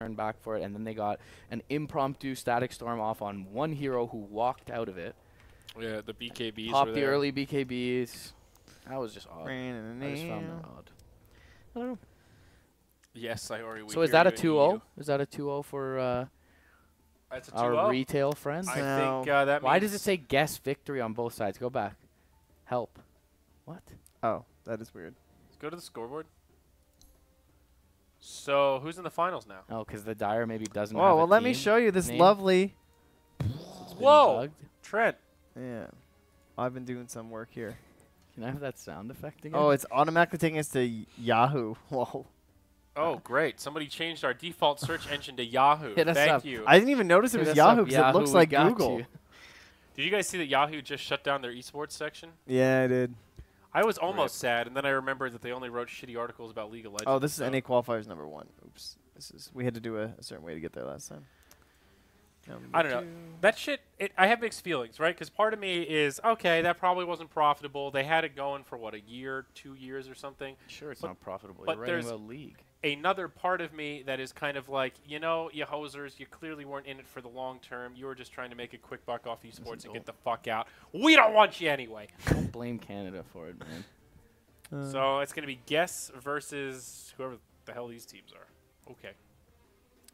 turn back for it, and then they got an impromptu Static Storm off on one hero who walked out of it. Yeah, the BKBs Popped were the there. early BKBs. That was just odd. I just found that odd. I don't know. Yes, I already. So is that a 2-0? Is that a 2-0 for That's a 2-0. our retail friends? I think that Why means does it say guess victory on both sides? Go back. Help. What? Oh, that is weird. Let's go to the scoreboard. So who's in the finals now? Oh, because the Dire maybe doesn't Oh, have a well, let me team show you this name. lovely. It's been Whoa, bugged. Trent. Yeah. I've been doing some work here. Can I have that sound effect again? Oh, it's automatically taking us to Yahoo. Whoa. Oh, great. Somebody changed our default search engine to Yahoo. Hit us Thank up. you. I didn't even notice it Hit was us Yahoo up, because it looks Yahoo, like we got Google. you. Did you guys see that Yahoo just shut down their esports section? Yeah, I did. I was almost sad, and then I remembered that they only wrote shitty articles about League of Legends. Oh, this is so NA Qualifiers #1. Oops. We had to do a certain way to get there last time. I don't know. That shit, I have mixed feelings, right? Because part of me is, okay, that probably wasn't profitable. They had it going for, what, a year, 2 years or something? Sure, it's But- not profitable. but You're writing there's- about league. Another part of me that is kind of like, you know, you hosers, you clearly weren't in it for the long term. You were just trying to make a quick buck off esports and get the fuck out. We don't want you anyway. Don't blame Canada for it, man. So it's going to be Guess versus whoever the hell these teams are. Okay.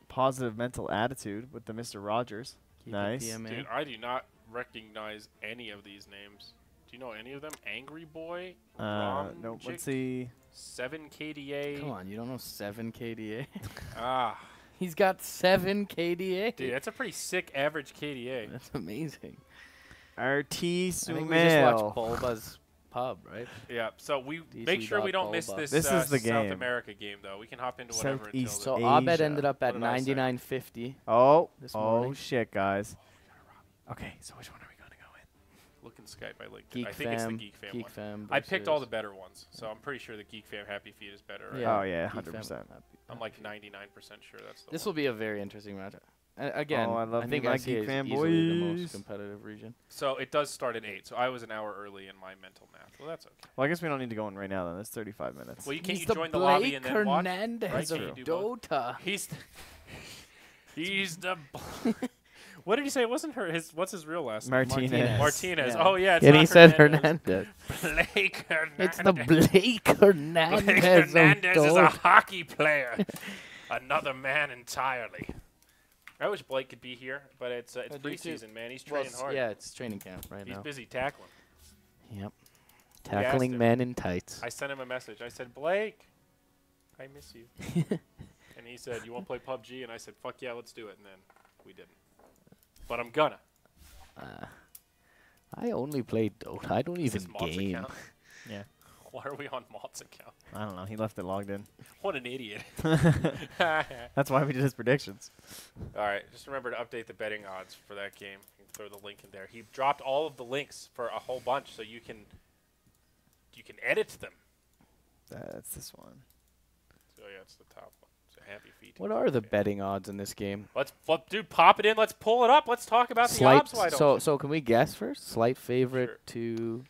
Positive mental attitude with the Mr. Rogers. Keep it Nice. PMA. Dude, I do not recognize any of these names. Do you know any of them? Angry Boy? Nope. Romjic? Let's see. 7 KDA? Come on, you don't know 7 KDA? Ah. He's got 7 KDA. Dude, that's a pretty sick average KDA. That's amazing. RT I think Sumail. we just watched Bulba's pub, right? Yeah, so we DC make sure we don't miss Bulba. this, This is the South game. America game, though. We can hop into whatever Southeast. until So Abed Asia. ended up at What did I say? 99.50. Oh, this morning. shit, guys. Okay, so which one are we going to go in? look in Skype. I linked Geek it. I think it's the Fam, Geek Fam Geek one. Fam I picked all the versus- better ones, so I'm pretty sure the Geek Fam Happy Feet is better. Right? Yeah, Oh, yeah, Geek Fam 100%. happy- I'm like 99% sure that's the This one. will be a very interesting matchup. Again, Oh, I love me think my SCA Geek is Fam easily the boys. most competitive region. So it does start at 8, so I was an hour early in my mental math. Well, that's okay. Well, I guess we don't need to go in right now, then. It's 35 minutes. Well, you can't He's you the join the lobby Blake and then watch? Hernandez Right? of Can you do both? DOTA. He's the. What did he say? It wasn't her. What's his real last name? Martinez. Martinez. Yeah. Oh yeah. It's And not he said Hernandez. Hernandez. Blake Hernandez. It's the Blake Hernandez, Blake Hernandez of is a DOTA. hockey player. Another man entirely. I wish Blake could be here, but it's I do too. preseason, man. He's training hard. Yeah, it's training camp right He's now. busy tackling. Yep. asked Tackling him. men in tights. I sent him a message. I said, Blake, I miss you. And he said, you want to play PUBG? And I said, fuck yeah, let's do it. And then we didn't. But I'm gonna. I only play Dota. I don't Is this even Mott's game. account? Yeah. Why are we on Mott's account? I don't know. He left it logged in. What an idiot. That's why we did his predictions. All right, just remember to update the betting odds for that game. You can throw the link in there. He dropped all of the links for a whole bunch, so you can edit them. That's this one. So yeah, it's the top one. So happy feet. What are the betting odds in this game? Dude, pop it in. Let's pull it up. Let's talk about the Slight. odds. Why don't you? So can we guess first? Slight favorite Sure. to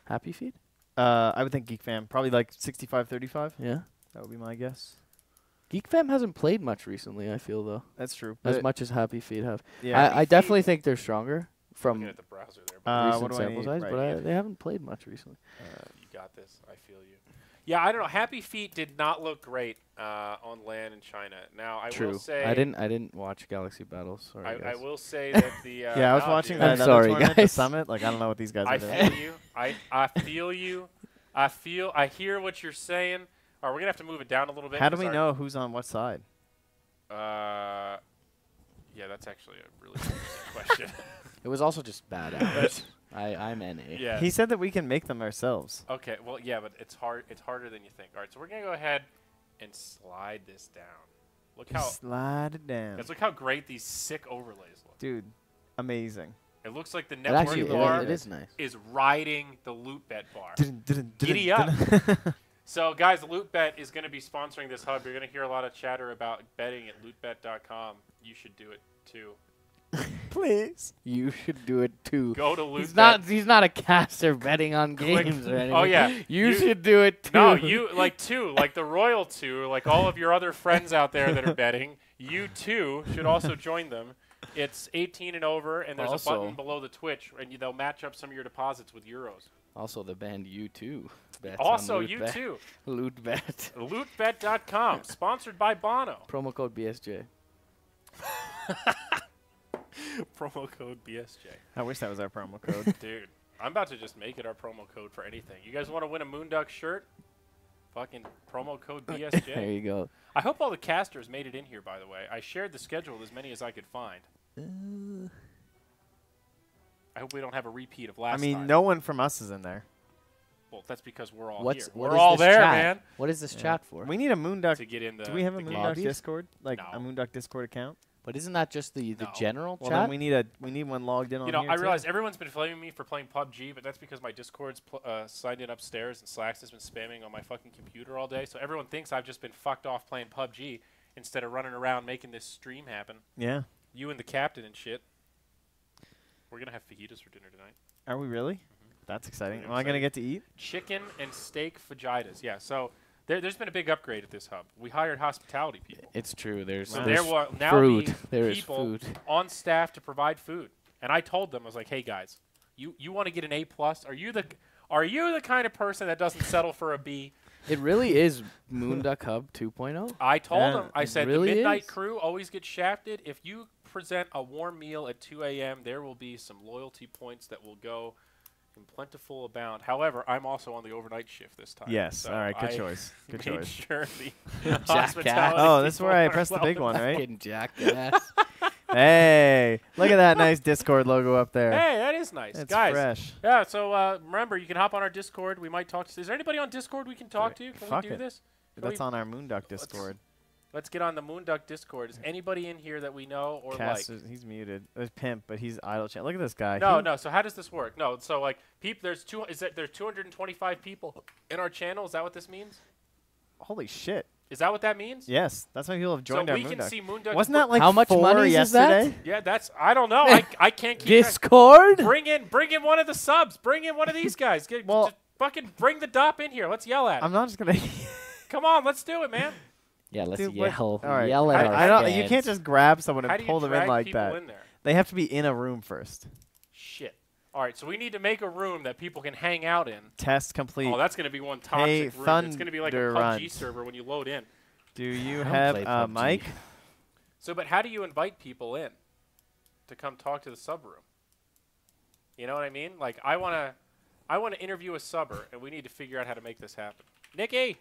Happy Feet. I would think Geek Fam. Probably like 65-35. Yeah. That would be my guess. Geek Fam hasn't played much recently. I feel though, That's true. as But much as Happy Feet have. yeah. I definitely think they're stronger from Looking at the browser there, but recent what do I sample need? size, Right, but yeah. they haven't played much recently. you got this. I feel you. Yeah, I don't know. Happy Feet did not look great on LAN in China. Now I True. will say I didn't watch Galaxy Battles. Sorry, I guys. will say that the Yeah, I was no, watching dude, that I'm other sorry, tournament, the guys. Summit. Like, I don't know what these guys I are doing. feel you. I feel you. I hear what you're saying. All right, we're gonna have to move it down a little bit. How do 'cause we know who's on what side? Yeah, that's actually a really interesting question. It was also just bad hours. I'm NA. Yeah. He said that we can make them ourselves. Okay. Well, yeah, but it's hard. It's harder than you think. All right, so we're gonna go ahead and slide this down. Look how. Slide it down. Guys, look how great these sick overlays look. Dude, amazing. It looks like the It network actually bar it is nice. is riding the loot bet bar. Giddy up. So, guys, LootBet is going to be sponsoring this hub. You're going to hear a lot of chatter about betting at lootbet.com. You should do it, too. Please. You should do it too. Go to LootBet. He's not a caster betting on Click- games or anything. Oh, yeah. You should do it too. No, you, like the Royal 2, like all of your other friends out there that are betting, You too should also join them. It's 18 and over, and there's Also- a button below the Twitch, and they'll match up some of your deposits with euros. Also, the band U2. bets Also, on you LootBet. too. LootBet. Lootbet.com, sponsored by Bono. Promo code BSJ. Promo code BSJ. I wish that was our promo code. Dude, I'm about to just make it our promo code for anything. You guys want to win a Moonduck shirt? Fucking promo code There BSJ. you go. I hope all the casters made it in here, by the way. I shared the schedule with as many as I could find. I hope we don't have a repeat of last I mean, time. no one from us is in there. Well, that's because we're all What here. is We're all this there, chat? man. What is this chat for? We need a Moonduck. To get in the Do we have a the Moonduck lobbies? Discord? Like a No. Moonduck Discord account? But isn't that just the No. general Well, chat? then we need one logged in on You know, here I too. realize everyone's been flaming me for playing PUBG, but that's because my Discord's signed in upstairs and Slacks has been spamming on my fucking computer all day. So everyone thinks I've just been fucked off playing PUBG instead of running around making this stream happen. Yeah. You and the captain and shit. We're going to have fajitas for dinner tonight. Are we really? That's exciting. Really Am I going to exciting. get to eat? Chicken and steak fajitas. Yeah, so there's been a big upgrade at this hub. We hired hospitality people. It's true. There's, So there's there will now food. be There is people food. on staff to provide food. And I told them, I was like, hey guys, you want to get an A+? Are you the kind of person that doesn't settle for a B? It really is Moonduck Hub 2.0. I told Yeah, them, I it said, really the midnight is. crew always gets shafted. If you present a warm meal at 2 a.m., there will be some loyalty points that will go in plentiful abound. However, I'm also on the overnight shift this time. Yes. so All right. Good I choice. Good made choice. sure the Jackass. hospitality Oh, that's people where I are pressed the well big one, right? Fucking jackass. Hey, look at that nice Discord logo up there. Hey, that is nice. It's Guys, fresh. yeah, so remember, you can hop on our Discord. We might talk to... Is there anybody on Discord we can talk to? Can Fuck we do it. this? Can That's we- on our Moonduck Discord. Let's get on the Moonduck Discord. Is anybody in here that we know or Cass, like? he's muted. There's Pimp, but he's idle chat. Look at this guy. No, He- no. So how does this work? No, so like, there's 225 people in our channel. Is that what this means? Holy shit. Is that what that means? Yes, that's why people have joined so our we can Moonduck. see Moonduck. Wasn't that like How much 4 money is that? yesterday? Yeah, that's. I don't know. I can't keep. Discord? Bring in one of the subs. Bring in one of these guys. Well- just fucking bring the dop in here. Let's yell at him. I'm not just gonna. Come on, let's do it, man. Yeah, let's Dude, what- yell. all right. Yell at our I don't. You fans. can't just grab someone How and do you pull them in drag like people that. in there? They have to be in a room first. Shit. All right, so we need to make a room that people can hang out in. Test complete. Oh, that's going to be one toxic Hey, room. It's going to be like a Thunder PUBG Runt. server when you load in. Do you I don't have play a PUBG. mic? So, but how do you invite people in to come talk to the sub room? You know what I mean? Like, I want to interview a subber, and we need to figure out how to make this happen. Nikki,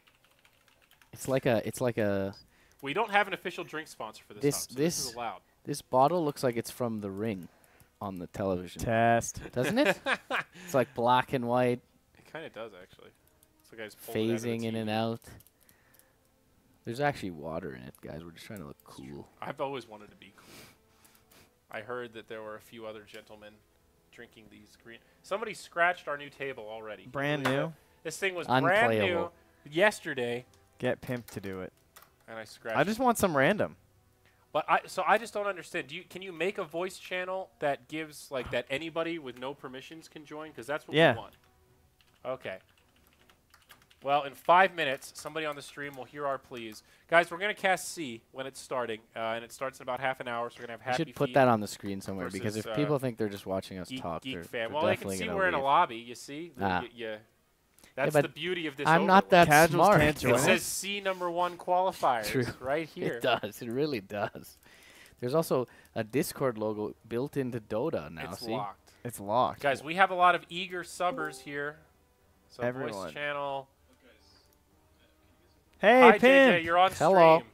It's like a. we don't have an official drink sponsor for this. This- hub, so this is this- allowed. This bottle looks like it's from The Ring, on the television, Test. doesn't it? It's like black and white, It kind of does actually. So guys, pull it out of the phasing in TV. and out. There's actually water in it, guys. We're just trying to look cool. I've always wanted to be cool. I heard that there were a few other gentlemen drinking these green. Somebody scratched our new table already. Can you Brand believe new. that? This thing was brand new Unplayable. yesterday, Get Pimp to do it. and I scratched. I just want some random. But I just don't understand. Can you make a voice channel that gives like that anybody with no permissions can join? Because that's what Yeah. we want. Okay. Well, in 5 minutes, somebody on the stream will hear our pleas. Guys, we're going to cast C when it's starting, and it starts in about half an hour, so we're going to have We Happy should put Feet that on the screen somewhere because versus, if people think they're just watching us talk, Geek they're, Fam. they're Well, they can definitely see gonna we're in a leave. lobby, you see? Ah. That's but the beauty of this I'm not overlay. that Casuals smart. can't join It us. says C #1 qualifiers True. right here. It does. It really does. There's also a Discord logo built into Dota now. It's see? locked. It's locked. Guys, we have a lot of eager subbers here. So Everyone. voice channel. Hey, Hi, Pimp. JJ, you're on Hello. stream.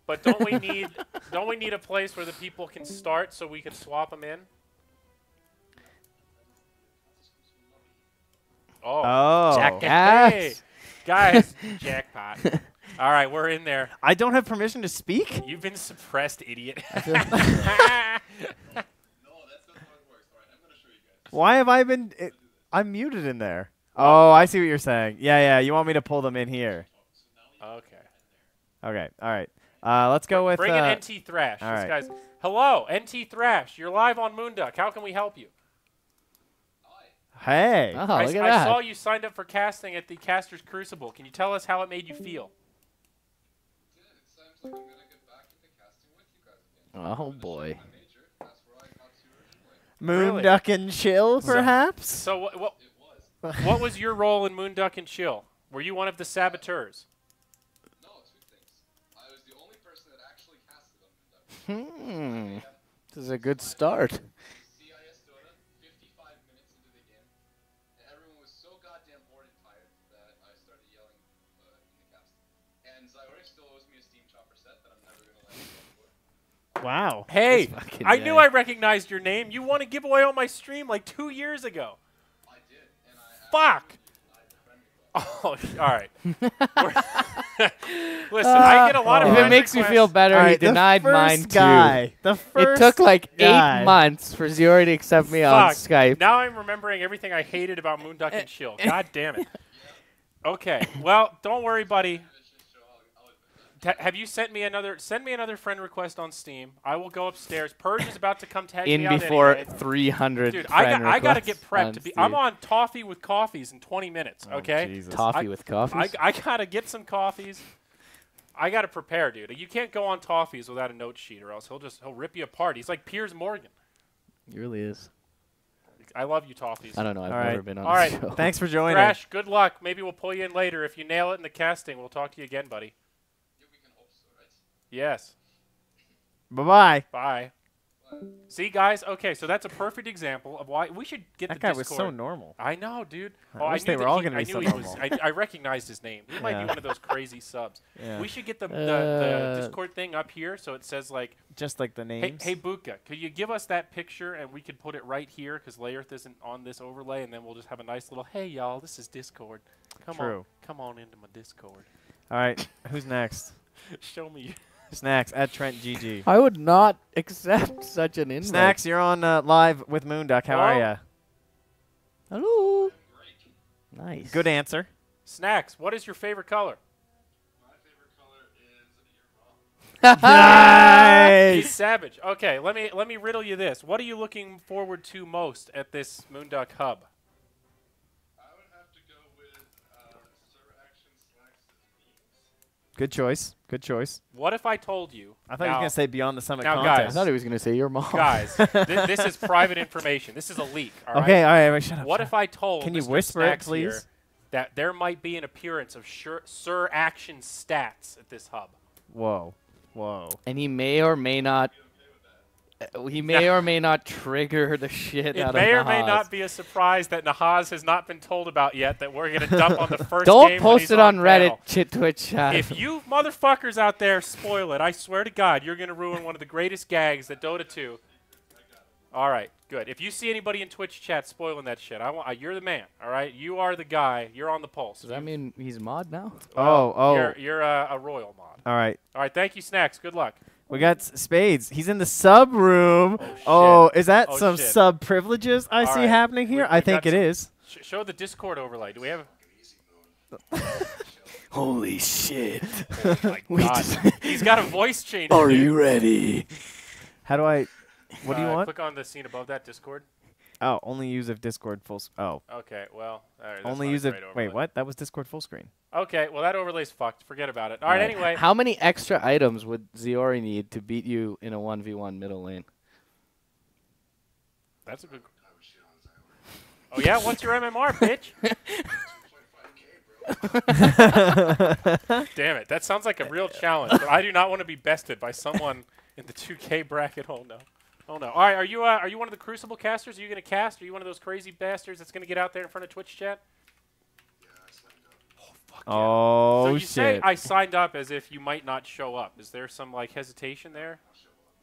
But don't we need a place where the people can start so we can swap them in? Oh, Oh. Jackass. hey, guys, jackpot! All right, we're in there. I don't have permission to speak? You've been suppressed, idiot. Why have I been... I'm muted in there. Oh, I see what you're saying. Yeah, yeah. You want me to pull them in here. Okay. Okay. All right. Let's go with. Bring in NT Thrash. all This right. guy's. Hello, NT Thrash. You're live on Moonduck. How can we help you? Hey. Oh, look at I that. saw you signed up for casting at the Caster's Crucible. Can you tell us how it made you feel? Oh boy. Moonduck and Chill, perhaps. So what was your role in Moonduck and Chill? Were you one of the saboteurs? No, two things. I was the only person that actually casted on Moonduck. This is a good start. CIS DOTA, 55 minutes into the game, and everyone was so goddamn bored and tired that I started yelling in the cast. And Zyori still owes me a Steam Chopper set that I'm never gonna let him go for. Wow. Hey, fucking I knew guy. I recognized your name. You won a giveaway on my stream like 2 years ago. I did, and Fuck. I Oh, all right. Listen, I get a lot of If friend it makes you requests. feel better, All he right, the denied first mine guy. too. The It first took like guy. 8 months for Ziori to accept me on Fuck. Skype. Now I'm remembering everything I hated about Moonduck and Chill. God damn it. Okay. Well, don't worry, buddy. Have you sent me another? Send me another friend request on Steam. I will go upstairs. Purge is about to come tag In me out before anyway. 300 Dude, friend I gotta get requests prepped to be. on I'm Steam. on Toffee with Coffees in 20 minutes. Oh, Okay. Jesus. Toffee with coffees. I gotta get some coffees. I gotta prepare, dude. You can't go on Toffees without a note sheet, or else he'll rip you apart. He's like Piers Morgan. He really is. I love you, Toffees. I don't know. I've All never right. been on All the right. show. Thanks for joining. Thrash, good luck. Maybe we'll pull you in later. If you nail it in the casting, we'll talk to you again, buddy. Yeah, we can hope so, right? Yes. Bye-bye. Bye. See, guys? Okay, so that's a perfect example of why we should get That the guy Discord. was so normal. I know, dude. I wish knew they were that all he- gonna be I so knew he was. normal. I recognized his name. He might be Yeah. one of those crazy subs. Yeah. We should get the Uh, Discord thing up here so it says like, Just like the hey, names. hey Buka, could you give us that picture and we could put it right here because Layerth isn't on this overlay, and then we'll just have a nice little, hey y'all, this is Discord. Come True. on into my Discord. All right. Who's next? Show me. Snacks at Trent GG. I would not accept such an invite. Snacks, you're on live with Moonduck. How are Hello? ya? Hello. Nice. Good answer. Snacks, what is your favorite color? My favorite color is He's Nice. savage. Okay, let me riddle you this. What are you looking forward to most at this Moonduck hub? I would have to go with Sir Action Slacks' memes. Good choice. Good choice. What if I told you? I thought you were going to say Beyond the Summit now, I contest. thought he was going to say your mom. guys, this is private information. This is a leak. All right? Okay, all right, wait, shut up. What shut if I told Can you Mr. whisper it, Snacks here please? that there might be an appearance of Sir Action Stats at this hub? up. Whoa. Whoa. And he may or may not. He may or may not trigger the shit It out may of or may Nahaz. not be a surprise that Nahaz has not been told about yet that we're going to dump on the first Don't game when post he's it on panel. Reddit, chit Twitch chat. If you motherfuckers out there spoil it, I swear to God, you're going to ruin one of the greatest gags that Dota 2. All right, good. If you see anybody in Twitch chat spoiling that shit, you're the man. All right, you are the guy. You're on the pulse. Does that mean he's mod now? Oh. You're a royal mod. All right. All right, thank you, Snacks. Good luck. We got Spades. He's in the sub room. Oh, shit. Is that Oh, some shit. sub privilleges I All see right. happening here? We I think got it some- is. Show the Discord overlay. Do we have? Holy shit. My God. He's got a voice change. Are dude. you ready? How do I? What do you want? Click on the scene above that Discord. Oh, only use if Discord full. Oh, Okay, well, all right, that's only not a use if. great overlay. Wait, what? That was Discord full screen. Okay, well that overlay's fucked. Forget about it. All right, anyway. How many extra items would Ziori need to beat you in a 1v1 middle lane? That's a good. Oh yeah, what's your MMR, bitch? Damn it, that sounds like a real challenge. But I do not want to be bested by someone in the 2K bracket. Oh no. Oh no. All right, are you one of the Crucible casters? Are you gonna cast? Are you one of those crazy bastards that's gonna get out there in front of Twitch chat? Oh So you shit! say I signed up as if you might not show up. Is there some like hesitation there?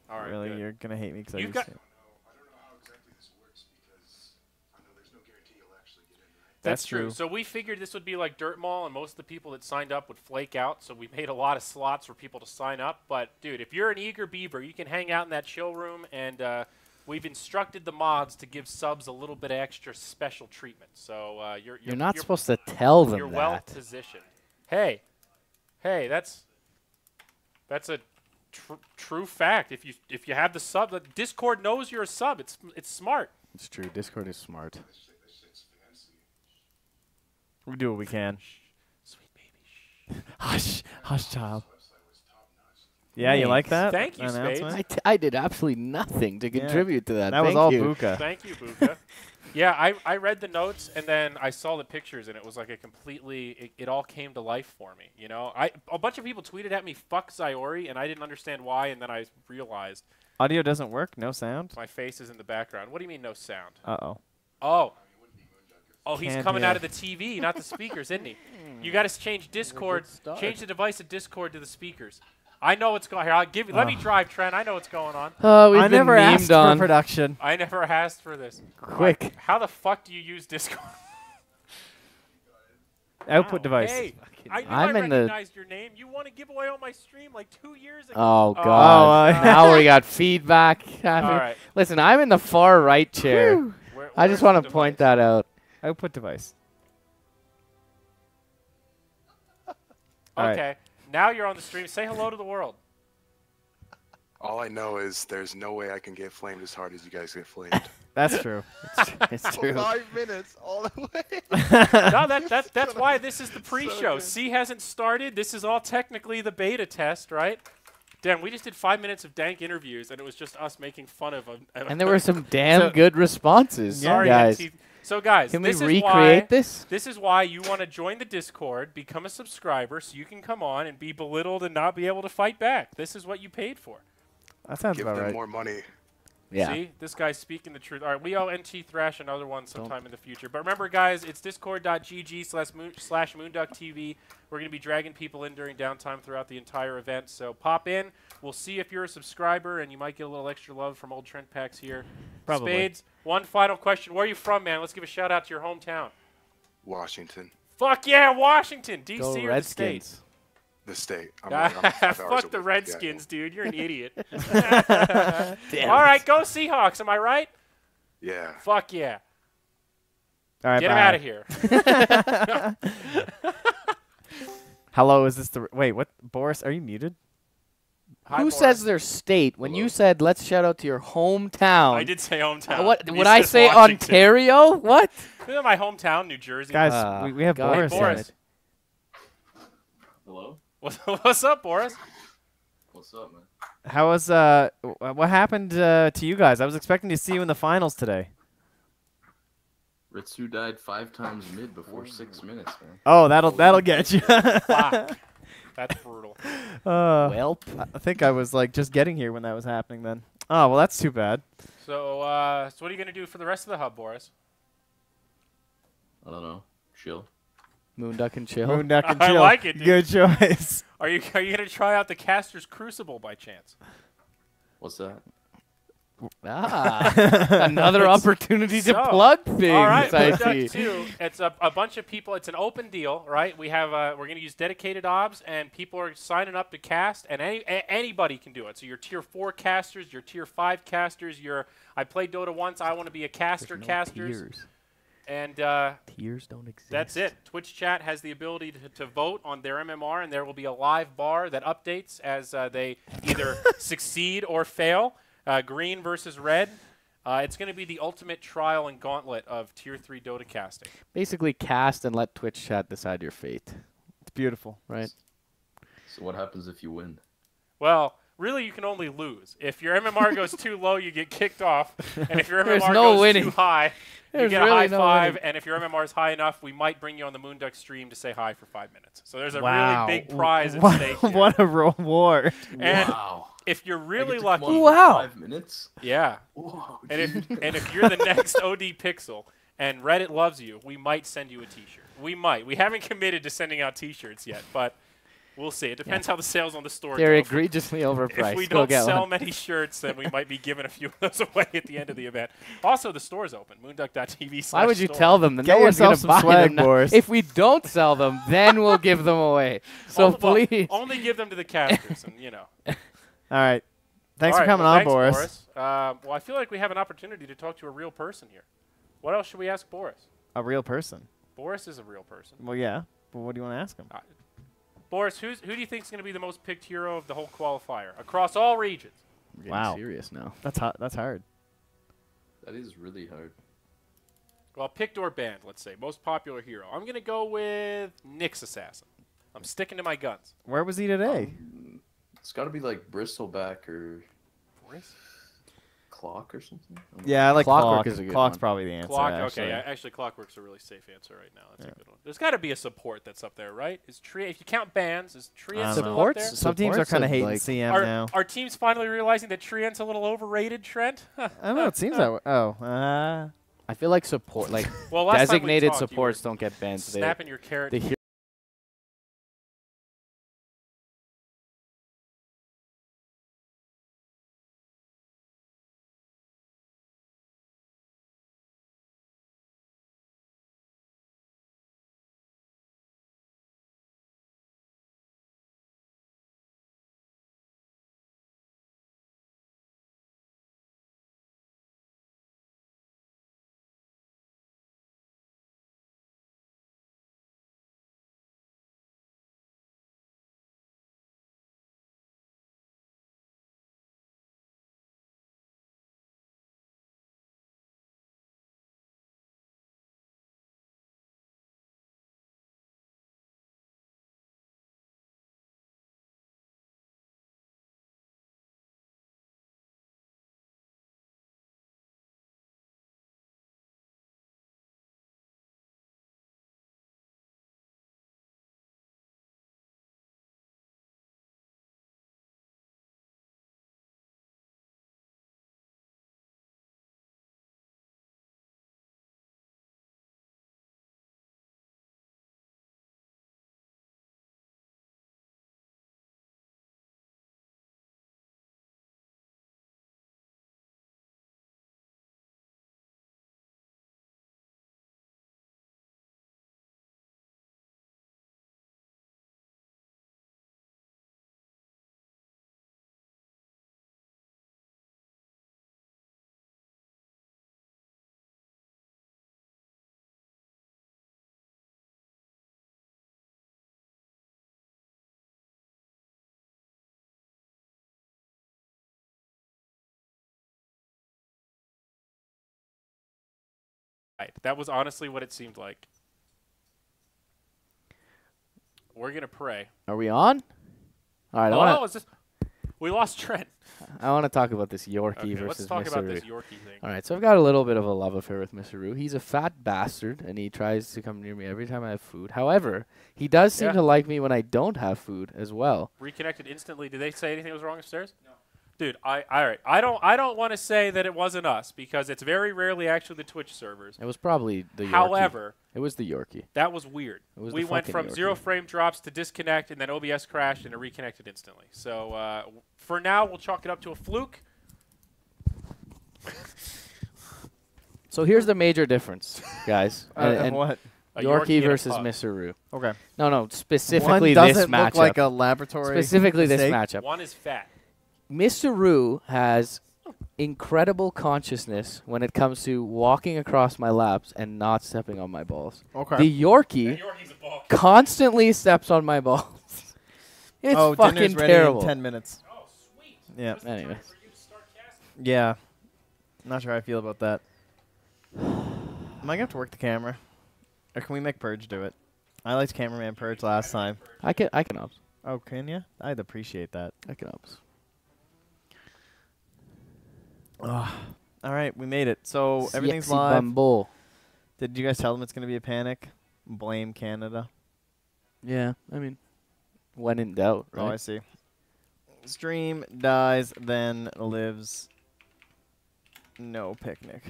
All right. Really, good. you're gonna hate me because I You've used got- to. I don't know how exactly this works because I know there's no guarantee you'll actually get in, right? That's That's true. true. So we figured this would be like Dirt Mall, and most of the people that signed up would flake out. So we made a lot of slots for people to sign up. But dude, if you're an eager beaver, you can hang out in that chill room, and we've instructed the mods to give subs a little bit of extra special treatment. So You're not supposed to tell them You're that. well positioned. Hey, that's That's a true fact. If you have the sub, the Discord knows you're a sub. It's smart. It's true. Discord is smart. This shit's fancy. We do what we can. Sweet baby. Hush, hush, child. Website was top notch. Yeah, you like that? Thank you, announcement? Spades. I did absolutely nothing to contribute to that. That was Thank all you. Buka. Thank you, Buka. Yeah, I read the notes and then I saw the pictures and it was like a completely it all came to life for me. You know, a bunch of people tweeted at me "fuck Zyori" and I didn't understand why, and then I realized Audio doesn't work? No sound? my face is in the background. What do you mean no sound? Uh-oh. Oh, he's Can't coming hear. out of the TV, not the speakers, isn't he? You got to change Discord, change the device of Discord to the speakers. I know what's going. Here, I'll give you. Let me drive, Trent. I know what's going on. We've I been never memed asked on. for production. I never asked for this. Quick. How the fuck do you use Discord? Output Wow. device. Hey, I knew I'm I in the- recognized your name. You want to give away on my stream like 2 years ago. Oh God! Oh, Now we got feedback. All right. Listen, I'm in the far right chair. I just where's want the to point device? that out. Output device. All right. Okay. Now you're on the stream. Say hello to the world. All I know is there's no way I can get flamed as hard as you guys get flamed. That's true. It's true. 5 minutes all the way. No, that's why this is the pre-show. good. C hasn't started. This is all technically the beta test, right? Damn, we just did 5 minutes of dank interviews, and it was just us making fun of them. And there were some damn So- good responses, Sorry, guys. NT. So, guys, Can we this is recreate why, this? This is why you want to join the Discord, become a subscriber, so you can come on and be belittled and not be able to fight back. This is what you paid for. That sounds Give about them right. more money. Yeah. See, this guy's speaking the truth. All right, we owe NT Thrash another one sometime in the future. But remember, guys, it's discord.gg/MoonduckTV. We're going to be dragging people in during downtime throughout the entire event. So pop in. We'll see if you're a subscriber, and you might get a little extra love from old Trent Packs here. Probably. Spades, one final question. Where are you from, man? Let's give a shout-out to your hometown. Washington, Fuck yeah, Washington. D.C. Go or the state? Redskins. the state. I'm 5 hours Fuck the away. Redskins, dude. You're an idiot. Damn All it. right, go Seahawks. Am I right? Yeah. Fuck yeah. All right, Get him bye. out of here. Hello, is this the... Wait, what? Boris, are you muted? Hi, Who Boris. says their state? When you said, let's shout out to your hometown. I did say hometown. What He would I says say? Washington. Ontario? What? This is my hometown, New Jersey. Guys, we have God, Boris. Hey, on Boris. it. Hello? What's up, Boris? What's up, man? How was... what happened to you guys? I was expecting to see you in the finals today. Ritsu died 5 times mid before 6 minutes, man. Oh, that'll get you. Fuck. That's brutal. Welp. I think I was like just getting here when that was happening then. Oh, well, that's too bad. So what are you going to do for the rest of the hub, Boris? I don't know. Chill. Moonduck and chill. Moonduck and I chill. like it, dude. Good choice. Are you going to try out the Caster's Crucible by chance? What's that? Ah, another opportunity to So, plug things. All right, I Moonduck see. 2. It's a bunch of people. It's an open deal, right? We have we're going to use dedicated obs, and people are signing up to cast, and anybody can do it. So your tier 4 casters, your tier 5 casters, I played Dota once. I want to be a caster There's no casters, tiers. and Tiers don't exist. that's it. Twitch chat has the ability to vote on their MMR, and there will be a live bar that updates as they either succeed or fail. Green versus red. It's going to be the ultimate trial and gauntlet of Tier 3 Dota casting. Basically, cast and let Twitch chat decide your fate. It's beautiful. Right? So what happens if you win? Well, really, you can only lose. If your MMR goes too low, you get kicked off. And if your There's MMR no goes winning. too high, you There's get a really high no five. winning. And if your MMR is high enough, we might bring you on the Moonduck stream to say hi for 5 minutes. So there's a Wow. really big prize at What, stake here. what a reward. And wow. if you're I get really to come lucky, on for Wow. 5 minutes? yeah. Whoa. And if you're the next OD Pixel and Reddit loves you, we might send you a T-shirt. We might. We haven't committed to sending out T-shirts yet, but we'll see. It depends how the sales on the store They're go. If- egregiously overpriced. If we Go don't get sell one. many shirts, then we might be giving a few of those away at the end of the event. Also, the store's open. Moonduck.tv/store. Why would you tell them that Get no one's yourself gonna some buy swag, them now? Boris. If we don't sell them, then we'll give them away. So Well, please. only give them to the casters, and All right. Thanks All for right, coming well, on, thanks, Boris. Well, I feel like we have an opportunity to talk to a real person here. What else should we ask Boris? A real person. Boris is a real person. Well, yeah. But what do you want to ask him? Boris, who do you think is going to be the most picked hero of the whole qualifier across all regions? We're getting Wow. serious now. That's hard. That is really hard. Well, picked or banned, let's say. Most popular hero. I'm going to go with Nyx Assassin. I'm sticking to my guns. Where was he today? It's got to be like Bristleback or Clock or something. Yeah, I like Clockwork Clock. is a good Clock's one. probably the answer. Clock. actually. Okay, actually, Clockwork's a really safe answer right now. That's a good one. There's got to be a support that's up there, right? Is Tria? If you count bans, is Tria still up Supports? there? Some teams are Supports kind of of, hating like- CM Are, now. are teams finally realizing that Trient's a little overrated, Trent? I don't know. It seems that way. Oh. I feel like support, like Well, last time we designated talked, you supports were don't get banned. So snapping your carrot. they hear Right. That was honestly what it seemed like. We're going to pray. Are we on? All right, Oh, is this? We lost Trent. I want to talk about this Yorkie Okay, let's versus talk about this Missouri. Yorkie thing. All right, so I've got a little bit of a love affair with Missouri. He's a fat bastard, and he tries to come near me every time I have food. However, he does seem Yeah. to like me when I don't have food as well. Reconnected instantly. Did they say anything was wrong upstairs? No. Dude, all right. I don't want to say that it wasn't us because it's very rarely actually the Twitch servers. It was probably the Yorkie. However, it was the Yorkie. that was weird. It was We the went fucking from Yorkie. 0 frame drops to disconnect, and then OBS crashed, and it reconnected instantly. So for now, we'll chalk it up to a fluke. So here's the major difference, guys. and what? A Yorkie and a versus pug. Missouri. Okay. No, specifically One this doesn't matchup. look like a laboratory. Specifically this mistake. matchup. One is fat. Missouri has incredible consciousness when it comes to walking across my laps and not stepping on my balls. Okay. The Yorkie Yorkie's a ball. constantly steps on my balls. It's dinner's fucking ready terrible. in 10 minutes. Oh, sweet. Yeah. Just in Anyway. time for you to start casting. Yeah. Not sure how I feel about that. Am I going to have to work the camera? Or can we make Purge do it? I liked Cameraman Purge last time. I can ups. Oh, can you? I'd appreciate that. I can ups. All right, we made it. So everything's Yexi live. Bumble. Did you guys tell them it's going to be a panic? Blame Canada. Yeah, I mean, when in doubt, right? Oh, I see. Stream dies, then lives. No picnic.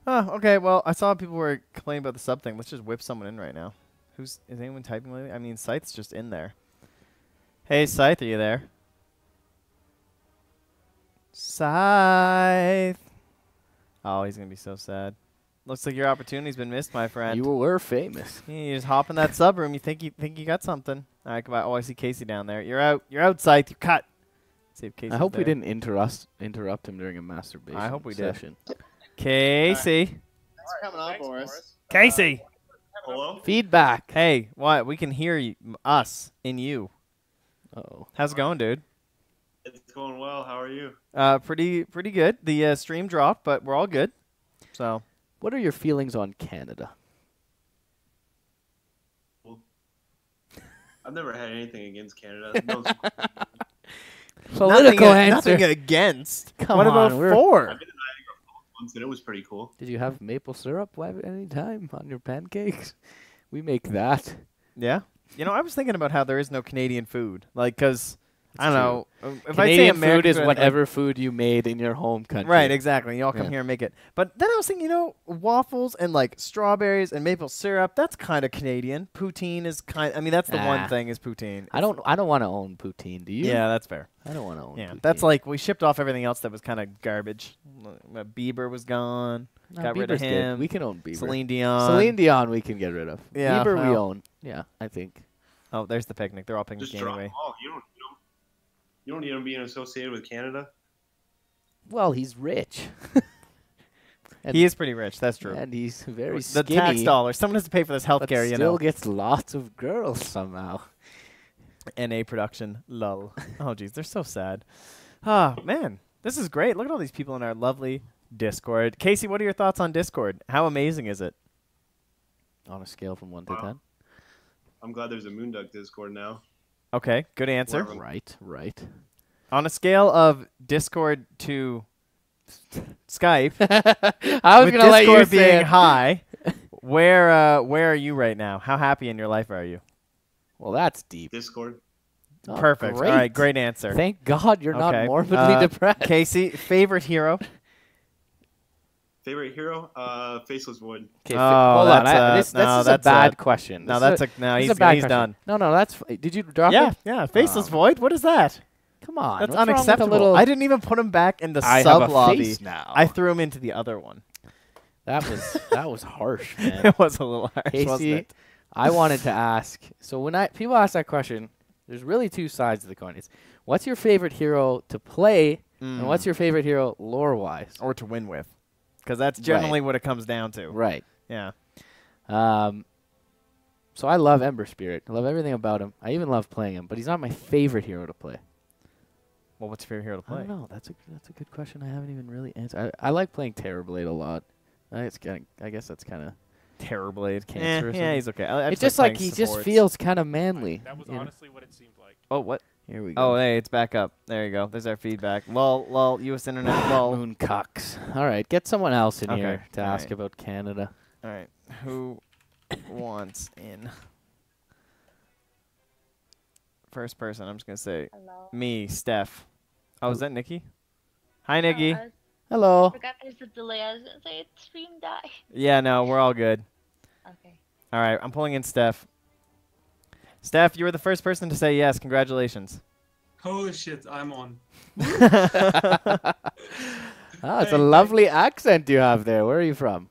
Oh, okay. Well, I saw people were complaining about the sub thing. Let's just whip someone in right now. Is anyone typing lately? I mean, Scythe's just in there. Hey, Scythe, are you there? Scythe. Oh, he's gonna be so sad. Looks like your opportunity's been missed, my friend. You were famous. You just hop in that sub room. You think you got something. All right, goodbye. Oh, I see Casey down there. You're out. You're out, Scythe. You cut. See if Casey's I hope we there. didn't interrupt him during a masturbation I hope we did. session. Casey. Thanks for coming on, Boris. Casey. Hello? Feedback. Hey, what? We can hear you, us in you. Oh. How's it going, dude? It's going well. How are you? Pretty good. The stream dropped, but we're all good. So, What are your feelings on Canada? I've never had anything against Canada. No, Political answer. Nothing against. Come what on, about we're- for? I've been to Niagara Falls once, and it was pretty cool. Did you have maple syrup at any time on your pancakes? We make that. Yeah. You know, I was thinking about how there is no Canadian food. Like, because, I don't know. If Canadian I say American food is like- whatever food you made in your home country. Right, exactly. You all come Yeah. here and make it. But then I was thinking, waffles and like strawberries and maple syrup, that's kind of Canadian. Poutine is that's the one Nah. thing is poutine. I don't want to own poutine. Do you? Yeah, that's fair. I don't want to own. Yeah, poutine. that's like we shipped off everything else that was kind of garbage. Bieber was gone. No, got rid of Bieber's good. him. We can own Bieber. Celine Dion. Celine Dion we can get rid of. Yeah, Bieber we well. own. Yeah, I think. Oh, there's the picnic. They're all Just picnicking drop anyway. them all. You don't need them being associated with Canada. Well, he's rich. And- He is pretty rich. That's true. And he's very The skinny. tax dollars. Someone has to pay for this but healthcare, still gets lots of girls somehow. NA production. Lull. Oh, geez. They're so sad. Ah, man. This is great. Look at all these people in our lovely Discord. Casey, what are your thoughts on Discord? How amazing is it? On a scale from 1 to Wow. 10. I'm glad there's a Moonduck Discord now. Okay, good answer. Well, Right. On a scale of Discord to Skype, I was with gonna let you Discord say being it. high, where are you right now? How happy in your life are you? Well, that's deep. Discord. Oh, Perfect. Great. All right, great answer. Thank God you're not Okay. morbidly depressed. Casey, favorite hero? Favorite hero? Faceless Void. Okay, Oh, hold on. that's This is that's a bad question. No, This is that's no. this is He's a bad he's question. done. No, that's. Did you drop Yeah, it? yeah. Faceless Oh. Void. What is that? Come on. That's what's wrong with a unacceptable. little- I didn't even put him back in the I sub have a lobby. face now. I threw him into the other one. That was harsh, man. It was a little harsh, wasn't Casey, it? I wanted to ask. So when people ask that question, there's really two sides of the coin. It's what's your favorite hero to play, and what's your favorite hero lore-wise? Or to win with, because that's generally what it comes down to. Right. Yeah. So I love Ember Spirit. I love everything about him. I even love playing him, but he's not my favorite hero to play. Well, what's your favorite hero to I play? don't know. That's a good question. I haven't even really answered. I like playing Terrorblade a lot. I guess that's kind of Terrorblade. Cancer or Yeah, something. he's okay. I it's like just like playing he just supports. feels kind of manly. That was you know? honestly what it seemed like. Oh, what? Here we go. Oh, hey, it's back up. There you go. There's our feedback. Lol, U.S. Internet, lol. Moon cucks. All right, get someone else in Okay, here to all ask right. about Canada. All right. Who wants in? First person, I'm just going to say Hello. me, Steph. Oh, is that Nikki? Hi, Nikki. I Hello. forgot there's a delay. I was gonna say it's stream die. Yeah, no, we're all good. Okay. All right, I'm pulling in Steph. Steph, you were the first person to say yes. Congratulations. Holy shit, I'm on. Ah, it's a lovely accent you have there. Where are you from?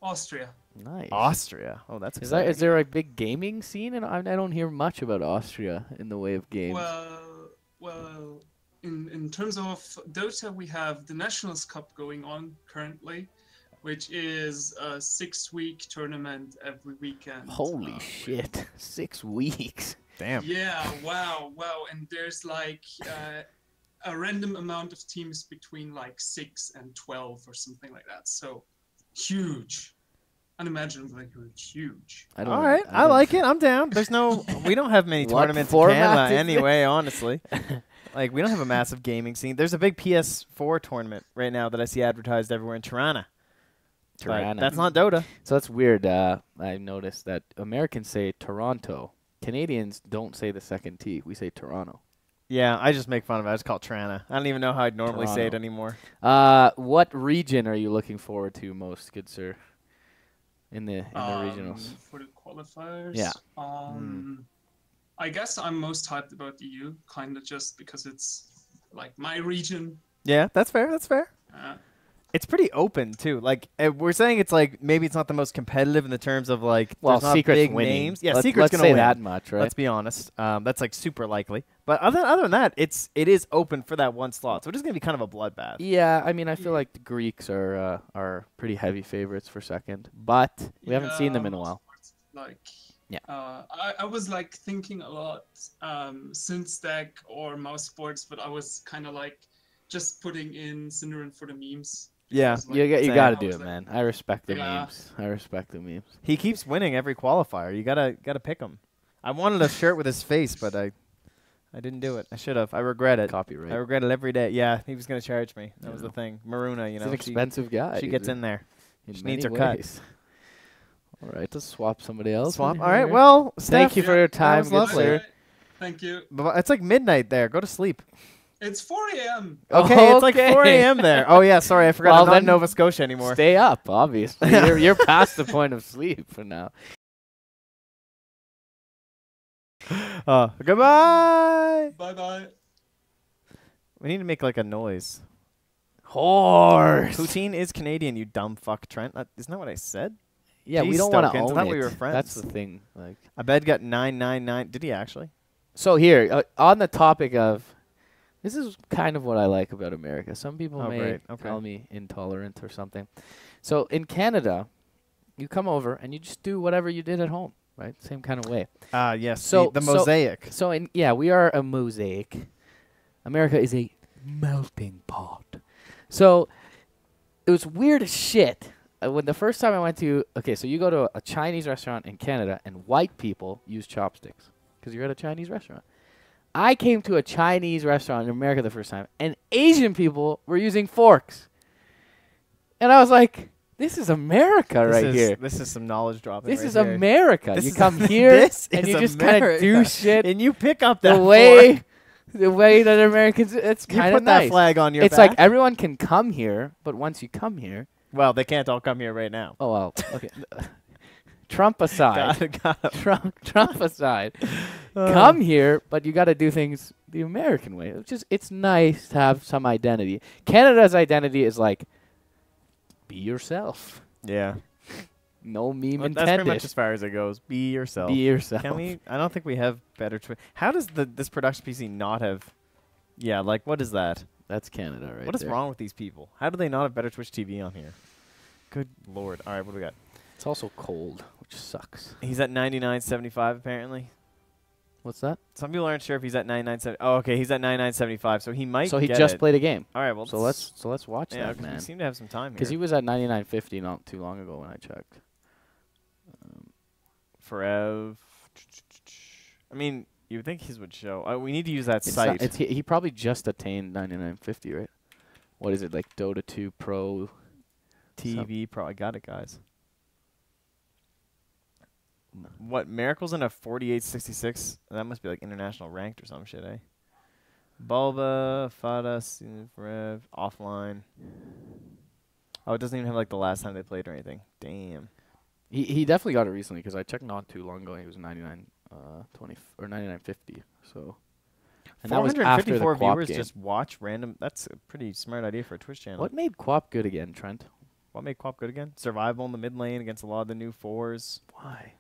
Austria. Nice. Austria. Oh, that's Is exciting. there a big gaming scene? And I don't hear much about Austria in the way of games. Well, in terms of Dota, we have the Nationals Cup going on currently, which is a 6-week tournament every weekend. Holy shit! 6 weeks. Damn. Yeah, wow. And there's like a random amount of teams between like 6 and 12 or something like that. So huge. Unimaginably huge. I don't All know. right, I don't- like it. I'm down. There's no, we don't have many What tournaments in format Canada is anyway, honestly. Like, we don't have a massive gaming scene. There's a big PS4 tournament right now that I see advertised everywhere in Tirana. But Tirana. that's not Dota. So that's weird. I noticed that Americans say Toronto. Canadians don't say the second T. We say Toronto. Yeah, I just make fun of it. I just call it Tirana. I don't even know how I'd normally say it Toronto. anymore. What region are you looking forward to most, good sir? In the regionals. For the qualifiers. Yeah. I guess I'm most hyped about the EU, kind of just because it's like my region. Yeah, that's fair. That's fair. Uh, It's pretty open too. Like we're saying, it's like maybe it's not the most competitive in the terms of like Well, there's not Secret's big winning. names. Yeah, Let's Secret's gonna say win. that much, right? Let's be honest. That's like super likely. But other than that, it is open for that one slot. So it is gonna be kind of a bloodbath. Yeah, I mean, I feel like the Greeks are pretty heavy favorites for second, but we haven't seen them in a while. Like, Yeah. I was like thinking a lot since deck or mouse sports, but I was kind of like just putting in Synderen for the memes. Yeah. because, like, You Same. got to I do was it, like, man. I respect the Yeah. memes. I respect the memes. He keeps winning every qualifier. You gotta pick him. I wanted a shirt with his face, but I didn't do it. I should have. I regret it. Copyright. I regret it every day. Yeah, he was gonna charge me. That was Yeah. the thing. Maruna, you He's know, an expensive guy. she gets in there. in She needs many her cut. ways. All right, let's swap somebody else. Swap. in All right. here. Well, Thank Steph, you for your time, was good lovely. sir. Thank you. But it's like midnight there. Go to sleep. It's 4 a.m. Okay, it's like 4 Okay. a.m. there. Oh yeah, sorry, I forgot. Well, I'm not in then Nova Scotia anymore. Stay up, obviously. you're past the point of sleep for now. Goodbye. Bye bye. We need to make like a noise. Horse. Poutine is Canadian, you dumb fuck, Trent. Isn't that what I said? Yeah, we Jeez, don't want to Stokins, I own thought it. we were friends. That's the thing. Like, Abed got 999. Did he actually? so here, on the topic of, this is kind of what I like about America. Some people Oh, may great. Okay. call me intolerant or something. So in Canada, you come over and you just do whatever you did at home, right? Same kind of way. Yes. So- the so- mosaic. So we are a mosaic. America is a melting pot. So it was weird as shit. When the first time I went to, so you go to a Chinese restaurant in Canada and white people use chopsticks because you're at a Chinese restaurant. I came to a Chinese restaurant in America the first time and Asian people were using forks. And I was like, this is America right here. This is some knowledge dropping. This right is here. America. This You is come here this and is you just kind of do America. shit And you pick up that the way fork. the way that Americans, it's You kind put of nice. that flag on your It's back. like everyone can come here, but once you come here, Well, they can't all come here right now. oh well, okay. Trump aside, Got it. Trump aside, come here, but you got to do things the American way. It's nice to have some identity. Canada's identity is like, be yourself. Yeah. No meme Well, intended. that's pretty much as far as it goes. Be yourself. Be yourself. Can we? I don't think we have better Twitch. How does this production PC not have? Yeah, like what is that? That's Canada, right? What is there. wrong with these people? How do they not have better Twitch TV on here? Good lord! All right, what do we got? It's also cold, which sucks. He's at 99.75 apparently. What's that? Some people aren't sure if he's at 99.7. Oh, okay, he's at 99.75, so he might. So he get just it. played a game. All right, well, So let's watch yeah, that, 'cause man. we seem to have some time Because here. he was at 99.50 not too long ago when I checked. Forever. I mean, you would think his would show. We need to use that It's site. not, he probably just attained 99.50, right? What is it, like Dota 2 Pro? TV Pro. I got it, guys. No. What, Miracle's in a 48.66? That must be like international ranked or some shit, eh? Bulba, Fada, Forever, offline. Oh, it doesn't even have like the last time they played or anything. Damn. He definitely got it recently because I checked not too long ago. He was 99.20 or 99.50. So, and that was after the 454 Quap viewers game. just watch random. That's a pretty smart idea for a Twitch channel. What made Quap good again, Trent? What made Quap good again? Survival in the mid lane against a lot of the new fours. Why?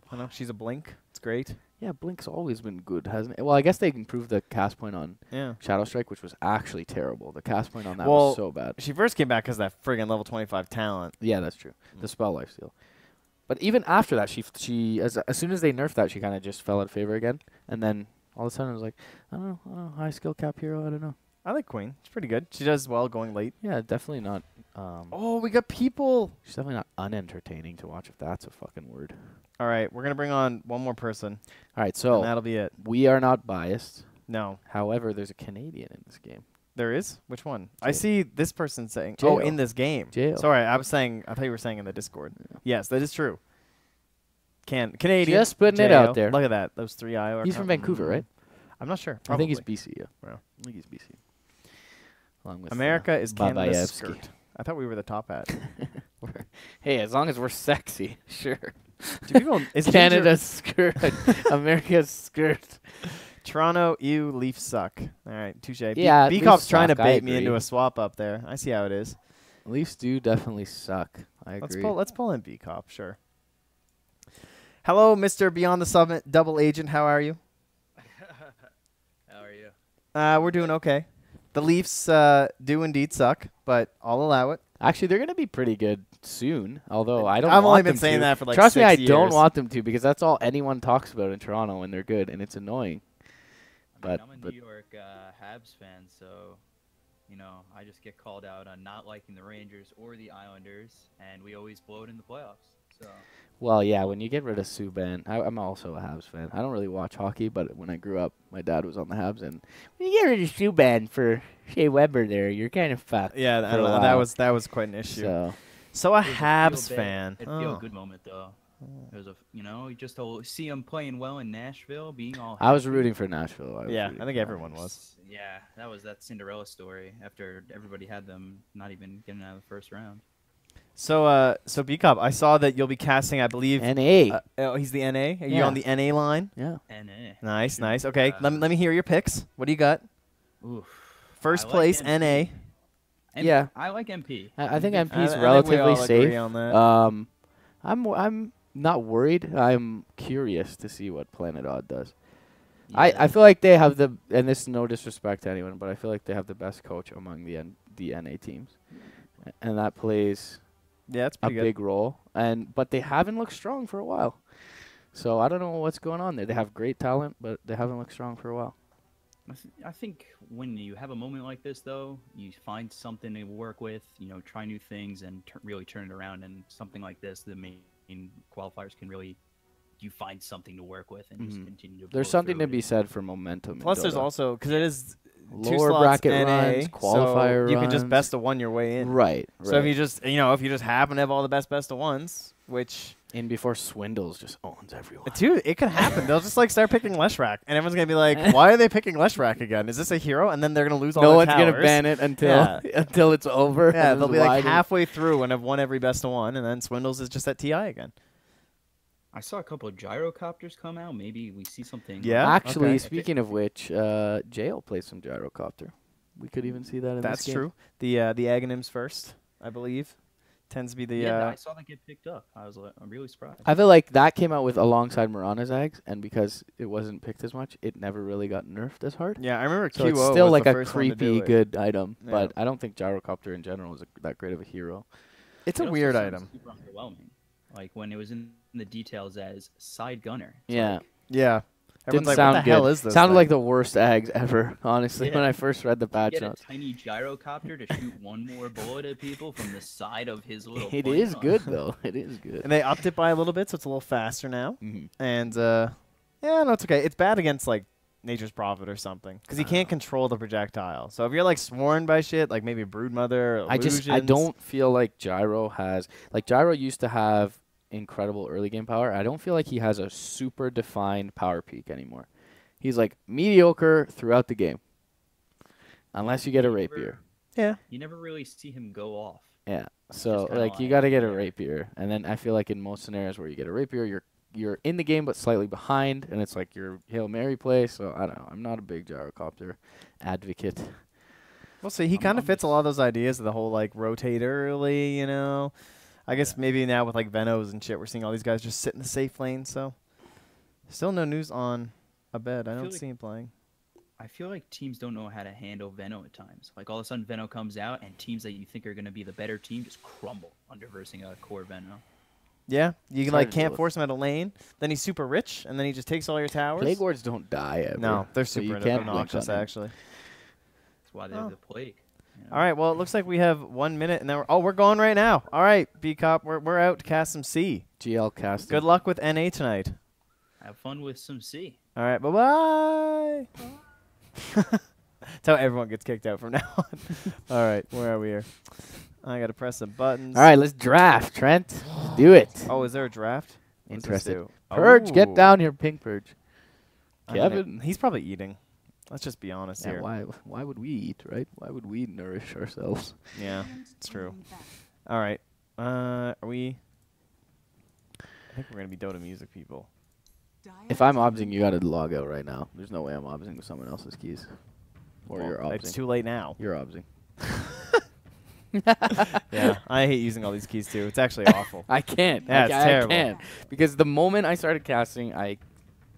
I don't know. She's a blink. It's great. Yeah, Blink's always been good, hasn't it? Well, I guess they improved the cast point on Yeah. Shadow Strike, which was actually terrible. The cast point on that Well, was so bad. She first came back because that friggin' level 25 talent. Yeah, that's true. The spell lifesteal. But even after that, she as soon as they nerfed that, she kind of just fell out of favor again. And then all of a sudden, it was like, I don't know, high skill cap hero. I don't know. I like Queen. She's pretty good. She does well going late. Yeah, definitely not. Oh, we got people. She's definitely not unentertaining to watch, if that's a fucking word. All right, we're gonna bring on one more person. All right, And so that'll be it. we are not biased. No, However, there's a Canadian in this game. there is. Which one? I J- see this person saying. J.O. Oh, in this game. J.O. Sorry, I thought you were saying in the Discord. Yes, that is true. Canadian. Just putting it J.O. out there. Look at that. Those 3 IO. He's from Vancouver, right? I'm not sure. I think he's Probably. BC. Yeah, Yeah. I think he's BC. Along with America is Canada's Babayevsky. skirt. I thought we were the top hat. Hey, as long as we're sexy, sure. Do people? Is Canada's skirt, America's skirt. Toronto, you Leafs suck. All right, touche. Yeah, B-Cop's Leafs trying to suck, I bait me into agree. a swap up there. I see how it is. Leafs do definitely suck. I agree. Let's pull in B-Cop, sure. Hello, Mr. Beyond the Summit Double Agent. How are you? How are you? We're doing okay. The Leafs do indeed suck, but I'll allow it. Actually, they're gonna be pretty good soon. Although I don't. I've want only been them saying to. that for like Trust me, 6 I years. don't want them to because that's all anyone talks about in Toronto when they're good, and it's annoying. I'm a New York Habs fan, so you know I just get called out on not liking the Rangers or the Islanders, and we always blow it in the playoffs. So. Well, yeah, when you get rid of Subban, I'm also a Habs fan. I don't really watch hockey, but when I grew up, my dad was on the Habs, and when you get rid of Subban for Shea Weber there, you're kind of fucked. Yeah, for a while. that was quite an issue. So a It was Habs feel fan. It feel a good moment though. It was you just to see him playing well in Nashville, being all. I was happy. rooting for Nashville. Yeah, I think everyone was. Yeah, that was that Cinderella story after everybody had them not even getting out of the first round. So B-Cop, I saw that you'll be casting, I believe. NA. Oh, he's the NA? Are you Yeah. on the NA line? Yeah. NA. Nice, nice. Okay, let me hear your picks. What do you got? Oof. First I like place, MP. NA. Yeah. I like MP. I think MP. MP's I think we relatively all agree safe. on that. I'm not worried. I'm curious to see what Planet Odd does. Yeah. I feel like they have the, and this is no disrespect to anyone, but I feel like they have the best coach among the NA teams, and that plays Yeah, that's a pretty good. big role. But they haven't looked strong for a while, so I don't know what's going on there. They have great talent, but they haven't looked strong for a while. I think when you have a moment like this, though, you find something to work with, try new things and really turn it around. And something like this, the main qualifiers can really, you find something to work with and just continue to. There's blow something through to be it. said for momentum. in Plus, there's Dota. also, because it is two Lower slots bracket NA, runs, qualifier so you can just runs. best of one your way in. Right. So if you just, if you just happen to have all the best of ones, which in before Swindles just owns everyone. Dude, it could happen. They'll just start picking Leshrac, and everyone's gonna be like, "Why are they picking Leshrac again? Is this a hero?" And then they're gonna lose all No their one's towers. gonna ban it until until it's over. Yeah, and they'll it's be like wide halfway through and have won every best of one, and then Swindles is just at TI again. I saw a couple of gyrocopters come out. Maybe we see something. Yeah. Actually, Okay. speaking of which, Jail plays some gyrocopter. We could even see that in That's this game. true. The Aghanims first, I believe, tends to be the. Yeah, I saw that get picked up. I'm really surprised. I feel like that came out with alongside Mirana's eggs, and because it wasn't picked as much, it never really got nerfed as hard. Yeah, I remember So it's QO still was like the a first one to do creepy it. good item, Yeah. but I don't think gyrocopter in general is that great of a hero. It's It a also weird sounds item. Super underwhelming. Like when it was in the details as side gunner. It's Yeah. like, Yeah. Didn't Everyone's like, sound what the good. hell is this? Sounded thing? like the worst eggs ever, honestly, Yeah. when I first read the patch get a notes. tiny gyrocopter to shoot one more bullet at people from the side of his little. It plane is on. good though. It is good. And they upped it by a little bit, so it's a little faster now. Mhm. And yeah, no, it's okay. It's bad against like Nature's Prophet or something because you can't control the projectile. So if you're like sworn by shit, like maybe Broodmother, or I Illusions, don't feel like Gyro has Gyro used to have incredible early game power. I don't feel like he has a super defined power peak anymore. He's like mediocre throughout the game, unless you get a rapier. Yeah. You never really see him go off. Yeah. So kinda like you like, got to get a yeah. rapier, and then I feel like in most scenarios where you get a rapier, you're in the game but slightly behind, and it's like your Hail Mary play. So I don't know. I'm not a big gyrocopter advocate. We'll see. He kind of fits a lot of those ideas of the whole like rotate early, you know. I guess maybe now with like Venos and shit, we're seeing all these guys just sit in the safe lane. So still no news on Abed. I don't like- see him playing. I feel like teams don't know how to handle Veno at times. Like all of a sudden Veno comes out and teams that you think are going to be the better team just crumble under versing a core Veno. Yeah, you It's like hard to deal can't with. force him out of lane. Then he's super rich, and then he just takes all your towers. Plague Wards don't die ever. No, they're so you super can't blink obnoxious on him. actually. That's why they're Oh. the plague. you know? All right, well it looks like we have 1 minute, and then we're going right now. All right, B Cop, we're out to cast some C. GL casting. Good luck with NA tonight. Have fun with some C. All right, bye bye. That's how everyone gets kicked out from now on. All right, where are we here? I gotta press some buttons. All right, let's draft, Trent. Let's do it. Oh, is there a draft? What does this Interested. do? Purge, get Ooh. down here, Pink Purge. I'm gonna- Kevin. he's probably eating. Let's just be honest Yeah, here. why would we eat, right? Why would we nourish ourselves? Yeah, it's true. All right, are we? I think we're gonna be Dota music people. If I'm obsing, you gotta log out right now. There's no way I'm obsing with someone else's keys. Or Well, you're obsing. it's too late now. You're obsing. Yeah, I hate using all these keys too. It's actually awful. I can't. Yeah, I it's I terrible. can't. Because the moment I started casting, I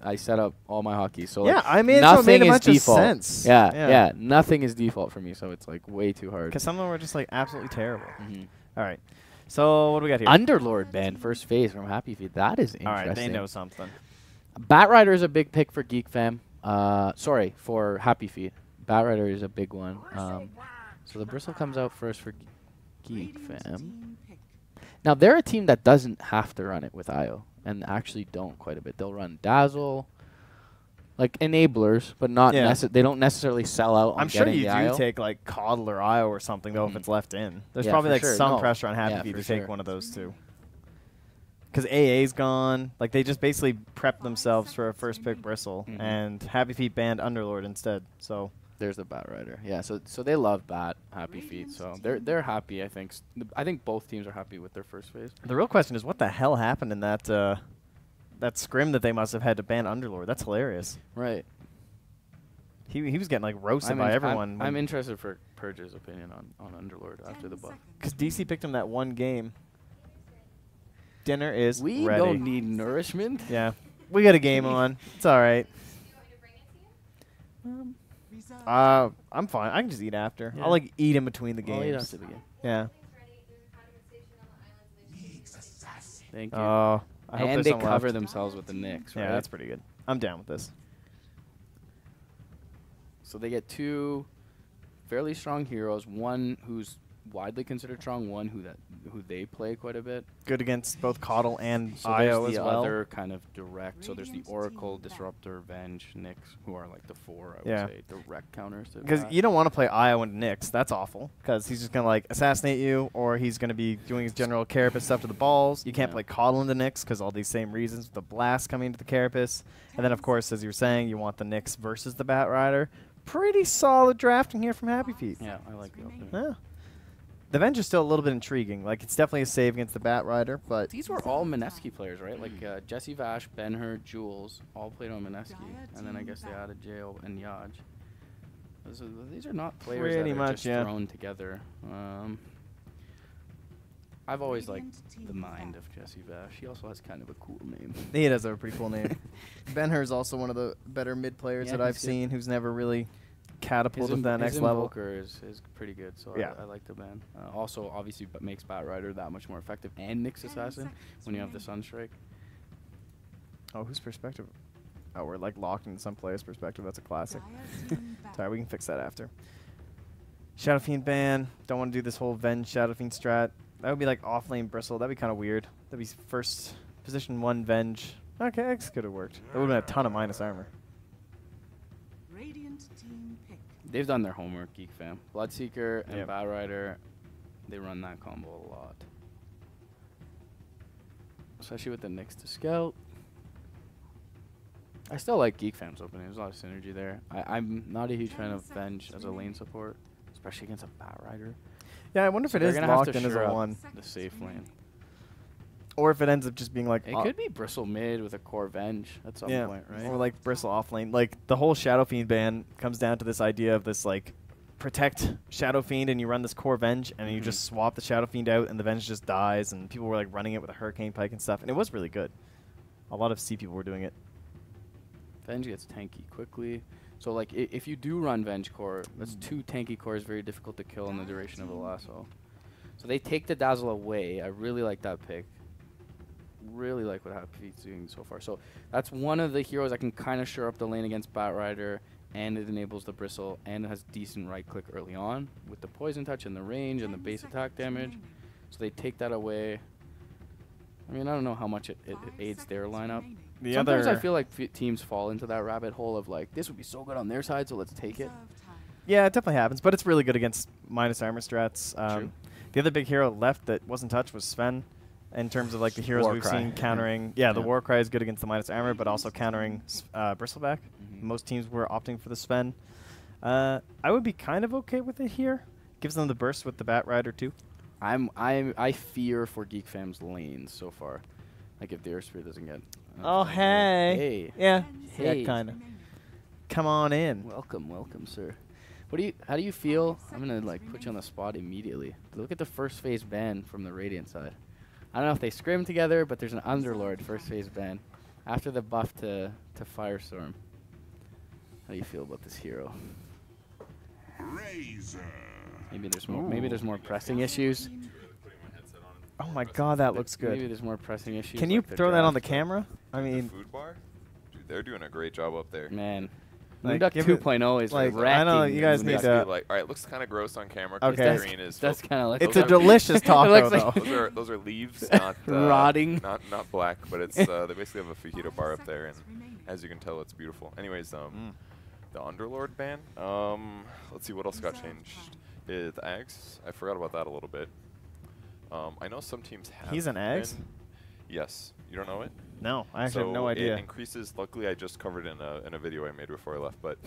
I set up all my hotkeys. So Yeah, like, I mean, so it made nothing a is bunch of default. sense. Yeah, Yeah. yeah, nothing is default for me, so it's like way too hard. Because some of them were just like absolutely terrible. Mhm. All right. So what do we got here? Underlord banned first phase from Happy Feet. That is interesting. All right, they know something. Batrider is a big pick for Geek Fam. Sorry, for Happy Feet. Batrider is a big one. So the Bristle comes out first for Geek Fam. Now, they're a team that doesn't have to run it with IO, and actually don't quite a bit. They'll run Dazzle, like enablers, but not they don't necessarily sell out on I'm sure getting you the do IO. take like Coddle or IO or something, though, if it's left in. There's Yeah, probably for like sure. some No. pressure on Happy Yeah, Feet for to take sure. one of those two. Because AA's gone. Like, they just basically prepped themselves for a first pick Bristle, and Happy Feet banned Underlord instead. So There's the Batrider. Yeah, so they love Happy Feet, so they're happy. I think I think both teams are happy with their first phase. the real question is, what the hell happened in that that scrim that they must have had to ban Underlord? That's hilarious. Right. He was getting like roasted by everyone. I'm interested for Purge's opinion on Underlord after the buff. Because DC picked him that one game. Dinner is We ready. don't need nourishment. Yeah. We got a game on. It's all right. I'm fine. I can just eat after. Yeah. I'll like eat in between the games. I'll eat after the game. Yeah. Thank you. Oh, I hope and there's they some cover left. themselves with the Nyx, right? Yeah, that's pretty good. I'm down with this. So they get two fairly strong heroes. One who's widely considered strong. One who they play quite a bit. Good against both Coddle and So IO there's as the well. other kind of direct. So there's the Oracle, Disruptor, Venge, Nyx, who are like the four, I Yeah. would say, direct counters to Because that. you don't want to play IO and Nyx. That's awful. Because he's just going to like assassinate you, or he's going to be doing his general carapace stuff to the balls. You can't play Coddle into Nyx because all these same reasons. The blast coming into the carapace. And then, of course, as you were saying, you want the Nyx versus the Batrider. Pretty solid drafting here from Happy Feet. Yeah, I like the opening. Yeah. The Venge is still a little bit intriguing. Like, it's definitely a save against the Batrider, but These were all Mineski players, right? Like Jesse Vash, Ben-Hur, Jules, all played on Mineski. And then I guess they added Jo and Yaj. These are not players Pretty that are much, just yeah. thrown together. I've always liked the mind of Jesse Vash. He also has kind of a cool name. he does have a pretty cool name. Ben-Hur is also one of the better mid players Yeah, that I've he's good. seen who's never really catapulted to that next his level. Invoker is pretty good, so Yeah. I like the ban. Also, obviously, but makes Batrider that much more effective, and Nyx Assassin when you have the Sunstrike. Oh, whose perspective? Oh, we're like locked in some player's perspective. That's a classic. Sorry, we can fix that after. Shadow Fiend ban. Don't want to do this whole Venge Shadow Fiend strat. That would be like off lane Bristle. That'd be kind of weird. That'd be first position 1 Venge. Okay, X could have worked. That would have been a ton of minus armor. They've done their homework, Geek Fam. Bloodseeker and Yep. Batrider, they run that combo a lot. Especially with the Nyx to Scout. I still like Geek Fam's opening. There's a lot of synergy there. I'm not a huge fan of Venge as a lane support, especially against a Batrider. Yeah, I wonder if it is locked in as a 1. The safe lane. Or if it ends up just being like... It could be Bristle mid with a core Venge at some point, right? Or like Bristle off lane. Like the whole Shadow Fiend ban comes down to this idea of this like protect Shadow Fiend and you run this core Venge and you just swap the Shadow Fiend out and the Venge just dies and people were like running it with a Hurricane Pike and stuff and it was really good. A lot of C people were doing it. Venge gets tanky quickly. So like if you do run Venge core, that's 2 tanky cores very difficult to kill in the duration of a lasso. So they take the Dazzle away. I really like that pick. Really like what Happy Feet's doing so far. So that's one of the heroes that can kind of shore up the lane against Batrider, and it enables the Bristle, and it has decent right click early on with the poison touch and the range and the base attack damage. So they take that away. I mean, I don't know how much it aids their lineup. Sometimes I feel like teams fall into that rabbit hole of like, this would be so good on their side, so let's take it. Yeah, it definitely happens, but it's really good against minus armor strats. True. The other big hero left that wasn't touched was Sven. In terms of like the heroes we've seen countering, the Warcry is good against the minus armor, but also countering Bristleback. Most teams were opting for the Sven. I would be kind of okay with it here. Gives them the burst with the Batrider too. I fear for Geek Fam's lanes so far. Like if the Earth Spear doesn't get. Oh hey. Yeah. Hey. Yeah, kind of. Come on in. Welcome, sir. How do you feel? I'm gonna like put you on the spot immediately. Look at the first phase ban from the Radiant side. I don't know if they scrim together, but there's an Underlord first phase ban. After the buff to Firestorm, how do you feel about this hero? Maybe there's more. Maybe there's more pressing issues. Oh my god, that looks Maybe good. there's more pressing issues. Can you like the throw that on the draft, camera? I mean, the food bar, dude, they're doing a great job up there. man. Like, Moonduck give it- 2.0 is like, wrecking. I know you guys need Moonduck. to. Like, all right, it looks kind of gross on camera. 'Cause Okay. the green is That's kind of like. It's Those a are delicious taco, looks though. like- those are leaves, not Rotting. not black, but it's they basically have a fajita bar up there, and as you can tell, it's beautiful. Anyways, the Underlord ban. Let's see what else got changed. The Ags. I forgot about that a little bit. I know some teams have. He's an Ags? been- Yes. You don't know it? No, I actually So have no idea. It increases. Luckily, I just covered in a video I made before I left. But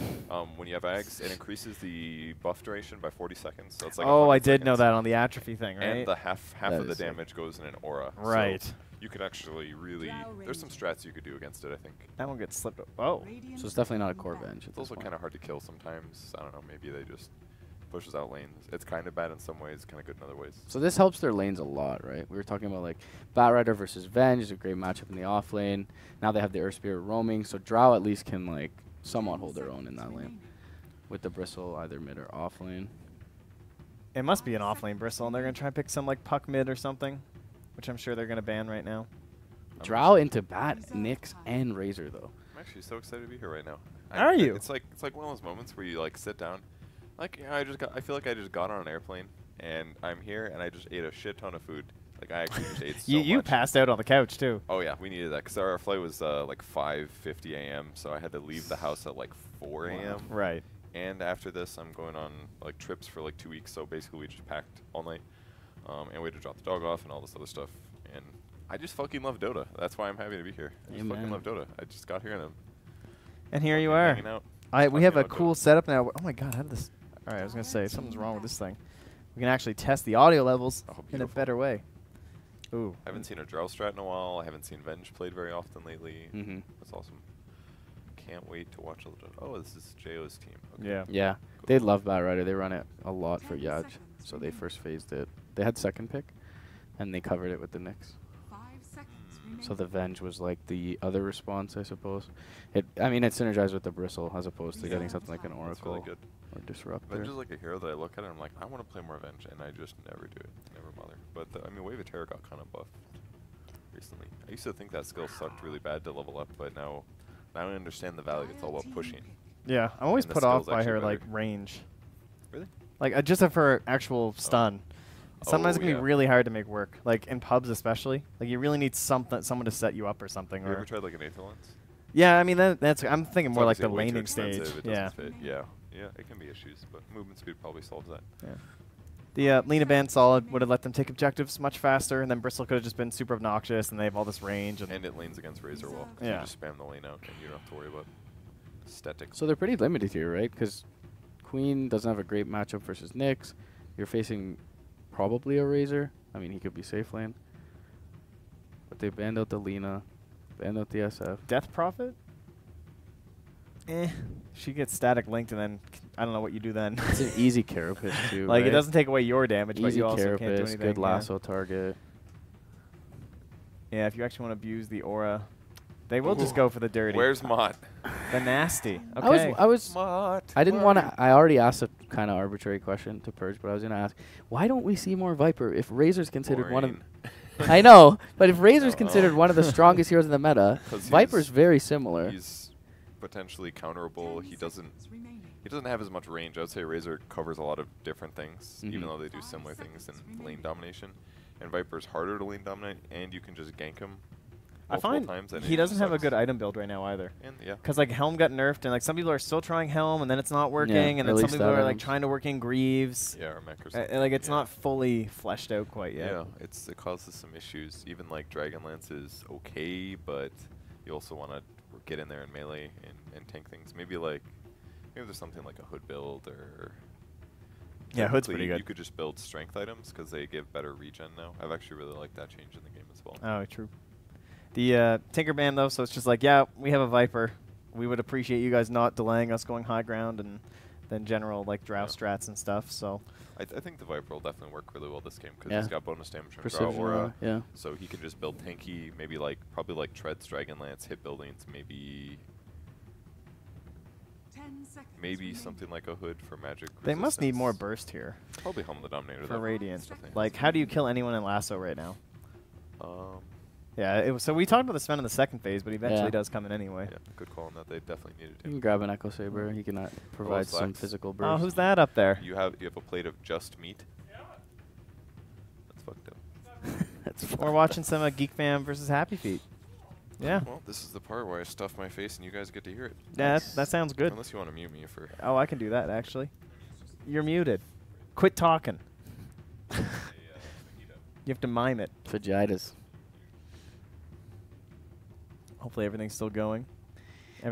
when you have Ags, it increases the buff duration by 40 seconds. So it's like Oh, I 100 did know seconds. that on the atrophy thing, right? And the half That of the is sick. damage goes in an aura. Right. So you could actually really. There's some strats you could do against it, I think. That one gets slipped up. Oh. So it's definitely not a core bench. It's also kind of hard to kill sometimes. I don't know. Maybe they just pushes out lanes. It's kind of bad in some ways, kind of good in other ways. So this helps their lanes a lot, right? We were talking about like Batrider versus Venge is a great matchup in the off lane. Now they have the Earth Spirit roaming, so Drow at least can like somewhat hold their own in that lane. With the Bristle either mid or off lane. It must be an off lane Bristle, and they're going to try and pick some like puck mid or something, which I'm sure they're going to ban right now. Drow into Bat, Nyx, and Razor though. I'm actually so excited to be here right now. Are you? It's like one of those moments where you like sit down, like I feel like I just got on an airplane and I'm here and I just ate a shit ton of food. Like I actually just ate so You much. passed out on the couch too. Oh yeah, we needed that because our flight was like 5:50 a.m. So I had to leave the house at like 4 a.m. Right. And after this, I'm going on like trips for like 2 weeks. So basically, we just packed all night, and we had to drop the dog off and all this other stuff. And I just fucking love Dota. That's why I'm happy to be here. I just fucking love Dota. I just got here and I'm And here you fucking are. hanging out. We have a about cool Dota. setup now. Oh my god, how did this? All right, I was gonna say something's wrong with this thing. We can actually test the audio levels Oh, in a beautiful. better way. Ooh. I haven't seen a Drow strat in a while. I haven't seen Venge played very often lately. Mhm. That's awesome. Can't wait to watch a little. Oh, this is JO's team. Okay. Yeah. Yeah, they love Batrider. They run it a lot for Yaj, so they first phased it. They had second pick, and they covered it with the Nyx. So the Venge was like the other response, I suppose. I mean, it synergized with the Bristle as opposed to getting something like an That's Oracle really good. or Disruptor. Venge is like a hero that I look at and I'm like, I want to play more Venge, and I just never do it. Never bother. But I mean, Wave of Terror got kind of buffed recently. I used to think that skill sucked really bad to level up, but now I understand the value. It's all about pushing. Yeah, I'm always And the put off skill's by actually her better. like range. Really? Like just for actual stun. Sometimes Oh, it can yeah. be really hard to make work. Like in pubs especially. Like you really need someone to set you up or something. Have you Or ever tried like an Aether Lens? yeah, I mean that's. I'm thinking It's more like obviously the way too laning stage. expensive, It Yeah. doesn't fit. Yeah. Yeah, it can be issues, but movement speed probably solves that. Yeah. The Lena band solid would have let them take objectives much faster, and then Bristle could have just been super obnoxious, and they have all this range. And And it lanes against Razor well. 'Cause Yeah. You just spam the lane out, and you don't have to worry about statics. So they're pretty limited here, right? Because Queen doesn't have a great matchup versus Nyx. You're facing probably a Razor. I mean, he could be safe lane. But they banned out the Lena, banned out the SF. Death Prophet? She gets static linked, and then I don't know what you do then. It's an easy carapace too. Like right? it doesn't take away your damage, but Easy you also can't do carapace, anything. good yeah. lasso target. Yeah, if you actually want to abuse the aura, they will just Ooh. go for the dirty. Where's Mott? The nasty? Okay. I was. Mott. I didn't want to. I already asked a kind of arbitrary question to Purge, but I was gonna ask, why don't we see more Viper? If Razor's considered one of, Boring. I know, but if Razor's considered one of the strongest heroes in the meta, 'Cause Viper's he's- very similar. He's potentially counterable. He doesn't have as much range. I would say Razor covers a lot of different things, even Mhm. though they do similar things in lane domination. And Viper's harder to lane dominate, and you can just gank him I multiple find times. And he it just doesn't have a sucks. good item build right now either. And yeah. Because like Helm got nerfed, and like some people are still trying Helm, and then it's not working, and then early some people stat are like items. trying to work in Greaves. Yeah, or mech or something. And like it's yeah. not fully fleshed out quite yet. Yeah, it causes some issues. Even like Dragonlance is okay, but you also want to get in there and melee and tank things. Maybe there's something like a Hood build or. Yeah, Hood's typically pretty good. You could just build strength items because they give better regen now. I've actually really liked that change in the game as well. Oh, true. The Tinker Band though, so it's just like, yeah, we have a Viper. We would appreciate you guys not delaying us going high ground and then general like Drow strats and stuff. So I think the Viper will definitely work really well this game because Yeah. he's got bonus damage from Precision Draw Aura. yeah. So he can just build tanky, maybe like probably like Treads, Dragonlance, hit buildings, maybe something like a Hood for magic. They must need more resistance. burst here. Probably Helm of the Dominator for though. Radiant. Definitely. Like, how do you kill anyone in Lasso right now? Um, Yeah, it was, so we talked about the Sven in the second phase, but he eventually Yeah. does come in anyway. yeah, good call on that. They definitely needed You can him. grab an Echo Saber. He can provide some Flax. physical burst. Oh, who's that up there? You have a plate of just meat. That's fucked up. That's We're watching some Geek Fam versus Happy Feet. Yeah. Well, this is the part where I stuff my face and you guys get to hear it. Yeah, that sounds good. Unless you want to mute me for. Oh, I can do that, actually. You're muted. Quit talking. You have to mime it. Vaginas. Hopefully everything's still going.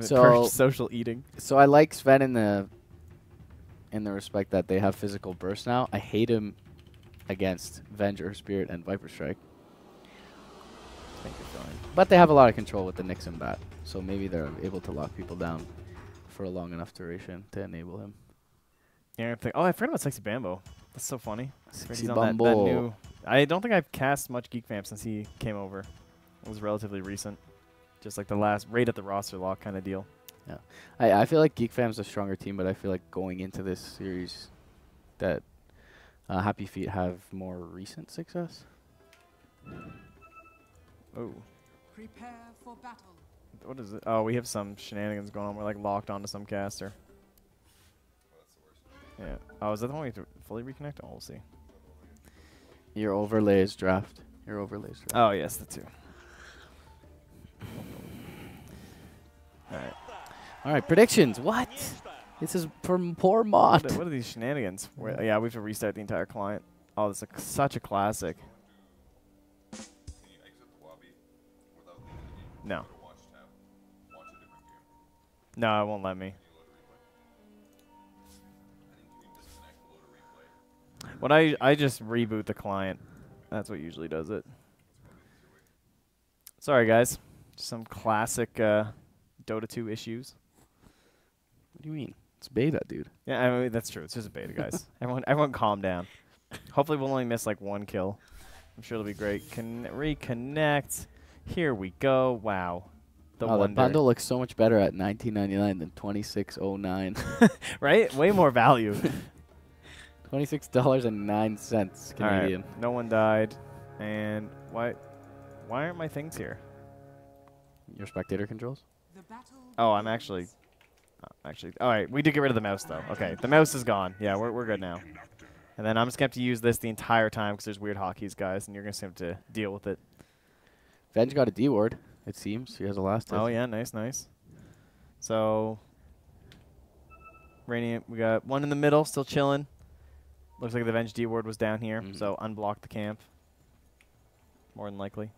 So- Social eating. So I like Sven in the respect that they have physical burst now. I hate him against Venger, Spirit, and Viper Strike. I think you're fine. But they have a lot of control with the Nixon bat, so maybe they're able to lock people down for a long enough duration to enable him. Yeah, I forgot about Sexy Bambo. That's so funny. Sexy He's on that Bumble. new. I don't think I've cast much Geek Fam since he came over. It was relatively recent. Just like the last raid at the roster lock kind of deal. Yeah, I feel like Geek Fam's a stronger team, but I feel like going into this series, that Happy Feet have more recent success. Oh. Prepare for battle. What is it? Oh, we have some shenanigans going on. We're like locked onto some caster. Yeah. Oh, is that the one we have to fully reconnect? Oh, we'll see. Your overlays draft. Your overlays draft. Oh, yes, the two. Alright. Alright, predictions. What? This is from poor Mott. What are these shenanigans? Yeah, we have to restart the entire client. Oh, this is such a classic. No. No, it won't let me. What I just reboot the client. That's what usually does it. Sorry, guys. Some classic Dota 2 issues. What do you mean? It's beta, dude. Yeah, I mean, that's true. It's just a beta, guys. everyone calm down. Hopefully we'll only miss like one kill. I'm sure it'll be great. Can reconnect. Here we go. Wow. The Oh, the wonder. bundle looks so much better at $19.99 than $26.09. Right? Way more value. $26.09 Canadian. Right. No one died. And why aren't my things here? Your spectator controls? Oh, I'm actually all right, we did get rid of the mouse though. Okay, the mouse is gone. Yeah, we're good now. And then I'm just going to have to use this the entire time because there's weird hotkeys, guys, and you're going to have to deal with it. Venge got a D ward, it seems. He has a last hit. Oh, yeah, nice. So, Radiant, we got one in the middle, still chilling. Looks like the Venge D ward was down here, so unblock the camp. More than likely.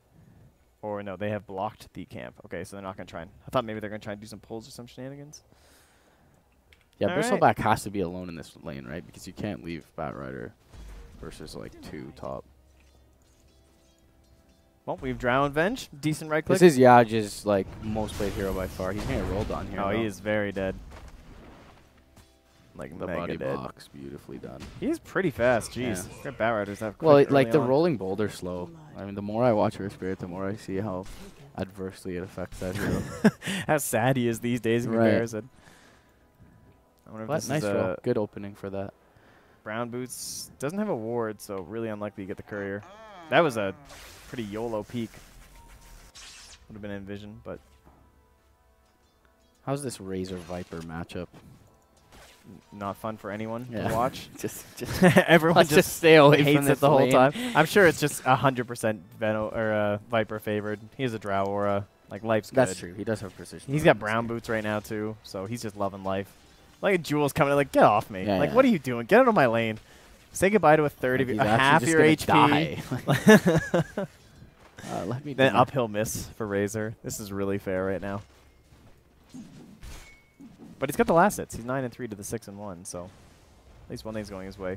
Or no, they have blocked the camp. Okay, so they're not going to try and... I thought maybe they're going to try and do some pulls or some shenanigans. Yeah, All right. Bristleback has to be alone in this lane, right? Because you can't leave Batrider versus like two top. Well, we've drowned Venge. Decent right click. This is Yaj's like most played hero by far. He's getting rolled on here. Oh, though. he is very dead. Like The mega body dead. box, beautifully done. He's pretty fast. Jeez. Yeah. Got Batriders have Well, quick like early the on. rolling boulder slow. I mean, the more I watch Earth Spirit, the more I see how adversely it affects that hero. How sad he is these days in Right. comparison. I wonder if But this nice is roll. Good opening for that. Brown Boots doesn't have a ward, so really unlikely to get the courier. That was a pretty YOLO peak. Would have been envisioned, but How's this Razor Viper matchup? not fun for anyone Yeah. to watch. just Everyone let's just stay away hates from it this the whole lane. time. I'm sure it's just 100% Veno or Viper favored. He has a Drow aura. Like life's good. That's true. He does have precision. He's got brown boots right now too, so he's just loving life. Like Jules coming in, like get off me. Yeah, like yeah. what are you doing? Get out of my lane. Say goodbye to a third of Like your, he's a half actually your just gonna HP. Let me Then do uphill miss for Razor. This is really fair right now. But he's got the last hits. He's 9-3 to the 6-1, so at least one thing's going his way.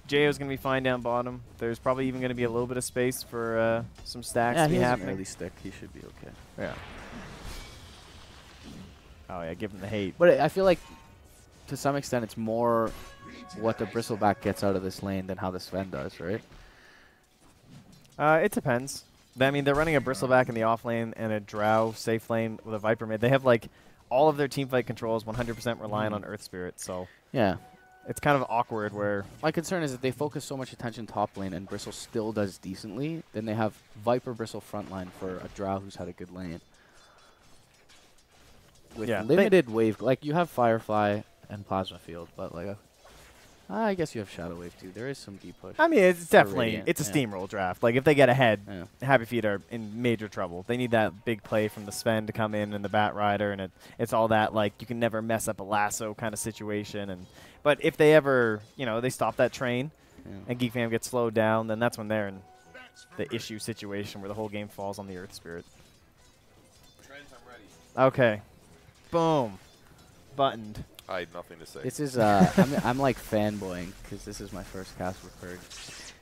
JO's going to be fine down bottom. There's probably even going to be a little bit of space for some stacks Yeah, to be he has an happening. early stick. He should be okay. Yeah. Oh yeah, give him the hate. But I feel like to some extent, it's more what the Bristleback gets out of this lane than how the Sven does, right? It depends. I mean, they're running a Bristleback in the off lane and a Drow safe lane with a Viper mid. They have, like, all of their teamfight controls 100% reliant on Earth Spirit, so... Yeah. It's kind of awkward where... My concern is that they focus so much attention top lane and Bristle still does decently, then they have Viper Bristle frontline for a Drow who's had a good lane. With limited wave... Like, you have Firefly and Plasma Field, but, like... I guess you have Shadow Wave, too. There is some deep push. I mean, it's definitely... It's a steamroll draft. Like, if they get ahead, Happy Feet are in major trouble. They need that big play from the Sven to come in and the Bat Rider, and it's all that, like, you can never mess up a lasso kind of situation. But if they ever, you know, they stop that train and Geek Fam gets slowed down, then that's when they're in the issue situation where the whole game falls on the Earth Spirit. Trent, I'm ready. Okay. Boom. Buttoned. I had nothing to say. This is, I'm like fanboying because this is my first cast with Purge.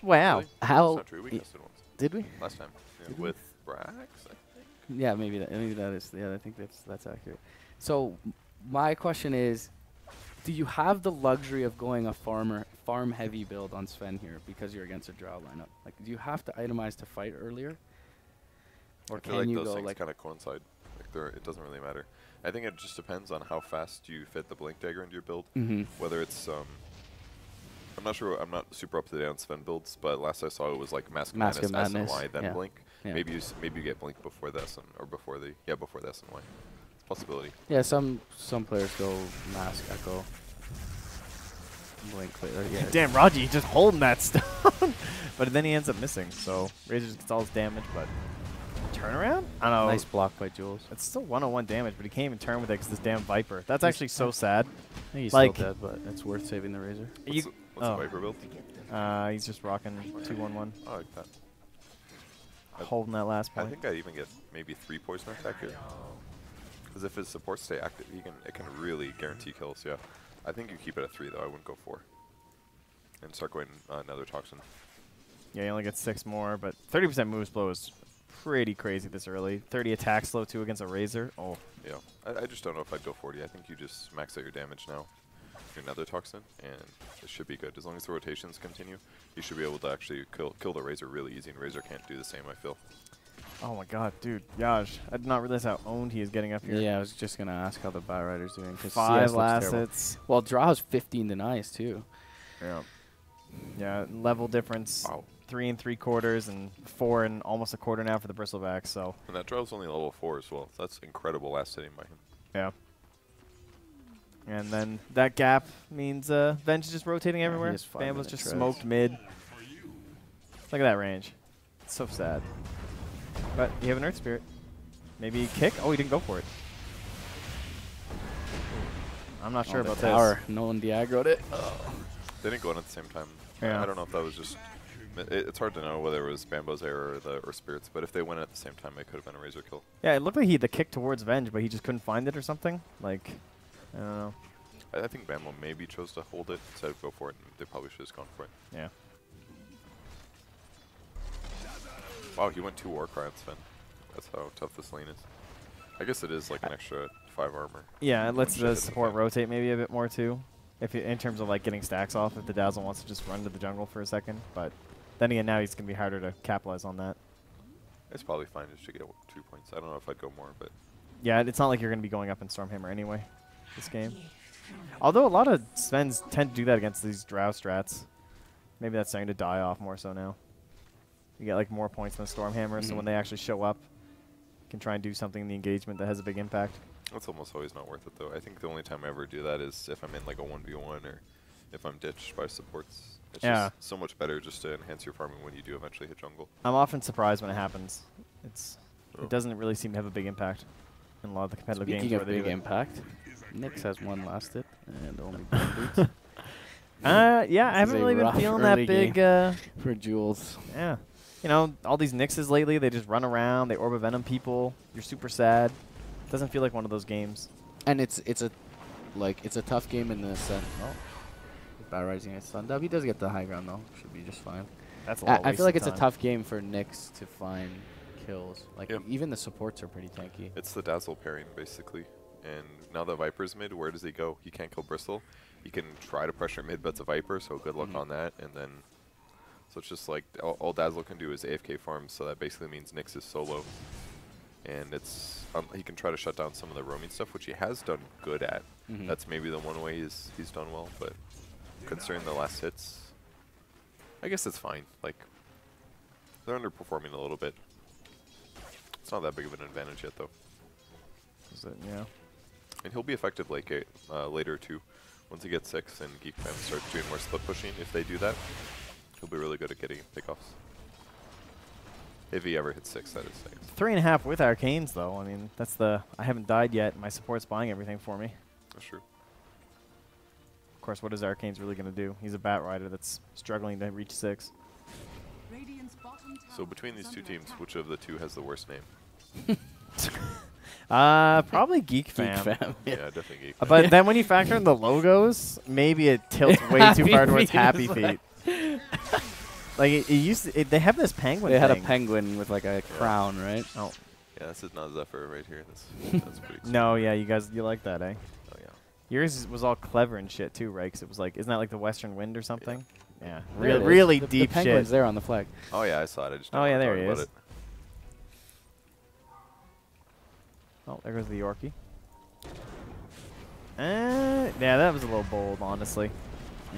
Wow. Really? How? That's not true. We casted once. Did we? Last time. Yeah, with Brax, I think. Yeah, maybe that is. Yeah, I think that's accurate. So, my question is, do you have the luxury of going a farm heavy build on Sven here because you're against a Drow lineup? Like, do you have to itemize to fight earlier, or I feel can like you those go things like? kind of coincide. Like, it doesn't really matter. I think it just depends on how fast you fit the Blink Dagger into your build. Whether it's I'm not sure. I'm not super up to date on Sven builds, but last I saw it was like Mask of Madness, S and Y, then Blink. Yeah. Maybe you get Blink before the S or before the before the S and Y. It's a possibility. Yeah, some players go Mask, Echo, Blink. Yeah. Damn, Raji just holding that stone, but then he ends up missing. So Razor just gets all his damage, but turnaround? I don't know. Nice block by Jules. It's still 101 damage, but he can't even turn with it because this damn Viper. That's actually so sad. I think he's like, still dead, but it's worth saving the Razor. What's the Viper build? He's just rocking 2-1-1. I like that. Holding that last point. I think I even get maybe 3 poison attack here. Because if his supports stay active, it can really guarantee kills. Yeah, I think you keep it at 3 though. I wouldn't go 4. And start going another toxin. Yeah, you only get 6 more, but 30% move slow is pretty crazy this early. 30 attack slow too against a Razor. Oh. Yeah, I just don't know if I'd go 40. I think you just max out your damage now. Your Nether Toxin, and it should be good. As long as the rotations continue, you should be able to actually kill the Razor really easy, and Razor can't do the same, I feel. Oh my god, dude. Yaj, I did not realize how owned he is getting up here. Yeah, I was just going to ask how the Bat Rider's doing. 5 last hits. Well, Draw's 15 denies, too. Yeah. Yeah, level difference. Wow. 3 3/4 and 4 and almost a quarter now for the Bristleback, so. And that Draw's only level 4 as well. That's incredible last hitting by him. Yeah. And then that gap means Venge is just rotating everywhere. Bambo's just smoked mid. Look at that range. It's so sad. But you have an Earth Spirit. Maybe kick? Oh, he didn't go for it. I'm not sure about tower. this. No one de-aggroed it. They didn't go in at the same time. Yeah. I don't know if that was just... It's hard to know whether it was Bambo's error or the Earth Spirits, but if they went at the same time, it could have been a Razor kill. Yeah, it looked like he had the kick towards Venge, but he just couldn't find it or something. Like, I don't know. I think Bambo maybe chose to hold it instead of go for it, and they probably should have just gone for it. Yeah. Wow, he went 2 Warcry on Sven. That's how tough this lane is. I guess it is like an extra 5 armor. Yeah, it lets the support rotate maybe a bit more too. If in terms of like getting stacks off, if the Dazzle wants to just run to the jungle for a second. But then again, now he's going to be harder to capitalize on that. It's probably fine just to get 2 points. I don't know if I'd go more, but... Yeah, it's not like you're going to be going up in Stormhammer anyway, this game. Although a lot of Svens tend to do that against these Drow strats. Maybe that's starting to die off more so now. You get like more points than Stormhammer, so when they actually show up, you can try and do something in the engagement that has a big impact. It's almost always not worth it, though. I think the only time I ever do that is if I'm in like a 1v1 or if I'm ditched by supports. It's just so much better just to enhance your farming when you do eventually hit jungle. I'm often surprised when it happens. It doesn't really seem to have a big impact in a lot of the competitive games. Speaking of where big impact, Nyx has 1 last hit and only 1 boots. Yeah, I haven't really been feeling that big for Jules. Yeah. You know, all these Nyxes lately, they just run around, they Orb of Venom people. You're super sad. Doesn't feel like one of those games. And it's a tough game in the sense. Oh, Bat Rising against Sundub. He does get the high ground though. Should be just fine. That's a lot I feel like it's a tough game for Nyx to find kills. Like even the supports are pretty tanky. It's the Dazzle pairing basically. And now that Viper's mid, where does he go? He can't kill Bristle. He can try to pressure mid, but it's a Viper, so good luck on that. And then, so it's just like, all Dazzle can do is AFK farm, so that basically means Nyx is solo. And it's, he can try to shut down some of the roaming stuff, which he has done good at. That's maybe the one way he's done well, but considering the last hits, I guess it's fine. Like, they're underperforming a little bit. It's not that big of an advantage yet, though. Is it? Yeah. And he'll be effective like later too. Once he gets 6 and Geek Fam starts doing more split pushing, if they do that, he'll be really good at getting pickoffs. If he ever hits 6, that is. 3.5 with Arcanes, though. I mean, that's the... I haven't died yet. My support's buying everything for me. That's true. Of course, what is Arcanes really going to do? He's a Bat Rider that's struggling to reach 6. So between these two teams, which of the two has the worst name? Probably Geek Fam. Geek Fam. Yeah, definitely Geek Fam. But then when you factor in the logos, maybe it tilts way too far towards Happy Feet. Like it used to, they have this penguin. They had a thing. penguin with like a crown, right? Oh. Yeah, this is not Zephyr right here. That's pretty cool. No, yeah, you guys, you like that, eh? Oh, yeah. Yours was all clever and shit, too, right? 'Cause it was like, isn't that like the Western Wind or something? Yeah. There it is. Really the deep penguin's shit. there on the flag. Oh, yeah, I saw it. I just Oh, yeah, there he about is. it. Oh, there goes the Yorkie. Yeah, that was a little bold, honestly.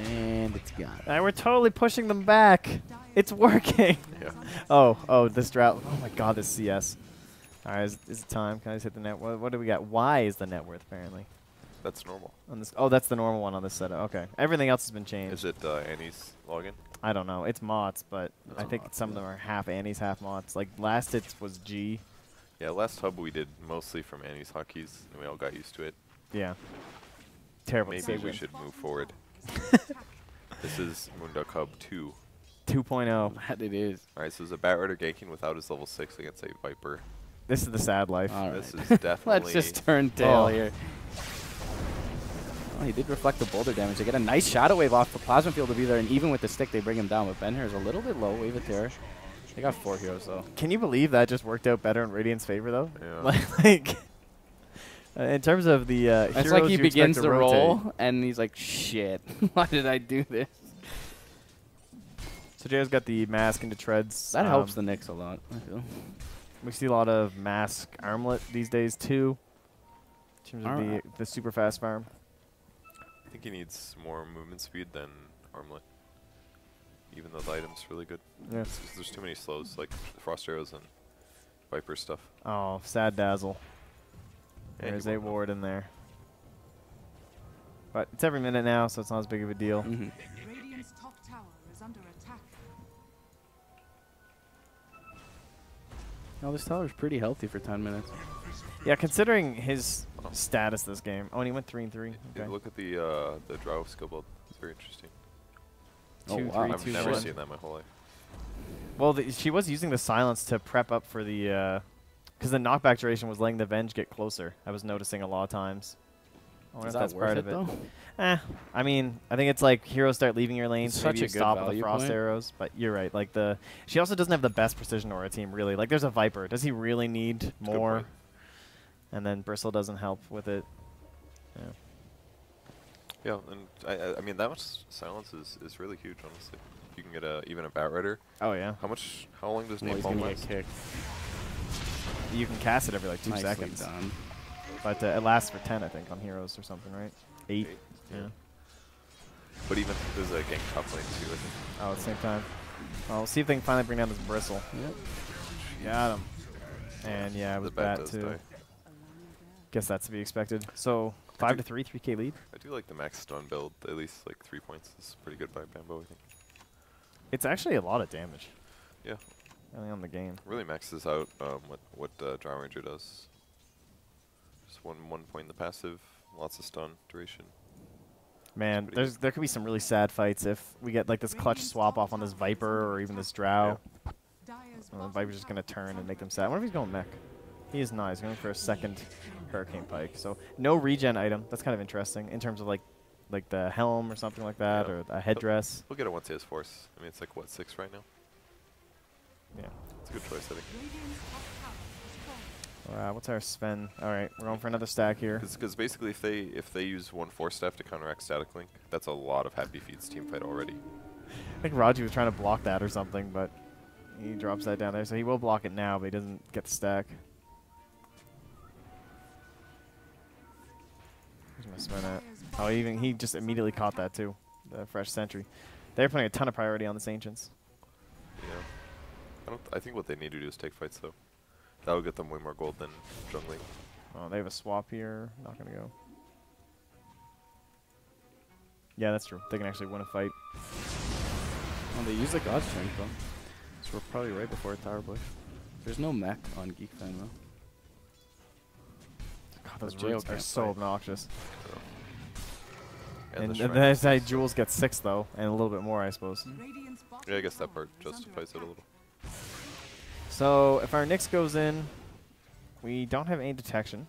And it's gone. And we're totally pushing them back. It's working. Yeah. Oh, this drought. Oh my god, this CS. Alright, is it time? Can I just hit the net? What do we got? Y is the net worth, apparently. That's normal. On this, oh, that's the normal one on this setup. Okay. Everything else has been changed. Is it Annie's login? I don't know. It's mods, but I think some of them are half Annie's, half mods. Like, last it was G. Yeah, last hub we did mostly from Annie's hotkeys, and we all got used to it. Yeah. Terrible Maybe decision. we should move forward. This is Moonduck Hub 2. 2.0. That it is. Alright, so there's a Bat Rider ganking without his level 6 against a Viper. This is the sad life. All right. This is definitely... Let's just turn tail here. Oh, he did reflect the boulder damage. They get a nice shadow wave off the plasma field to be there, and even with the stick, they bring him down. But Ben here is a little bit low. Wave of Terror. They got 4 heroes, though. Can you believe that just worked out better in Radiant's favor, though? Yeah. like in terms of the it's heroes like he you begins expect to rotate. roll, and he's like, shit, why did I do this? So Jared's got the mask into treads. That helps the Nyx a lot, I feel. We see a lot of mask armlet these days, too. In terms of the super fast farm. I think he needs more movement speed than Armlet. Even though the item's really good. Yeah. It's just there's too many slows, like Frost Arrows and Viper stuff. Oh, sad Dazzle. Yeah, There's he a won't know. ward in there. But it's every minute now, so it's not as big of a deal. Radiant's top tower is under attack. No, this tower's pretty healthy for 10 minutes. Yeah, considering his status this game. Oh, and he went 3-3. Yeah, Okay. look at the Drow skill build. It's very interesting. Oh, 2, wow. 3, I've 2, never 1. seen that my whole life. Well, she was using the silence to prep up for the... Because the knockback duration was letting the Venge get closer. I was noticing a lot of times. I wonder Is if that's that part worth of it, it. though? I mean, I think it's like heroes start leaving your lanes, It's so maybe such you a good stop with the value frost point. arrows. But you're right. Like she also doesn't have the best precision aura team, really. Like there's a Viper. Does he really need more? point. And then Bristle doesn't help with it. Yeah. Yeah, and I mean that much silence is really huge, honestly. You can get even a Bat Rider. Oh yeah. How long does Well, he's Napalm gonna last? get kicked. You can cast it every like 2 Nicely seconds. done. But it lasts for 10, I think, on heroes or something, right? 8. Yeah. But even there's a gank top lane too, I think. Oh, at the same time. Well, we'll see if they can finally bring down this Bristle. Yep. Got him. And yeah, it was The bat bad does too. die. Guess that's to be expected. So 5 to 3, 3K lead. I do like the max stun build, at least like 3 points. This is pretty good by Bambo, I think. It's actually a lot of damage. Yeah. Early on the game. Really maxes out what Drow Ranger does. Just one point in the passive, lots of stun duration. Man, there could be some really sad fights if we get like this clutch swap off on this Viper or even this Drow. The Viper's just going to turn and make them sad. I wonder if he's going mech. He is not. He's going for a second Hurricane Pike. So no regen item. That's kind of interesting in terms of like the helm or something like that, or a headdress. We'll get it once he has force. I mean, it's like, what, 6 right now? Yeah. It's a good choice, I think. What's our Sven? All right, we're going for another stack here. Because basically, if they use 1 Force Staff to counteract Static Link, that's a lot of Happy Feet's team fight already. I think Raji was trying to block that or something, but he drops that down there. So he will block it now, but he doesn't get the stack. Where's my Sven at? Oh, he just immediately caught that too. The fresh sentry. They're putting a ton of priority on this Ancients. Yeah. I think what they need to do is take fights, though. That will get them way more gold than jungling. Oh, they have a swap here. Not going to go. Yeah, that's true. They can actually win a fight. Well, they use the God Strength, though. So we're probably right before a Tower Bush. There's no mech on Geek Fam, though. God, those But roots Jail are can't so fight. obnoxious. And And the then I say Jules gets 6, though, and a little bit more, I suppose. Yeah, I guess that part justifies it a little. So, if our Nyx goes in, we don't have any detection.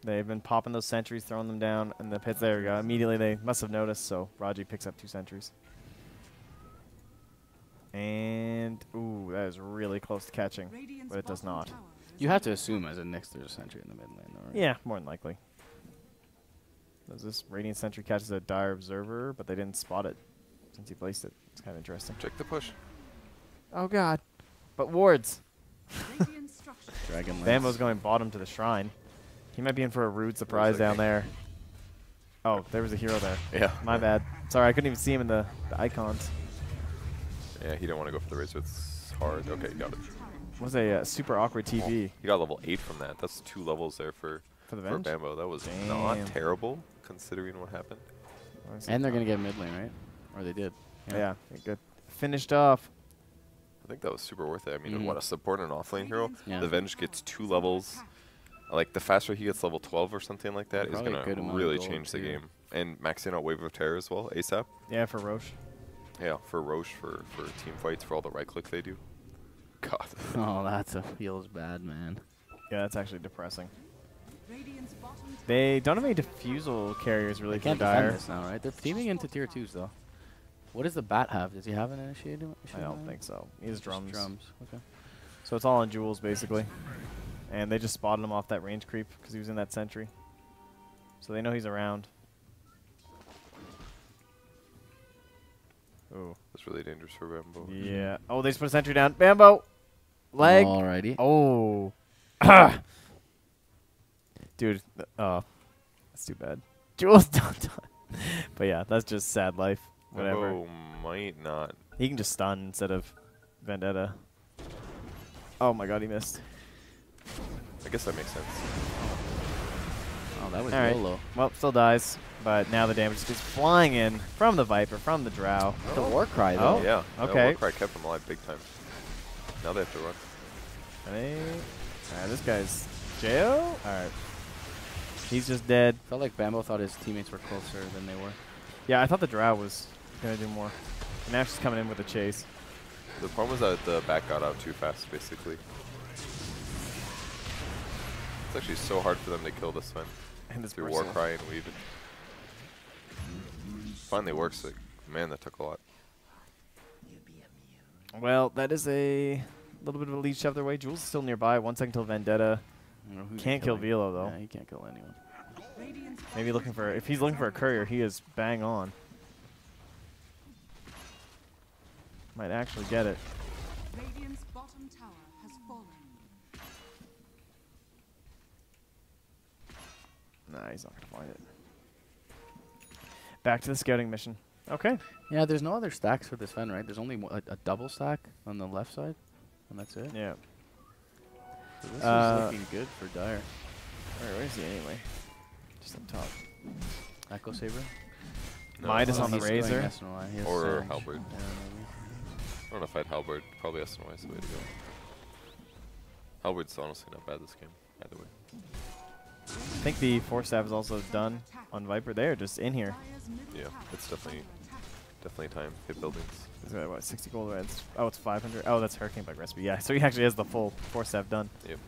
They've been popping those sentries, throwing them down in the pits. There we go. Immediately they must have noticed, so Raji picks up 2 sentries. And, ooh, that is really close to catching, but it does not. You have to assume as a Nyx there's a sentry in the mid lane, though, right? Yeah, more than likely. Does this Radiant Sentry catches a Dire Observer, but they didn't spot it since he placed it. It's kind of interesting. Check the push. Oh, God. But wards. Dragon Lance. Bambo's going bottom to the shrine. He might be in for a rude surprise down there. Oh, there was a hero there. Yeah. My bad. Sorry, I couldn't even see him in the icons. Yeah, he didn't want to go for the Razor. It's hard. Okay, got it. Was a super awkward TV. Oh, he got level 8 from that. That's 2 levels there for the Venge? Bambo. That was Damn. not terrible, considering what happened. And they're going to get mid lane, right? Or they did. Yeah, good. Finished off. I think that was super worth it. I mean, what a support and off-lane hero. Yeah. The Venge gets 2 levels. Like, the faster he gets level 12 or something like that is Probably a going good to amount of really gold, change the too. game. And maxing out Wave of Terror as well, ASAP. Yeah, for Roche. Yeah, for Roche, for team fights, for all the right-click they do. God. Oh, that feels bad, man. Yeah, that's actually depressing. They don't have any diffusal carriers really They for can't Dire. defend this now, right? They're teaming into tier 2s, though. What does the Bat have? Does he have an initiative? I don't think so. He has Just drums. Drums, okay. So it's all on Jules, basically. And they just spotted him off that range creep because he was in that sentry. So they know he's around. Ooh. That's really dangerous for Bambo. Yeah. Oh, they just put a sentry down. Bambo! Leg! Alrighty. Oh. Dude, that's too bad. Jules done. But yeah, that's just sad life. Whatever. Bambo might not. He can just stun instead of Vendetta. Oh my god, he missed. I guess that makes sense. Oh, that was All right. YOLO. Well, still dies. But now the damage is just flying in from the Viper, from the Drow. The war cry, though. Oh, Yeah. okay. That war cry kept him alive big time. Now they have to run. Alright, this guy's jail? Alright. He's just dead. Felt like Bambo thought his teammates were closer than they were. Yeah, I thought the Drow was going to do more. And now she's coming in with a chase. The problem was that the back got out too fast, basically. It's actually so hard for them to kill this one. And this through person. war cry and weave. Finally works. Like, man, that took a lot. Well, that is a little bit of a lead shove their way. Jules is still nearby. 1 second till Vendetta. Can't kill Velo, though. Yeah, he can't kill anyone. Maybe looking for... If he's looking for a courier, he is bang on. Might actually get it. Radiant's bottom tower has fallen. Nah, he's not going to find it. Back to the scouting mission. Okay. Yeah, there's no other stacks for this Fen, right? There's only a double stack on the left side, and that's it. Yeah. So this is looking good for Dire. Where is he anyway? Just up top. Echo Saber? No, Midas on the He's going Razor. SNY. He has Or Surge. Halberd. Yeah, maybe. I don't know if I'd Halberd. Probably SNY is the way to go. Halberd's honestly not bad this game, either way. I think the Force Staff is also done on Viper. They're just in here. Yeah, it's definitely time. Hit buildings. Is that what, 60 gold reds? Oh, it's 500. Oh, that's Hurricane Bug recipe. Yeah, so he actually has the full Force Staff done. Yep.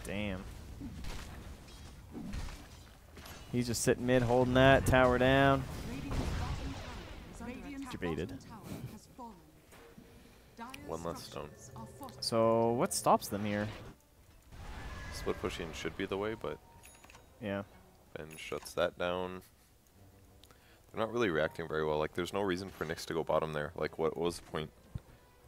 Damn. He's just sitting mid, holding that tower down. Debated. One less stone. So what stops them here? split pushing should be the way, but yeah. Ben shuts that down. They're not really reacting very well. Like, there's no reason for Nyx to go bottom there. Like, what was the point?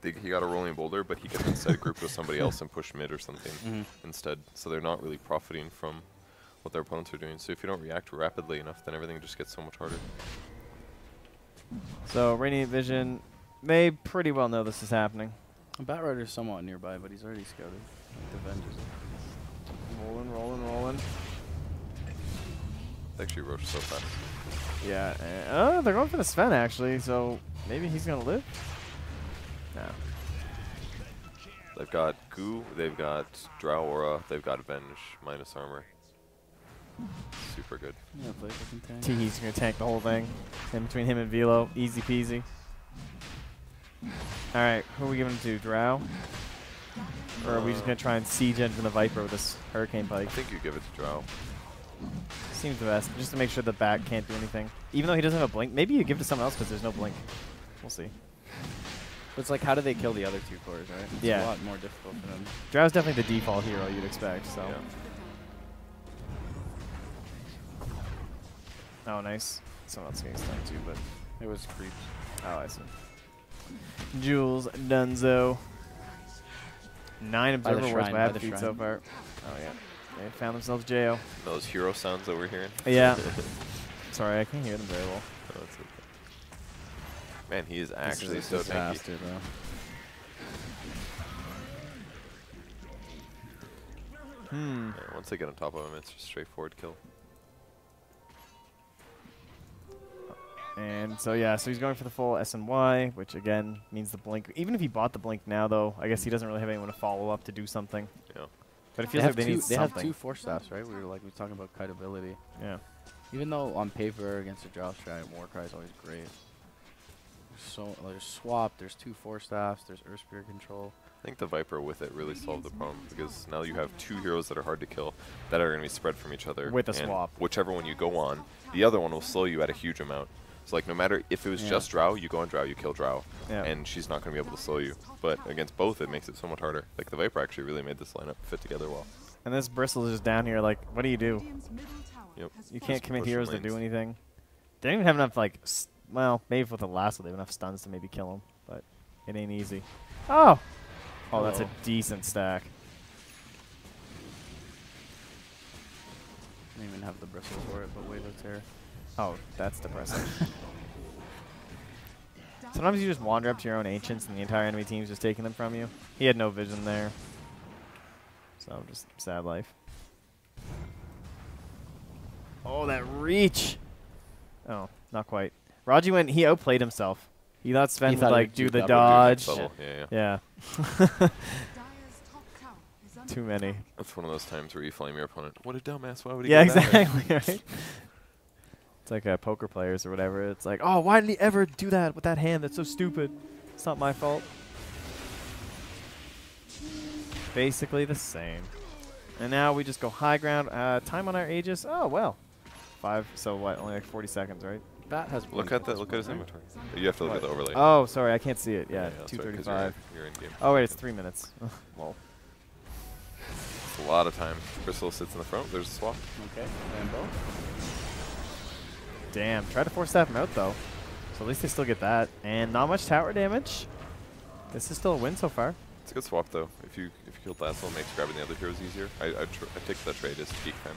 He got a rolling boulder, but he could instead group with somebody else and push mid or something instead. So they're not really profiting from what their opponents are doing. So if you don't react rapidly enough, then everything just gets so much harder. So Radiant Vision, they pretty well know this is happening. Batrider's somewhat nearby, but he's already scouted. Like the Avengers. Rolling. They actually roached so fast. Yeah. Oh, they're going for the Sven actually, so maybe he's gonna live. No. They've got Goo, they've got Drow Aura, they've got Avenge minus armor. Super good. Yeah, Viper can tank. He's gonna tank the whole thing. In between him and Velo, easy peasy. All right, who are we giving it to? Drow? Or are we just gonna try and siege in from the Viper with this Hurricane Pike? I think you give it to Drow. Seems the best, just to make sure the back can't do anything. Even though he doesn't have a blink, maybe you give it to someone else because there's no blink. We'll see. But it's like, how do they kill the other two cores, right? It's Yeah. a lot more difficult for them. Drow's definitely the default hero you'd expect, so. Yeah. Oh, nice. Someone else getting stunned too, but it was creeps. Oh, I see. Jules Dunzo. 9 By the observer wards shrine, by by half the feet shrine. so far. Oh, yeah. They found themselves JO. Those hero sounds that we're hearing. Yeah. Sorry, I can't hear them very well. Oh, that's okay. Man, he is actually This so is a tanky. disaster, though. Yeah, once they get on top of him, it's just straightforward kill. And so, yeah, so he's going for the full SNY, which again means the blink. Even if he bought the blink now, though, I guess he doesn't really have anyone to follow up to do something. Yeah. But it feels like they need They something. have two Force Staffs, right? We were talking about kiteability. Yeah. Even though on paper against a drop strat, Warcry is always great. There's swap, there's two Force Staffs, there's Earth Spirit control. I think the Viper with it really solved the problem because now you have two heroes that are hard to kill that are going to be spread from each other. With a and swap. Whichever one you go on, the other one will slow you at a huge amount. So like no matter if it was just Drow, you go on Drow, you kill Drow, and she's not going to be able to slow you. But against both, it makes it so much harder. Like the Viper actually really made this lineup fit together well. And this Bristle is just down here like, what do you do? Yep. You can't Just commit pushing heroes to lanes. do anything. They don't even have enough, like, well, maybe with the last one they have enough stuns to maybe kill him, but it ain't easy. Oh! Oh, that's a decent stack. I don't even have the bristles for it, but wave of terror. Oh, that's depressing. Sometimes you just wander up to your own ancients and the entire enemy team's just taking them from you. He had no vision there. So, just sad life. Oh, that reach! Oh, not quite. Raji went, he outplayed himself. He thought Sven would, like, do the dodge. Yeah. Too many. That's one of those times where you flame your opponent. What a dumbass, why would he Yeah, go that way? exactly, right? It's like poker players or whatever. It's like, oh, why did he ever do that with that hand? That's so stupid. It's not my fault. Basically the same. And now we just go high ground. Time on our Aegis. Oh, well. 5, so what? Only like 40 seconds, right? That has Look at his inventory. You have to look at the overlay. Oh, sorry, I can't see it. Yeah, that's right, 'cause 2:35. you're in game. Oh, wait, it's 3 minutes. Well. It's a lot of time. Crystal sits in the front. There's a swap. Okay, Rambo. Damn, try to force staff him out, though. So at least they still get that. And not much tower damage. This is still a win so far. It's a good swap, though. If you kill Dazzle, it makes grabbing the other heroes easier. I take that trade as Geek Fam.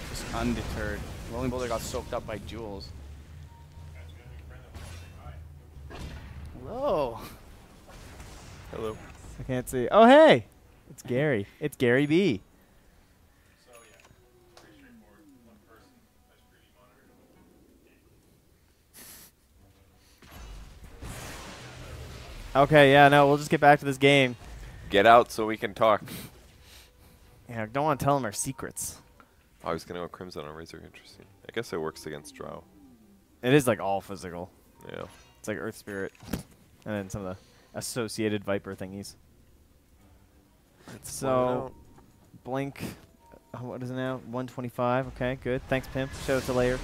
Just undeterred. Rolling Boulder got soaked up by Jules. Hello. Hello. I can't see. Oh, hey! It's Gary. It's Gary B. Okay, yeah, no, we'll just get back to this game. Get out so we can talk. Yeah, I don't want to tell them our secrets. I was going to go Crimson on Razor. Interesting. I guess it works against Drow. It is like all physical. Yeah. It's like Earth Spirit. And then some of the associated Viper thingies. So, Blink, what is it now? 125. Okay, good. Thanks, Pimp. Shout out to Layer.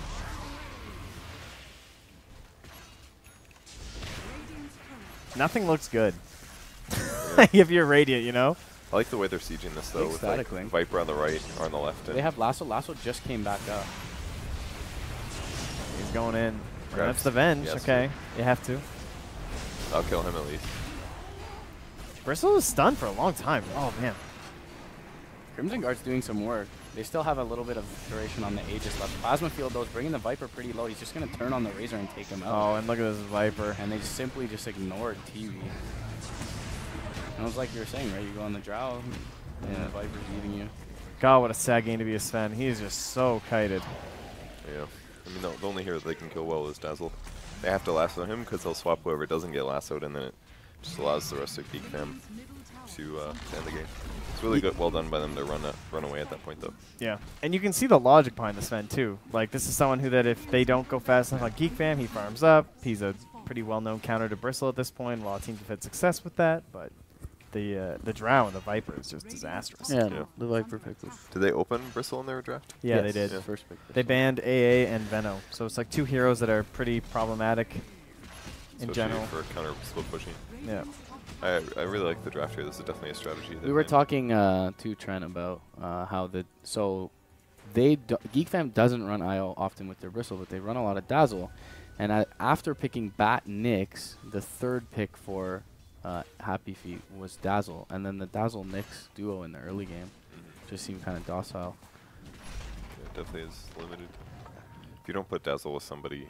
Nothing looks good. If you're Radiant, you know? I like the way they're sieging this though, with like Static Viper on the right or on the left. They have Lasso. Lasso just came back up. He's going in. Grabs. That's the Venge. Yes, Okay, you have to. I'll kill him at least. Bristle was stunned for a long time. Oh, man. Crimson Guard's doing some work. They still have a little bit of duration on the Aegis left. Plasma Field, though, is bringing the Viper pretty low. He's just going to turn on the Razor and take him out. Oh, and look at this Viper. And they simply just ignored TV. And it was like you were saying, right? You go on the Drow, and the Viper's eating you. God, what a sad game to be a Sven. He is just so kited. Yeah. I mean, the only hero they can kill well is Dazzle. They have to lasso him because they'll swap whoever doesn't get lassoed, and then it just allows the rest of Geek Fam to end the game. It's really good, well done by them to run away at that point, though. Yeah, and you can see the logic behind the Sven, too. Like, this is someone who that if they don't go fast enough on Geek Fam, he farms up. He's a pretty well-known counter to Bristle at this point. A lot of teams have had success with that, but the Drow and the Viper is just disastrous. Yeah, the Viper pick was. Did they open Bristle in their draft? Yeah, yes, they did. Yeah. First pick. They banned AA and Veno, so it's like two heroes that are pretty problematic in Especially general. for counter split pushing. Yeah. I really like the draft here. This is definitely a strategy. We were talking to Trent about how Geek Fam doesn't run IO often with their Bristle, but they run a lot of Dazzle. And after picking Bat Nyx, the third pick for Happy Feet was Dazzle, and then the Dazzle Nyx duo in the early game just seemed kind of docile. Yeah, it definitely is limited. If you don't put Dazzle with somebody,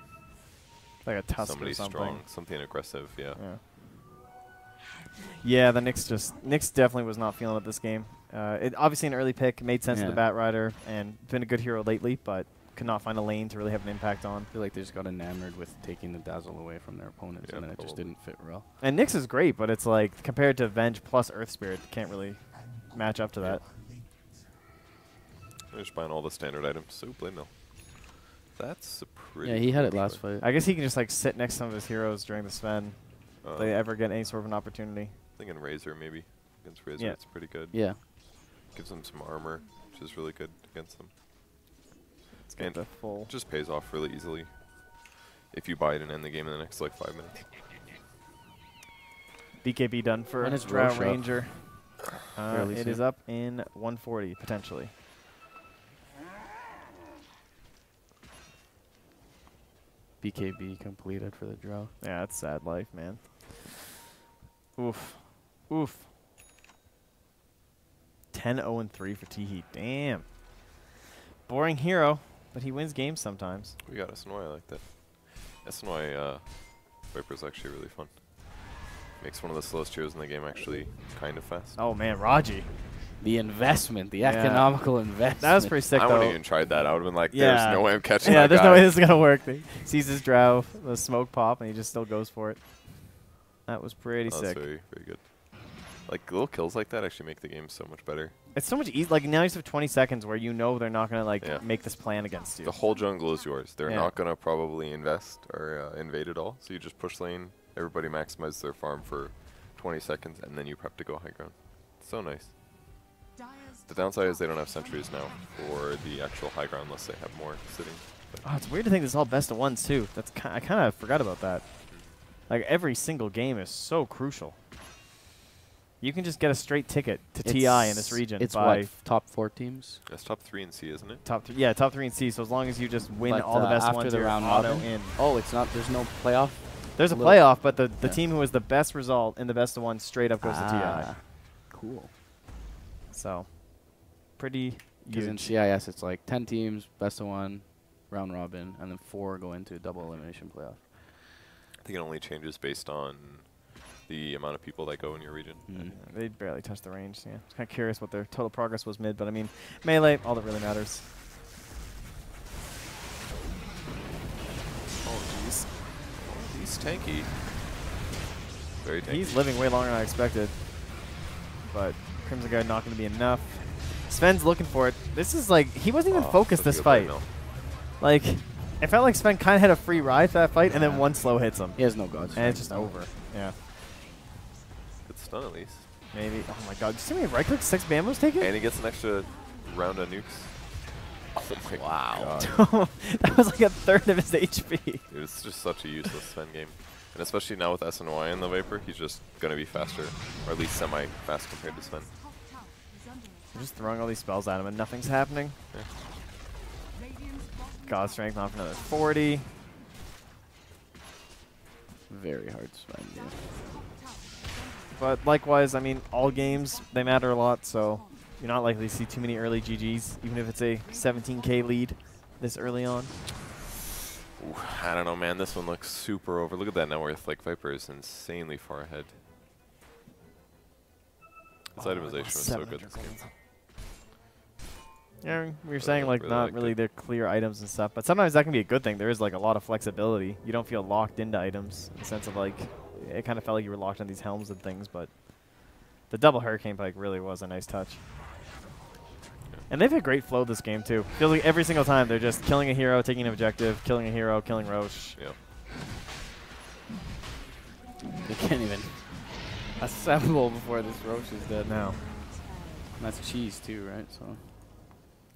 Like a Tusk somebody or something. strong, something aggressive, yeah. Yeah, the Nyx definitely was not feeling it this game. It obviously an early pick, made sense of the Bat Rider, and been a good hero lately, but could not find a lane to really have an impact on. I feel like they just got enamored with taking the Dazzle away from their opponents, and then it just didn't fit well. And Nyx is great, but it's like, compared to Venge plus Earth Spirit, can't really match up to that. They're just buying all the standard items, so blame Mill. That's a pretty... Yeah, he had it last fight. I guess he can just like sit next to some of his heroes during the Sven. If they ever get any sort of an opportunity. Thinking Razor maybe. Against Razor, Yeah. it's pretty good. Yeah. Gives them some armor, which is really good against them. Let's get the full. Just pays off really easily if you buy it and end the game in the next like 5 minutes. BKB done for When is Drow Roche up? Ranger. Fairly It soon. is up in 140 potentially. BKB completed for the Drow. Yeah, that's sad life, man. Oof. Oof. 10-0-3 for T-Heat. Damn. Boring hero, but he wins games sometimes. We got SNY, I like that. SNY Viper's actually really fun. Makes one of the slowest heroes in the game actually kind of fast. Oh man, Raji. The investment, the economical investment. That was pretty sick, I though. wouldn't even tried that. I would have been like, there's no way I'm catching Yeah, that there's guy. no way this is going to work. He sees his Drow, the smoke pop, and he just still goes for it. That was pretty sick. That's very, very good. Like, little kills like that actually make the game so much better. It's so much easier. Like, now you just have 20 seconds where you know they're not going to, like, make this plan against you. The whole jungle is yours. They're Yeah. not going to probably invest or invade at all. So you just push lane, everybody maximizes their farm for 20 seconds, and then you prep to go high ground. So nice. The downside is they don't have sentries now for the actual high ground unless they have more sitting. Oh, it's weird to think this is all best of ones, too. That's I kind of forgot about that. Like, every single game is so crucial. You can just get a straight ticket to TI in this region. It's by what, top 4 teams? That's top 3 in C, isn't it? Top 3, yeah, top 3 in C. So as long as you just win But, all the best after ones, the you're round auto robin? in. Oh, it's not. There's no playoff. There's a Little- playoff, but the Yeah. team who has the best result in the best of one straight up goes to TI. Cool. So, pretty Because in huge. CIS, it's like 10 teams, best of 1, round robin, and then 4 go into double elimination playoff. I think it only changes based on the amount of people that go in your region. They barely touched the range. Yeah, I was kind of curious what their total progress was mid, but I mean, melee, all that really matters. Oh, jeez. Oh, he's tanky. Very tanky. He's living way longer than I expected, but Crimson Guard not going to be enough. Sven's looking for it. This is like, he wasn't even focused this fight. Like, it felt like Sven kind of had a free ride for that fight, and then one slow hits him. He has no gods. And it's just over. Yeah. Good stun at least. Maybe. Oh my god. Did you see how many right click 6 bambos taken? And he gets an extra round of nukes. Oh my god. That was like a third of his HP. Dude, it's just such a useless Sven game. And especially now with SNY in the Viper, he's just going to be faster. Or at least semi-fast compared to Sven. I'm just throwing all these spells at him and nothing's happening. Yeah. God Strength on for another 40. Very hard to spend. Yeah. But likewise, I mean, all games, they matter a lot, so you're not likely to see too many early GGs, even if it's a 17k lead this early on. Ooh, I don't know, man. This one looks super over. Look at that net worth. Like, Viper is insanely far ahead. This itemization was so good this game. Yeah, we were saying, like, really not liked really it. the clear items and stuff, but sometimes that can be a good thing. There is, like, a lot of flexibility. You don't feel locked into items in the sense of, like, it kind of felt like you were locked on these helms and things, but the double Hurricane Pike really was a nice touch. And they've had great flow this game, too. Feels like every single time they're just killing a hero, taking an objective, killing a hero, killing Roche. Yep. They can't even assemble before this Roche is dead. No. And that's cheese, too, right? So.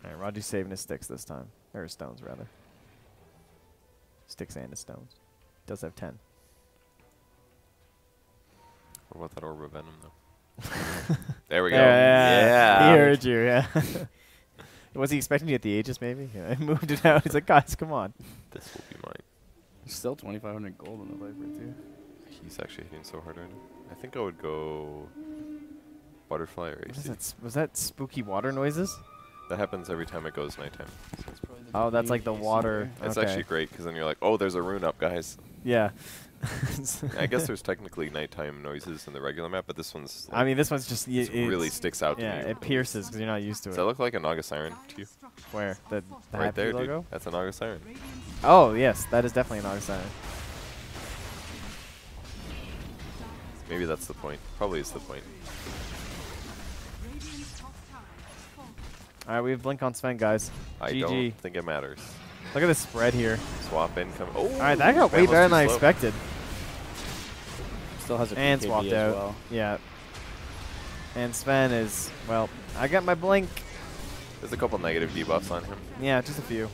Alright, Raji's saving his sticks this time. Or his stones, rather. Sticks and his stones. Does have 10. What about that Orb of Venom, though? There we go. Yeah. He heard you, yeah. Was he expecting you at the Aegis, maybe? Yeah, I moved it out. He's like, guys, come on. This will be mine. There's still 2,500 gold on the Viper, too. He's actually hitting so hard right now. I think I would go Butterfly or AC. Was that spooky water noises? That happens every time it goes nighttime. Oh, that's like the water. That's okay. actually great, because then you're like, oh, there's a rune up, guys. Yeah. I guess there's technically nighttime noises in the regular map, but this one's... Like, I mean, this one's just... it really sticks out to me. Yeah, it pierces because you're not used to Does it. that look like a Naga Siren to you? Where? The right Happy there, logo? dude. That's a Naga Siren. Oh, yes. That is definitely an Naga Siren. Maybe that's the point. Probably is the point. All right, we have Blink on Sven, guys. I GG. don't think it matters. Look at this spread here. Swap in, come... Oh! All right, that got way was better too than I slow. expected. Still has a And PKB swapped as out. well. Yeah. And Sven is, well, I got my Blink. There's a couple negative debuffs on him. Yeah, just a few.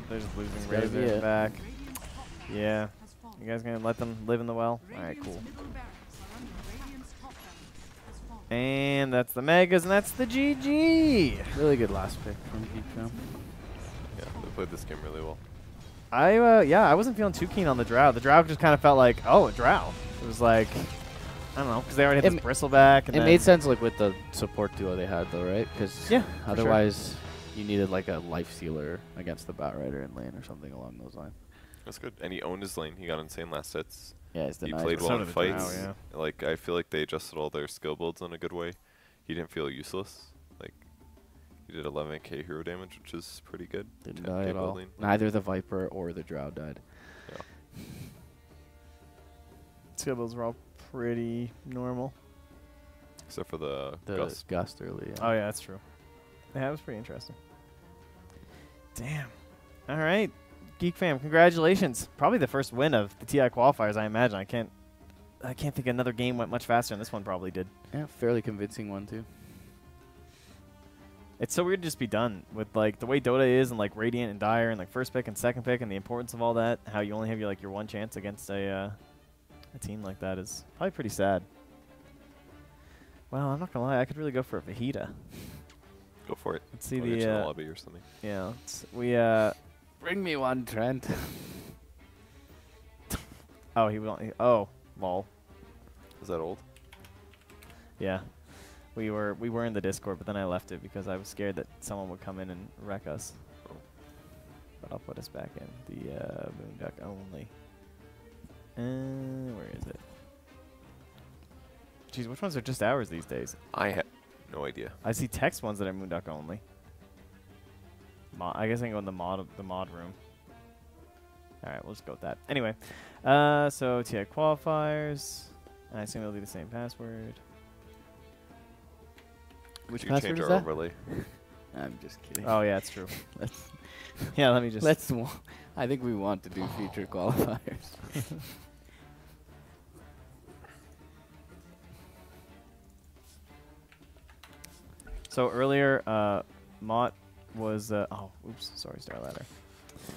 There's losing gotta Razor be in the it. back. Yeah. You guys gonna let them live in the well? All right, cool. And that's the Megas, and that's the GG. Really good last pick from Geek Fam. Yeah, they played this game really well. Yeah, I wasn't feeling too keen on the Drow. The Drow just kind of felt like, oh, a Drow. It was like, I don't know, because they already had this Bristleback. And it made sense, like, with the support duo they had, though, right? Because yeah, otherwise you needed, like, a life stealer against the Bat Rider in lane or something along those lines. That's good. And he owned his lane. He got insane last hits. Yeah, he's he denied played it. well So in did the fights. Drow, Like, I feel like they adjusted all their skill builds in a good way. He didn't feel useless. Like, he did 11k hero damage, which is pretty good. Didn't 10K die at all. building. Neither the Viper or the Drow died. Yeah. Skill builds were all pretty normal. Except for the Gust early. Yeah. Oh, yeah, that's true. Yeah, that was pretty interesting. Damn. All right. Geek Fam, congratulations. Probably the first win of the TI qualifiers, I imagine. I can't think another game went much faster than this one probably did. Yeah, fairly convincing one, too. It's so weird to just be done with, like, the way Dota is and, like, Radiant and Dire and, like, first pick and second pick and the importance of all that, how you only have, your one chance against a team like that is probably pretty sad. Well, I'm not going to lie. I could really go for a Vegeta. Go for it. Let's see I'll get you in the... the lobby or something. Yeah. Bring me one, Trent. Oh, he won't... Oh, lol. Is that old? Yeah. We were in the Discord, but then I left it because I was scared that someone would come in and wreck us. Oh. But I'll put us back in the Moonduck only. Where is it? Jeez, which ones are just ours these days? I have no idea. I see text ones that are Moonduck only. I guess I can go in the mod room. All right, we'll just go with that. Anyway, so TI qualifiers. I assume it'll be the same password. Which you password change is our that? overlay? I'm just kidding. Oh yeah, that's true. Yeah, let me just. I think we want to do future qualifiers. So earlier, Mott was. Oh, oops, sorry, Starladder.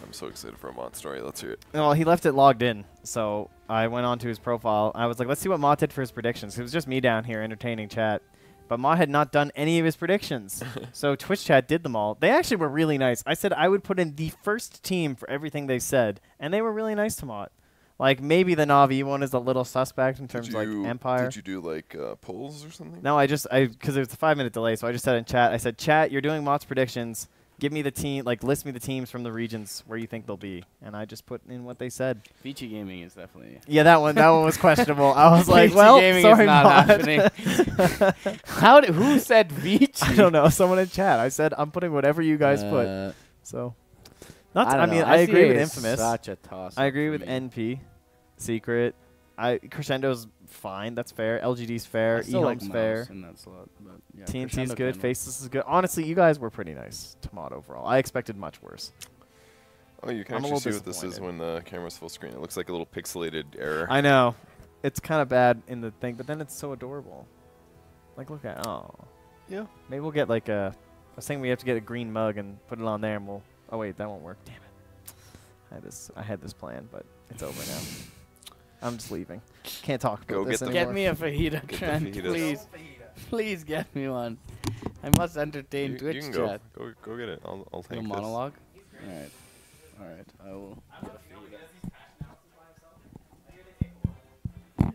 I'm so excited for a Mott story. Let's hear it. Well, he left it logged in, so I went onto his profile. I was like, let's see what Mott did for his predictions. It was just me down here entertaining chat, But Ma had not done any of his predictions. So Twitch chat did them all. They actually were really nice. I said I would put in the first team for everything they said, and they were really nice to Ma. Like, maybe the Na'Vi one is a little suspect in terms of, like, Empire. Did you do, like, polls or something? No, because it was a 5-minute delay, so I just said in chat, I said, chat, you're doing Mott's predictions. Give me the team, like, list me the teams from the regions where you think they'll be. And I just put in what they said. Vici Gaming is definitely. Yeah, that one was questionable. I was like, well, Gaming sorry, is not Mott. happening. Who said Vici? I don't know. Someone in chat. I said, I'm putting whatever you guys put. So, I agree with Infamous. Such a toss. I agree with NP. Secret. Crescendo's fine. That's fair. LGD's fair. eHome's fair. And that's a lot, but yeah, TNC's good. Faceless is good. Honestly, you guys were pretty nice to Mod overall. I expected much worse. Oh, you can actually see what this is when the camera's full screen. It looks like a little pixelated error. I know. It's kind of bad in the thing, but then it's so adorable. Like, look at Yeah. Maybe we'll get like a. I was saying we have to get a green mug and put it on there, and we'll. Oh wait, that won't work. Damn it. I had this plan, but it's over now. I'm just leaving. Can't talk about this anymore. Get me a fajita, Trent, please. Please get me one. I must entertain Twitch you can chat. Go get it. I'll take a this. monologue? All right. I will get a fajita.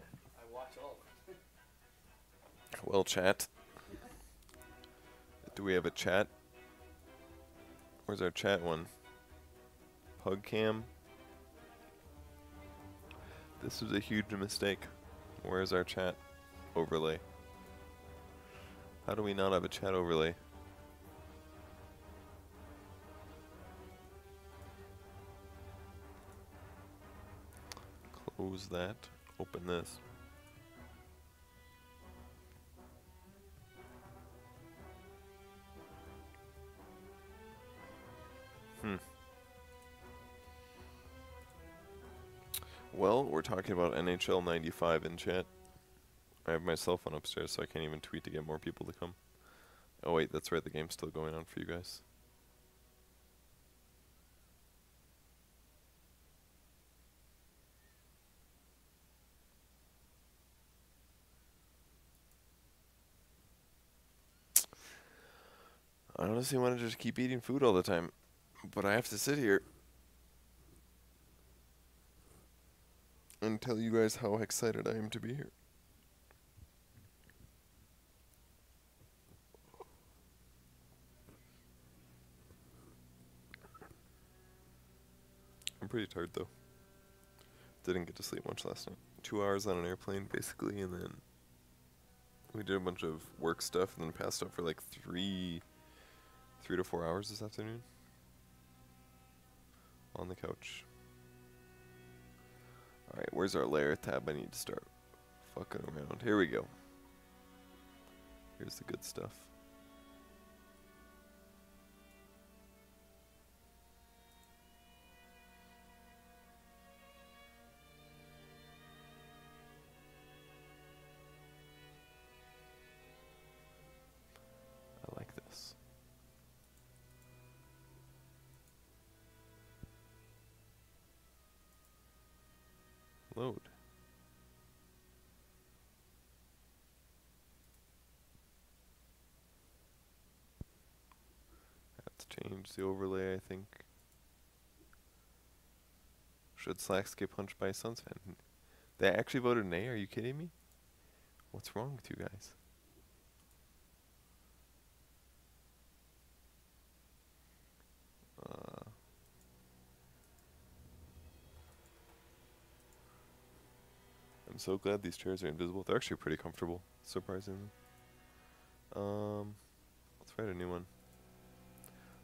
Well, chat. Do we have a chat? Where's our chat one? Pug cam. This was a huge mistake. Where's our chat overlay? How do we not have a chat overlay? Close that. Open this. Well, we're talking about NHL 95 in chat. I have my cell phone upstairs, so I can't even tweet to get more people to come. Oh wait, that's right, the game's still going on for you guys. I honestly want to just keep eating food all the time, but I have to sit here and tell you guys how excited I am to be here. I'm pretty tired though. Didn't get to sleep much last night. 2 hours on an airplane basically, and then we did a bunch of work stuff and then passed out for like 3 to 4 hours this afternoon on the couch. Alright, where's our layer tab? I need to start fucking around. Here we go. Here's the good stuff. I like this. Load. Have to change the overlay, I think. Should Slacks get punched by a Suns fan? They actually voted nay? Are you kidding me? What's wrong with you guys? I'm so glad these chairs are invisible. They're actually pretty comfortable, surprisingly. Let's write a new one.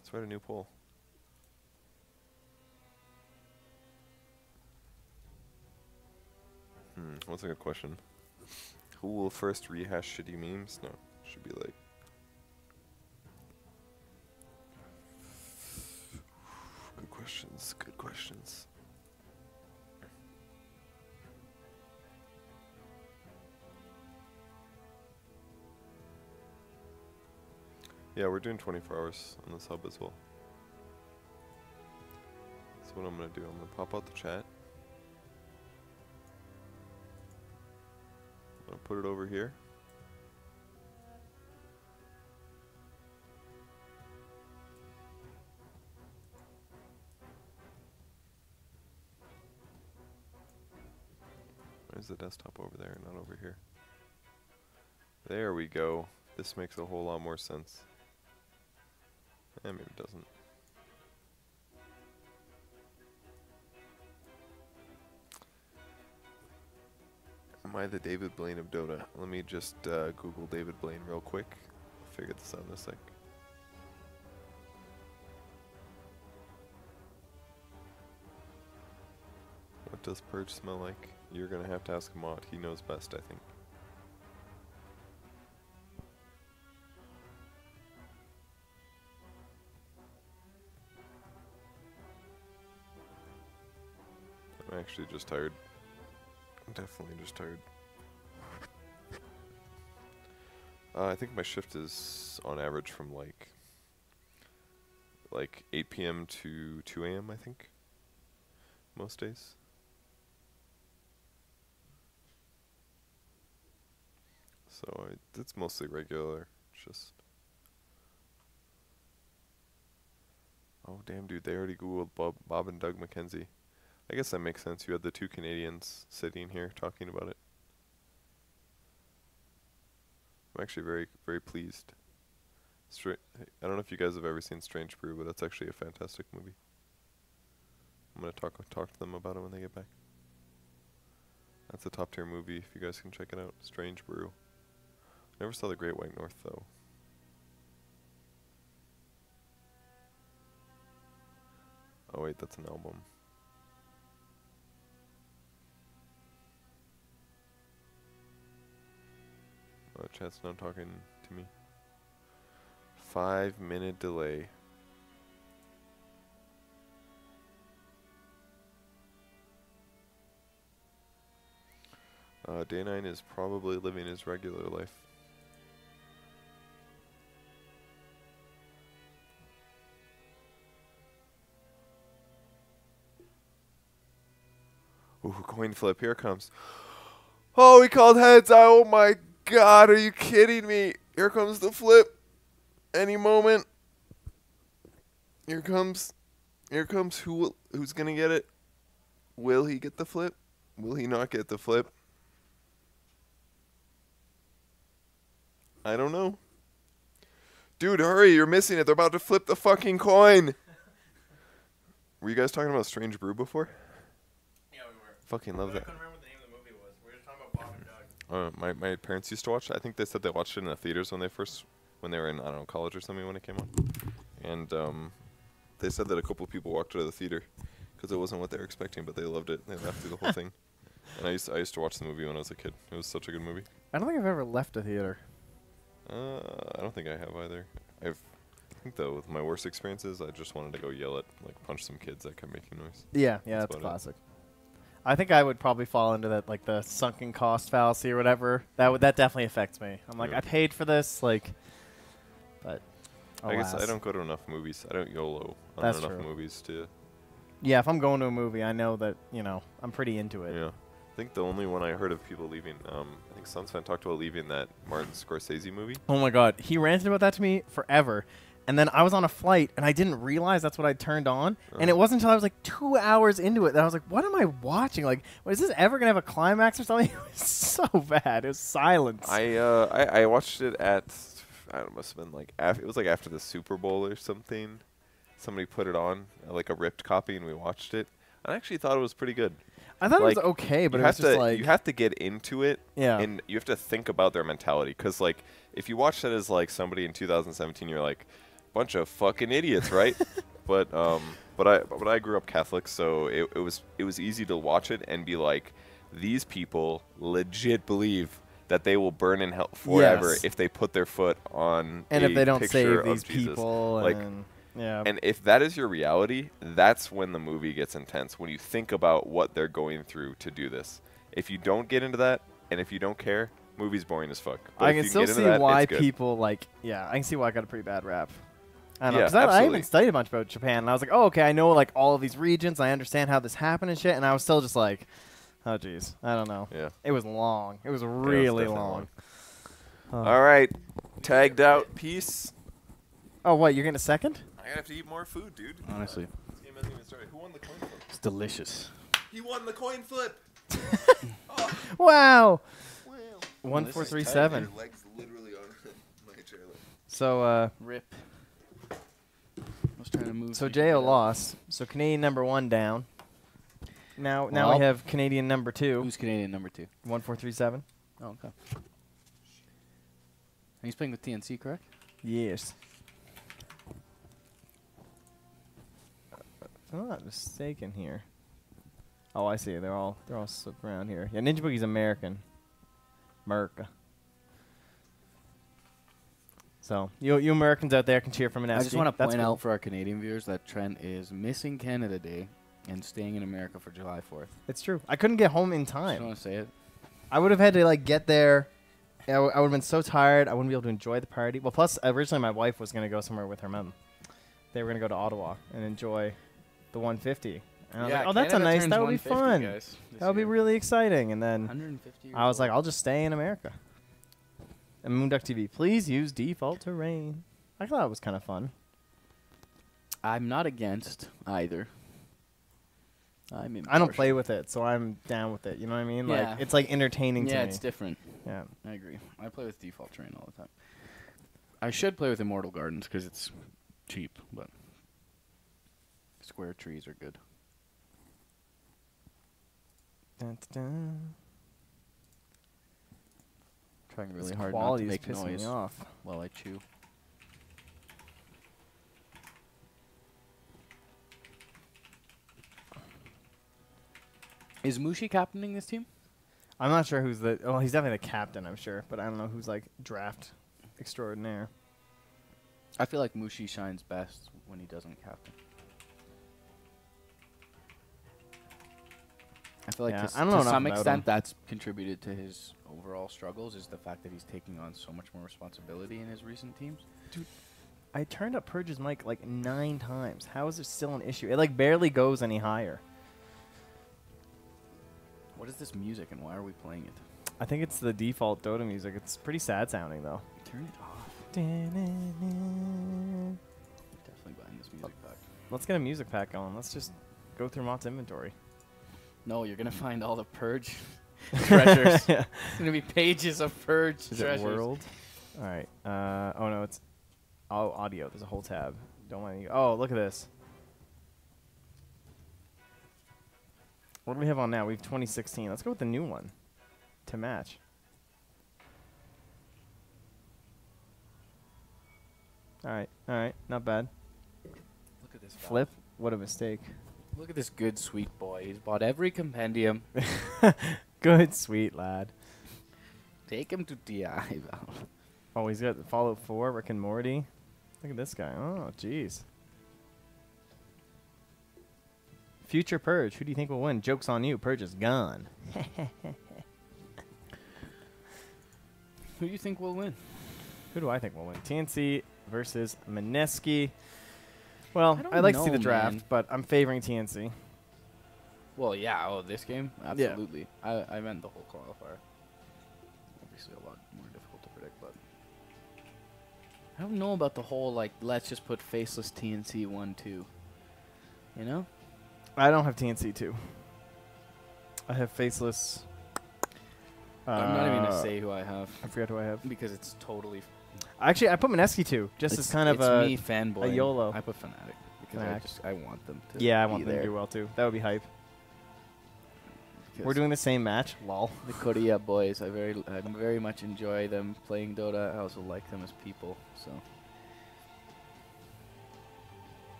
Let's write a new poll. What's a good question? Who will first rehash shitty memes? No, should be like... Good questions, good questions. Yeah, we're doing 24 hours on this hub as well. So what I'm going to do, I'm going to pop out the chat. I'm going to put it over here. Why is the desktop over there, not over here? There we go. This makes a whole lot more sense. Maybe it doesn't. Am I the David Blaine of Dota? Let me just Google David Blaine real quick. Figure this out in a sec. What does Purge smell like? You're gonna have to ask Mott. He knows best, I think. I'm actually just tired. I'm definitely just tired. I think my shift is on average from like 8 p.m. to 2 a.m. I think most days. So it's mostly regular. Just oh damn, dude! They already googled Bob and Doug McKenzie. I guess that makes sense. You had the two Canadians sitting here talking about it. I'm actually very, very pleased. I don't know if you guys have ever seen Strange Brew, but that's actually a fantastic movie. I'm gonna talk to them about it when they get back. That's a top tier movie. If you guys can check it out, Strange Brew. Never saw The Great White North though. Oh wait, that's an album. Chat's not talking to me. 5-minute delay. Day 9 is probably living his regular life. Ooh, coin flip, here it comes. Oh, he called heads. Oh my God, are you kidding me? Here comes the flip. Any moment. Here comes who's gonna get it? Will he get the flip? Will he not get the flip? I don't know. Dude, hurry, you're missing it. They're about to flip the fucking coin. Were you guys talking about Strange Brew before? Yeah, we were. Fucking love that. I couldn't remember what the name of the movie was. We were just talking about Bob and Doug. My parents used to watch it. I think they said they watched it in the theaters when they were in, I don't know, college or something when it came on. And they said that a couple of people walked out of the theater because it wasn't what they were expecting, but they loved it. They laughed through the whole thing. And I used to watch the movie when I was a kid. It was such a good movie. I don't think I've ever left a theater. I don't think I have either. I think though with my worst experiences, I just wanted to go yell at, punch some kids that kept making noise. Yeah, that's classic. I think I would probably fall into that, the sunken cost fallacy or whatever. That definitely affects me. I'm like, I paid for this, but. I guess I don't go to enough movies. I don't YOLO on enough movies to. Yeah, if I'm going to a movie, I know that I'm pretty into it. Yeah, I think the only one I heard of people leaving. I think Sunsfan talked about leaving that Martin Scorsese movie. Oh my God, he ranted about that to me forever. And then I was on a flight, and I didn't realize that's what I turned on. And it wasn't until I was 2 hours into it that I was like, what am I watching? Is this ever going to have a climax or something? It was so bad. It was silence. I watched it at, I don't know, must have been it was after the Super Bowl or something. Somebody put it on, a ripped copy, and we watched it. I actually thought it was pretty good. I thought it was okay, but it was just you have to get into it. Yeah. And you have to think about their mentality. Because, if you watch that as, somebody in 2017, you're like, bunch of fucking idiots, right? but I grew up Catholic, so it was easy to watch it and be like, these people legit believe that they will burn in hell forever if they put their foot on and a if they don't picture save these of Jesus. people. And if that is your reality, that's when the movie gets intense. When you think about what they're going through to do this. If you don't get into that, and if you don't care, movie's boring as fuck. But I can still see why people I can see why I got a pretty bad rap. I don't know, because I haven't studied much about Japan, and I was like, oh, okay, I know all of these regions, I understand how this happened and shit, and I was still just like, oh, jeez, I don't know. Yeah. It was long. It was really long. All right, tagged out, peace. Oh, what, you're getting a second? I have to eat more food, dude. Honestly. This game hasn't even started. Who won the coin flip? It's delicious. He won the coin flip. Wow. Wow. 1437. Your leg's literally on my trailer. So Rip. I was trying to move. so so you could get Jo out. lost. So Canadian number 1 down. Now Well, we have Canadian number 2. Who's Canadian number 2? 1437. Oh, okay. And he's playing with TNC, correct? Yes. If I'm not mistaken here. Oh, I see. They're all slipped around here. Yeah, Ninja Boogie's American. America. So you Americans out there can cheer for Mineski. I just want to That's point cool. out for our Canadian viewers that Trent is missing Canada Day and staying in America for July 4th. It's true. I couldn't get home in Just time. want to say it. I would have had to like get there. I would have been so tired. I wouldn't be able to enjoy the party. Well, plus originally my wife was gonna go somewhere with her mom. They were gonna go to Ottawa and enjoy the 150. And I was like, oh, that's a Canada nice. turns That would be 150, fun. guys, this That would be year. really exciting. And then 150 I was years like, old. I'll just stay in America. And Moonduck TV, please use default terrain. I thought it was kind of fun. I'm not against either. I don't play with it, so I'm down with it. You know what I mean? Yeah. Like it's like entertaining to me. Yeah, it's different. Yeah, I agree. I play with default terrain all the time. I should play with Immortal Gardens because it's cheap, but square trees are good. Dun, dun, dun. Trying really This hard not to quality is make pissing me noise off. while I chew. Is Mushi captaining this team? I'm not sure who's the. Oh, he's definitely the captain, I'm sure, but I don't know who's like draft extraordinaire. I feel like Mushi shines best when he doesn't captain. I feel like Yeah, to, I don't know to enough some about extent him. that's contributed to his overall struggles is the fact that he's taking on so much more responsibility in his recent teams. Dude, I turned up Purge's mic like 9 times. How is it still an issue? It like barely goes any higher. What is this music and why are we playing it? I think it's the default Dota music. It's pretty sad sounding though. Turn it off. Definitely Definitely buying this music pack. Let's get a music pack going. Let's just go through Mott's inventory. No, you're gonna find all the purge treasures. Yeah. It's gonna be pages of purge Is treasures. it world? All right. Oh no, it's audio. There's a whole tab. Don't want any. Oh, look at this. What do we have on now? We have 2016. Let's go with the new one to match. All right, not bad. Look at this guy. Flip. What a mistake. Look at this good sweet boy. He's bought every compendium. Good, sweet lad. Take him to DI. Val. Oh, he's got Fallout 4, Rick and Morty. Look at this guy. Oh, jeez. Future Purge. Who do you think will win? Joke's on you. Purge is gone. Who do you think will win? Who do I think will win? TNC versus Mineski. Well, I I'd don't like to see know, the draft, man. but I'm favoring TNC. Well, yeah. Oh, this game? Absolutely. I meant the whole qualifier. Obviously a lot more difficult to predict, but I don't know about the whole, like, let's just put Faceless TNC 1-2. You know? I don't have TNC 2. I have Faceless. I'm not even going to say who I have. I forgot who I have. Because it's totally... Actually, I put Mineski 2, just as kind of it's a, me fanboy. a YOLO. I put Fnatic because Fnatic. I want them to Yeah, I be want them there. to do well, too. That would be hype. Because We're doing the same match. Lol. the Korea boys. I very much enjoy them playing Dota. I also like them as people. So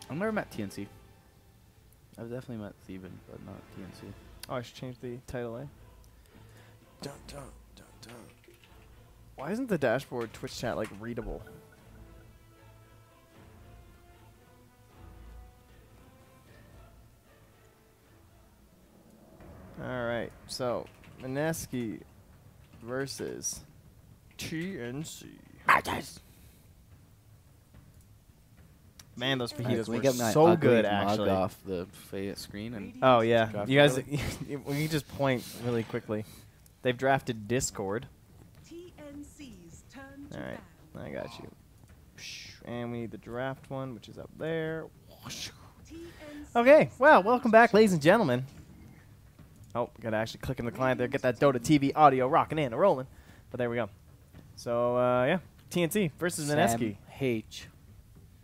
I've never met TNC. I've definitely met Theban, but not TNC. Oh, I should change the title, eh? Dun, dun, dun, dun. Why isn't the dashboard Twitch chat, like, readable? Alright, so, Mineski versus TNC. Man, those fajitas Can we were get my so ugly good, mug actually. off the screen and Oh, yeah. draft You guys, together? we can just point really quickly. They've drafted Discord. TNC's turn to Alright, ban. I got you. And we need the draft one, which is up there. TNC's Okay, well, welcome back, ladies and gentlemen. Oh, gotta actually click in the client there, get that Dota TV audio rocking in and rolling. But there we go. So, yeah. TNC versus Mineski. H.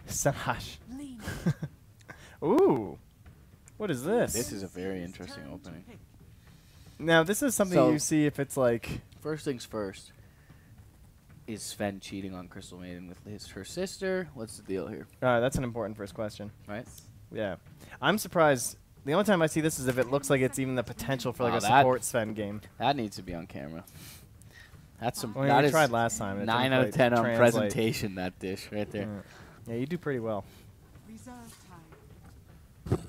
Sahash. Ooh. What is this? This is a very interesting opening. Now, this is something So- you see if it's like... First things first. Is Sven cheating on Crystal Maiden with her sister? What's the deal here? That's an important first question. Right? Yeah. I'm surprised. The only time I see this is if it looks like it's even the potential for like Wow, a that- support Sven game. That needs to be on camera. That's some. Well, that we is tried last time. It 9 didn't out of quite 10 on translate. presentation. That dish right there. Yeah, you do pretty well. Reserve time.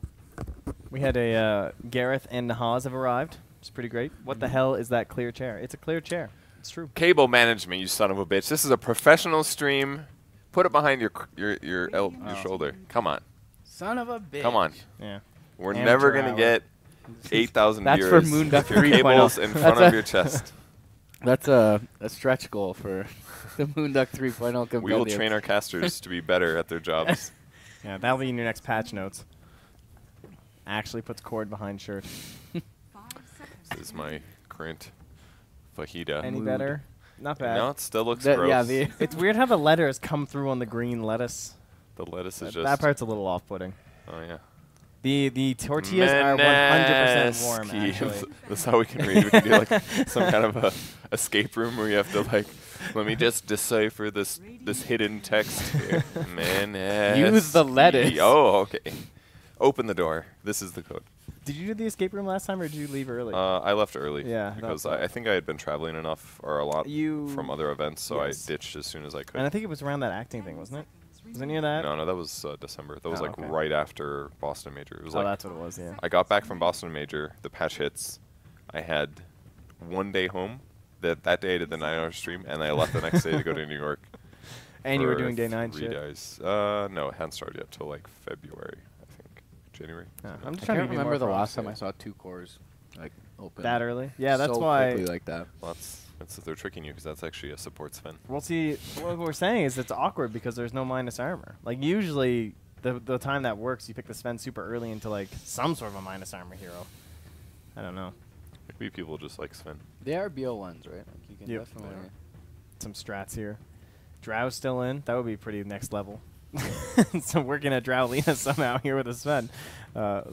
We had a Gareth and Nahaz have arrived. It's pretty great. What the hell is that clear chair? It's a clear chair. It's true. Cable management, you son of a bitch. This is a professional stream. Put it behind your shoulder. Come on. Son of a bitch. Come on. Yeah. We're Amateur never going hour. to get 8,000 That's viewers for Moonduck if your 3.0. cable's in front of your chest. That's a stretch goal for the Moonduck 3.0 compendium. We will train our casters to be better at their jobs. Yeah, that'll be in your next patch notes. Actually puts cord behind shirt. This is my current fajita. Any better? Not bad. No, it still looks gross. Yeah, it's weird how the letters come through on the green lettuce. The lettuce is just... That part's a little off-putting. Oh, yeah. The tortillas are 100% warm, Mineski. actually. That's how we can read. We can do like some kind of a escape room where you have to like, let me just decipher this hidden text here. Mineski. Use the lettuce. Oh, okay. Open the door. This is the code. Did you do the escape room last time, or did you leave early? I left early. Yeah, because I think I had been traveling enough or a lot You- from other events, so Yes. I ditched as soon as I could. And I think it was around that acting thing, wasn't it? Was any of that? No, that was December. That was Oh, like okay. right after Boston Major. It was Oh, like that's what it was, yeah. I got back from Boston Major. The patch hits. I had 1 day home. That day I did the 9-hour stream, and I left the next day to go to New York. And you were for doing day 9 3 shit? days. No, it hadn't started yet till like February, I think. January. Yeah, something I'm like just I trying to can't be more remember the for last us, time I yeah. saw 2 cores like open. That early? Yeah, that's so why. quickly like that. Well, that's they're tricking you because that's actually a support Sven. Well, see, what we're saying is it's awkward because there's no minus armor. Like, usually, the time that works, you pick the Sven super early into, like, some sort of a minus armor hero. I don't know. Maybe people just like Sven. They are BO1s, right? Like you can Yep. definitely. Some strats here. Drow's still in. That would be pretty next level. So working at Drowlina somehow here with a Sven. But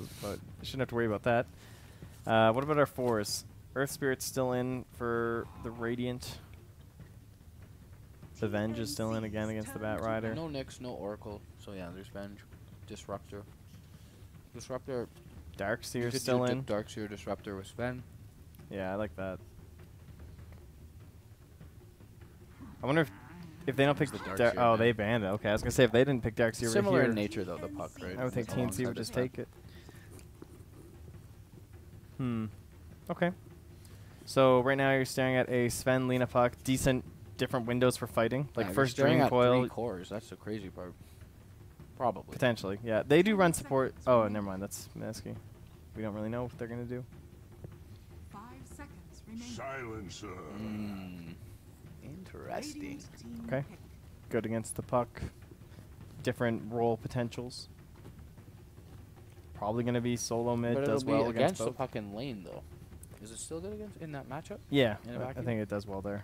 shouldn't have to worry about that. What about our 4s? Earth Spirit's still in for the Radiant. The Venge is still in again against the Bat Rider. No Nyx, no Oracle. So yeah, there's Venge, Disruptor. Disruptor. Darkseer's still in. Darkseer Disruptor with Sven. Yeah, I like that. I wonder if they don't pick The the Darkseer oh, ban. they banned it. Okay, I was gonna say if they didn't pick Darkseer Similar here, in nature though, the puck, right? I would think TNC Alongside would the just Sven. take it. Okay. So right now you're staring at a Sven Lina puck, decent different windows for fighting. Like Yeah, first you're staring Dream at Coil, 3 cores. That's the crazy part. Probably. potentially. Yeah, they do run support. Oh, never mind. That's Mineski. We don't really know what they're gonna do. 5 seconds remaining. Silencer. Interesting. Radiant team Okay. pick. Good against the puck. Different role potentials. Probably gonna be solo mid. But it'll Does be well against against the both. puck in lane though. Is it still good against in that matchup? Yeah, In a I vacuum? think it does well there.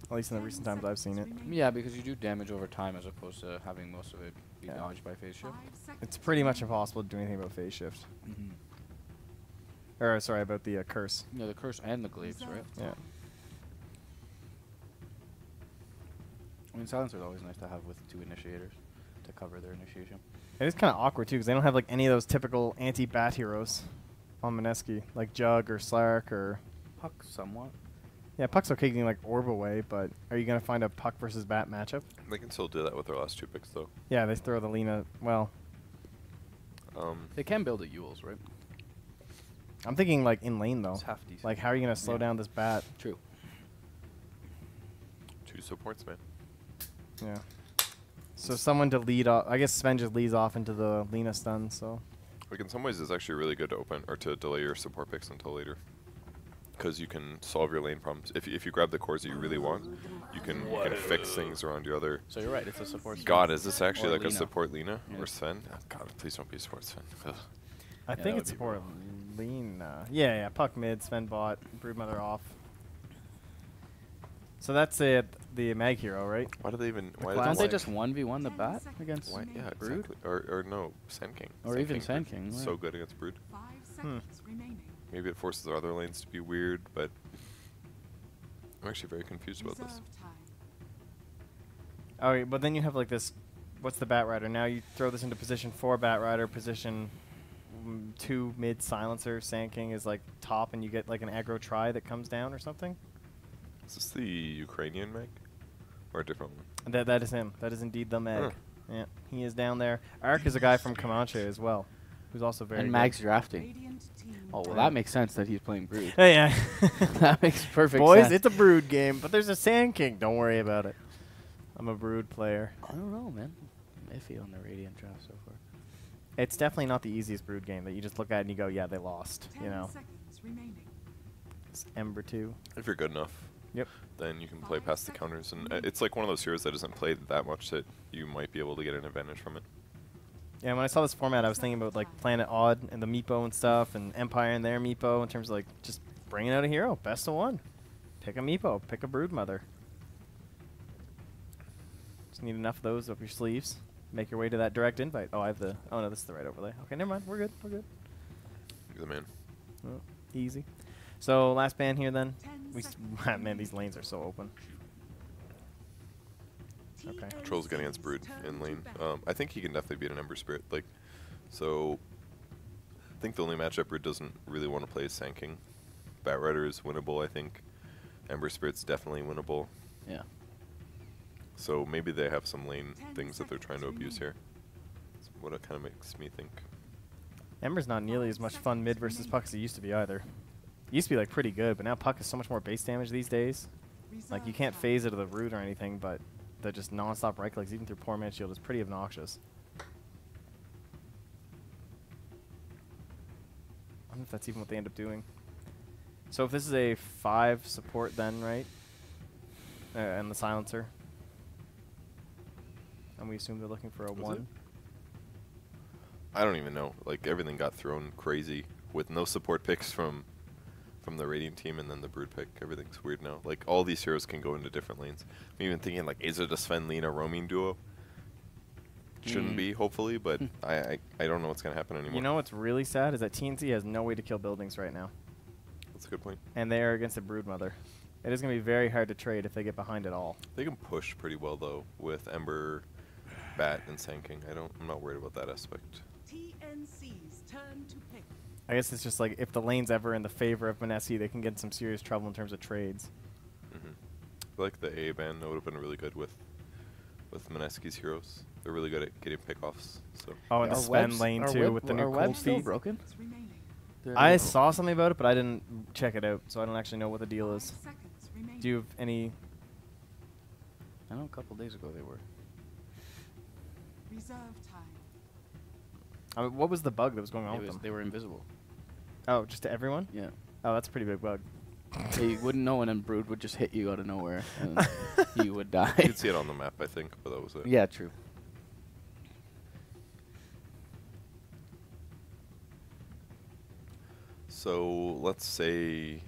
At least in the recent times I've seen it. Yeah, because you do damage over time as opposed to having most of it be Yeah. dodged by phase shift. 5 seconds It's pretty much impossible to do anything about phase shift. Or sorry, about the curse. Yeah, the curse and the glaives, right? Yeah. I mean, silencer is always nice to have with 2 initiators to cover their initiation. It is kind of awkward too because they don't have like any of those typical anti-bat heroes on Mineski, like Jug or Slark or. Puck somewhat. Yeah, Puck's okay getting like orb away, but are you gonna find a Puck versus Bat matchup? They can still do that with their last 2 picks though. Yeah, they throw the Lina. Well, They can build at Yules, right? I'm thinking like in lane though. It's half decent. Like, how are you gonna slow Yeah. down this Bat? True. 2 supports, man. Yeah. So someone to lead off. I guess Sven just leads off into the Lina stun. So. Like in some ways, it's actually really good to open or to delay your support picks until later, because you can solve your lane problems. If you grab the cores that you really want, you can fix things around your other. So you're right. It's a support. Sven. God, is this actually Or like a Lina. support Lina Yeah. or Sven? Oh, God, please don't be a support Sven. Ugh. I Yeah, think that it's would be support. Lena. Yeah, Puck mid, Sven bot, Broodmother off. So that's it. The Mag Hero, right? Why do they even? Why Don't they like- just 1v1 the bat against Why, yeah, Brood? exactly. Or no, Sand King. Or Sand even King's Sand King, So right. good against Brood. 5 seconds remaining. Maybe it forces our other lanes to be weird, but I'm actually very confused about this. Reserve time. Oh, but then you have like this. What's the Bat Rider? Now you throw this into position 4 Bat Rider, position 2 mid silencer. Sand King is like top, and you get like an aggro try that comes down or something. Is this the Ukrainian Meg? Or a different one? That is him. That is indeed the Meg. Huh. Yeah, he is down there. Ark is a guy from Comanche as well, who's also very And good. Mag's drafting. Radiant team. Oh, well, that makes sense that he's playing Brood. Oh, yeah. That makes perfect Boys, sense. it's a Brood game, but there's a Sand King. Don't worry about it. I'm a Brood player. I don't know, man. I'm iffy on the Radiant draft so far. It's definitely not the easiest Brood game that you just look at and you go, yeah, they lost. 10 You know, seconds remaining. it's Ember 2. If you're good enough, Yep. then you can play past the counters. And it's like one of those heroes that isn't played that much that you might be able to get an advantage from it. Yeah, when I saw this format, I was thinking about like Planet Odd and the Meepo and stuff, and Empire and their Meepo in terms of like just bringing out a hero, best of one. Pick a Meepo, pick a Broodmother. Just need enough of those up your sleeves. Make your way to that direct invite. Oh, I have the. Oh no, this is the right overlay. Okay, never mind. We're good. We're good. You're the man. Oh, easy. So last ban here then. Man, these lanes are so open. Okay. Troll's getting against Brood in lane. I think he can definitely beat an Ember Spirit. Like, so I think the only matchup Brood doesn't really want to play is Sand King. Bat Rider is winnable, I think. Ember Spirit's definitely winnable. Yeah. So maybe they have some lane things that they're trying to abuse here. That's what it kind of makes me think. Ember's not nearly as much fun mid versus Puck as it used to be either. It used to be like pretty good, but now Puck is so much more base damage these days. Like you can't phase it to the root or anything, but the just non-stop right clicks even through Poor Man's Shield is pretty obnoxious. I wonder if that's even what they end up doing. So if this is a 5 support then, right? And the silencer. And we assume they're looking for a Was 1. it? I don't even know. Like everything got thrown crazy with no support picks from the Radiant team and then the Brood pick. Everything's weird now. Like all these heroes can go into different lanes. I'm even thinking like Azer to Sven Lina roaming duo. Shouldn't be, hopefully, but I don't know what's gonna happen anymore. You know what's really sad is that TNC has no way to kill buildings right now. That's a good point. And they are against a Broodmother. It is going to be very hard to trade if they get behind it all. They can push pretty well though with Ember, Bat, and Sand King. I'm not worried about that aspect. TNC's turn to pick. I guess it's just like if the lane's ever in the favor of Mineski, they can get in some serious trouble in terms of trades. I like the A ban. That would have been really good with Mineski's heroes. They're really good at getting pickoffs. So. Oh, and the Sven lane too with the new cold still feet. broken? I saw something about it, but I didn't check it out, so I don't actually know what the deal is. Do you have any? I know a couple days ago they were. Reserve time. I mean, what was the bug that was going on with them? They were invisible. Oh, just to everyone? Yeah. Oh, that's a pretty big bug. You wouldn't know, and then Brood would just hit you out of nowhere, and you would die. You could see it on the map, I think, but that was it. Yeah, true. So let's say.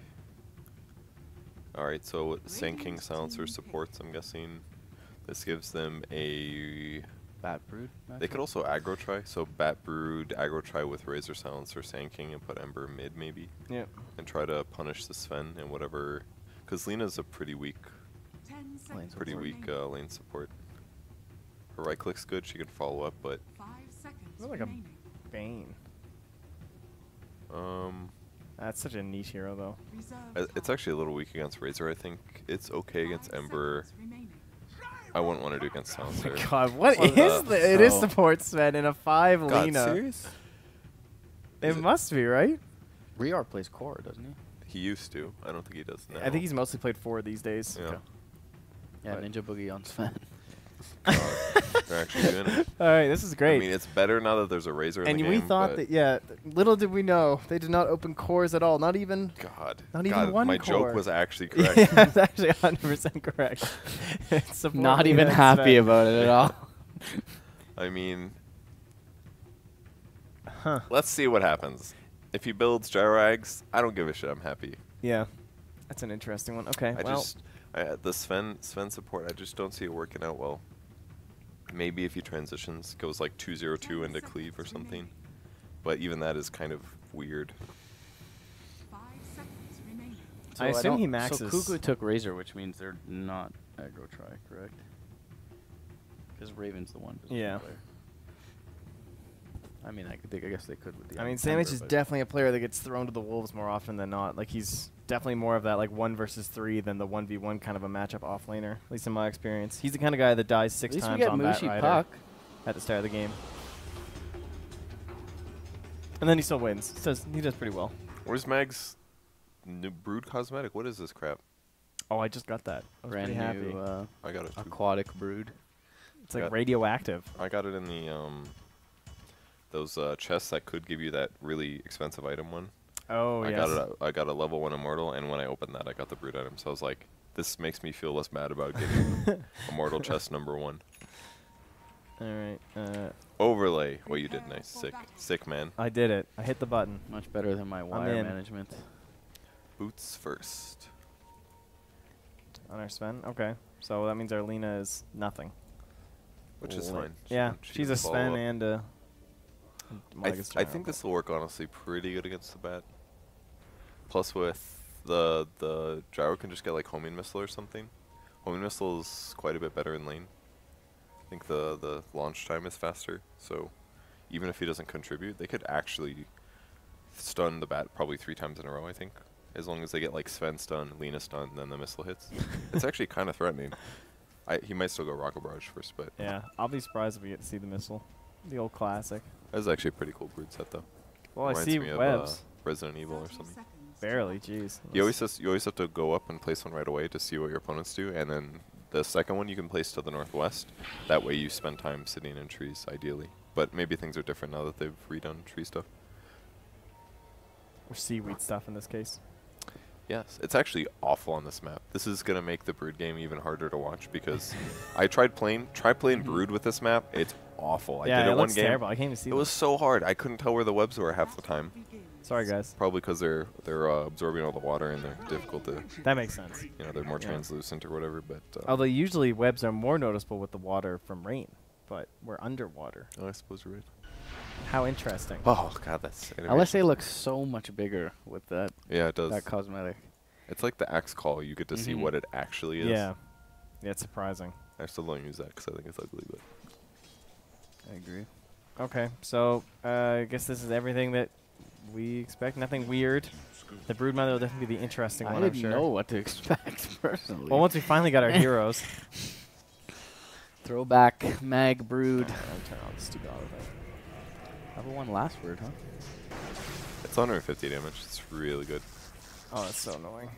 Alright, so Sand King Silencer supports, I'm guessing. This gives them a. Bat Brood? They could also aggro try. So Bat Brood, aggro try with Razor Silencer, Sand King, and put Ember mid maybe. Yep. And try to punish the Sven and whatever. Because Lina's a pretty weak. Lane support. Her right click's good, she can follow up, but. 5 seconds. What like a Bane? That's such a niche hero, though. It's actually a little weak against Razor, I think. It's okay against Ember. I wouldn't want to do against Silencer. Oh my God, what is the? It is support Sven in a 5 God, Lina. serious? It must be, right? Riar plays core, doesn't he? He used to. I don't think he does now. I think he's mostly played 4 these days. Yeah. Yeah, Ninja Boogie on Sven. They're actually doing it. All right, this is great. I mean, it's better now that there's a Razor in And the game. we thought but that, yeah, little did we know, they did not open cores at all. Not even. Not even one my core. joke was actually correct. Yeah, it's actually 100% correct. It's Not even happy about it at all. I mean, let's see what happens. If he builds Gyroags, I don't give a shit. I'm happy. Yeah. That's an interesting one. Okay, The Sven support, I just don't see it working out well. Maybe if he transitions, goes like 2-0-2 into cleave or something. But even that is kind of weird. 5 seconds remaining. So I assume he maxes. So Cuckoo took Razor, which means they're not aggro try, correct? Because Raven's the one. Yeah. Player. I mean, I guess they could with the. I mean, Ember, Sandwich is but definitely a player that gets thrown to the wolves more often than not. Like, he's definitely more of that, like, 1 versus 3 than the 1v1 kind of a matchup offlaner, at least in my experience. He's the kind of guy that dies 6 times on that rider at the start of the game. And then he still wins. He does pretty well. Where's Mag's new Brood cosmetic? What is this crap? Oh, I just got that. I was brand pretty happy. new I got it too. aquatic brood. It's like radioactive. I got it in the those chests that could give you that really expensive item one. Oh, yes. I got a level 1 immortal, and when I opened that, I got the brood item. So I was like, this makes me feel less bad about getting immortal chest number 1. All right. Overlay. What you did, nice, sick man. I did it. I hit the button. Much better than my wire management. Boots first. On our Sven. Okay. So that means our Lena is nothing. Which is fine. Yeah, she's a Sven and a. I think this will work honestly pretty good against the bat. Plus with the gyro can just get like homing missile or something. Homing missile is quite a bit better in lane. I think the launch time is faster, so even if he doesn't contribute, they could actually stun the bat probably 3 times in a row, I think. As long as they get like Sven stun, Lena stun, then the missile hits. It's actually kind of threatening. He might still go Rocket Barrage first, but yeah, I'll be surprised if we get to see the missile, the old classic. That's actually a pretty cool brood set, though. Well, Reminds I see me webs. Of, Resident Evil or something. Barely, jeez. You always have to go up and place one right away to see what your opponents do, and then the second one you can place to the northwest. That way you spend time sitting in trees, ideally. But maybe things are different now that they've redone tree stuff. Or seaweed stuff in this case. Yes, it's actually awful on this map. This is gonna make the brood game even harder to watch because I tried playing brood with this map. It's awful. Yeah, I did it it one looks game. terrible. I can't even see It was so hard. I couldn't tell where the webs were half the time. Sorry, guys. Probably because they're absorbing all the water and they're difficult to. That makes sense. You know, they're more translucent or whatever. But although usually webs are more noticeable with the water from rain, but we're underwater. Oh, I suppose you're right. How interesting. Oh god, that's. LSA looks so much bigger with that. Yeah, it does. That cosmetic. It's like the axe call. You get to see what it actually is. Yeah, it's surprising. I still don't use that because I think it's ugly, but. I agree. Okay, so I guess this is everything that we expect. Nothing weird. The Broodmother will definitely be the interesting one, I'm didn't sure. know what to expect, personally. Well, once we finally got our heroes. Throwback, Mag, Brood. I'll turn on the stupid auto thing. Level 1 last word, huh? It's 150 damage. It's really good. Oh, that's so annoying.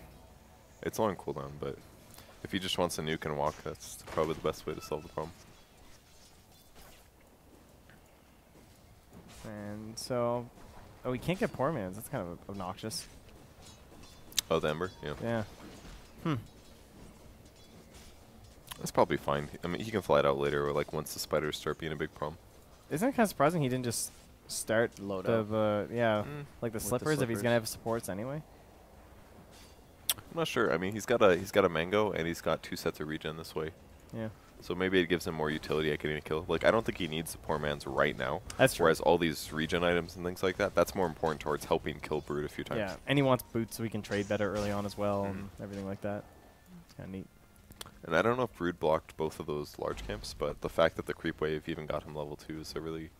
It's on cooldown, but if he just wants a nuke and walk, that's probably the best way to solve the problem. And so, oh, we can't get poor mans. That's kind of obnoxious. Oh, the Ember? Yeah. Yeah. That's probably fine. I mean, he can fly it out later, or like once the spiders start being a big problem. Isn't it kind of surprising he didn't just start load up? Yeah, like the With the slippers, if he's slippers. gonna have supports anyway. I'm not sure. I mean, he's got a mango and he's got 2 sets of regen this way. Yeah. So maybe it gives him more utility at getting a kill. Like, I don't think he needs the poor man's right now. That's true. Whereas all these regen items and things like that, that's more important towards helping kill Brood a few times. Yeah, and he wants boots so he can trade better early on as well and everything like that. It's kind of neat. And I don't know if Brood blocked both of those large camps, but the fact that the creep wave even got him level 2 is a really,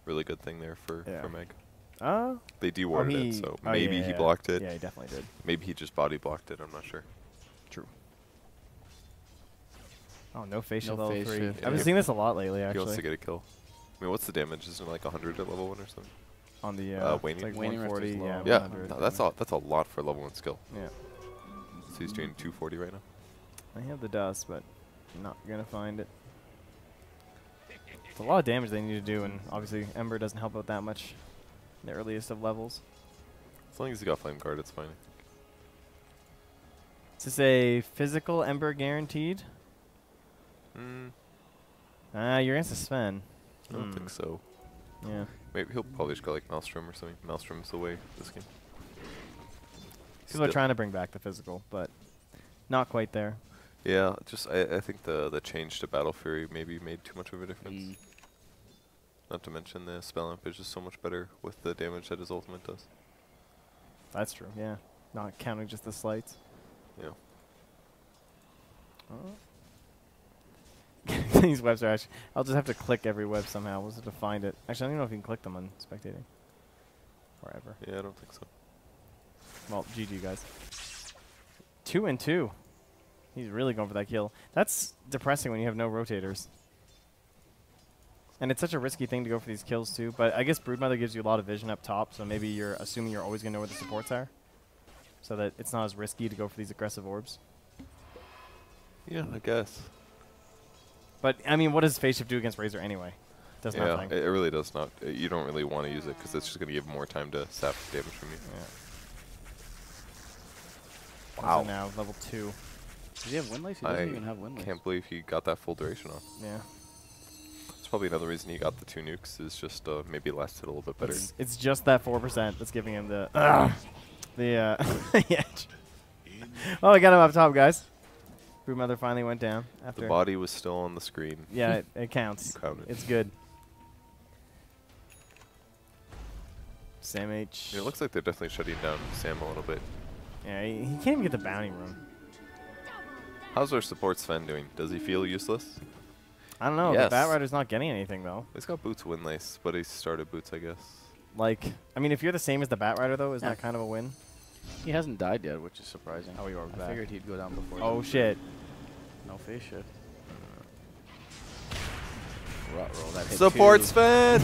really good thing there for Meg. They dewarded it, so maybe he blocked it. Yeah, he definitely did. Maybe he just body blocked it. I'm not sure. True. Oh, no facial No level face 3. shift. I've been seeing this a lot lately, He actually. wants to get a kill. I mean, what's the damage? Isn't it like 100 at level 1 or something? On the waning? it's like Waning rift 140, is low. yeah. Yeah, 100. no, that's a lot for level 1 skill. Yeah. So he's doing 240 right now. I have the dust, but I'm not gonna find it. It's a lot of damage they need to do, and obviously Ember doesn't help out that much in the earliest of levels. As long as he got Flame Guard, it's fine. Is this a physical Ember guaranteed? Mm, You're against a Sven. I don't think so. Yeah. Maybe he'll probably just go like Maelstrom or something. Maelstrom's the way this game. People are trying to bring back the physical, but not quite there. Yeah, just I think the change to Battle Fury maybe made too much of a difference. Not to mention the spell amp is just so much better with the damage that his ultimate does. That's true, yeah. Not counting just the slights. Yeah. These webs are actually... I'll just have to click every web somehow. We'll just have to find it. Actually, I don't even know if you can click them on spectating. Or ever. Yeah, I don't think so. Well, GG, guys. 2 and 2. He's really going for that kill. That's depressing when you have no rotators. And it's such a risky thing to go for these kills, too. But I guess Broodmother gives you a lot of vision up top, so maybe you're assuming you're always going to know where the supports are. So that it's not as risky to go for these aggressive orbs. Yeah, I guess. But, I mean, what does Phase Shift do against Razor anyway? Does nothing. It really does not. You don't really want to use it because it's just going to give more time to sap damage from you. Yeah. Wow. So now, level 2. Does he have Windlace? He doesn't even have Windlace. I can't believe he got that full duration off. Yeah. That's probably another reason he got the 2 nukes is just maybe lasted a little bit better. It's just that 4% that's giving him the edge. Oh, I got him up top, guys. Broodmother finally went down. After The body was still on the screen. Yeah, it counts. You counted. It's good. Sam H. Yeah, it looks like they're definitely shutting down Sam a little bit. Yeah, he can't even get the bounty room. How's our support Sven doing? Does he feel useless? I don't know. Yes. The Batrider's not getting anything, though. He's got boots Windlace, but he started boots, I guess. Like, I mean, if you're the same as the Batrider, though, isn't that kind of a win? He hasn't died yet, which is surprising. Oh, you are I back. figured he'd go down before. Oh, shit. No Phase Shift. Roll that hit Support too. Sven!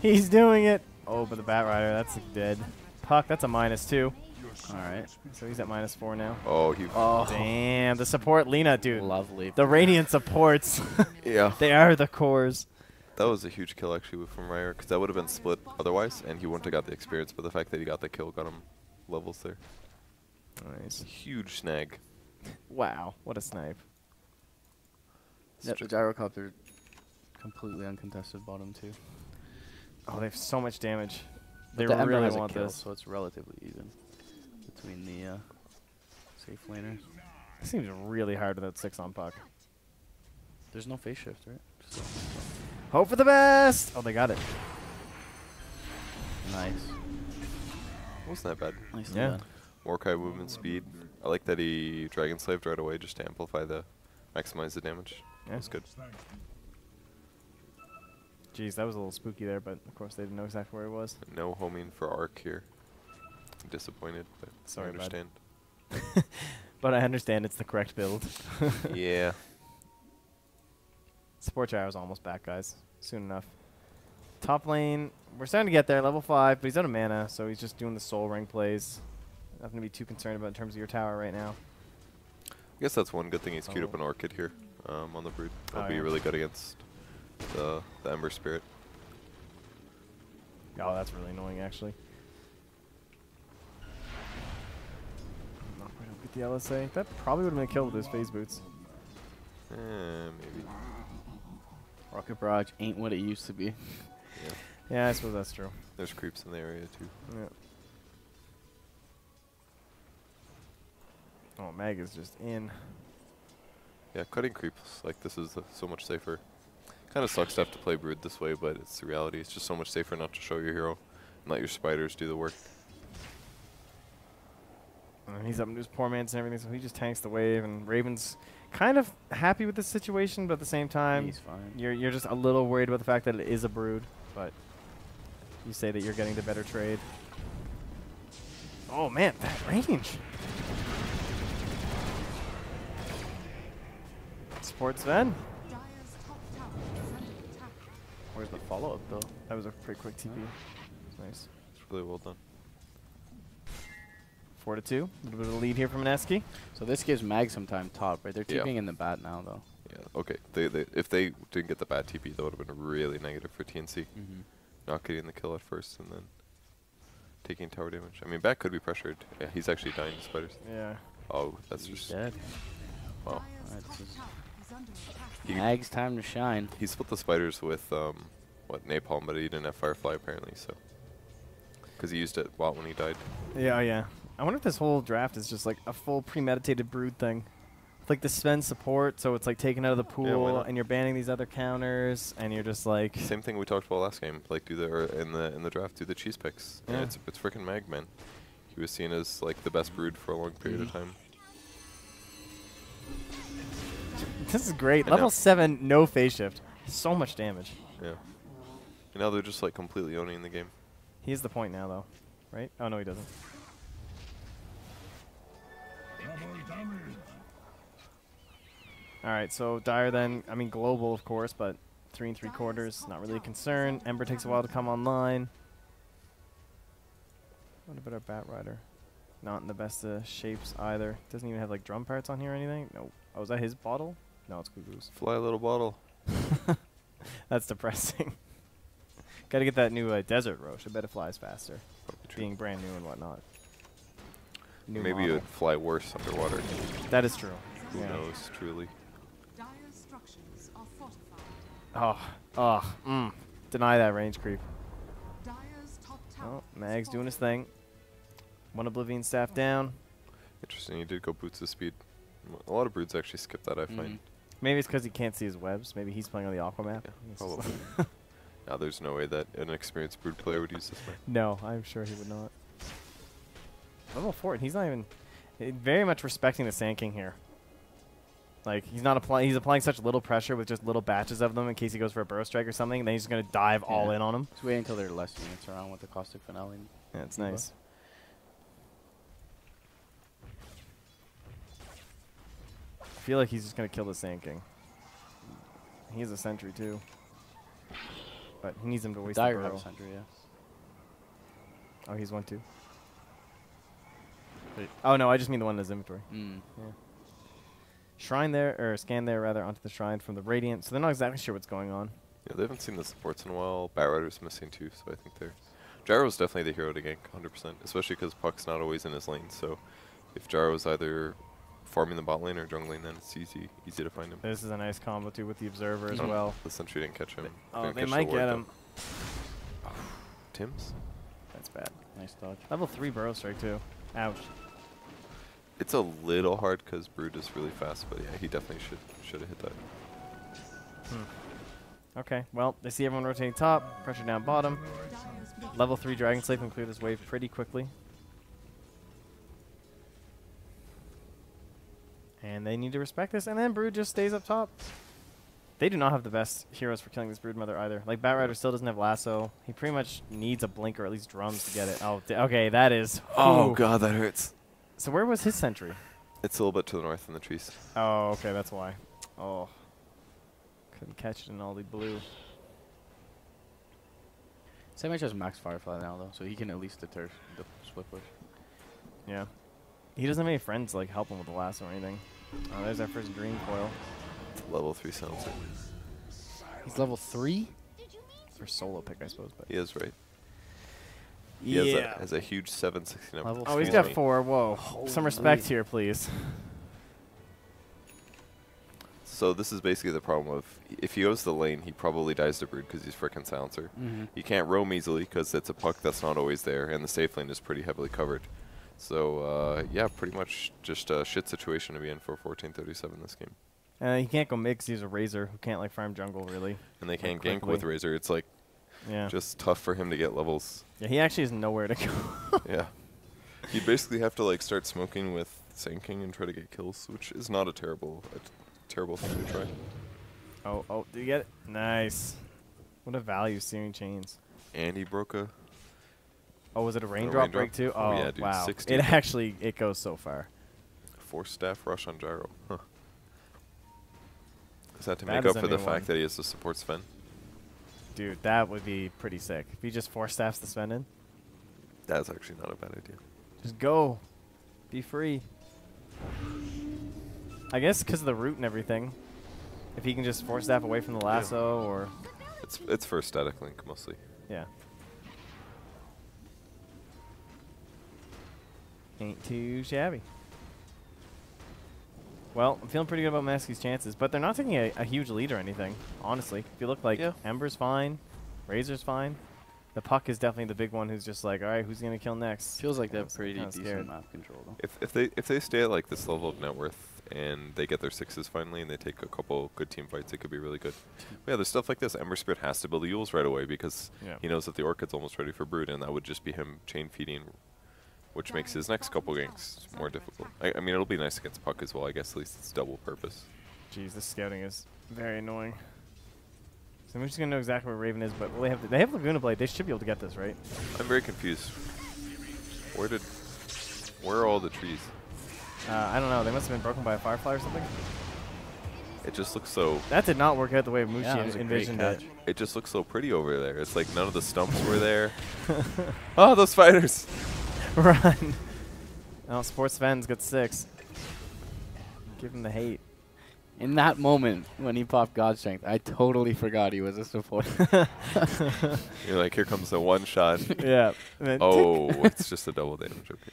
He's doing it. Oh, but the Batrider, that's dead. Puck, that's a -2. Alright. So he's at -4 now. Oh, he. Oh, damn. The support Lena, dude. Lovely. The Radiant supports. Yeah. They are the cores. That was a huge kill, actually, from Ryer, because that would have been split otherwise, and he wouldn't have got the experience, but the fact that he got the kill got him levels there. Nice. Huge snag. Wow. What a snipe. Yep, the Gyrocopter completely uncontested bottom too. Oh, they have so much damage. But They the Ember really has want a kill, this. so it's relatively even between the safe laners. It seems really hard without 6 on Puck. There's no Phase Shift, right? Hope for the best! Oh, they got it. Nice. Wasn't that bad. Nice. Yeah. Morkai movement speed. I like that he Dragon Slaved right away just to amplify maximize the damage. Yeah. That's good. Jeez, that was a little spooky there, but of course they didn't know exactly where he was. No homing for Arc here. I'm disappointed, but Sorry, I understand. But I understand it's the correct build. Yeah. Support Gyro's almost back, guys. Soon enough. Top lane, we're starting to get there, level 5, but he's out of mana, so he's just doing the soul ring plays. Nothing to be too concerned about in terms of your tower right now. I guess that's one good thing he's queued up an Orchid here on the Brood. That'll be really good against the Ember Spirit. Oh, that's really annoying, actually. No, we don't get the LSA. That probably would have been a kill with his phase boots. Maybe. Rocket Barrage ain't what it used to be. Yeah. Yeah, I suppose that's true. There's creeps in the area too. Yeah. Oh, Mag is just in. Yeah, cutting creeps like this is so much safer. Kind of sucks to have to play Brood this way, but it's the reality. It's just so much safer not to show your hero and let your spiders do the work. And he's up into his poor man's and everything, so he just tanks the wave. And Raven's kind of happy with this situation, but at the same time, He's fine. You're just a little worried about the fact that it is a Brood, but you say that you're getting the better trade. Oh man, that range! Support Sven. Where's the follow-up, though? That was a pretty quick TP. Nice. It's really well done. 4-2. A little bit of a lead here from Mineski. So this gives Mag some time top, right? They're Yeah. TPing in the bat now, though. Yeah, okay. If they didn't get the bad TP, that would have been really negative for TNC. Not getting the kill at first and then taking tower damage. I mean, Bat could be pressured. Yeah, he's actually dying to spiders. Yeah. Oh, that's just dead. Wow. Mag's time to shine. He split the spiders with napalm, but he didn't have Firefly apparently, so. Because he used it a lot when he died. Yeah, yeah. I wonder if this whole draft is just like a full premeditated brood thing. It's like the spend support, so it's like taken out of the pool, and you're banning these other counters, and you're just like. Same thing we talked about last game. Like do the in the draft, do the cheese picks. Yeah. And it's freaking Mag, man. He was seen as like the best brood for a long period of time. This is great. And Level 7, no phase shift. So much damage. Yeah. And now they're just like completely owning the game. He has the point now, though, right? Oh, no, he doesn't. All right, so Dire then, I mean, global, of course, but 3 3/4, not really a concern. Ember takes a while to come online. What about our Bat Rider? Not in the best shapes either. Doesn't even have, like, drum parts on here or anything. No. Oh, is that his bottle? No, it's Gugu's. Fly little bottle. That's depressing. Got to get that new Desert Roche. I bet it flies faster. Being brand new and whatnot. New Maybe model. it would fly worse underwater. That is true. Who Yeah. knows, truly. Dire's structures are fortified. Deny that range creep. Dire's top tower Oh, Mag's doing his thing. One Oblivion staff down. Interesting, he did go boots of speed. A lot of broods actually skip that, I find. Maybe it's because he can't see his webs. Maybe he's playing on the Aqua map. Yeah, probably. Now there's no way that an experienced brood player would use this map. No, I'm sure he would not. Level 4, and he's not even very much respecting the Sand King here. Like, he's not applying. He's applying such little pressure with just little batches of them in case he goes for a burrow strike or something. And then he's just gonna dive all in on him. Just wait until there are less units around with the caustic finale. Yeah, it's nice. I feel like he's just gonna kill the Sand King. He has a sentry too, but he needs him to waste the Dire burrow. have a sentry, yeah. Oh, he's one too. Oh no, I just mean the one in his inventory. Yeah. Shrine there, or scan there rather, onto the shrine from the Radiant. So they're not exactly sure what's going on. Yeah, they haven't seen the supports in a while. Bat Rider's missing too, so I think they're... Gyro's definitely the hero to gank, 100%, especially because Puck's not always in his lane, so if Gyro's either farming the bot lane or jungling, then it's easy to find him. This is a nice combo too with the Observer as well. The sentry didn't catch him. Oh, Didn't they catch the might ward, get though. him. Tim's? That's bad. Nice dodge. Level 3 burrow strike too. Ouch. It's a little hard because Brood is really fast, but yeah, he definitely should have hit that. Okay, well, they see everyone rotating top, pressure down bottom. Level 3 Dragon Slave can clear this wave pretty quickly. And they need to respect this, and then Brood just stays up top. They do not have the best heroes for killing this Brood Mother either. Like, Bat Rider still doesn't have Lasso. He pretty much needs a Blink or at least drums to get it. Oh, okay, that is... Oh ooh. god, that hurts. So where was his sentry? It's a little bit to the north in the trees. Oh, okay, that's why. Oh. Couldn't catch it in all the blue. Same has max Firefly now, though, so he can at least deter the split push. Yeah. He doesn't have any friends like help him with the lasso or anything. Oh, there's our first green foil. Level 3 silencer. He's level 3? For solo pick, I suppose. But He is, right? yeah. He has a huge 769. Level Oh, he's Excuse got me. 4. Whoa. Some respect here, please. So this is basically the problem of if he goes to the lane, he probably dies to Brood because he's frickin' silencer. He can't roam easily because it's a puck that's not always there, and the safe lane is pretty heavily covered. So yeah, pretty much just a shit situation to be in for 1437 this game. He can't go mid because he's a Razor who can't like farm jungle really. And they can't Like, gank quickly. with Razor. It's like just tough for him to get levels. Yeah, he actually has nowhere to go. Yeah. You basically have to like start smoking with Sand King and try to get kills, which is not a terrible thing to try. Oh, did you get it? Nice. What a value, Searing Chains. And he broke a... Oh, was it a raindrop break too? Oh, yeah, dude, wow. 60. It goes so far. 4 staff rush on Gyro. Huh. Is that to That make is up a for the new fact one. that he has to support Sven? Dude, that would be pretty sick. If he just 4 staffs the Sven in. That's actually not a bad idea. Just go. Be free. I guess because of the root and everything. If he can just 4 staff away from the lasso or... It's for static link mostly. Yeah. Ain't too shabby. Well, I'm feeling pretty good about Mineski's chances, but they're not taking a huge lead or anything, honestly. If you look like Ember's fine, Razor's fine. The Puck is definitely the big one who's just like, all right, who's gonna kill next? Feels like they have pretty Kinda decent scared. map control though. If they stay at like this level of net worth and they get their 6s finally and they take a couple good team fights, it could be really good. But yeah, there's stuff like this. Ember Spirit has to build the Yules right away because he knows that the Orchid's almost ready for Brood, and that would just be him chain feeding, which makes his next couple games more difficult. I mean, it'll be nice against Puck as well. I guess at least it's double purpose. Jeez, this scouting is very annoying. So I'm just gonna know exactly where Raven is, but will they have Laguna Blade. They should be able to get this, right? I'm very confused. Where are all the trees? I don't know. They must have been broken by a Firefly or something. It just looks so... That did not work out the way Mushi Yeah, that was a great envisioned catch. it. It just looks so pretty over there. It's like none of the stumps were there. Oh, those fighters! Run. Oh, Sports Fans got 6. Give him the hate. In that moment when he popped God Strength, I totally forgot he was a supporter. You're like, here comes the one shot. Yeah. Oh, it's just a double damage. Okay.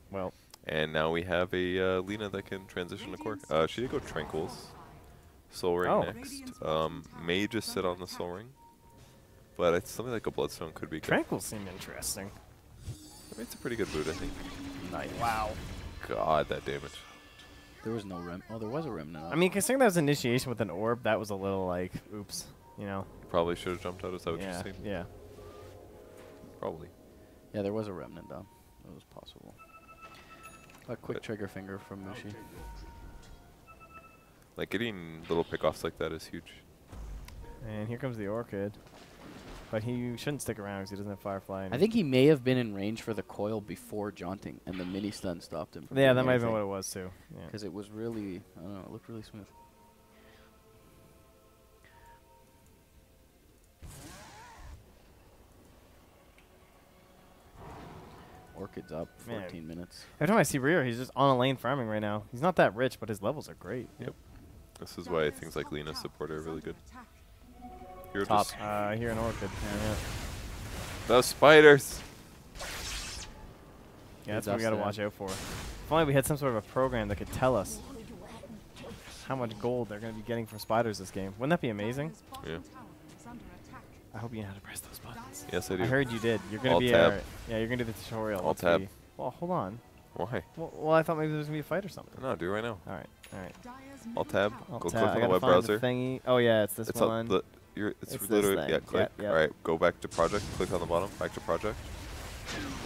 Well. And now we have a Lina that can transition to core. She did go Tranquils. Soul Ring next. May just sit on the Soul Ring. But it's something like a Bloodstone could be good. Tranquils seem interesting. I mean, it's a pretty good boot, I think. Nice. Wow. God, that damage. There was no rem. Oh, there was a remnant. I mean, considering that was initiation with an orb, that was a little like, oops, you know. Probably should have jumped out. Is that what you're saying? Yeah. Probably. Yeah, there was a remnant down. That was possible. A quick trigger finger from Mushi. Like, getting little pickoffs like that is huge. And here comes the Orchid. But he shouldn't stick around because he doesn't have Firefly. I think he may have been in range for the coil before jaunting, and the mini stun stopped him. From Yeah, doing that might have been anything. what it was too. Because it was really, I don't know, it looked really smooth. Orchid's up 14 minutes. Every time I see Rio, he's just on a lane farming right now. He's not that rich, but his levels are great. Yep. This is why things like Lina support are really good. You're Top. just Here in Orchid. Yeah. those spiders. Yeah, that's what we got to watch out for. If only we had some sort of a program that could tell us how much gold they're going to be getting from spiders this game. Wouldn't that be amazing? Yeah. I hope you know how to press those buttons. Yes, I do. I heard you did. You're going to be tab. yeah, you're going to do the tutorial. Alt tab. Well, hold on. Why? Well, I thought maybe there was going to be a fight or something. No, do it right now. All right. Alt tab. Alt Go tab. click I on the gotta web find browser. thingy. Oh yeah, it's this it's one. It's this literally thing. yeah. Click. Yep. All right, go back to project. Click on the bottom. Back to project.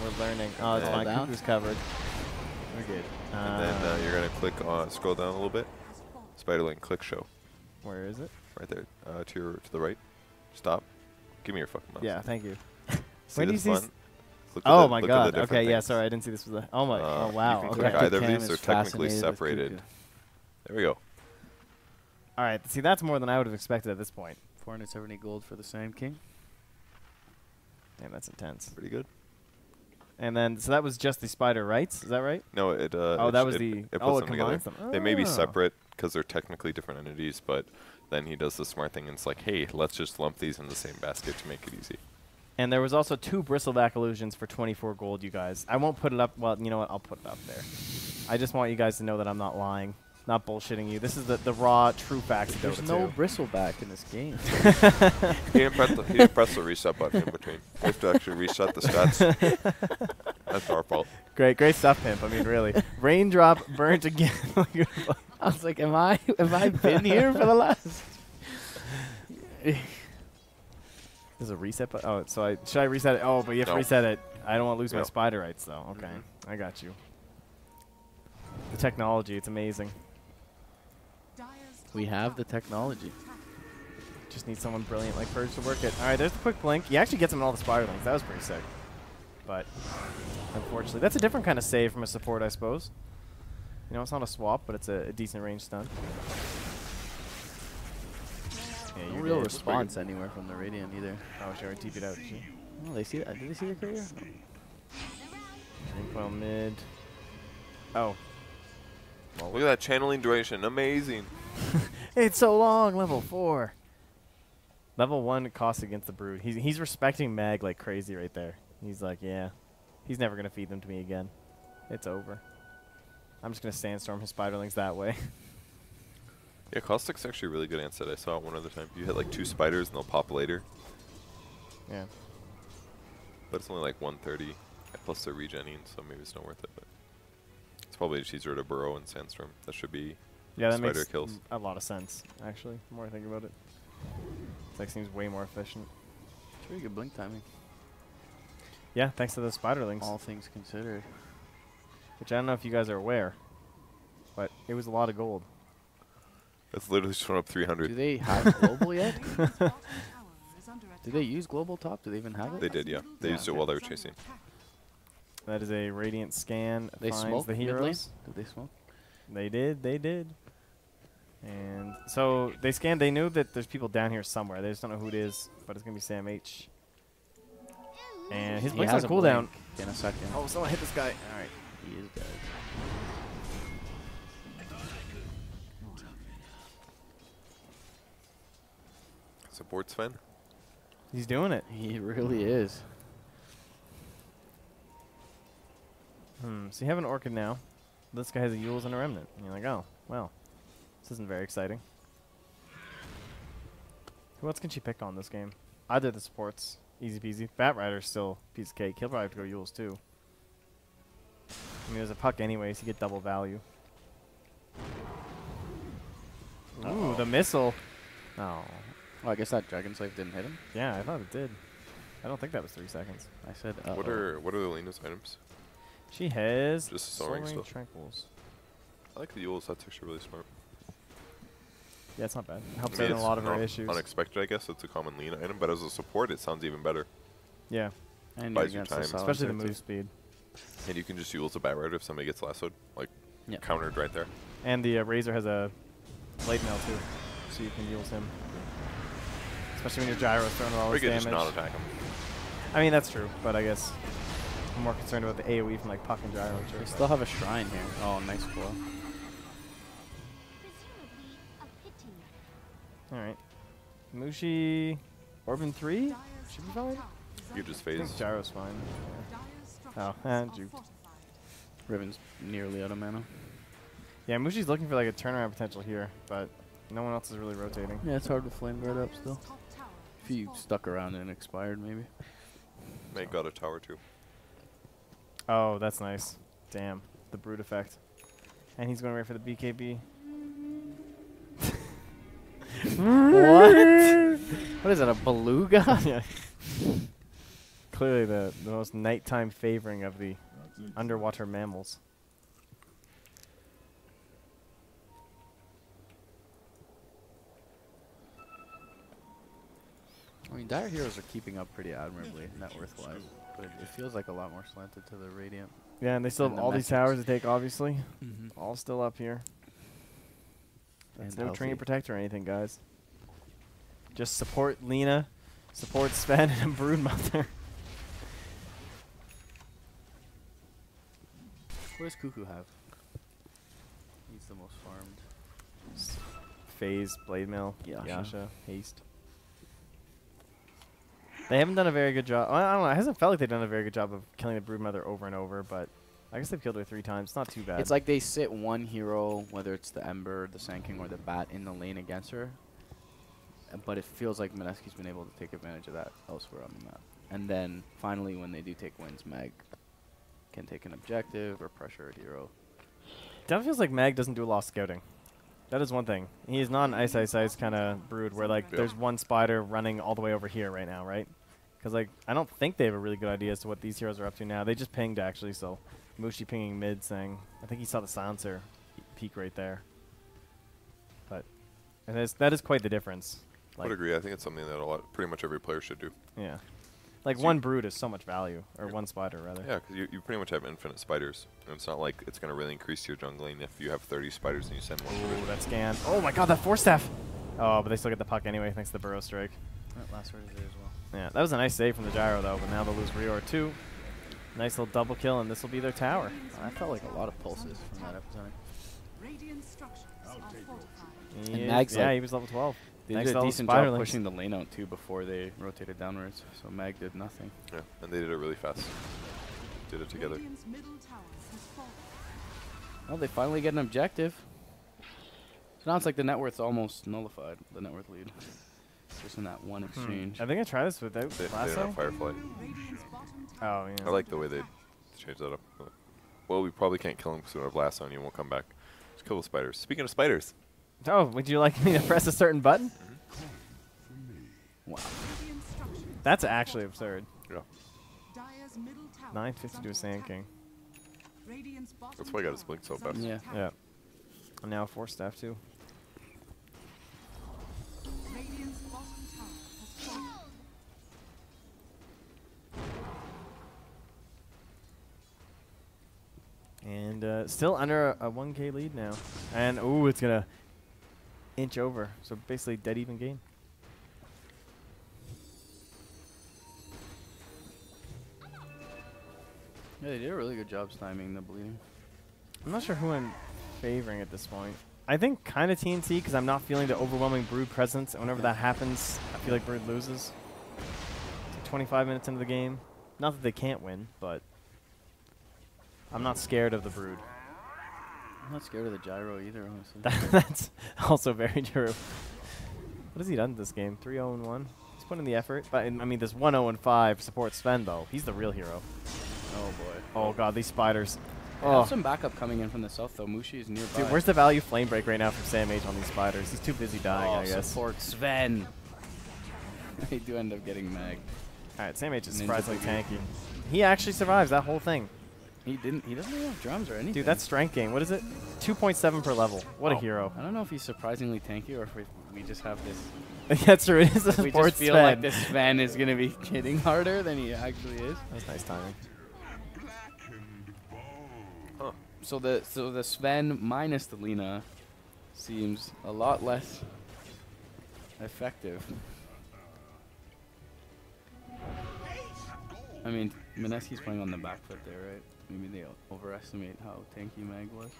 We're learning. Oh, it's fine. Cuckoo's covered. We're good. And then you're gonna click on. Scroll down a little bit. Spiderling. Click show. Where is it? Right there. To the right. Stop. Give me your fucking mouse. Yeah, thank you. See When do you this see? one? Oh my God. Okay, yeah. Sorry, I didn't see this was a. Oh my. Oh wow. You can Okay. click either of Cam these. is They're technically fascinated with separated. Cuckoo. There we go. All right. See, that's more than I would have expected at this point. 470 gold for the Sand King. Damn, that's intense. Pretty good. And then, so that was just the spider rights. Is that right? No, it. Oh, that was the. It puts Oh, it them together. combines them. They may be Oh. separate because they're technically different entities, but then he does the smart thing and it's like, hey, let's just lump these in the same basket to make it easy. And there was also 2 bristleback illusions for 24 gold, you guys. I won't put it up. Well, you know what? I'll put it up there. I just want you guys to know that I'm not lying, not bullshitting you. This is the raw, true facts of There's Dota no 2. bristleback in this game. He didn't press the reset button in between. We have to actually reset the stats. That's our fault. Great stuff, Pimp. I mean, really. Raindrop burnt again. I was like, have I been here for the last? There's a reset button. Oh, so should I reset it? Oh, but you have to No. reset it. I don't want to lose my No. spider rights, though. Okay, I got you. The technology, it's amazing. We have the technology. Just need someone brilliant like Purge to work it. All right, there's the quick blink. He actually gets him in all the spiderlings. That was pretty sick. But unfortunately, that's a different kind of save from a support, I suppose. You know, it's not a swap, but it's a decent range stun. Yeah, No real response anywhere from the Radiant either. Oh, sure, I TP'd out. Oh, they see that? Did they see the career? Well, mid. Oh. Well, look at that channeling duration. Amazing. It's so long, level 4. Level 1 cost against the Brood. He's respecting Mag like crazy right there. He's like, yeah. He's never going to feed them to me again. It's over. I'm just going to sandstorm his spiderlings that way. Yeah, Caustic's actually a really good answer. I saw it one other time. You hit like 2 spiders and they'll pop later. Yeah. But it's only like 130 plus the regenning, so maybe it's not worth it. But it's probably just easier to burrow in Sandstorm. That should be Yeah, that spider makes kills. a lot of sense, actually, the more I think about it. It's like seems way more efficient. Pretty good blink timing. Yeah, thanks to the spiderlings. All things considered. Which I don't know if you guys are aware, but it was a lot of gold. That's literally just went up 300. Do they have global yet? Did they use global top? Do they even have it? They did, yeah. They used it while they were chasing. That is a radiant scan. They finds smoked the mid lane? heroes. Did they smoke? They did. And so they scanned. They knew that there's people down here somewhere. They just don't know who it is, but it's gonna be Sam H. And his blink's on cooldown. In a second. Oh, someone hit this guy. All right. He is dead. Support Sven. He's doing it. He really is. So you have an Orchid now. This guy has a Yules and a Remnant. And you're like, oh, well, this isn't very exciting. Who else can she pick on this game? Either the supports. Easy peasy. Bat Rider's still piece of cake. He'll probably have to go Yules too. I mean, there's a puck anyways. You get double value. Ooh, the missile. Oh. Well, I guess that Dragon Slave didn't hit him. Yeah, I thought it did. I don't think that was 3 seconds. I said, What are the Lena's items? She has just Soul Ring stuff. Tranquils. I like the Yules. That's actually really smart. Yeah, it's not bad. It helps I mean, out in a lot of her not issues. Unexpected, I guess. It's a common Lena item, but as a support, it sounds even better. Yeah. And buys you time. Especially the move speed. And you can just use a Bat Rider if somebody gets lassoed. Like, yeah. Countered right there. And the Razor has a Blade Mail too, so you can use him. Especially when your Gyro's throwing all this damage. Just not attack him. I mean, that's true, but I guess I'm more concerned about the AoE from like Puck and Gyro. They still have a shrine here. Oh, nice coil. Alright. Mushi, Orban 3? Should be fine. You just I phase. think Gyro's fine. Yeah. Oh, and juked. Riven's nearly out of mana. Yeah, Mushi's looking for like a turnaround potential here, but no one else is really rotating. Yeah, it's hard to flame guard up still. If you stuck around and expired, maybe. May got a tower too. Oh, that's nice. Damn, the brute effect. And he's going right for the BKB. What? What is that, a beluga? Yeah. Clearly the most nighttime favoring of the underwater mammals. I mean, Dire Heroes are keeping up pretty admirably, net worth-wise, but it feels like a lot more slanted to the Radiant. Yeah, and they still have all these towers to take, obviously. Mm-hmm. All still up here. That's And no Train healthy. Protector or anything, guys. Just support Lena, support Sven, and Broodmother. What does Cuckoo have? He's the most farmed. Phase, Blade Mail, Yasha. Yasha, Haste. They haven't done a very good job. I don't know. It hasn't felt like they've done a very good job of killing the Broodmother over and over, but I guess they've killed her 3 times. It's not too bad. It's like they sit one hero, whether it's the Ember, the Sand King, or the Bat, in the lane against her. But it feels like Mineski's been able to take advantage of that elsewhere on the map. And then finally, when they do take wins, Mag can take an objective or pressure a hero. Definitely feels like Mag doesn't do a lot of scouting. That is one thing. He is not an ice kind of brood where like there's one spider running all the way over here right now, right? Because like I don't think they have a really good idea as to what these heroes are up to now. They just pinged actually, so Mushi pinging mid saying I think he saw the silencer peak right there. But and that is quite the difference. I would agree. I think it's something that pretty much every player should do. Yeah. Like one brood is so much value, or one spider rather. Yeah, because you pretty much have infinite spiders, and it's not like it's going to really increase your jungling if you have 30 spiders and you send one. Ooh, that scan. Oh my god, that Force Staff! Oh, but they still get the puck anyway thanks to the Burrow Strike. That last word is there as well. Yeah, that was a nice save from the Gyro though, but now they'll lose Reor too. Nice little double kill, and this will be their tower. I felt like a lot of pulses from that episode. Radiant structures are fortified. He Mag's yeah, like he was level 12. They Thanks did to a all the decent job spiderlings. pushing the lane out too before they rotated downwards, so Mag did nothing. Yeah, and they did it really fast. Did it together. Radiant's middle tower has fallen. Well, they finally get an objective. So now it's like the net worth's almost nullified, the net worth lead. Just in that one exchange. I think I tried this without They don't Lasso. have Firefly. Oh, yeah. I like the way they changed that up. Well, we probably can't kill him because we don't have Lasso and he won't come back. Just kill the spiders. Speaking of spiders. Oh, would you like me to press a certain button? Wow. That's actually absurd. Yeah. 950 to a Sand King. That's why I got his blink so fast. Yeah. Yeah. And now 4 staff too. And still under a 1K lead now. And, ooh, it's going to inch over. So basically dead even game. Yeah, they did a really good job timing the bleeding. I'm not sure who I'm favoring at this point. I think kind of TNC because I'm not feeling the overwhelming Brood presence. And whenever that happens, I feel like Brood loses. So 25 minutes into the game. Not that they can't win, but I'm not scared of the Brood. I'm not scared of the gyro either, honestly. That's also very true. What has he done this game? 3-0-1. He's put in the effort. But I mean, this 1-0-5 supports Sven though. He's the real hero. Oh boy. Oh god, these spiders. They have some backup coming in from the south though. Mushi is nearby. Dude, where's the value flame break right now from Sam H on these spiders? He's too busy dying, I guess. Support Sven. They do end up getting mag. Alright, Sam H is surprisingly tanky. He actually survives that whole thing. He doesn't have drums or anything. Dude, that's strength gain. What is it? 2.7 per level. What a hero. I don't know if he's surprisingly tanky or if we just have this. That's true. It is a we sports just feel Sven. like this Sven is going to be hitting harder than he actually is. That's nice timing. Huh. So the Sven minus the Lina seems a lot less effective. I mean, Mineski's playing on the back foot there, right? Maybe they overestimate how tanky Mag was.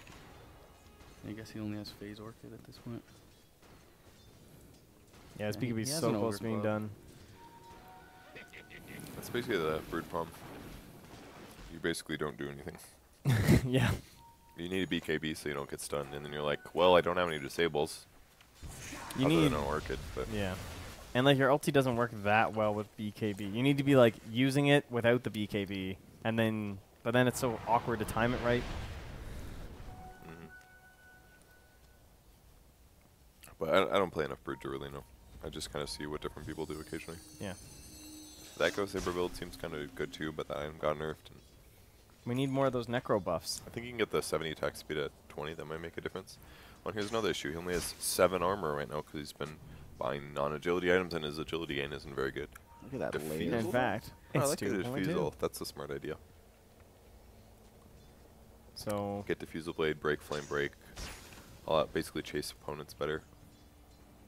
I guess he only has phase orchid at this point. Yeah, his BKB he is has so an close to being overglow. done. That's basically the Brood problem. You basically don't do anything. Yeah. You need a BKB so you don't get stunned, and then you're like, well, I don't have any disables. You other need than an orchid, but yeah. And like your ulti doesn't work that well with BKB. You need to be like using it without the BKB, and then but then it's so awkward to time it right. But I don't play enough Brood to really know. I just kind of see what different people do occasionally. Yeah. That Ghost Saber build seems kind of good too, but that item got nerfed. And We need more of those necro buffs. I think you can get the 70 attack speed at 20. That might make a difference. Well, here's another issue. He only has 7 armor right now because he's been buying non-agility items, and his agility gain isn't very good. Look at that Diffusal? In fact, I it's like the 2.2. Diffusal. That's a smart idea. So Get Diffusal Blade, break, flame break. All that basically chase opponents better.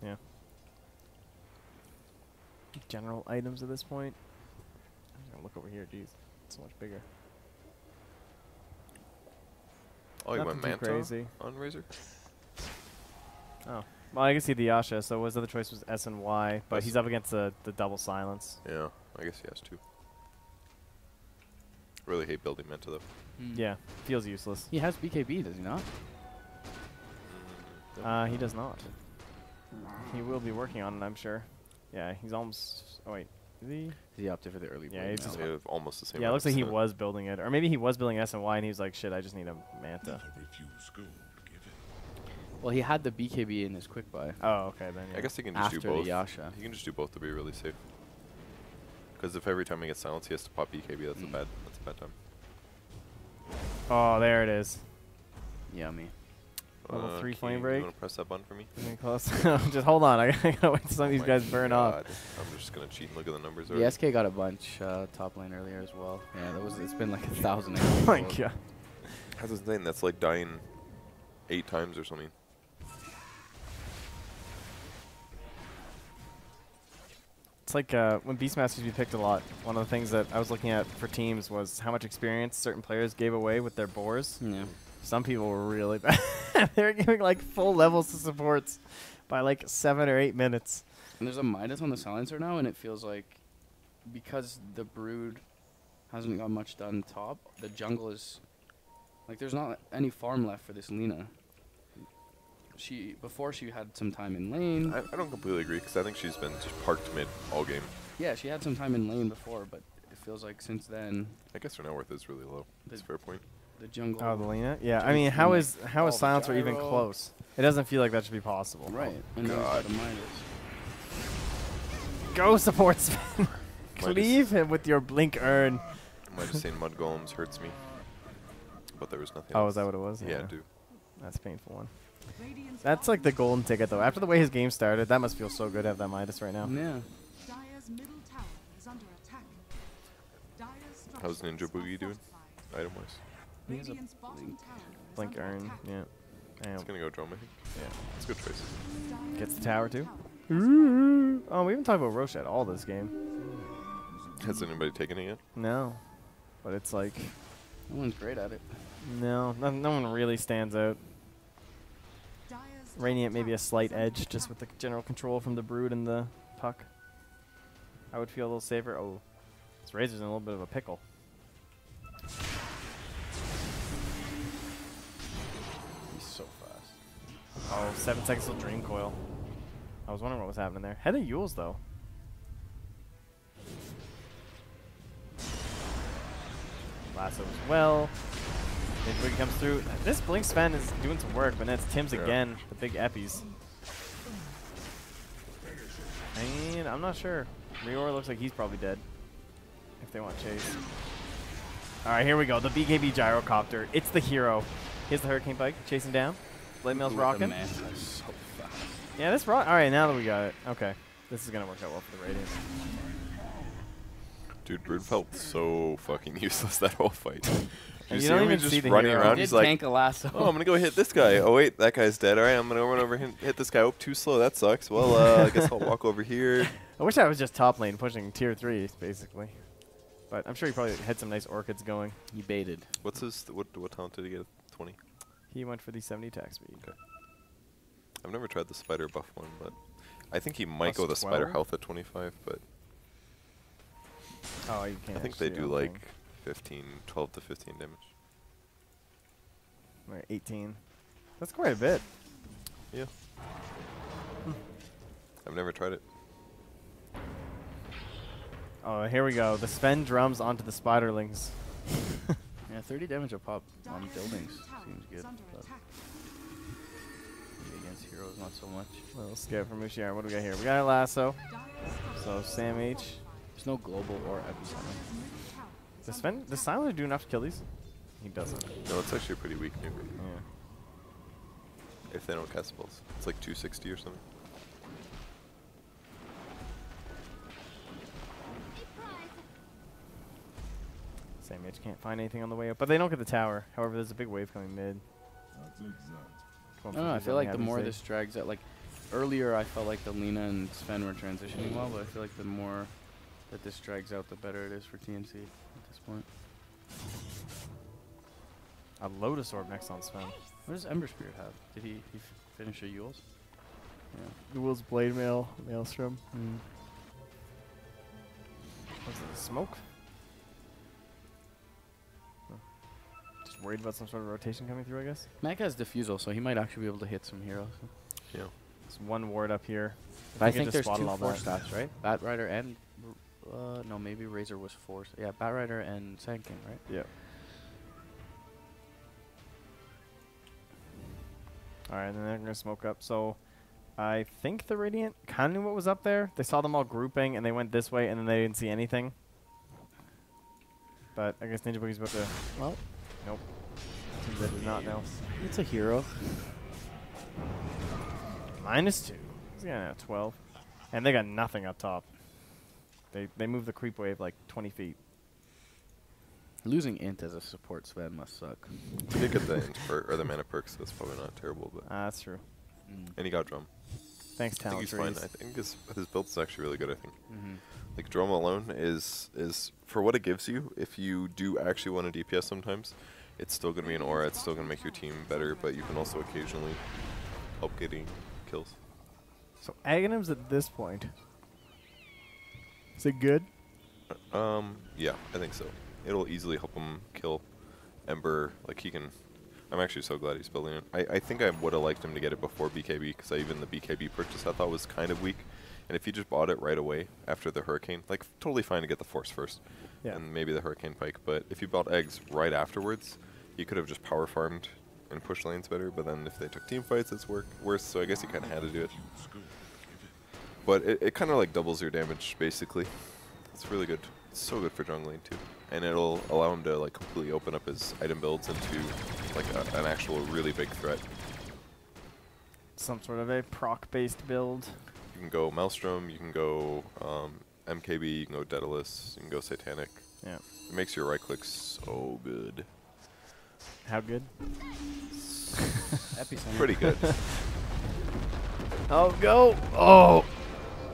yeah. General items at this point. I'm gonna look over here. Jeez, it's so much bigger. Oh, you went Nothing too Manta crazy. on Razor? Oh. Well, I can see the Yasha, so his other choice was S and Y, but S. he's up against the double silence. Yeah, I guess he has 2. Really hate building Manta though. Yeah, feels useless. He has BKB, does he not? He does not. He will be working on it, I'm sure. Yeah, he's almost. Oh wait, is he? He opted for the early. Yeah, blade he's now. just. They have almost the same. Yeah, it looks like he items. was building it, or maybe he was building S and Y, and he was like, "Shit, I just need a Manta." Well, he had the BKB in his quick buy. Oh, okay then. Yeah. I guess he can just After do both. the Yasha. He can just do both to be really safe. Because if every time he gets silenced, he has to pop BKB, that's a bad time. Oh, there it is. Yummy. Level 3 Key, flame You break. want to press that button for me? Getting close. Just hold on. I gotta wait till some of these My guys burn off. God. I'm just gonna cheat and look at the numbers. The already. SK got a bunch top lane earlier as well. Yeah, that was. It's been like 1,000. Oh my god. That's insane. That's like dying 8 times or something. It's like when Beastmasters used to be picked a lot. One of the things that I was looking at for teams was how much experience certain players gave away with their boars. Yeah. Some people were really bad. They were giving like full levels to supports by like 7 or 8 minutes. And there's a Midas on the silencer now, and it feels like because the Brood hasn't got much done top, the jungle is like there's not any farm left for this Lina. before she had some time in lane. I don't completely agree because I think she's been just parked mid all game. Yeah, she had some time in lane before, but it feels like since then. I guess her net worth is really low. That's a fair point. The jungle. Oh, the Lena? Yeah, I mean, how is Silencer even close? It doesn't feel like that should be possible. Right. Oh, And God. the Midas. Go support Sven. Cleave him with your blink urn. Might have seen Mud Golems hurts me. But there was nothing Oh, else. is that what it was? Yeah, dude. That's a painful one. That's like the golden ticket, though. After the way his game started, that must feel so good to have that Midas right now. Yeah. Dire's middle tower is under attack. Dire's How's Ninja Boogie doing, item-wise? He has a blink urn, yeah. It's gonna go Drome, I think. Yeah. It's a good choice. Gets the tower, too. Ooh. Oh, we haven't talked about Roche at all this game. Has anybody taken it yet? No. But it's like... No one's great at it. No, no one really stands out. Radiant maybe a slight edge, just with the general control from the Brood and the Puck. I would feel a little safer. Oh, this Razor's in a little bit of a pickle. He's so fast. Oh, 7 seconds till Dream Coil. I was wondering what was happening there. Head of Yules, though. Lasso as well. Big comes through. This Blink Sven is doing some work, but then it's Tim's again. The big Eppies. And I'm not sure. Rior looks like he's probably dead. If they want chase. Alright, here we go. The BKB Gyrocopter. It's the hero. Here's the Hurricane Pike chasing down. Blade Mail's rocking. So fast. Yeah, this rock. Alright, now that we got it. Okay. This is going to work out well for the Radiant. Dude, Brood felt so fucking useless that whole fight. And you you see don't him even just see the running hero. around? He He's did like, tank a lasso. oh, I'm going to go hit this guy. Oh, wait, that guy's dead. All right, I'm going to run over and hit this guy. Oh, too slow. That sucks. Well, I guess I'll walk over here. I wish I was just top lane pushing tier 3, basically. But I'm sure he probably had some nice orchids going. He baited. What's his, what talent did he get? 20? He went for the 70 attack speed. Okay. I've never tried the spider buff one, but I think he might Plus go the spider 12? health at 25, but Oh, you can't. I think they actually, do I don't like think. 15, 12 to 15 damage. Right, 18. That's quite a bit. Yeah. I've never tried it. Oh, here we go. The Sven drums onto the spiderlings. Yeah, 30 damage a pop on buildings seems good. But against heroes, not so much. A little skip from Mushiar. What do we got here? We got a lasso. So Sam H. There's no global or epicenter. Does Sven, does Siler do enough to kill these? He doesn't. No, it's actually a pretty weak nuke. Yeah. If they don't cast spells. It's like 260 or something. Sam H can't find anything on the way up, but they don't get the tower. However, there's a big wave coming mid. I don't know, I feel like the more this drags out, like earlier I felt like the Lina and Sven were transitioning well, but I feel like the more that this drags out, the better it is for TNC at this point. A Lotus Orb next on Sven. What does Ember Spirit have? Did he finish a Yules? Yeah. Yules Blade Mail, Maelstrom. What's it, smoke? Just worried about some sort of rotation coming through, I guess. Mac has Diffusal, so he might actually be able to hit some heroes. Yeah. There's one ward up here. But I we think just there's two spotted all force that. stats, right? Bat Rider and no, maybe Razor was force. Yeah, Bat Rider and Sand King, right? Yeah. Alright, then they're going to smoke up. So I think the Radiant kind of knew what was up there. They saw them all grouping, and they went this way, and then they didn't see anything. But I guess Ninja Boogie's about to... Well, nope. Seems they did not know. it's a hero. -2. He's got 12. And they got nothing up top. They moved the creep wave like 20 feet. Losing Int as a support Sven must suck. He did get the int or the mana perks, so that's probably not terrible. But That's true. and he got Drum. Thanks, I think Talent he's fine. Trees. I think his build is actually really good. I think. Mm-hmm. Like Drum alone is for what it gives you. If you do actually want to DPS sometimes, it's still going to be an aura. It's still going to make your team better, but you can also occasionally help getting kills. So Aghanims at this point. Is it good? Yeah, I think so. It'll easily help him kill Ember. Like he can I'm actually so glad he's building it. I think I would have liked him to get it before BKB, because even the BKB purchase I thought was kind of weak. And if he just bought it right away after the Hurricane, like, totally fine to get the Force first. Yeah. And maybe the Hurricane Pike. But if you bought eggs right afterwards, you could have just power farmed and pushed lanes better. But then if they took team fights, it's worse. So I guess you kind of had to do it. But it kind of like doubles your damage, basically. It's really good. It's so good for jungling, too. And it'll allow him to like completely open up his item builds into like an actual really big threat. Some sort of a proc-based build. You can go Maelstrom, you can go MKB, you can go Daedalus, you can go Satanic. Yeah. It makes your right click so good. How good? Pretty good. Oh, go! Oh!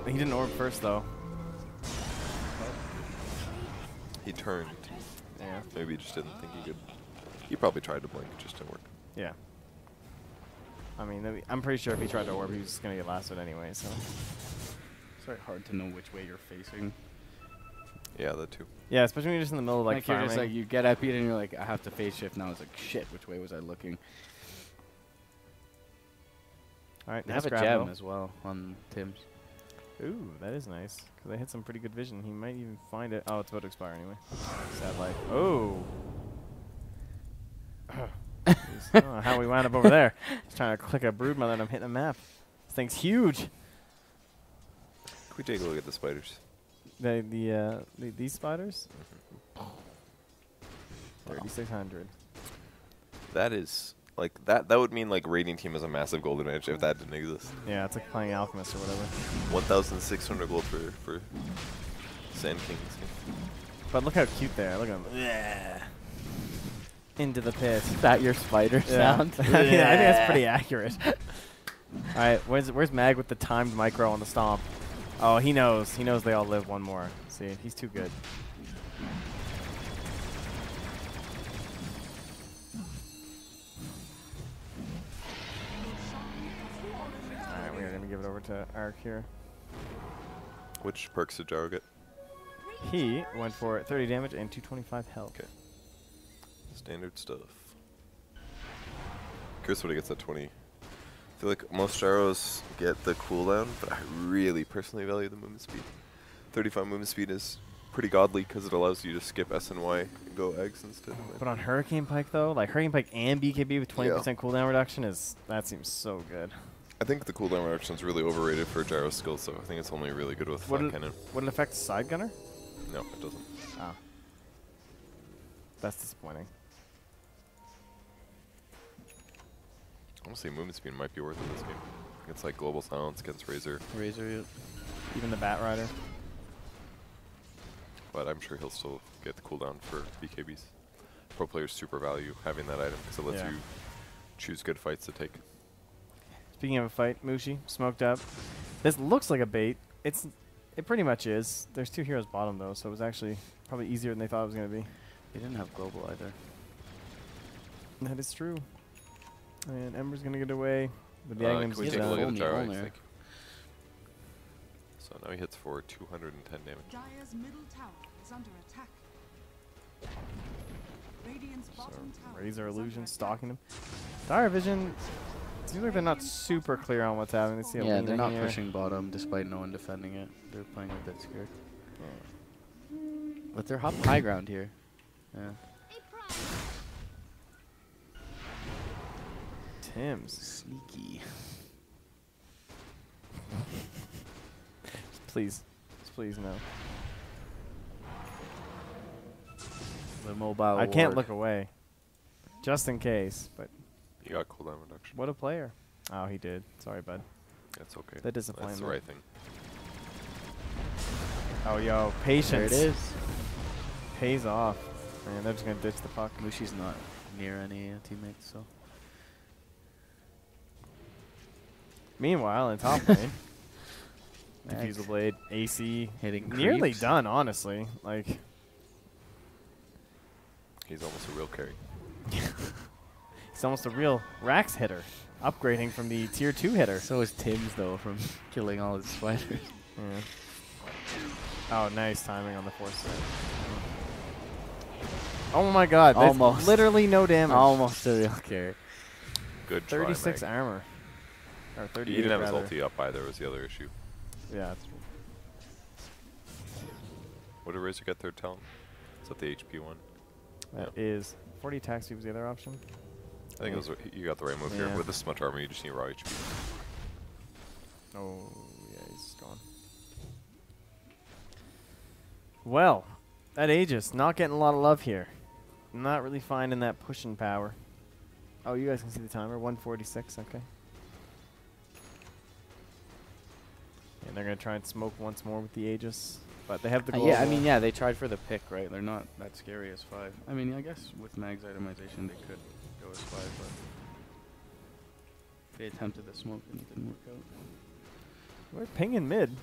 He didn't orb first, though. He turned. Yeah. Maybe he just didn't think he could. He probably tried to blink, it just didn't work. Yeah. I mean, I'm pretty sure if he tried to orb, he was going to get lasted anyway, so. It's very hard to know which way you're facing. Yeah, that too. Yeah, especially when you're just in the middle of, like, you're farming. just like, you get epied and you're like, I have to phase shift now. It's like, shit, which way was I looking? All right, They nice have a grab, gem though. as well on Tim's. Ooh, that is nice. Because they hit some pretty good vision. He might even find it. Oh, it's about to expire anyway. Sad life. Oh! I don't know how we wound up over there. Just trying to click a Broodmother and I'm hitting the map. This thing's huge! Can we take a look at the spiders? These spiders? 3,600. That is, like, that would mean, like, Radiant Team has a massive gold advantage if that didn't exist. Yeah, it's like playing Alchemist or whatever. 1,600 gold for Sand Kings. But look how cute they are. Look at them. Yeah. Into the pit. Is that your spider sound? Yeah, I think that's pretty accurate. Alright, where's Mag with the timed micro on the stomp? Oh, he knows. He knows they all live one more. See, he's too good. Alright, we are going to give it over to Ark here. Which perks did Jaro get? He went for 30 damage and 225 health. Okay. Standard stuff. Curious what he gets at 20. I feel like most Jaros get the cooldown, but I really personally value the movement speed. 35 movement speed is pretty godly because it allows you to skip S and Y and go eggs instead. But on Hurricane Pike though, like Hurricane Pike and BKB with 20% cooldown reduction that seems so good. I think the cooldown reduction is really overrated for Gyro skills, so I think it's only really good with Flat Cannon. Would it affect Side Gunner? No, it doesn't. Oh. That's disappointing. Honestly, movement speed might be worth it in this game. It's like Global Silence against Razor. Razor, even the Bat Rider. But I'm sure he'll still get the cooldown for BKBs. Pro players super value having that item because it lets you choose good fights to take. Speaking of a fight, Mushi, smoked up. This looks like a bait. It pretty much is. There's 2 heroes bottom though, so it was actually probably easier than they thought it was going to be. They didn't have global either. That is true. And Ember's going to get away. The Can we take a look at the Gyro? owner. So now he hits for 210 damage. Dire's middle tower is under attack. Radiant's bottom tower Razor is Illusion under stalking him. Dire Vision, seems like they're not super clear on what's happening. They see a Yeah, Lina they're not here. pushing bottom despite no one defending it. They're playing a bit scared. But they're high ground here. Yeah. Tim's. Sneaky. Please. Please, no. The mobile I can't ward. look away. Just in case, but... You got cooldown reduction. What a player. Oh, he did. Sorry, bud. That's okay. That disappointed That's the me. right thing. Oh, yo, patience. There it is. Pays off. Man, they're just going to ditch the puck. Mushi's not near any teammates, so... Meanwhile, in top lane, Diffusal Blade, AC, hitting nearly creeps. done, honestly. Like, He's almost a real carry. he's almost a real Rax hitter, upgrading from the tier 2 hitter. So is Tim's, though, from killing all his spiders. Yeah. Oh, nice timing on the force set. Oh my god, that's Almost. literally no damage. Almost a real carry. Good try, 36 Meg. armor. Or 38 He didn't have rather. his ulti up either, was the other issue. Yeah, that's true. What did Razor get third talent? Is that the HP one? That is 40 attack speed was the other option. I think it was, you got the right move here. Yeah. With this much armor, you just need raw HP. Oh, yeah, he's gone. Well, that Aegis, not getting a lot of love here. Not really finding that pushing power. Oh, you guys can see the timer, 146, okay. And they're going to try and smoke once more with the Aegis. But they have the global. Yeah, I mean, yeah, they tried for the pick, right? They're not that scary as 5. I mean, I guess with Mag's itemization, they could go as 5, but they attempted the smoke and it didn't work out. We're pinging mid.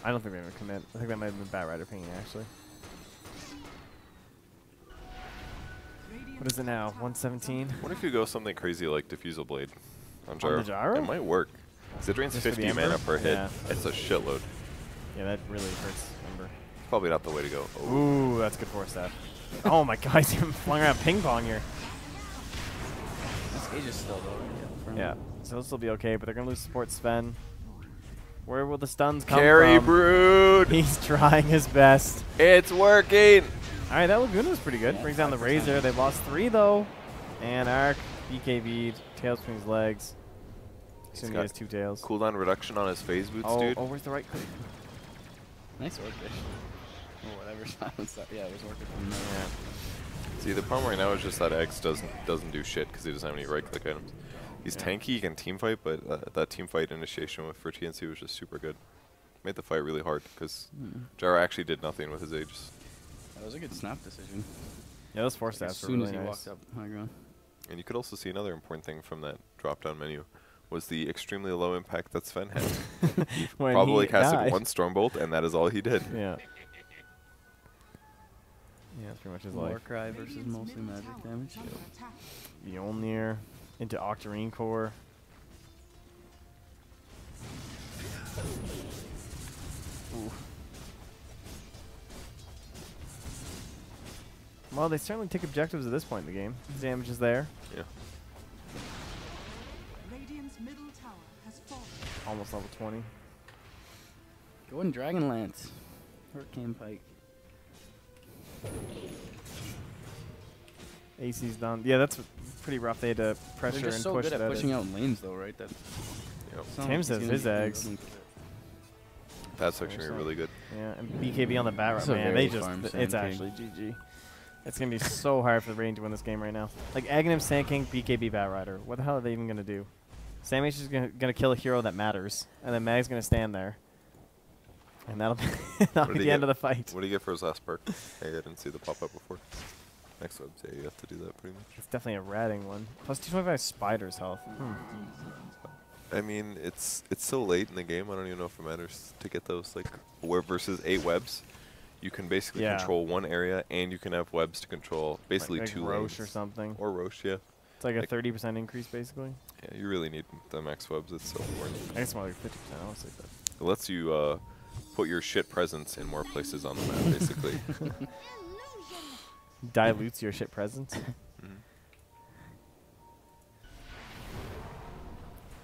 I don't think they're going to commit. I think that might have been Batrider pinging, actually. What is it now? 117? What if you go something crazy like Diffusal Blade on On Gyro? the Gyro? It might work. 'Cause it drains Just for the 50 mana Ember? per hit. Yeah. It's a shitload. Yeah, that really hurts Ember. It's probably not the way to go. Oh. Ooh, that's good force staff. Oh my god, he's even flying around ping pong here. This Aegis still though, right? Yeah, so this will be okay, but they're going to lose support Sven. Where will the stuns come Carry from? Brood! He's trying his best. It's working! Alright, that Laguna was pretty good. Yeah, Brings down the 5%. Razor. They lost 3 though. And Arc, BKB'd, tails between his legs. Soon he got has 2 tails. Cooldown reduction on his phase boots, dude. Oh, where's the right click? Nice work there. Or whatever silence that. Yeah, it was working from there. Yeah. See, the problem right now is just that X doesn't do shit because he doesn't have any right click items. He's tanky, he can team fight, but that team fight initiation for TNC was just super good. Made the fight really hard because Gyro actually did nothing with his Aegis. That was a good snap decision. Yeah, those force Like, as stats were soon really as he nice. walked up high ground. And you could also see another important thing from that drop-down menu was the extremely low impact that Sven had. He When probably he casted died. 1 Stormbolt, and that is all he did. Yeah. Yeah, that's pretty much his life. Warcry versus mostly magic damage. Mjolnir into Octarine Core. Ooh. Well, they certainly take objectives at this point in the game. The damage is there. Yeah. Radiant's middle tower has fallen. Almost level 20. Go in Dragonlance. Hurricane Pike. AC's done. Yeah, that's pretty rough. They had to pressure They're just and so push good at that pushing in. out lanes, though, right? That Yep. Tim says his eggs. That's actually really good. Yeah, and BKB on the bat That's right, a man. very They just, farm it's Sand King. actually GG. It's going to be so hard for the Radiant to win this game right now. Like, Aghanim, Sand King, BKB, Bat Rider. What the hell are they even going to do? Sam H is going to kill a hero that matters, and then Mag's going to stand there. And that'll be, that'll be the end of the fight. What do you get for his last perk? Hey, I didn't see the pop-up before. Next web, yeah, you have to do that pretty much. It's definitely a ratting one. Plus 225 Spider's health. I mean, it's so late in the game, I don't even know if it matters to get those. Like, where versus 8 webs, you can basically control 1 area, and you can have webs to control basically like 2 Roche lanes. or something. Or Roche, yeah. It's like a 30% increase, basically. Yeah, you really need the max webs. It's so important. I guess more like 50%, honestly. But. It lets you put your shit presence in more places on the map, basically. Dilutes your shit presence.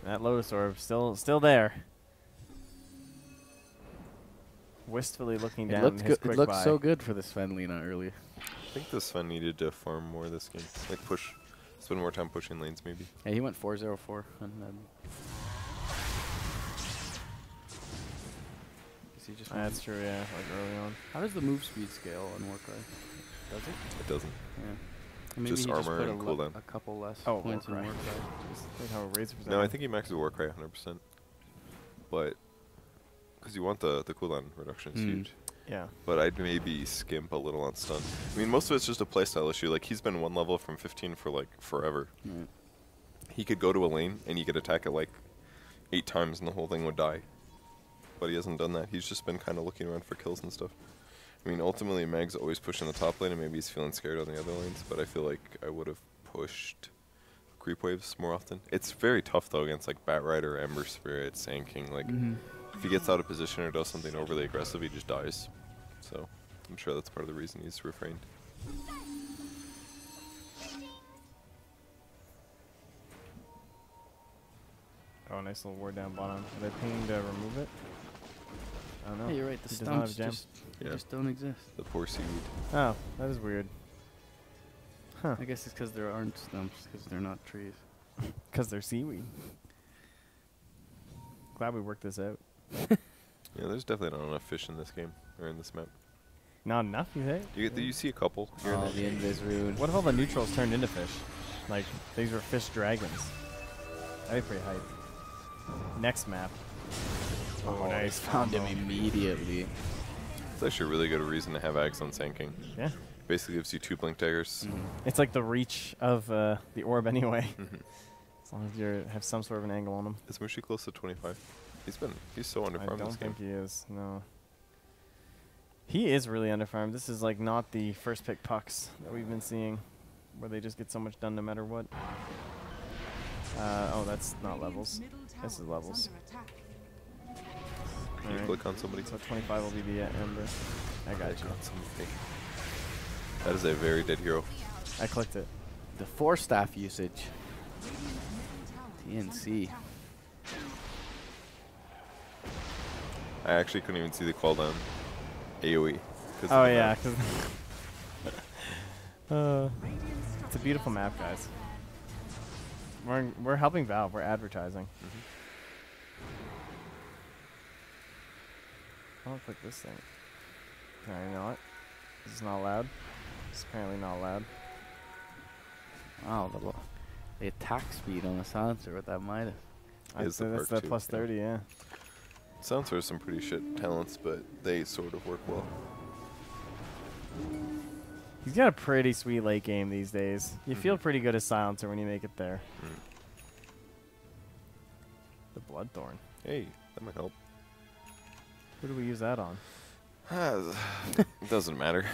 That Lotus Orb still there. Wistfully looking down. It looked his good. quick It looked buy. so good for the Sven Lina early. I think this Sven needed to farm more this game. Like spend more time pushing lanes maybe. Yeah, he went 4-0-4 and then. That's true, yeah, like early on. How does the move speed scale on Warcry? Does it? It doesn't. Yeah. And maybe Just he armor put and cooldown. a couple less Oh, points in Warcry. Warcry. No, I think he maxes Warcry 100%. But because you want the cooldown reduction, it's huge. Yeah. But I'd maybe skimp a little on stun. I mean, most of it's just a playstyle issue. Like, he's been 1 level from 15 for, like, forever. Right. He could go to a lane, and he could attack it, like, 8 times, and the whole thing would die. But he hasn't done that. He's just been kind of looking around for kills and stuff. I mean, ultimately, Mag's always pushing the top lane, and maybe he's feeling scared on the other lanes. But I feel like I would have pushed creep waves more often. It's very tough, though, against, like, Bat Rider, Ember Spirit, Sand King. Like, if he gets out of position or does something overly aggressive, he just dies. So I'm sure that's part of the reason he's refrained. Oh, nice little ward down bottom. Are they pinging to remove it? I don't know. Yeah, you're right. The He does not have stumps gem. just don't exist. The poor seaweed. Oh, that is weird. Huh. I guess it's because there aren't stumps because they're not trees. Because they're seaweed. Glad we worked this out. Yeah, there's definitely not enough fish in this game or in this map. Not enough, you think? You see a couple here and Oh, the there. invis rune. What if all the neutrals turned into fish? Like, these were fish dragons. That'd be pretty hype. Next map. Oh, nice. Found him combo. immediately. It's actually a really good reason to have Ags on Sand Yeah. Basically gives you 2 blink daggers. It's like the reach of the orb anyway. As long as you have some sort of an angle on him. Is Mushi close to 25? He's so I underfarmed don't this game. think he is, no. He is really underfarmed. This is like not the first pick pucks that we've been seeing, where they just get so much done no matter what. Oh, that's not levels. This is levels. Can you click on somebody? So 25 will be the Ember. I got Click you. on somebody. That is a very dead hero. I clicked it. The 4-staff usage. TNC. I actually couldn't even see the call down. AoE. Oh yeah, it's a beautiful map, guys. We're helping Valve. We're advertising. I don't click this thing. Can I not? This is not allowed. It's apparently not allowed. Wow, the attack speed on the silencer with that Midas. I'd say that's that plus 30, yeah. Silencer has some pretty shit talents, but they sort of work well. He's got a pretty sweet late game these days. You feel pretty good as Silencer when you make it there. The Bloodthorn. Hey, that might help. Who do we use that on? It doesn't matter.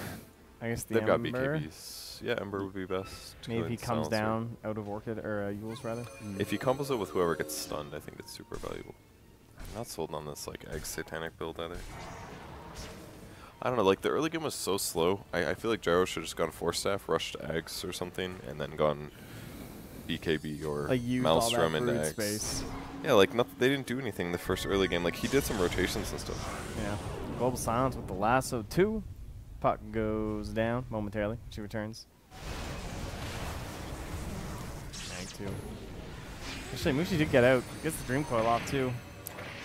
I guess the They've got Ember. BKBs. Yeah, Ember would be best. to go Maybe he with comes Silencer. down out of Orchid, or Yules rather. If you combos it with whoever gets stunned, I think it's super valuable. I'm not sold on this like Egg Satanic build either. I don't know, like the early game was so slow. I feel like Gyro should have just gone 4-staff, rushed Eggs or something, and then gone BKB or Like used all that Maelstrom into brood Eggs. space. Yeah, like they didn't do anything the first early game. Like he did some rotations and stuff. Yeah. Global Silence with the lasso 2. Puck goes down momentarily. She returns. Mag 2. Actually, Mushi did get out. Gets the Dream Coil off too.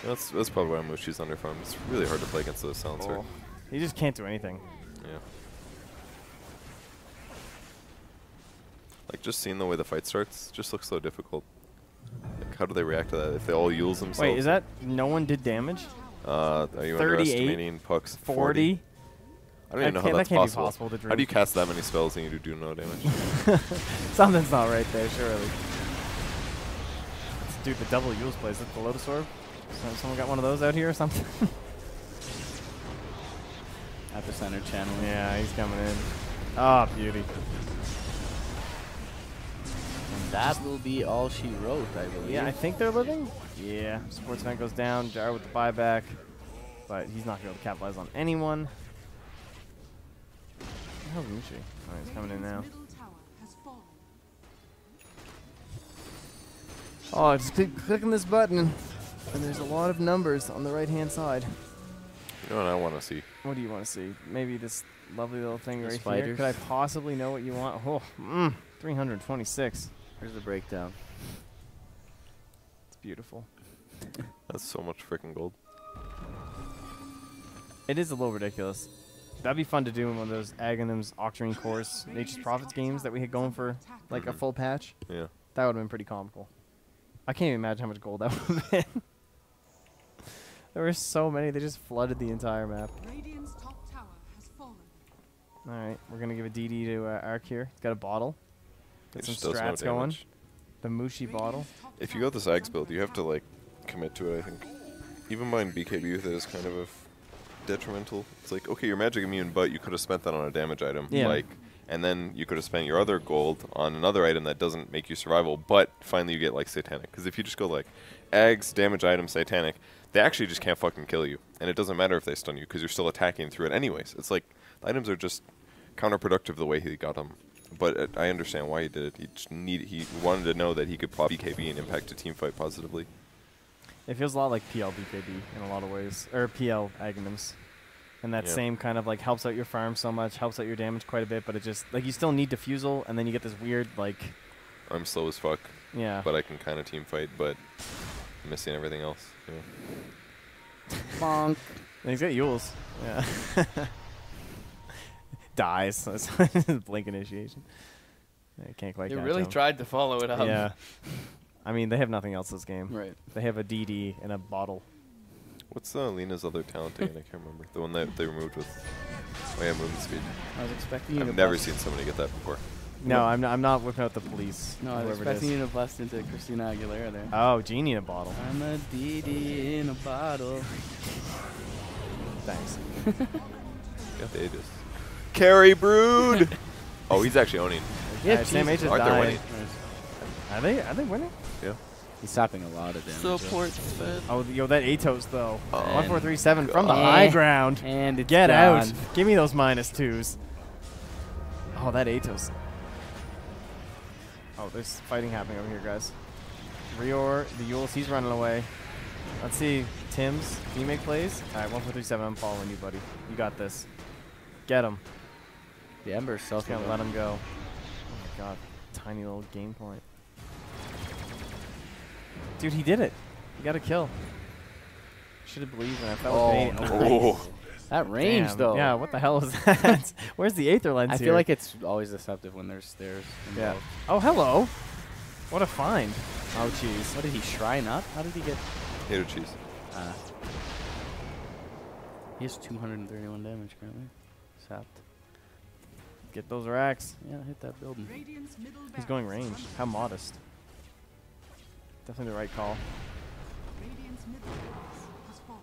That's probably why Mushi's underfarmed. It's really hard to play against the Silencer. Oh. He just can't do anything. Yeah. Like just seeing the way the fight starts just looks so difficult. Like how do they react to that if they all Yules themselves? Wait, is that no one did damage? Are you 38? underestimating Puck's 40? I don't even know how that's that can't possible. be possible to How do you drink. cast that many spells and you do no damage? Something's not right there, surely. Dude, the double Yules plays. Is that the Lotus Orb? Someone got one of those out here or something? At the center channel. Yeah, he's coming in. Ah, beauty. And that will be all she wrote, I believe. Yeah, I think they're living. Yeah, Sports Event goes down. Gyro with the buyback. But he's not going to be able to capitalize on anyone. How's Mushi? Oh, he's coming in now. Oh, just keep clicking this button, and there's a lot of numbers on the right-hand side. You know what I want to see? What do you want to see? Maybe this lovely little thing The right here. spiders. Could I possibly know what you want? Oh, 326. Here's the breakdown. It's beautiful. That's so much freaking gold. It is a little ridiculous. That'd be fun to do in one of those Aghanims, Octarine Course, Nature's Prophets games that we had going for like a full patch. Yeah. That would have been pretty comical. I can't even imagine how much gold that would have been. There were so many, they just flooded the entire map. Radiant's top tower has fallen. Alright, we're going to give a DD to Ark here. He's got a bottle. Get It some just does no strats going. damage. The Mushi bottle. If you go this Ags build, you have to like commit to it, I think. Even buying BKB with it is kind of detrimental. It's like, okay, you're magic immune, but you could have spent that on a damage item. Yeah. Like, and then you could have spent your other gold on another item that doesn't make you survival, but finally you get like Satanic. Because if you just go like Ags, damage item, Satanic, they actually just can't fucking kill you. And it doesn't matter if they stun you because you're still attacking through it anyways. It's like, the items are just counterproductive the way he got them. But I understand why he did it. He wanted to know that he could pop BKB and impact a team fight positively. It feels a lot like PL BKB in a lot of ways, or PL Aghanims. And that same kind of like helps out your farm so much, helps out your damage quite a bit, but it just like you still need defusal, and then you get this weird like. I'm slow as fuck. Yeah. But I can kind of team fight, but missing everything else. Yeah. Bonk. And he's got Yules. Yeah. Dies. That's blink initiation. I can't quite. They catch really him. tried to follow it up. Yeah. I mean, they have nothing else this game. Right. They have a DD and a bottle. What's Lena's other talent again? I can't remember. The one that they removed with movement speed. I was expecting you to I've never bust. seen somebody get that before. No, I'm not whipping out the police. No, I was whoever it expecting is. you to bust into Christina Aguilera there. Oh, genie in a bottle. I'm a DD in a bottle. Thanks. Got the Aegis. Carry Brood! Oh, he's actually owning. Yeah, Sam H is Aren't they dying. winning? Are they winning? Yeah. He's stopping a lot of damage. Support fed. Oh, yo, that Atos though. Oh, 1437 from the God. high ground. And it's Get out. gone. Give me those -2s. Oh, that Atos. Oh, there's fighting happening over here, guys. Rior, the Yules, he's running away. Let's see. Tim's, can you make plays? All right, 1437, I'm following you, buddy. You got this. Get him. The Ember's Just gonna let him go. Oh my god. Tiny little game point. Dude, he did it. He got a kill. Should have believed in that. That was bait. Oh. That range, Damn. though. Yeah, what the hell is that? Where's the Aether lens I here? feel like it's always deceptive when there's stairs Yeah. involved. Oh, hello. What a find. Oh, jeez. What did he shrine up? How did he get? Potato cheese. He has 231 damage currently. Sapped. Get those racks. Yeah, hit that building. Radiant's middle He's going range. How modest. Definitely the right call. Radiant's middle barracks has fallen.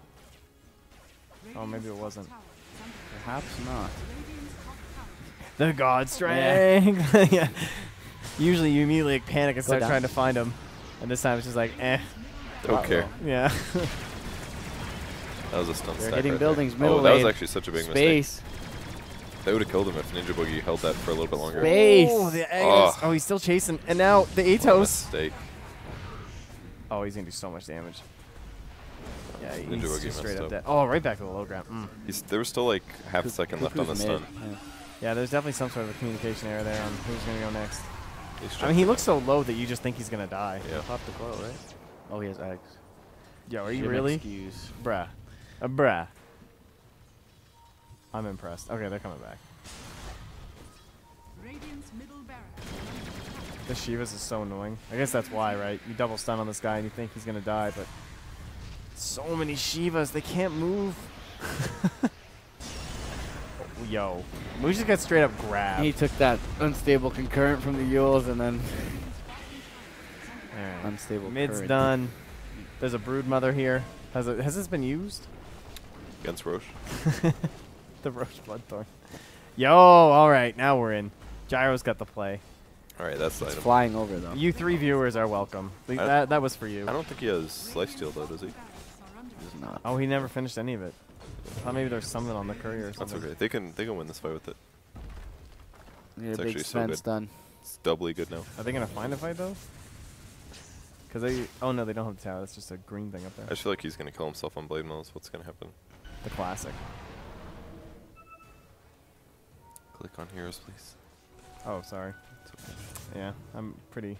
Oh, maybe it wasn't. Perhaps not. The God Strength. Yeah. Usually you immediately like, panic and Go start down. trying to find him. And this time it's just like, eh. Don't care. Yeah. That was a stun They're stack hitting right buildings, there. middle Oh, that was lane. actually such a big Space. mistake. They would have killed him if Ninja Boogie held that for a little bit longer. Space. Oh, the Agnes. Oh, he's still chasing. And now the Atos. Mistake. Oh, he's going to do so much damage. Yeah, Ninja he's Boogie just straight messed up up. dead. Oh, right back to the low ground. There was still like half a second left on the Cuckoo's stun. mid. Yeah, there's definitely some sort of a communication error there on who's going to go next. He's I mean, he looks so low that you just think he's going to die. Yeah. Pop the claw, right? Oh, he has eggs. Yo, are you Should've really? excused. Bruh. Bruh. I'm impressed. Okay, they're coming back. Radiant's middle barracks. The Shivas is so annoying. I guess that's why, right? You double stun on this guy and you think he's going to die, but... So many Shivas, they can't move. Yo. We just got straight up grabbed. He took that unstable concurrent from the Yules and then Alright. unstable Mid's current. done. There's a Broodmother here. Has this been used? Against Roche. The Roche Bloodthorn. Yo, alright, now we're in. Gyro's got the play. Alright, that's the It's item. flying over though. You 3 viewers are welcome. That was for you. I don't think he has Slice Steal though, does he? He's not. Oh, he never finished any of it. I thought maybe there's something on the courier or That's something. okay. They can win this fight with it. Need It's a big actually so fence good. done. It's doubly good now. Are they going to find a fight, though? Because they... Oh, no, they don't have the tower. That's just a green thing up there. I just feel like he's gonna kill himself on Blade Mill is what's gonna happen. The classic. Click on heroes, please. Oh, sorry. It's okay. Yeah, I'm pretty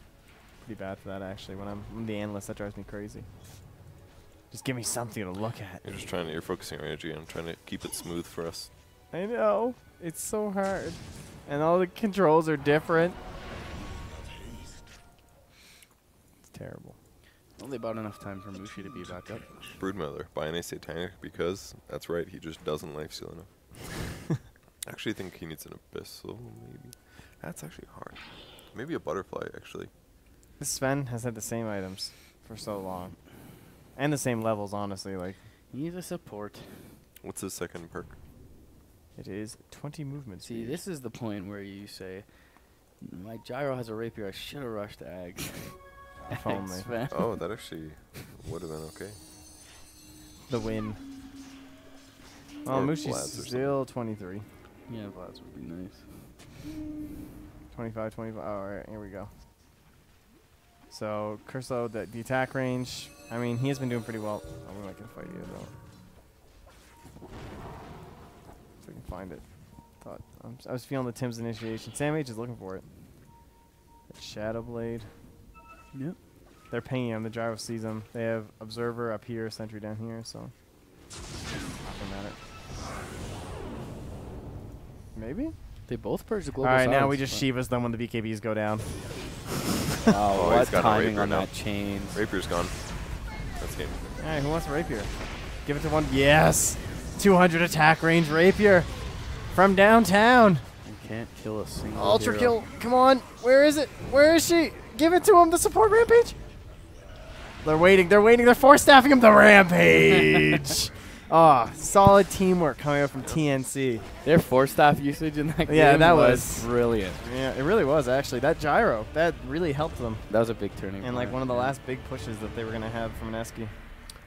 bad for that, actually. When I'm the analyst, that drives me crazy. Just give me something to look at. You're focusing our energy on trying to keep it smooth for us. I know. It's so hard. And all the controls are different. It's terrible. Only about enough time for Mushi to be back up. Broodmother, buy an Satanic because that's right, he just doesn't lifesteal enough. I actually think he needs an Abyssal, maybe. That's actually hard. Maybe a Butterfly, actually. Sven has had the same items for so long. And the same levels, honestly. Like, He needs a support. What's his second perk? it is 20 movement See, speed. this is the point where you say, my gyro has a rapier, I should have rushed Ag. If only. Thanks, man. Oh, that actually would have been okay. The win. Well, Or Mushi's Vlad's or something. still 23. Yeah, Vlad's would be nice. 25, 25. Oh, alright, here we go. So Curso, the attack range, I mean, he has been doing pretty well. I'm not going to fight you, though. If I can find it. I was feeling the Tim's initiation. Sam H is looking for it. Shadow Blade. Yep. They're pinging him. The gyro sees him. They have Observer up here, Sentry down here, so. Nothing matter. Maybe? They both purge the global. Alright, now we just Shivas them when the BKBs go down. Oh, what he's got a timing rapier on now. that chain. Rapier's gone. That's game. Alright, who wants a rapier? Give it to one. Yes! 200 attack range rapier from downtown. You can't kill a single Ultra hero. kill. Come on. Where is it? Where is she? Give it to him. The support rampage. They're waiting. They're waiting. They're force staffing him. The rampage. Oh, solid teamwork coming up from TNC. Their force staff usage in that game that was brilliant. Yeah, it really was, actually. That gyro, that really helped them. That was a big turning point. And like one of the last big pushes that they were going to have from Mineski.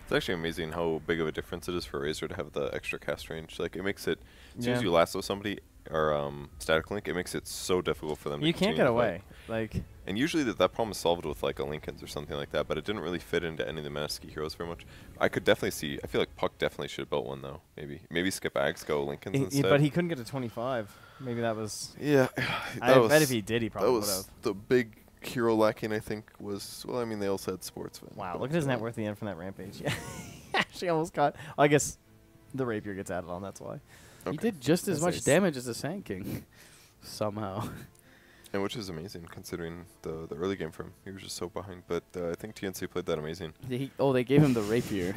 It's actually amazing how big of a difference it is for Razor to have the extra cast range. Like, it makes it, as soon as you lasso somebody or static link, it makes it so difficult for them to You can't get to away. fight. Like, and usually that problem is solved with like a Lincoln's or something like that, but it didn't really fit into any of the Mineski heroes very much. I could definitely see, I feel like Puck definitely should have built one though, maybe skip Ags, go Lincoln's instead. But he couldn't get to 25. Maybe that was... Yeah. I bet if he did, he probably would have. The big hero lacking, I think, was, well, I mean, they also had sports. Wow, look at his net worth at the end from that rampage. Yeah. Actually almost caught. Well, I guess the rapier gets added on, that's why. He did just as much damage as the Sand King, somehow. And which is amazing, considering the early game from him. He was just so behind. But I think TNC played that amazing. They gave him the rapier.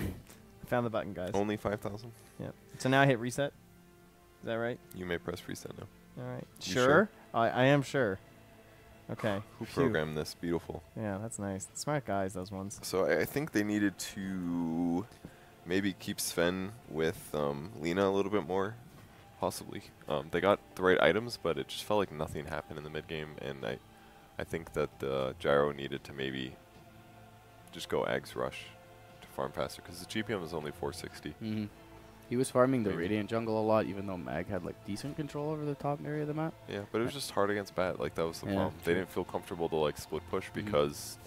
Found the button, guys. Only 5,000? Yeah. So now I hit reset? Is that right? You may press reset now. All right. You Sure? I am sure. Okay. Who programmed this? Beautiful. Yeah, that's nice. Smart guys, those ones. So I think they needed to maybe keep Sven with Lena a little bit more, possibly. They got the right items, but it just felt like nothing happened in the mid game, and I think that the Gyro needed to maybe just go Ags Rush to farm faster, because the GPM is only 460. Mm-hmm. He was farming the Radiant jungle a lot, even though Mag had like decent control over the top area of the map. Yeah, but it was just hard against Bat. Like, that was the problem. They didn't feel comfortable to like split push because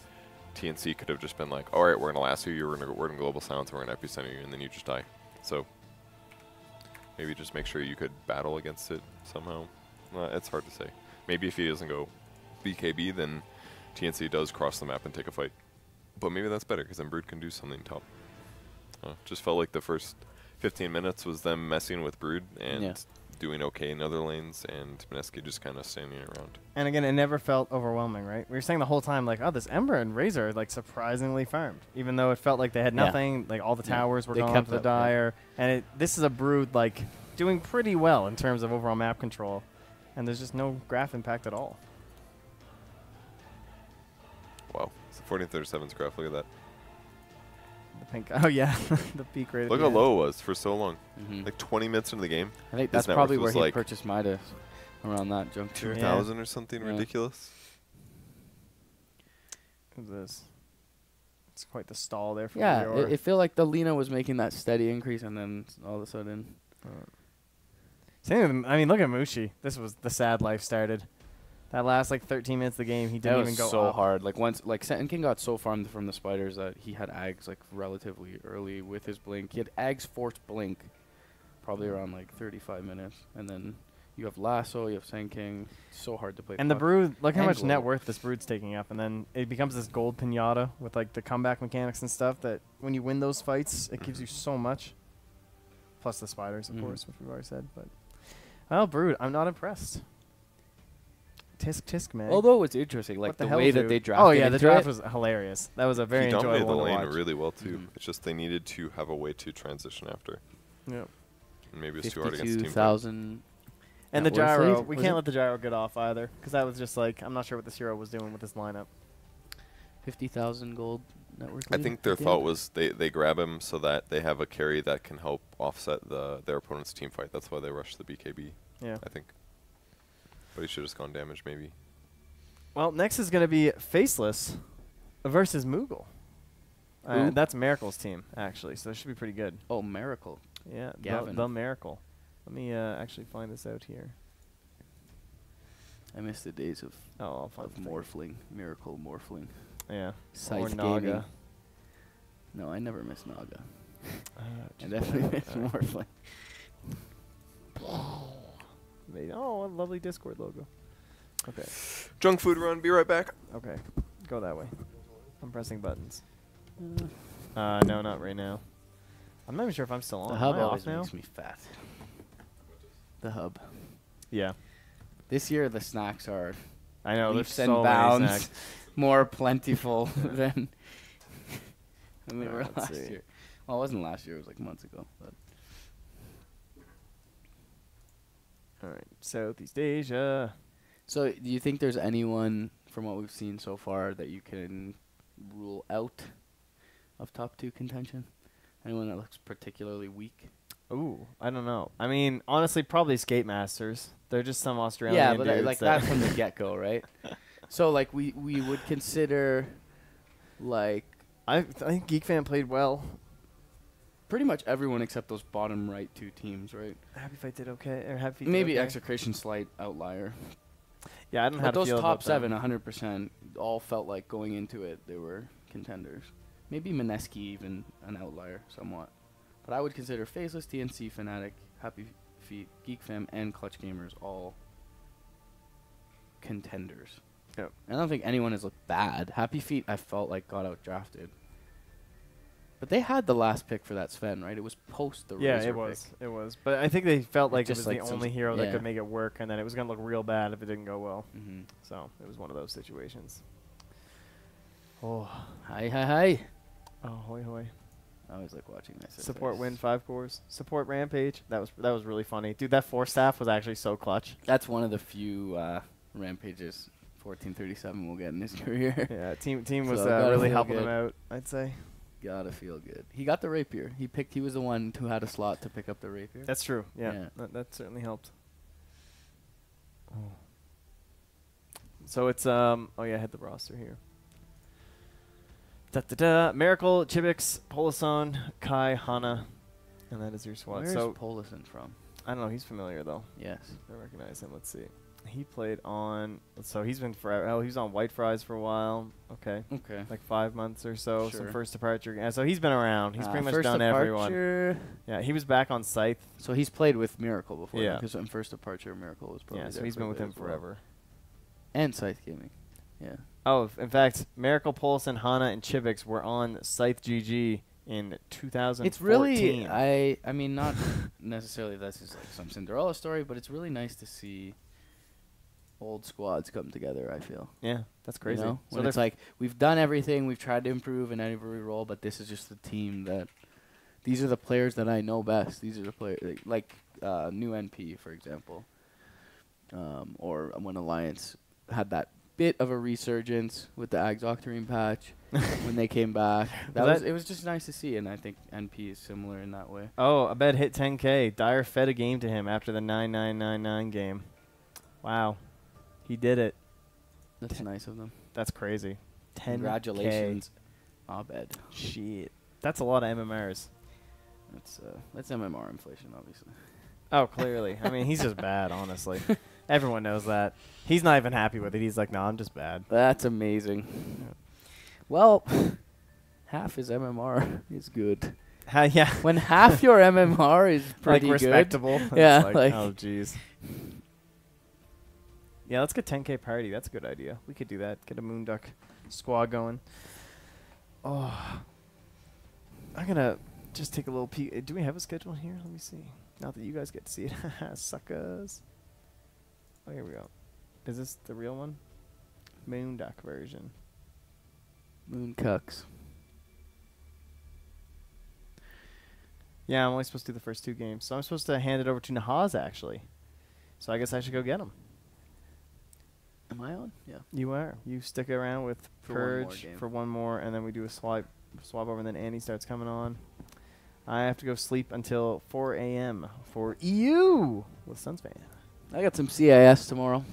TNC could have just been like, all right, we're gonna lasso you, we're gonna global silence, we're gonna epicenter you, and then you just die. So maybe just make sure you could battle against it somehow. It's hard to say. Maybe if he doesn't go BKB, then TNC does cross the map and take a fight. But maybe that's better, because then Brood can do something top. Just felt like the first 15 minutes was them messing with Brood and doing okay in other lanes, and Mineski just kind of standing around. And again, it never felt overwhelming, right? We were saying the whole time, like, oh, this Ember and Razor are like surprisingly farmed, even though it felt like they had nothing. Like all the towers were going to the Dire, and this is a Brood like doing pretty well in terms of overall map control, and there's just no graph impact at all. Wow, it's 1437's graph. Look at that. The pink. Oh yeah, the peak rate. Look how low it was for so long. Like 20 minutes into the game. I think that's probably where he purchased Midas, around that juncture. 2,000 or something ridiculous. Who's this? It's quite the stall there for it felt like the Lena was making that steady increase, and then all of a sudden. Same with, I mean, look at Mushi. This was the sad life started. That last like 13 minutes of the game, he didn't even go so up. hard. Like once, like Sand King got so farmed from the spiders that he had Ags like relatively early with his blink. He had Ags forced blink, probably around like 35 minutes, and then you have Lasso, you have Sand King. So hard to play. And the Brood, look how much net worth this Brood's taking up, and then it becomes this gold pinata with like the comeback mechanics and stuff. That when you win those fights, it gives you so much. Plus the spiders, of course, which we've already said. But well, Brood, I'm not impressed. Tisk, man. Although it's interesting, like the way that they drafted. Oh yeah, the draft was hilarious. That was a very enjoyable one to watch. He dominated the lane really well too. It's just they needed to have a way to transition after. Yeah. And maybe it's too hard against Team 52,000. And the gyro, we can't let the gyro get off either, because that was just like, I'm not sure what this hero was doing with this lineup. 50,000 gold net worth. I think their thought was they grab him so that they have a carry that can help offset their opponent's team fight. That's why they rushed the BKB. Yeah. I think. But he should have just gone damage, maybe. Well, next is going to be Faceless versus Moogle. That's Miracle's team, actually, so this should be pretty good. Oh, Miracle. Yeah, Gavin. the Miracle. Let me actually find this out here. I miss the days of I'll find Morphling. Miracle Morphling. Yeah. Or Scythe Naga. Gaming. No, I never miss Naga. I just definitely miss alright. Morphling. Oh, a lovely Discord logo. Okay. Junk food run. Be right back. Okay. Go that way. I'm pressing buttons. No, not right now. I'm not even sure if I'm still on. The Am hub I off always now? makes me fat. The hub. Yeah. This year the snacks are I know, there's leaps and so many bounds snacks. more plentiful than they were Let's last see. year. Well, it wasn't last year. It was like months ago. But All right. Southeast Asia. so, do you think there's anyone from what we've seen so far that you can rule out of top 2 contention? Anyone that looks particularly weak? Ooh, I don't know. I mean, honestly, probably Skate Masters. They're just some Australian Yeah, but dudes like that from the get-go, right? So, like, we would consider, like, I think Geek Fam played well. pretty much everyone except those bottom right 2 teams, right? Happy Fight did okay, or Happy Feet did Maybe okay. Execration slight outlier. Yeah, I don't know how But to those feel top about them. 7, 100%, all felt like going into it they were contenders. Maybe Mineski even an outlier somewhat. But I would consider Faceless, TNC, Fnatic, Happy Feet, Geek Fam, and Clutch Gamers all contenders. Yep. I don't think anyone has looked bad. Happy Feet, I felt like got outdrafted. But they had the last pick for that Sven, right? It was post the Yeah, Razor it was. pick. It was. But I think they felt like it Just was like the some only hero that yeah. could make it work, and that it was going to look real bad if it didn't go well. Mm-hmm. So it was one of those situations. Oh. Hi, hi, hi. Oh, hoy, hoy. I always like watching this. Support win 5 cores. Support Rampage. That was really funny. Dude, that 4 staff was actually so clutch. That's one of the few Rampages 1437 will get in his career. Yeah, team was So gotta really feel helping good. him out, I'd say. Gotta feel good. He got the rapier. He was the one who had a slot to pick up the rapier. That's true. Yeah, Yeah. that certainly helped. So it's oh yeah, I had the roster here. Miracle, Chibix, Polason, Kai, Hana, and that is your squad. Where's so Polason from? I don't know. He's familiar though. Yes. I recognize him. Let's see. He played on. So he's been forever. Oh, he was on White Fries for a while. Okay. Okay. Like 5 months or so. Some Sure. first departure. Yeah. So he's been around. He's pretty much First done everyone. Departure. Yeah. He was back on Scythe. So he's played with Miracle before. Yeah. Because in First Departure, Miracle was probably Yeah. So there he's for been a with bit him as well. forever. And Scythe Gaming. Yeah. Oh, in fact, Miracle, Polson, Hana, and Chibix were on Scythe GG in 2014. It's really, I mean, not necessarily that's just like some Cinderella story, but it's really nice to see old squads come together, I feel. Yeah, that's crazy. You know? So When it's like, we've done everything, we've tried to improve in every role, but this is just the team that, these are the players that I know best. These are the players, like new NP, for example. Or when Alliance had that bit of a resurgence with the Ags Octarine patch when they came back. It was just nice to see, and I think NP is similar in that way. Oh, Abed hit 10K. Dyer fed a game to him after the 9999 game. Wow. He did it. That's nice of them. That's crazy. 10K. Congratulations, Abed. Shit. That's a lot of MMRs. That's MMR inflation, obviously. Oh, clearly. I mean, he's just bad, honestly. Everyone knows that. He's not even happy with it. He's like, no, I'm just bad. That's amazing. Well, half his MMR is good. Yeah. When half your MMR is pretty like respectable. good. Yeah. It's like, oh, jeez. Yeah, let's get 10K party. That's a good idea. We could do that. Get a Moonduck squad going. Oh. I'm going to just take a little peek. Do we have a schedule here? Let me see. Not that you guys get to see it. Suckers. Oh, here we go. Is this the real one? Moonduck version. Moon cucks. Yeah, I'm only supposed to do the first 2 games. So I'm supposed to hand it over to Nahaz, actually. So I guess I should go get him. Am I on? Yeah. You are. You stick around with For one more Purge game. for one more, and then we do a swap over, and then Annie starts coming on. I have to go sleep until 4 a.m. for EU with Sunspan. I got some CIS tomorrow.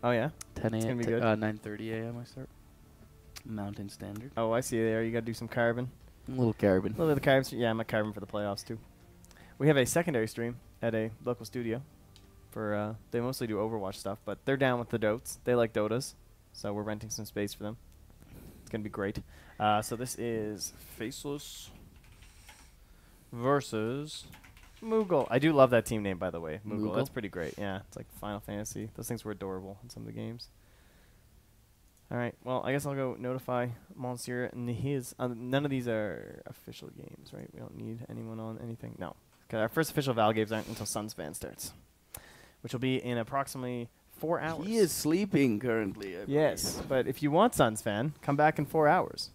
Oh, yeah? 10 It's a.m. gonna be good. 9:30 a.m. I start. Mountain Standard. Oh, I see you there. You got to do some carbon. A little carbon. A little bit of carbon. Yeah, I'm a carbon for the playoffs, too. We have a secondary stream at a local studio. For they mostly do Overwatch stuff, but they're down with the DOTs. They like DOTAs, so we're renting some space for them. It's going to be great. So this is Faceless versus Moogle. I do love that team name, by the way. Moogle. That's pretty great. Yeah, it's like Final Fantasy. Those things were adorable in some of the games. All right. Well, I guess I'll go notify Monsieur and his. None of these are official games, right? We don't need anyone on anything. No. Okay, our first official Val games aren't until Sunsfan starts, which will be in approximately 4 hours. He is sleeping currently. Yes, but if you want Sunsfan, come back in 4 hours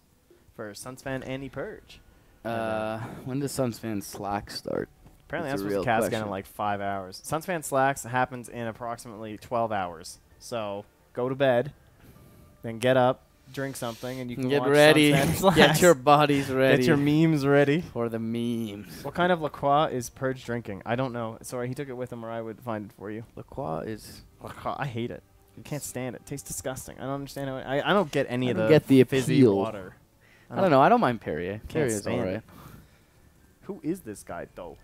for Sunsfan Annie Purge. When does Sunsfan Slack start? Apparently, That's that's a what real Cat's question. in like 5 hours. Sunsfan Slacks happens in approximately 12 hours. So go to bed, then get up, drink something, and you can Get watch ready. Sunsfan Slacks. Get your bodies ready. Get your memes ready. For the memes. What kind of La Croix is Purge drinking? I don't know. Sorry, he took it with him, or I would find it for you. La Croix is... La Croix. I hate it. You can't stand it. It tastes disgusting. I don't understand how I don't get any I of don't the get the fizzy appeal. water. I don't know. I don't mind Perrier. Can't Perrier's stand alright. it. Who is this guy, though?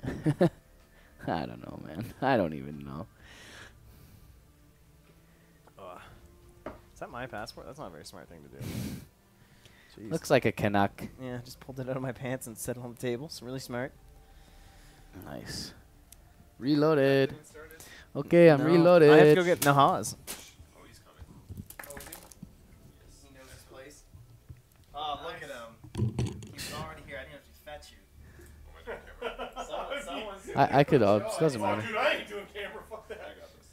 I don't know, man. I don't even know. Is that my passport? That's not a very smart thing to do. Jeez. Looks like a Canuck. Yeah, just pulled it out of my pants and set it on the table. It's really smart. Nice. Reloaded. Okay, I'm No, reloaded. I have to go get Nahaz. Oh, he's coming. Oh, is he? He knows his place. Oh, look at him. He's already here. I didn't have to fetch you. Someone's I could. It doesn't matter. Dude, I ain't doing camera. Fuck that. I got this.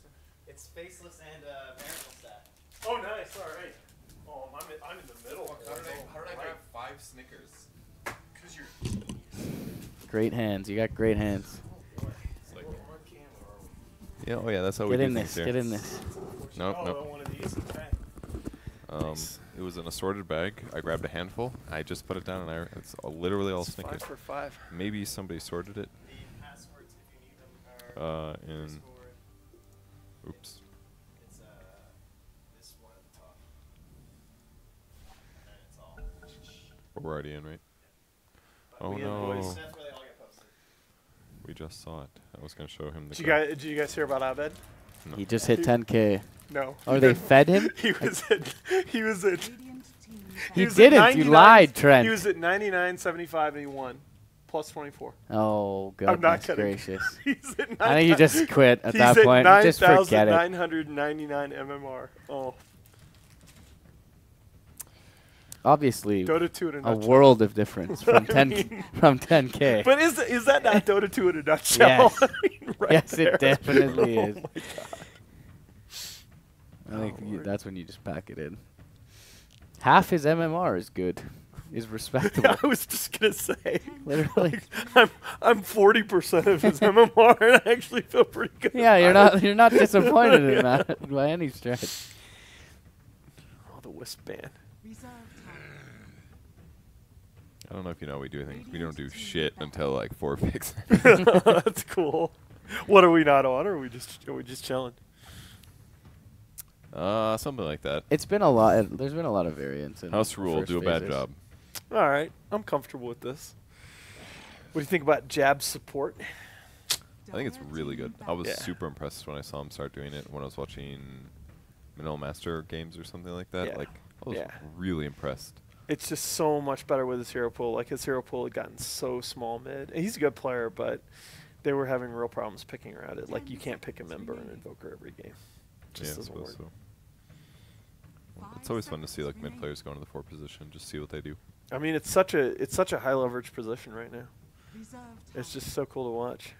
It's Faceless and Miracle Set. Oh, nice. All right. Oh, I'm in the middle. How did I grab 5 Snickers? Because you're... Great hands. You got great hands. Yeah, oh yeah, that's how Get we in do this. things Get here. in this. Nope, Oh, nope. one of these. Okay. It was an assorted bag. I grabbed a handful. I just put it down, and it's literally all Snickers. 5 for 5. Maybe somebody sorted it. In. Oops. It's this one at the top. And it's all. We're already in, right? But Oh we have no. boys. That's where they all get posted. We just saw it. I was gonna show him the. Did you guys hear about Abed? No. He just hit 10K. No. Or they fed him? He was at. He was at. He was at didn't. You 99 lied, Trent. He was at 99.75 and he won. Plus 24. Oh, I'm not goodness kidding. gracious. He's at I think you just quit at he's that at point. Just forget it. 9,999 MMR. Oh. Obviously, Dota 2 in a a nutshell. world of difference from I 10 mean- from 10K. But is that not Dota 2 in a nutshell? Yes. I mean, right Yes, there. it definitely Oh is. my God. I think Oh, Lord. that's when you just pack it in. Half his MMR is good. Is respectable. I was just gonna say, Literally. I'm 40% of his MMR, and I actually feel pretty good. Yeah, about you're not disappointed Yeah. in that by any stretch. Oh, the Wisp ban. I don't know if you know we do things. We don't do shit until like 4 picks. That's cool. What are we not on? Or are we just chilling? Something like that. It's been a lot. There's been a lot of variance. In House the rule, first do a bad phases. job. All right, I'm comfortable with this. What do you think about Jab's support? I think it's really good. I was Yeah. super impressed when I saw him start doing it when I was watching Mineral Master games or something like that. Yeah. Like, I was Yeah. really impressed. It's just so much better with his hero pool. Like, his hero pool had gotten so small mid. And he's a good player, but they were having real problems picking around it. Like, you can't pick a member and invoker every game. It just Yeah, I doesn't work. suppose so. It's always fun to see like mid players go into the 4 position, just see what they do. I mean, it's such a high leverage position right now. It's just so cool to watch.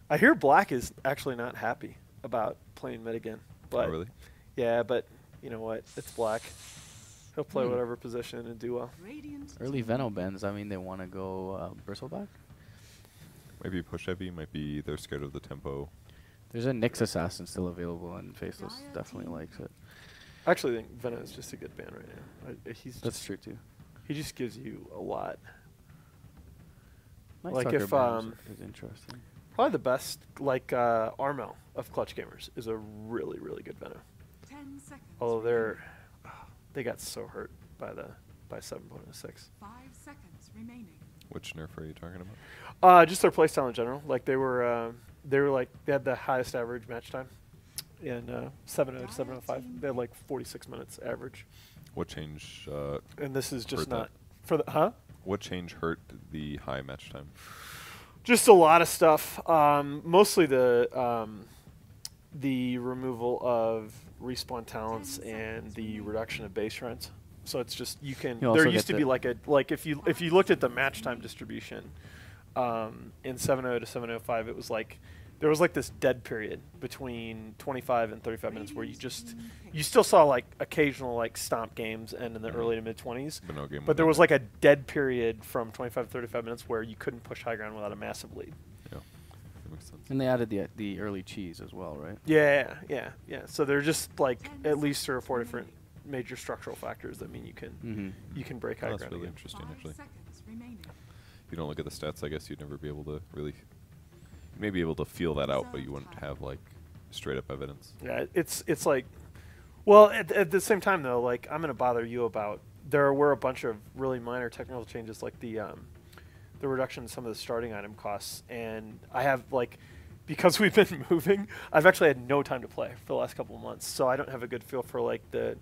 I hear Black is actually not happy about playing mid again. But really? Yeah, but you know what? It's Black. He'll play whatever position and do well. Early Venobends. I mean, they want to go Bristleback. Maybe push heavy. Might be they're scared of the tempo. There's a Nyx assassin still available, and Faceless definitely likes it. I actually think Venom is just a good ban right now. That's true too. He just gives you a lot. Night Like Stalker if ban is interesting. probably the best like Armel of Clutch Gamers is a really good Venom. 10 seconds. Although they got so hurt by 7.06. 5 seconds remaining. Which nerf are you talking about? Just their playstyle in general. Like they had the highest average match time in 7.0 to 7.05. They had like 46 minutes average, What change? And this is just hurt not that? for the What change hurt the high match time? Just a lot of stuff. Mostly the removal of respawn talents and the reduction of base runs. So it's just you can. There used to be like if you looked at the match time distribution in 7.0 to 7.05, it was like there was like this dead period between 25 and 35 minutes where you still saw like occasional like stomp games and in the early to mid 20s. But there was like a dead period from 25 to 35 minutes where you couldn't push high ground without a massive lead. Yeah, that makes sense. And they added the early cheese as well, right? Yeah. So they're just like at least 3 or 4 different major structural factors that mean you can break high ground. That's really interesting, actually. If you don't look at the stats, I guess you'd never be able to really, maybe able to feel that out, but you wouldn't have like straight up evidence. Yeah, it's like, well, at the same time though, like I'm gonna bother you about there were a bunch of really minor technical changes, like the reduction in some of the starting item costs, and I have like. Because we've been moving, I've actually had no time to play for the last couple of months, so I don't have a good feel for like the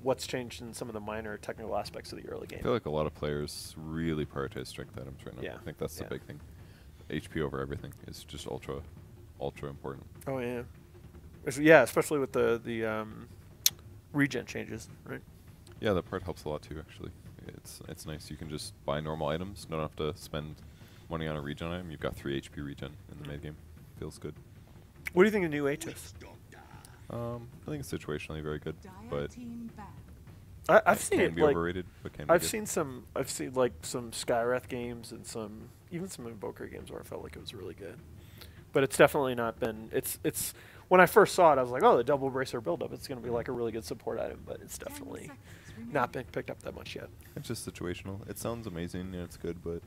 what's changed in some of the minor technical aspects of the early game. I feel like a lot of players really prioritize strength items right now. Yeah. I think that's the big thing. HP over everything is just ultra important. Oh yeah, yeah, especially with the regen changes, right? Yeah, that part helps a lot too. Actually, it's nice. You can just buy normal items. Don't have to spend money on a regen item. You've got 3 HP regen in the mid game. Feels good. What do you think of new Aegis? I think it's situationally very good, but I've seen it be like overrated. But can be I've good. seen like some Skywrath games and even some Invoker games where I felt like it was really good. But it's definitely not been. It's when I first saw it, I was like, oh, the double bracer buildup. It's going to be like a really good support item, but it's definitely not been picked up that much yet. It's just situational. It sounds amazing and it's good, but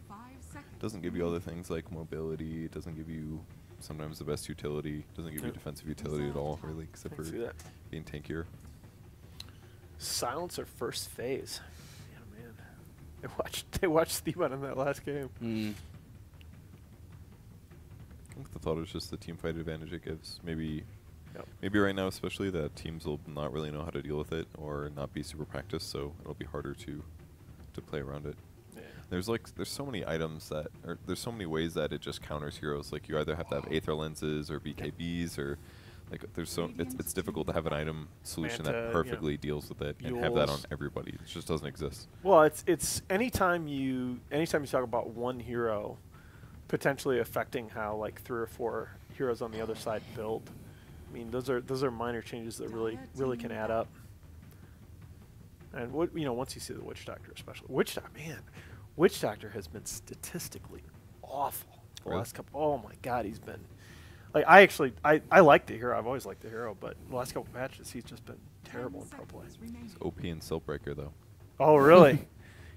it doesn't give you other things like mobility. It doesn't give you sometimes the best utility. It doesn't give you defensive utility at all, really, except for being tankier. Silencer first phase. Yeah, man. They watched Steve on in that last game. I think the thought is just the team fight advantage it gives. Maybe right now especially that teams will not really know how to deal with it or not be super practiced, so it'll be harder to play around it. Yeah. There's so many items that, or there's so many ways that it just counters heroes. Like you either have to have Aether Lenses or BKBs or like it's difficult to have an item solution that perfectly deals with it and have that on everybody. It just doesn't exist. Well, it's anytime you talk about one hero potentially affecting how like 3 or 4 heroes on the other side build. I mean, those are minor changes that really can add up. And once you see the Witch Doctor, especially Witch Doctor has been statistically awful the last couple. Oh my God, he's been like I like the hero. I've always liked the hero, but the last couple matches he's just been terrible in pro play. He's OP in Siltbreaker though. Oh really?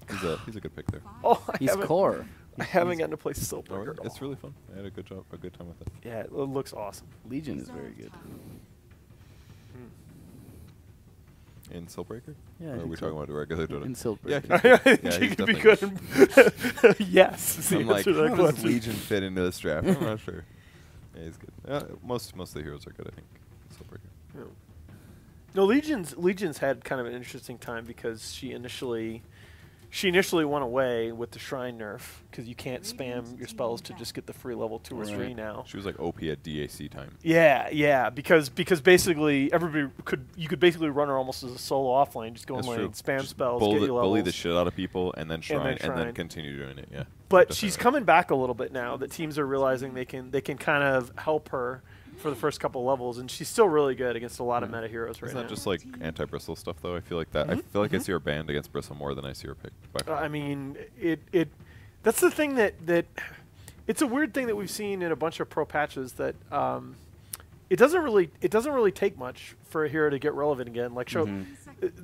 he's a good pick there. Oh, he's core. I haven't gotten to play Siltbreaker at all. It's really fun. I had a good time with it. Yeah, it looks awesome. Legion is very good. In Siltbreaker? Yeah. Or are we talking about a regular Dota? In Siltbreaker. Yeah, he could be good. Yes. I'm like, how does Legion fit into this draft? I'm not sure. Yeah, he's good. Most of the heroes are good, I think. Siltbreaker. Yeah. No, Legion's had kind of an interesting time because she initially went away with the Shrine nerf because you can't spam your spells to just get the free level 2 or 3 now. She was like OP at DAC time. Yeah, because basically you could basically run her almost as a solo offlane, just go in lane, spam just spells, get your levels. Bully the shit out of people, and then Shrine, and then continue doing it. Yeah. But she's coming back a little bit now that teams are realizing they can kind of help her for the first couple levels, and she's still really good against a lot of meta heroes right now. It's not just like anti-Bristle stuff though. I feel like that. I feel like I see her banned against Bristle more than I see her picked. I mean, that's the thing that it's a weird thing that we've seen in a bunch of pro patches that it doesn't really take much for a hero to get relevant again. Like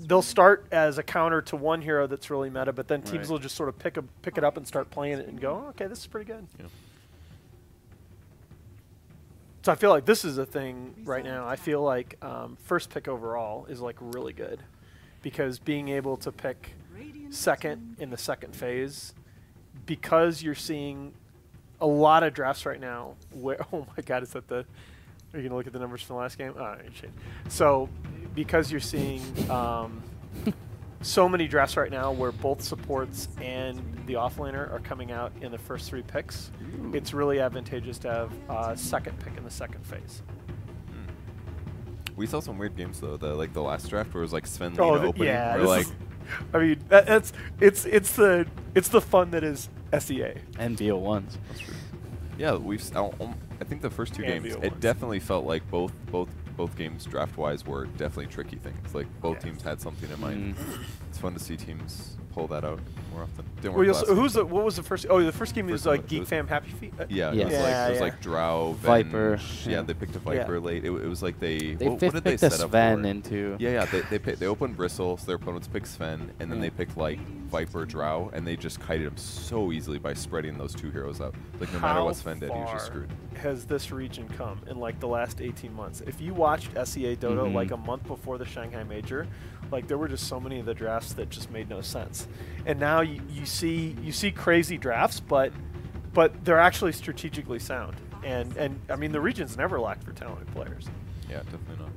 they'll start as a counter to one hero that's really meta, but then teams will just sort of pick it up and start playing it and go, oh, okay, this is pretty good. Yeah. So I feel like this is a thing right now. I feel like first pick overall is like really good because being able to pick second in the second phase, because you're seeing a lot of drafts right now where, oh my God, are you going to look at the numbers from the last game? Oh, so because you're seeing so many drafts right now where both supports and the offlaner are coming out in the first 3 picks. It's really advantageous to have a second pick in the second phase. We saw some weird games though. The last draft where it was like Sven Oh, Lina opening. yeah. We're like, I mean, it's the fun that is SEA. And VO1s. that's true. Yeah, I think the first 2 And games, VO1s. it definitely felt like both games draft-wise were definitely tricky things. Like both Yeah. teams had something in mind. It's fun to see teams pull that out more often. Didn't Well, work last game. what was the first? Oh, the first game was First one, like it Geek was- Fam Happy Feet. Yeah, Yes. it was like Drow, Viper. Venge. Yeah, they picked a Viper late. It was like They what did they picked a set up Sven for? into. Yeah, they opened Bristle, so their opponents picked Sven, and then Yeah. they picked like Viper, Drow, and they just kited him so easily by spreading those 2 heroes out. Like no matter what Sven did, he was just screwed. Has this region come in like the last 18 months? If you watched SEA Dota Mhm. like a month before the Shanghai Major, like there were just so many of the drafts that just made no sense. And now you see crazy drafts, but they're actually strategically sound. And I mean the region's never lacked for talented players. Yeah, definitely not.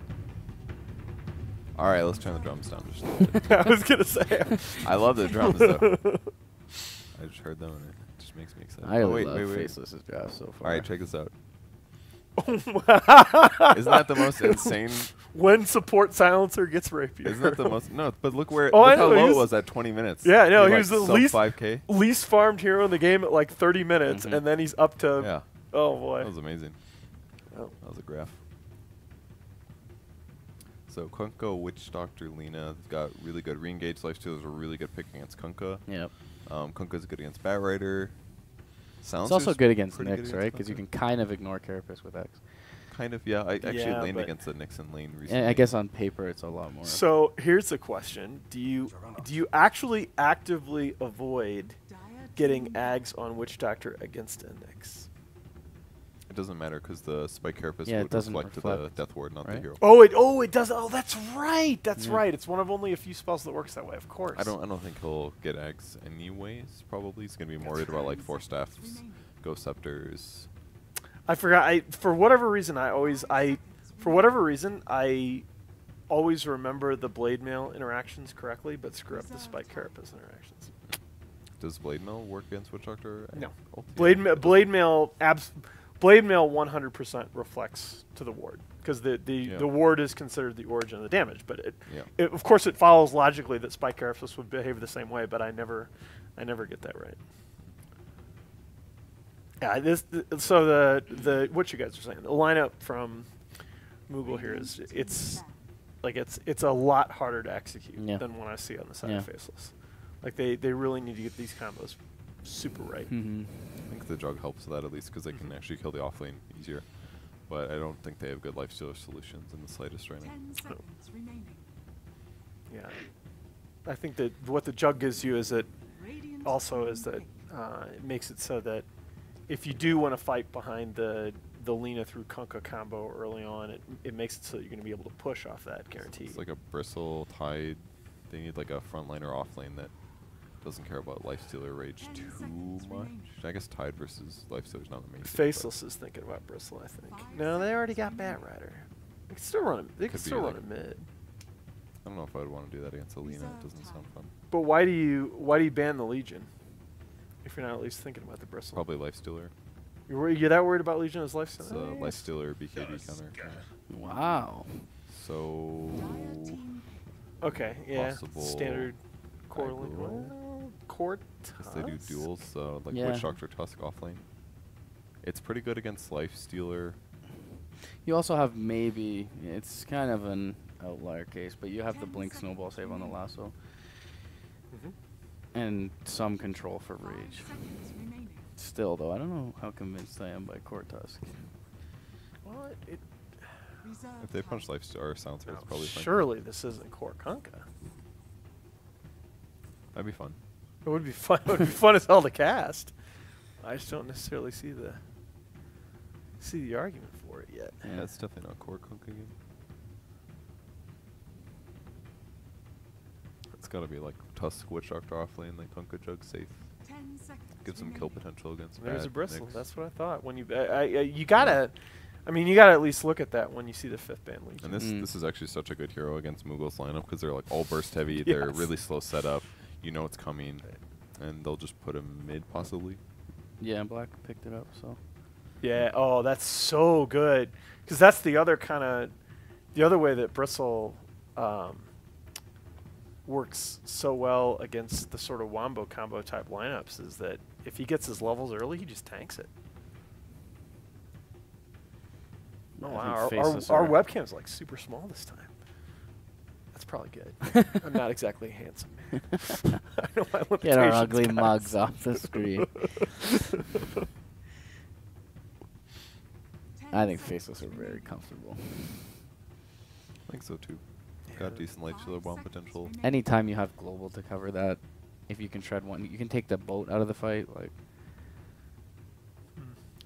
All right, let's turn the drums down just a little bit. I was gonna say. I love the drums though. I just heard them and it just makes me excited. I Oh, really wait. love Faceless's draft so far. All right, check this out. Isn't Isn't that the most insane? When support silencer gets rapier. Isn't that the most? No, but look where. Oh, I look how know, he low it was- was at 20 minutes. Yeah, no, He he like was the sub least 5K. least farmed hero in the game at like 30 minutes, and then he's up to. Yeah. Oh boy. That was amazing. Oh. That was a graph. So Kunkka, Witch Doctor, Lina got really good re-engage. Lifestealers were really good pick against Kunkka. Yep. Kunkka's good against Bat Rider. It's also Silencer's good against pretty good Nyx, against right? Because you Kunkka. can kind of ignore Carapace with X. Kind of, yeah. I actually Yeah, laned but- against the Nixon lane recently. And I guess on paper it's a lot more. So here's the question: Do you actually actively avoid getting Ags on Witch Doctor against Nyx? It doesn't matter because the Spike Carapace Yeah, it would doesn't reflect to the reflect, Death Ward, not right? the hero. Oh, it does. Oh, that's right. That's Yeah. right. It's one of only a few spells that works that way. Of course. I don't think he'll get eggs anyways. Probably he's gonna be more worried about like Force Staffs, Ghost Scepters. I forgot. For whatever reason, I always remember the Blade Mail interactions correctly, but screw up the Spike Carapace interactions. Does Blade Mail work against Witch Doctor? No. Ulti? Blade Mail 100% reflects to the ward because the ward is considered the origin of the damage. But it of course it follows logically that Spike Carapace would behave the same way, but I never get that right. Yeah, so the what you guys are saying, the lineup from Moogle here is it's a lot harder to execute than what I see on the side of Faceless. Like they really need to get these combos super right. I think the Jug helps with that at least because they can actually kill the offlane easier. But I don't think they have good lifestealer solutions in the slightest right now. Yeah, I think that what the Jug gives you is that it makes it so that if you do want to fight behind the Lina through Kunkka combo early on, it makes it so you're going to be able to push off that guaranteed. It's like a Bristle, Tide. They need like a frontline or offlane that doesn't care about lifestealer rage too much. I guess Tide versus lifestealer's not amazing. Faceless is thinking about Bristle, I think. No, they already got Bat Rider. They can still run him. They can Could be still run like- a mid. I don't know if I would want to do that against Alina. It doesn't sound fun. But why do you ban the Legion if you're not at least thinking about the Bristle? Probably lifestealer. You're that worried about Legion as lifestealer? It's a lifestealer BKB counter. Wow. So. Okay, yeah. Possible Standard core aggro. link. Core Guess they do duels, so like Yeah. Witch Doctor Tusk offlane. It's pretty good against lifestealer. You also have maybe, it's kind of an outlier case, but you have the Blink Snowball save on the lasso. And some control for rage. Still, though, I don't know how convinced I am by Core Tusk. What? If they punch lifestealer or silencer, it's probably fine. Surely this isn't Core Kunkka. That'd be fun. It would be fun. It would be fun as hell to cast. I just don't necessarily see the argument for it yet. Yeah, it's definitely not core Kunkka game. It's gotta be like Tusk, Witch Doctor offlane, like Kunkka Jug safe. Give some kill potential against There's a bad Bristle. Nyx. That's what I thought. When you gotta. I mean, you got to at least look at that when you see the 5th ban Legion. And this is actually such a good hero against Moogle's lineup because they're like all burst heavy. They're really slow setup. You know it's coming, and they'll just put him mid possibly. Yeah, Black picked it up. So. Yeah. Oh, that's so good. Because that's the other kind of, the other way that Bristle works so well against the sort of Wombo combo type lineups is that if he gets his levels early, he just tanks it. Oh wow, our webcam's like super small this time. That's probably good. I'm not exactly handsome. I know my limitations, Get our ugly guys. mugs off the screen. I think Faceless are very comfortable. I think so too. Got decent light shield bomb potential. Anytime you have global to cover that, if you can shred one, you can take the boat out of the fight. Like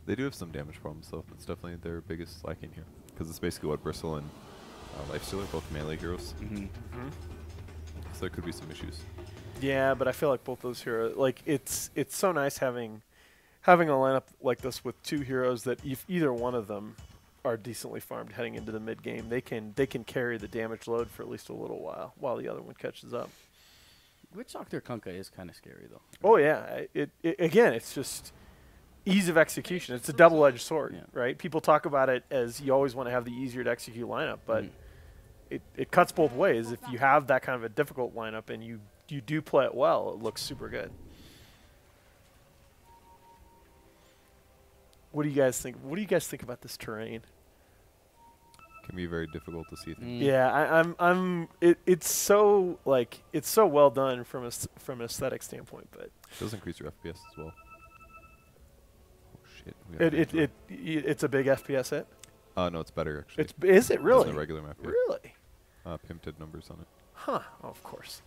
they do have some damage problems though. That's definitely their biggest lacking here because it's basically what Bristle and Lifesteal are both melee heroes. So there could be some issues. Yeah, but I feel like both those heroes, like it's so nice having a lineup like this with 2 heroes that if either one of them are decently farmed heading into the mid game, they can carry the damage load for at least a little while the other one catches up. Witch Doctor Kunkka is kind of scary though. Oh yeah, again, it's just ease of execution. It's a double-edged sword, right? People talk about it as you always want to have the easier to execute lineup, but it cuts both ways. If you have that kind of a difficult lineup and you do play it well, it looks super good. What do you guys think? What do you guys think about this terrain? Can be very difficult to see things. Yeah, it's so well done from an aesthetic standpoint, but it does increase your FPS as well. Oh shit! It's a big FPS hit. No, it's better actually. Is it really? Than the regular map. Yeah. Really? Pimped numbers on it. Huh? Oh, of course.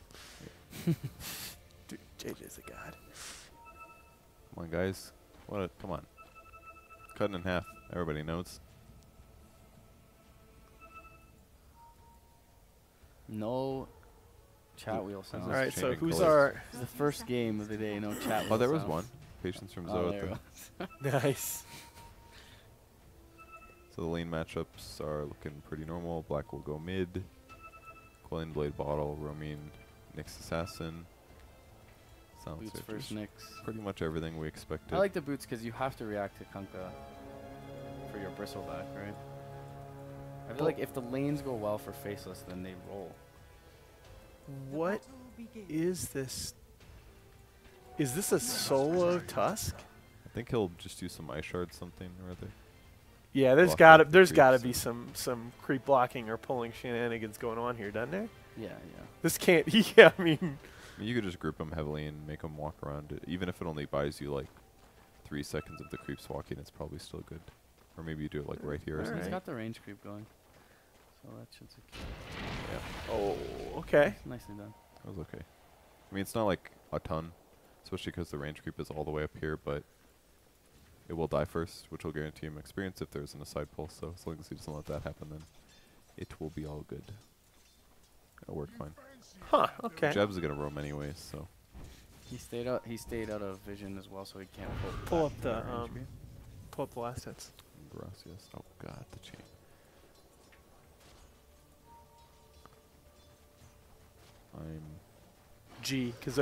Dude, JJ's a god. Come on, guys. Come on. Cutting in half. Everybody knows. No chat wheel sounds. All right, so who's colors. It's the first game of the day. No chat wheel. Oh, there was sounds. one. Patience from Oh, Zoa. Nice. So the lane matchups are looking pretty normal. Black will go mid. Coin Blade Bottle, roaming Nyx Assassin. Boots first Nyx. Pretty much everything we expected. I like the boots because you have to react to Kunkka for your bristleback, right? I feel like if the lanes go well for Faceless, then they roll. What is this? Is this a solo Tusk? I think he'll just do some ice shard something or other. Yeah, there's gotta be some creep blocking or pulling shenanigans going on here, doesn't there? Yeah. This can't. Yeah, I mean. You could just group them heavily and make them walk around it. Even if it only buys you like 3 seconds of the creeps walking, it's probably still good. Or maybe you do it like right here or something. He's got the range creep going, so that should secure. Yeah. Oh, okay. Nicely done. That was okay. I mean, it's not like a ton, especially because the range creep is all the way up here, but it will die first, which will guarantee him experience if there's an aside pull. So as long as he doesn't let that happen, then it will be all good. It'll work fine. Huh, okay. Jeb's gonna roam anyways, so. He stayed out of vision as well, so he can't pull up the last hits. Gracias. Oh god, the chain. I'm G, because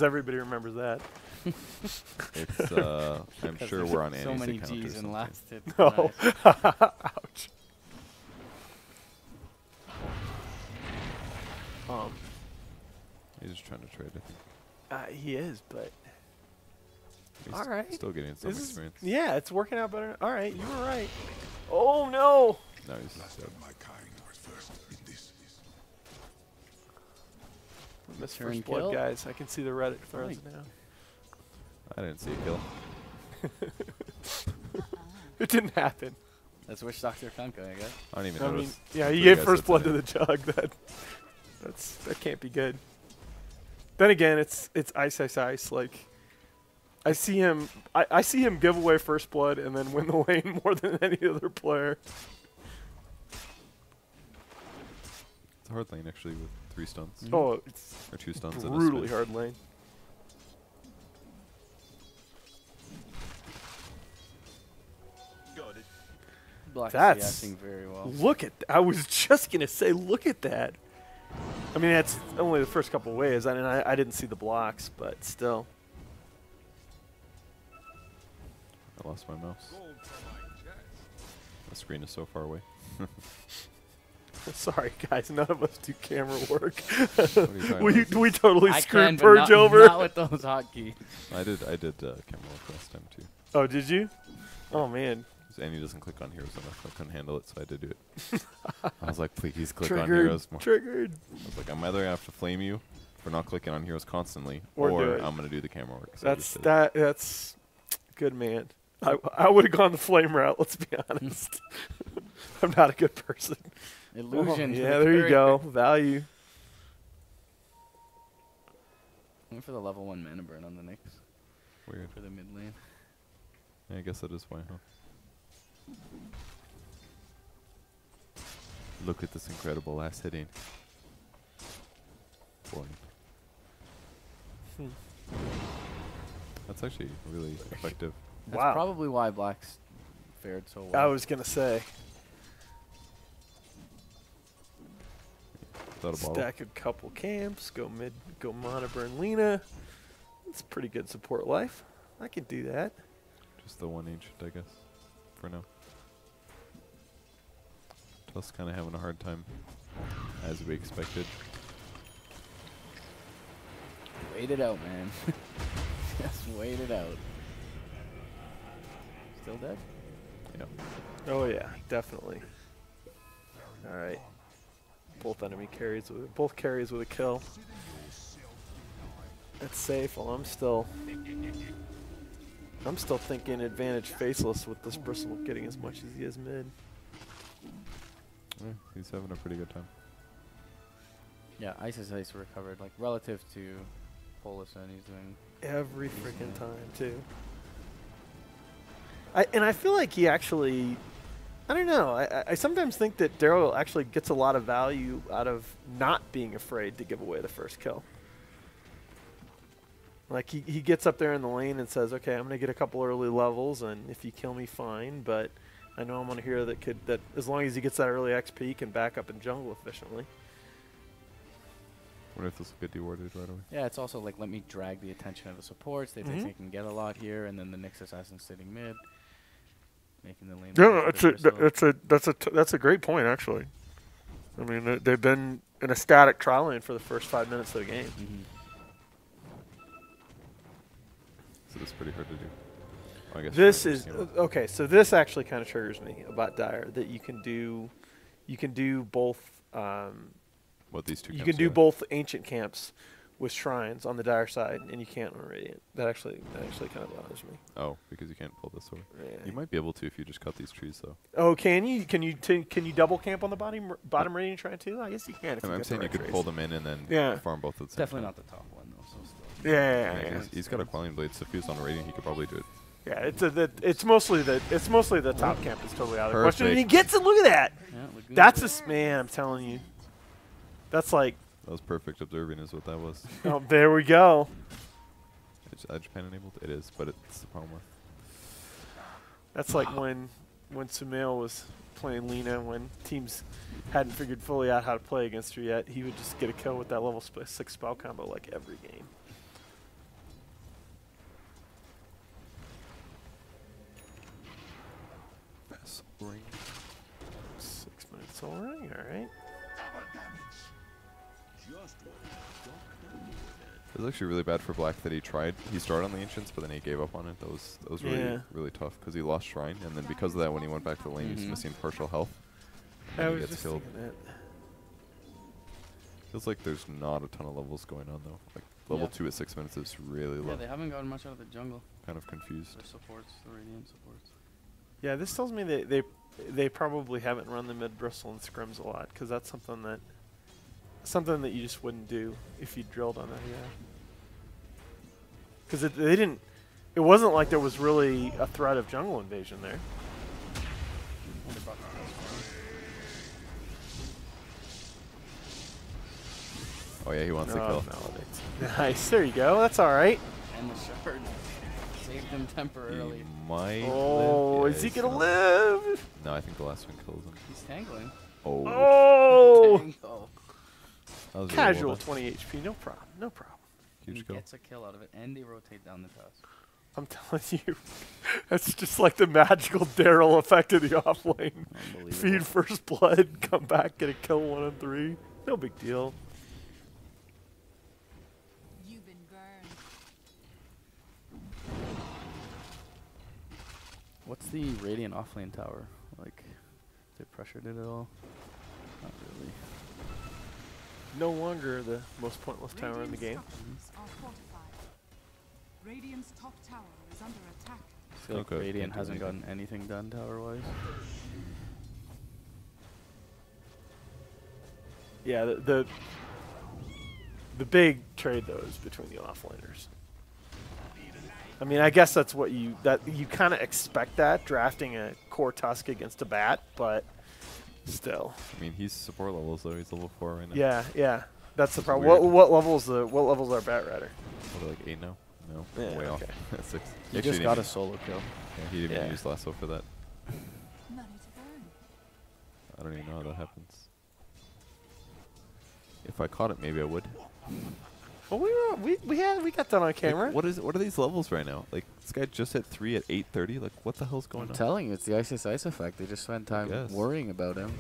everybody remembers that. It's I'm sure we're on so Annie's many account G's or in last hit. No. Ouch. He's just trying to trade, I think. He is, but He's all right. Still getting some experience. Yeah, it's working out better. All right, you were right. Oh no! No, he's dead. Miss Turn first blood, kill? guys. I can see the Reddit threads now. I didn't see a kill. It didn't happen. That's Witch Doctor Kunkka, I guess. I don't even I notice. mean, yeah, you gave first blood to the jug. That can't be good. Then again, it's ice. Like, I see him give away first blood and then win the lane more than any other player. It's a hard lane actually with 3 stuns. Oh, it's or 2 stuns. brutally hard lane. Black That's CSing very well. Look at. I was just gonna say, look at that. I mean, that's only the first couple of waves. I mean, I didn't see the blocks, but still. I lost my mouse. The screen is so far away. Sorry, guys. None of us do camera work. we totally I screwed can, but Purge not, over. Not with those hotkeys. I did camera work last time too. Oh, did you? Oh man. Annie doesn't click on heroes enough. I couldn't handle it, so I did do it. I was like, please click on Triggered, heroes more. Triggered. I was like, I'm either gonna have to flame you for not clicking on heroes constantly, Or do or it. I'm gonna do the camera work. So That's good, man. I would have gone the flame route. Let's be honest. I'm not a good person. Illusion. Oh, yeah, there you go. Value. Went for the level 1 mana burn on the Nyx. Weird. For the mid lane. Yeah, I guess that is why, huh? Look at this incredible last hitting. Boring. That's actually really effective. That's Wow. probably why Black's fared so well. I was gonna say. Without a bottle. Stack a couple camps. Go mid. Go mana burn Lena. It's pretty good support life. I can do that. Just the one ancient, I guess, for now. Tusk kind of having a hard time, as we expected. Wait it out, man. Just wait it out. Still dead? Yeah. Oh yeah, definitely. All right. Both enemy carries with both carries with a kill. That's safe. Well, I'm still thinking advantage Faceless with this Bristle getting as much as he is mid. Yeah, he's having a pretty good time. Yeah, Ice recovered, like relative to Polison, he's doing Every freaking time too. I feel like he actually, I don't know. I sometimes think that Daryl actually gets a lot of value out of not being afraid to give away the first kill. Like he gets up there in the lane and says, "Okay, I'm gonna get a couple early levels, and if you kill me, fine. But I know I'm on a hero that as long as he gets that early XP, can back up in jungle efficiently." Wonder if this will get dewarded right away. Yeah, it's also like, let me drag the attention of the supports. They think they can get a lot here, and then the Nyx assassin sitting mid, making the lane. Yeah, that's a great point actually. I mean, they've been in a static trial lane for the first 5 minutes of the game. So this is pretty hard to do. I guess This is okay. So this actually kind of triggers me about Dire, that you can do both. What these two? You camps can do together? both ancient camps with shrines on the Dire side, and you can't on Radiant. That actually kind of bothers me. Oh, because you can't pull this over. Yeah. You might be able to if you just cut these trees, though. Oh, can you? Can you double camp on the bottom Radiant shrine too? I guess you can. If I'm saying you could pull them in and then farm both at the same Definitely time. not the top one though. So still. Yeah. He's got a Quelling Blade, so if he was on a Radiant, he could probably do it. Yeah, it's mostly the top camp is totally out of the question. And he Perfect. gets it. Look at that. Yeah, Lagoon That's a man. I'm telling you. That's like. That was perfect observing is what that was. Oh, there we go. Is Japan enabled? It is, but it's the problem with. That's like when Sumail was playing Lena, when teams hadn't figured fully out how to play against her yet, he would just get a kill with that level 6 spell combo like every game. Fast ring. 6 minutes already, alright. It was actually really bad for Black that he tried. He started on the Ancients, but then he gave up on it. That was really really tough because he lost Shrine, and then because of that, when he went back to the lane, he was missing partial health. I And was he gets just killed. thinking that. Feels like there's not a ton of levels going on though. Like level 2 at 6 minutes is really low. Yeah, they haven't gotten much out of the jungle. Kind of confused. The supports, the Radiant supports. Yeah, this tells me that they probably haven't run the mid bristle and scrims a lot, because that's something that you just wouldn't do if you drilled on that. Yeah. Because they didn't. It wasn't like there was really a threat of jungle invasion there. Oh yeah, he wants to kill. Nice. There you go. That's all right. And the shard. Save him temporarily. He might Oh, live. is he he's gonna not. live? No, I think the last one kills him. He's tangling. Oh. Oh! Tangle. That was really Casual well done. 20 HP, no problem, no problem. He Huge kill. gets a kill out of it, and they rotate down the tusk. I'm telling you, that's just like the magical Daryl effect of the offlane. Unbelievable. Feed first blood, come back, get a kill 1 on 3. No big deal. You've been burned. What's the Radiant offlane tower? Like, they pressured it at all? Not really. No longer the most pointless tower in the game. Structures are fortified. Radiant's top tower is under attack. I feel like Okay, Radiant can't do hasn't anything. gotten anything done tower-wise. Yeah, the big trade though is between the offlaners. I mean, I guess that's what you kind of expect that drafting a core Tusk against a bat, but still. I mean, he's support levels though. He's level 4 right now. Yeah, yeah. That's the It's problem. weird. What level's our bat rider? What, like 8 now? No, Yeah, way off. okay. 6. He Actually, just didn't got a even- solo kill. Yeah, he didn't even Yeah. use lasso for that. Money to burn. I don't even know how that happens. If I caught it, maybe I would. Well, we got that on camera. Like, what are these levels right now? Like, this guy just hit 3 at 8:30. Like, what the hell's going I'm on? telling you, it's the Isis Ice effect. They just spend time Yes. worrying about him.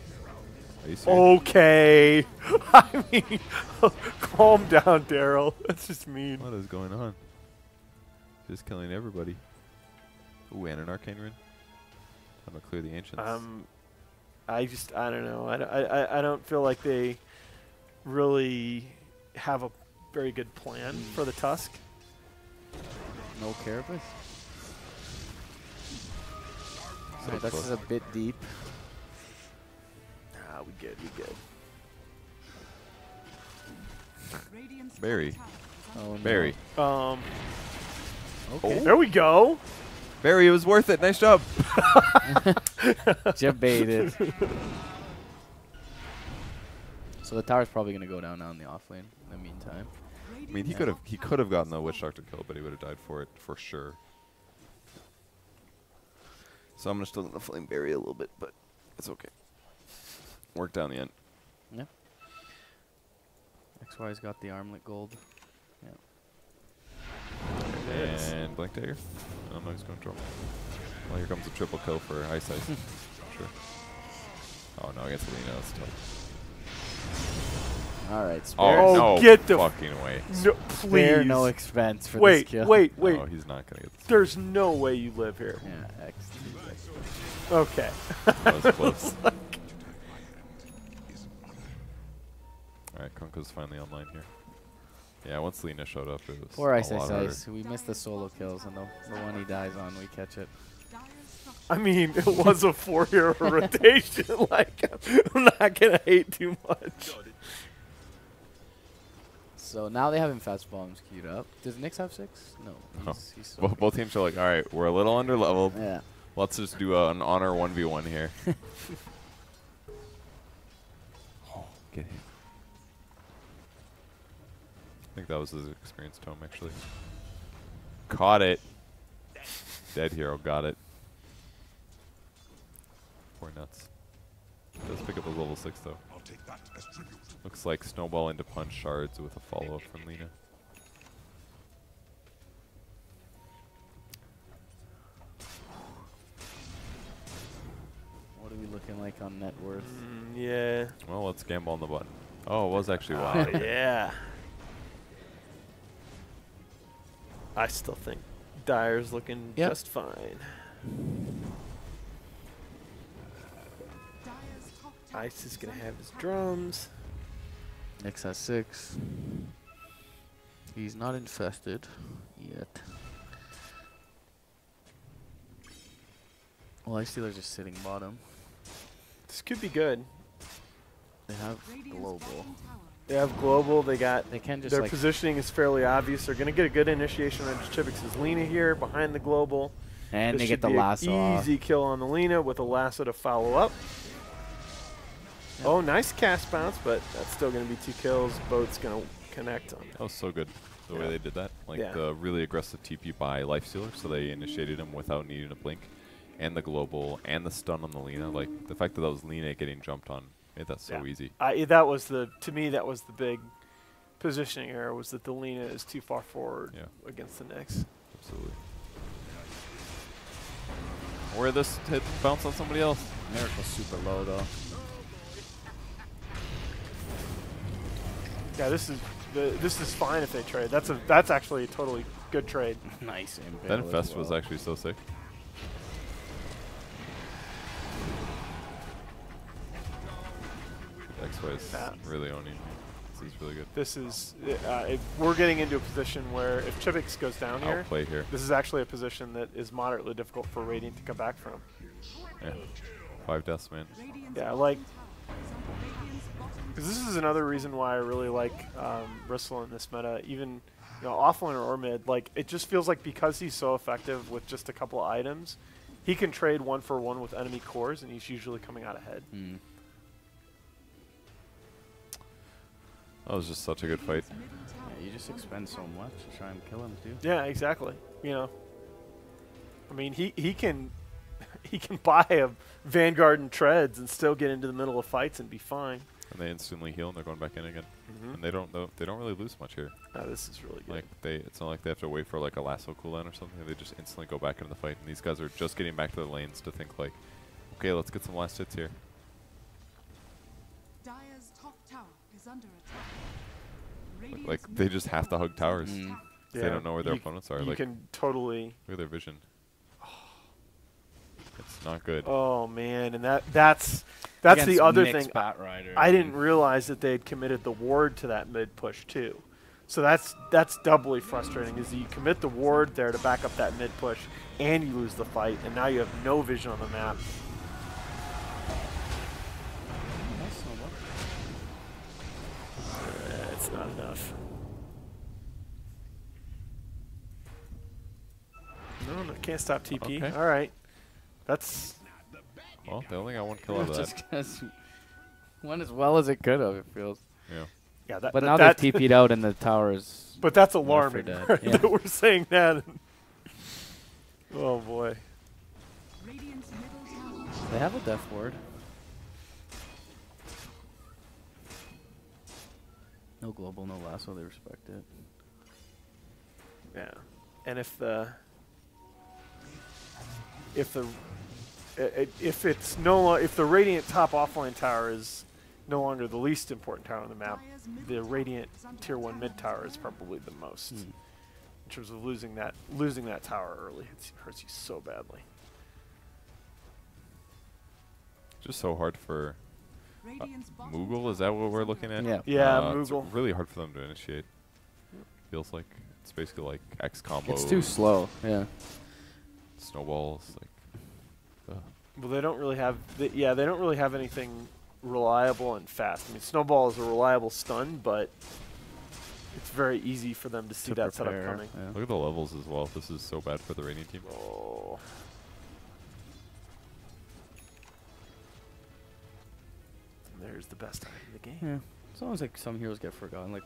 Are you serious? Okay. I mean, calm down, Daryl. That's just mean. What is going on? Just killing everybody. Ooh, and an arcane rune. I'm gonna clear the ancients. I don't know. I don't feel like they really have a very good plan for the Tusk. No carapace? So This close. is a bit deep. Nah, we good. Radiant's Barry. top tower is under Oh, no. Barry. Okay. There we go. Barry, it was worth it. Nice job. Jebaited. So the tower's probably going to go down now in the offlane in the meantime. I mean, he could have gotten the witch doctor kill, but he would have died for it for sure. So I'm still gonna flame Barry a little bit, but it's okay. Worked down the end. Yeah. XY's got the armlet gold. Yeah. And Blink Dagger. Oh, no, he's going to drop. Well, here comes a triple kill for Ice Ice. Sure. Oh, no, against Lena. That's tough. All right. Oh, no get the fucking way. No, Spare please. no expense for Wait, this kill. wait. No, he's not going to get this. There's no way you live here. Yeah, X. Okay. That was close. Like, Alright, Krunko's finally online here. Yeah, once Lena showed up, it was Poor a Ice lot Ice harder. Ice. We missed the solo kills, and the one he dies on, we catch it. I mean, it was a 4-hero rotation. Like, I'm not gonna hate too much. So now they have Infest Bombs queued up. Does Nyx have 6? No. Oh. He's so Well, both teams are like, alright, we're a little under leveled. Yeah. Let's just do an honor 1v1 here. Oh, get him. I think that was his experience tome, actually. Caught it. Dead hero got it. Poor nuts. Does pick up a level 6 though. Looks like snowball into punch shards with a follow-up from Lena. What are we looking like on net worth? Yeah. Well, let's gamble on the button. Oh, it was actually Oh, wild. yeah. I still think Dyer's looking Yep. just fine. Ice is going to have his drums. Nyx has 6. He's not infested yet. Well, Ice Stealer's just sitting bottom. This could be good. They have global. They have global. They got. They can just their like positioning is fairly obvious. They're going to get a good initiation on Chibix's Lena here behind the global. and This they should get the be an lasso off. easy kill on the Lena with a lasso to follow up. Yep. Oh, nice cast bounce, but that's still going to be 2 kills. Boat's going to connect on That was so good. the way they did that. Like the really aggressive TP by Lifestealer, so they initiated him without needing to blink. And the global, and the stun on the Lina. Like, the fact that was Lina getting jumped on made that so easy. That was to me, that was the big positioning error, was that the Lina is too far forward against the Nyx. Absolutely. Or this hit bounce on somebody else. Miracle's super low, though. Yeah, this is fine if they trade. That's actually a totally good trade. Nice. That infest was actually so sick. X-Y is really owning. This is really good. This is we're getting into a position where if Chibix goes down here, play here, this is actually a position that is moderately difficult for Radiant to come back from. Yeah, 5 deaths, man. Yeah, like, because this is another reason why I really like Bristle in this meta, even offlane or mid. Like, it just feels like because he's so effective with just a couple of items, he can trade 1-for-1 with enemy cores, and he's usually coming out ahead. That was just such a good fight. Yeah, you just expend so much to try and kill him too. Yeah, exactly. I mean, he can buy a Vanguard and treads and still get into the middle of fights and be fine. And they instantly heal and they're going back in again. And they don't really lose much here. No, this is really good. Like it's not like they have to wait for like a lasso cooldown or something. They just instantly go back into the fight. And these guys are just getting back to the lanes to think like, okay, let's get some last hits here. Dire's top tower is under attack. Like they just have to hug towers. They don't know where their opponents are. You like, can totally look at their vision. It's not good. Oh man, and that's the other thing. I didn't realize that they had committed the ward to that mid push too. So that's doubly frustrating. Is that you commit the ward there to back up that mid push, and you lose the fight, and now you have no vision on the map. It's not enough. No, can't stop TP. Okay. All right, that's. Well, they only got 1 kill out of that. Went as well as it could have. It feels. Yeah. Yeah, but now they've TP'd out and the tower is. But that's alarming dead. Yeah. that we're saying that. Oh boy. They have a death ward. No global, no lasso. They respect it. Yeah, and if the Radiant top offline tower is no longer the least important tower on the map, the Radiant tier 1 mid tower is probably the most. In terms of losing that tower early, it hurts you so badly. Just so hard for Moogle. Is that what we're looking at? Yeah, Moogle. It's really hard for them to initiate. Feels like it's basically like X combo. It's too slow. Yeah. Snowballs like. Well, they don't really have. They don't really have anything reliable and fast. I mean, Snowball is a reliable stun, but it's very easy for them to see that setup coming. Yeah. Look at the levels as well. This is so bad for the Radiant team. Oh. And there's the best item in the game. Yeah. It's almost like some heroes get forgotten. Like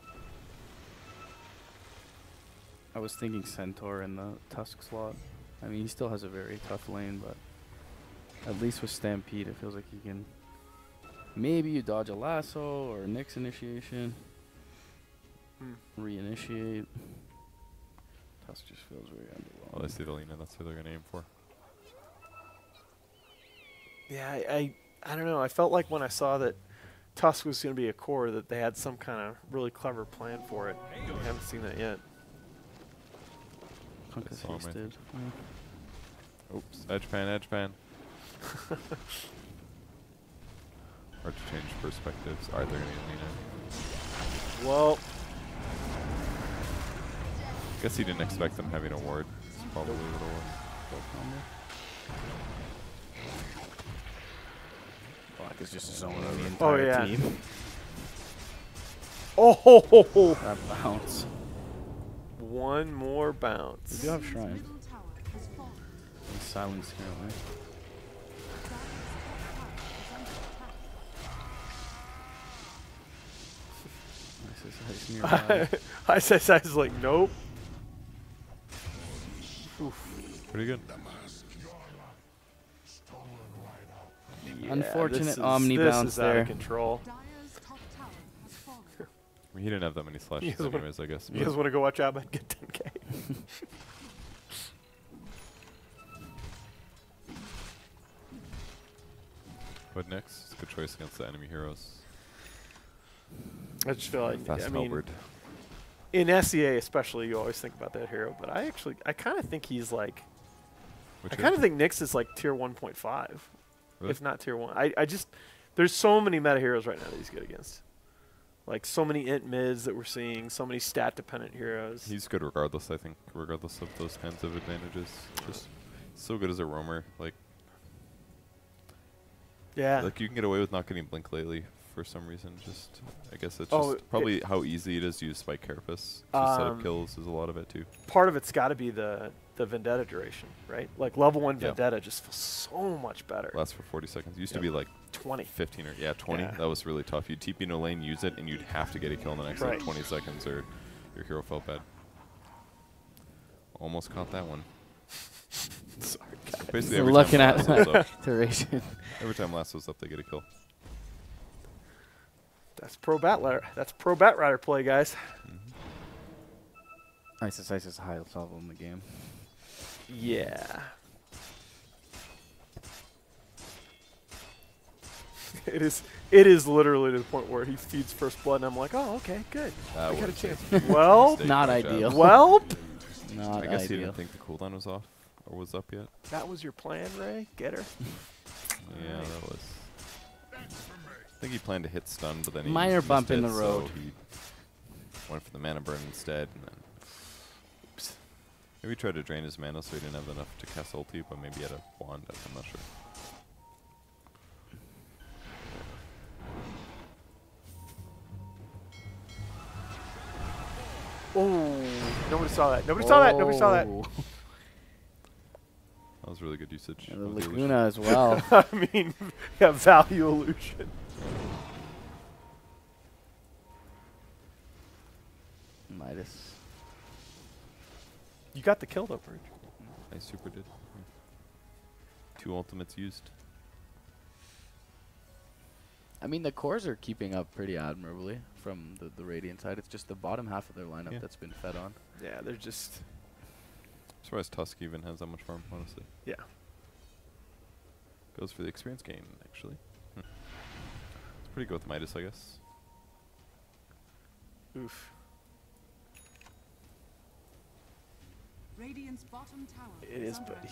I was thinking Centaur in the Tusk slot. I mean, he still has a very tough lane, but at least with Stampede, it feels like he can. Maybe you dodge a lasso or Nyx initiation. Reinitiate. Tusk just feels very underwhelming. Well, I see the Lina. That's who they're going to aim for. Yeah, I don't know. I felt like when I saw that Tusk was going to be a core that they had some kind of really clever plan for it. I haven't seen that yet. Hasted. Oops. Edge pan. Hard to change perspectives. Alright, they're going to get Lina. Well. Guess he didn't expect them having a ward. That's probably what it was. Black is just zoning the entire team. Oh ho ho ho! That bounce. One more bounce. We do have shrine. Silence currently. Exercise nearby. Exercise is like, nope. Pretty good. Yeah, Unfortunate Omni bounce this is out there. of control. I mean, he didn't have that many slashes anyways, I guess. You guys want to go watch Abba and get 10K? What next? It's a good choice against the enemy heroes. I just feel like, Fast I mean, halberd. in SEA especially, you always think about that hero, but I kind of think he's like, Which I kind of think Nyx is like tier 1.5, Really? if not tier 1. I just, there's so many meta heroes right now that he's good against. Like so many int mids that we're seeing, so many stat dependent heroes. He's good regardless, I think, regardless of those kinds of advantages. Just so good as a roamer. Like, yeah. Like you can get away with not getting blink lately for some reason. Just, I guess it's Oh, just probably how easy it is to use Spike Carapace. Just set up kills is a lot of it too. Part of it's got to be the Vendetta duration, right? Like level 1 Yeah. Vendetta just feels so much better. Lasts for 40 seconds. Used to be like 20. 15 or 20. Yeah. That was really tough. You'd TP no lane, use it, and you'd have to get a kill in the next Right. like 20 seconds, or your hero felt bad. Almost caught that one. Sorry, guys. Basically, So every looking time at Lasso was up, duration. every time Lasso's up, they get a kill. That's pro Batrider. That's pro Batrider play, guys. Ice is the highest level in the game. Yeah. It is literally to the point where he feeds first blood, and I'm like, oh, okay, good. That I got a was chance. a Well, mistake Not by Jab. ideal. well, Not I guess he ideal. didn't think the cooldown was off or was up yet. that was your plan, Ray. Get her. Yeah, that was. I think he planned to hit stun, but then he Minor missed bump in it, the so road. he went for the mana burn instead, and then oops. Maybe he tried to drain his mana so he didn't have enough to cast ulti, but maybe he had a wand. I'm not sure. Oh, nobody saw that. Nobody saw that. Nobody saw that. Oh. That was really good usage. And the of the illusion. Laguna as well. I mean, yeah, value illusion. Midas. You got the kill though, Bridge. I super did. 2 ultimates used. I mean, the cores are keeping up pretty admirably from the Radiant side. It's just the bottom half of their lineup Yeah. that's been fed on. Yeah, they're just. I'm surprised Tusk even has that much farm, honestly. Yeah. Goes for the experience gain, actually. It's pretty good with Midas, I guess. Oof. Radiant's bottom tower It is, under but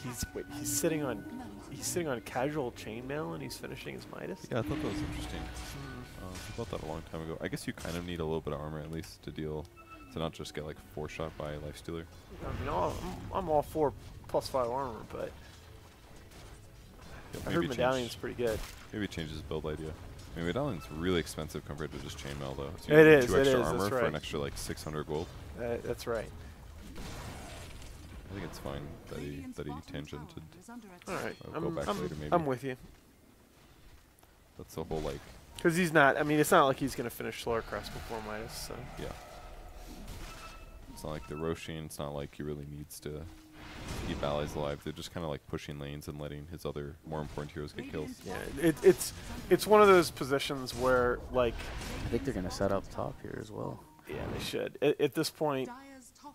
attack. he's sitting on casual chainmail and he's finishing his Midas. Yeah, I thought that was interesting. I thought that a long time ago. I guess you kind of need a little bit of armor at least to deal, to not just get like 4-shot by Lifestealer. I mean, I'm all for +5 armor, but Yeah, I heard maybe Medallion's change- pretty good. Maybe change his build idea. I mean, Medallion's really expensive compared to just chainmail though. It's It usually is, 2 it extra is, armor that's for right. an extra like 600 gold. That's right. I think it's fine that he tangented. All right, I'll go back later maybe. I'm with you. That's the whole like, Because he's not. I mean, it's not like he's gonna finish Slower Crest before Midas. So yeah. It's not like the Roshin. It's not like he really needs to keep allies alive. They're just kind of like pushing lanes and letting his other more important heroes get kills. yeah, it's one of those positions where like I think they're going to set up top here as well. yeah they should at this point.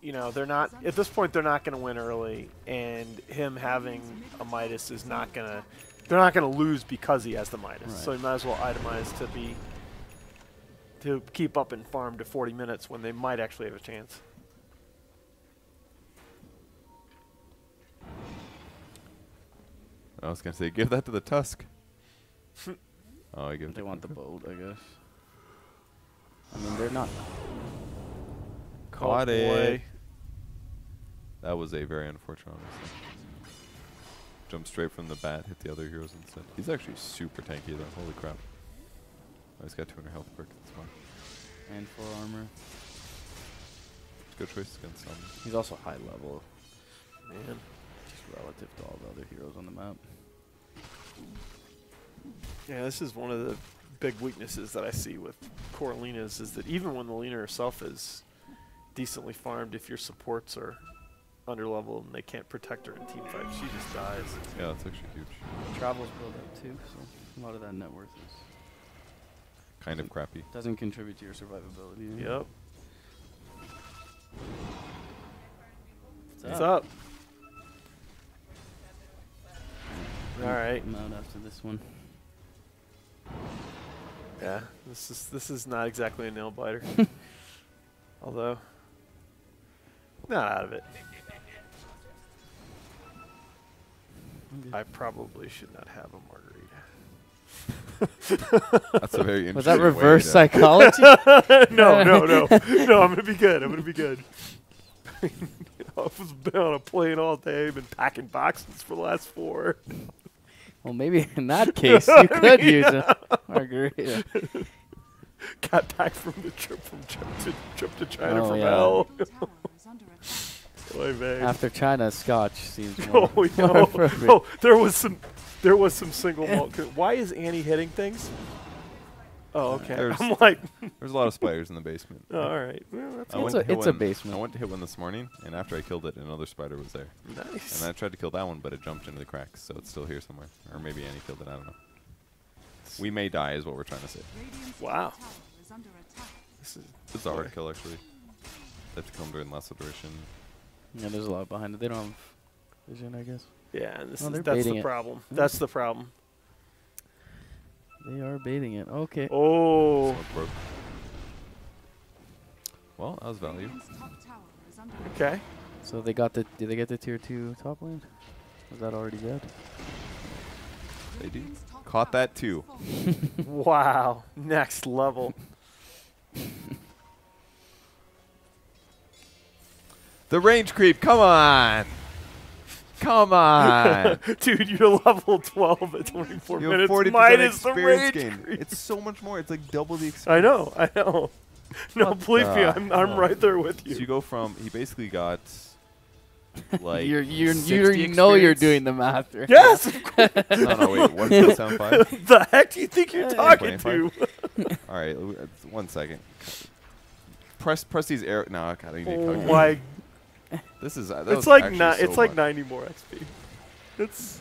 You know, they're not at this point. They're not going to win early, and him having a Midas is not gonna. They're not going to lose because he has the Midas. Right. So you might as well itemize to keep up and farm to 40 minutes when they might actually have a chance. I was gonna say, give that to the Tusk. Oh, I give it They to want the boat, I guess. I mean, they're not. Caught Oh, it. boy. That was a very unfortunate, honestly. Jumped straight from the bat, hit the other heroes instead. He's actually super tanky though. Holy crap. Oh, he's got 200 health perk. That's fine. And 4 armor. Good choice against some. He's also high level, Man. just relative to all the other heroes on the map. Yeah, this is one of big weaknesses that I see with core Lenas is that even when the Lena herself is decently farmed, if your supports are under level and they can't protect her in team fights, she just dies. Yeah, that's actually huge. Travels build up too, so a lot of that net worth is kind of crappy. Doesn't contribute to your survivability. Yep. What's up? All right. I'm out after this one. Yeah, this is not exactly a nail biter. Although, not out of it. I probably should not have a margarita. That's a very interesting. Was that way reverse to- psychology? No. No, I'm gonna be good. I'm gonna be good. I've been on a plane all day, been packing boxes for the last 4. Well, maybe in that case you could use a margarita. Got back from the trip to China Oh, from yeah. hell. Oy vey. After China, Scotch seems more, Oh, more no. appropriate. Oh, there was some single malt. Why is Annie hitting things? Oh, okay. There's- I'm like, There's a lot of spiders in the basement. oh, all right. Well, that's I good. went to hit it's a one- basement. I went to hit one this morning, and after I killed it, another spider was there. Nice. And I tried to kill that one, but it jumped into the cracks, so it's still here somewhere. Or maybe Annie killed it, I don't know. We may die is what we're trying to say. Wow. This is It's a hard kill, actually. They have to come during last iteration. Yeah, there's a lot behind it. They don't have vision, I guess. Yeah, and Oh, they're that's baiting the it. problem. Hmm. That's the problem. They are baiting it. Okay. Oh. So it broke. Well, that was value. Okay. So they got the. Did they get the tier 2 top lane? Was that already dead? They did. Caught that too. Wow. Next level. The range creep, come on! Come on! Dude, you're level 12 at 24 You have minutes 40% minus the experience range gain. creep. It's so much more. It's like double the experience. I know. No, What believe me, the I'm hell? right there with you. So you go from, he basically got like you 60 know you're experience. doing the math, right? Yes, of course. No, wait, 1.75? The heck do you think you're talking to? 25? All right, 1 second. Press these arrows. No, I need to Oh calculate. my! This is that It's was like actually it's so like much. 90 more XP. It's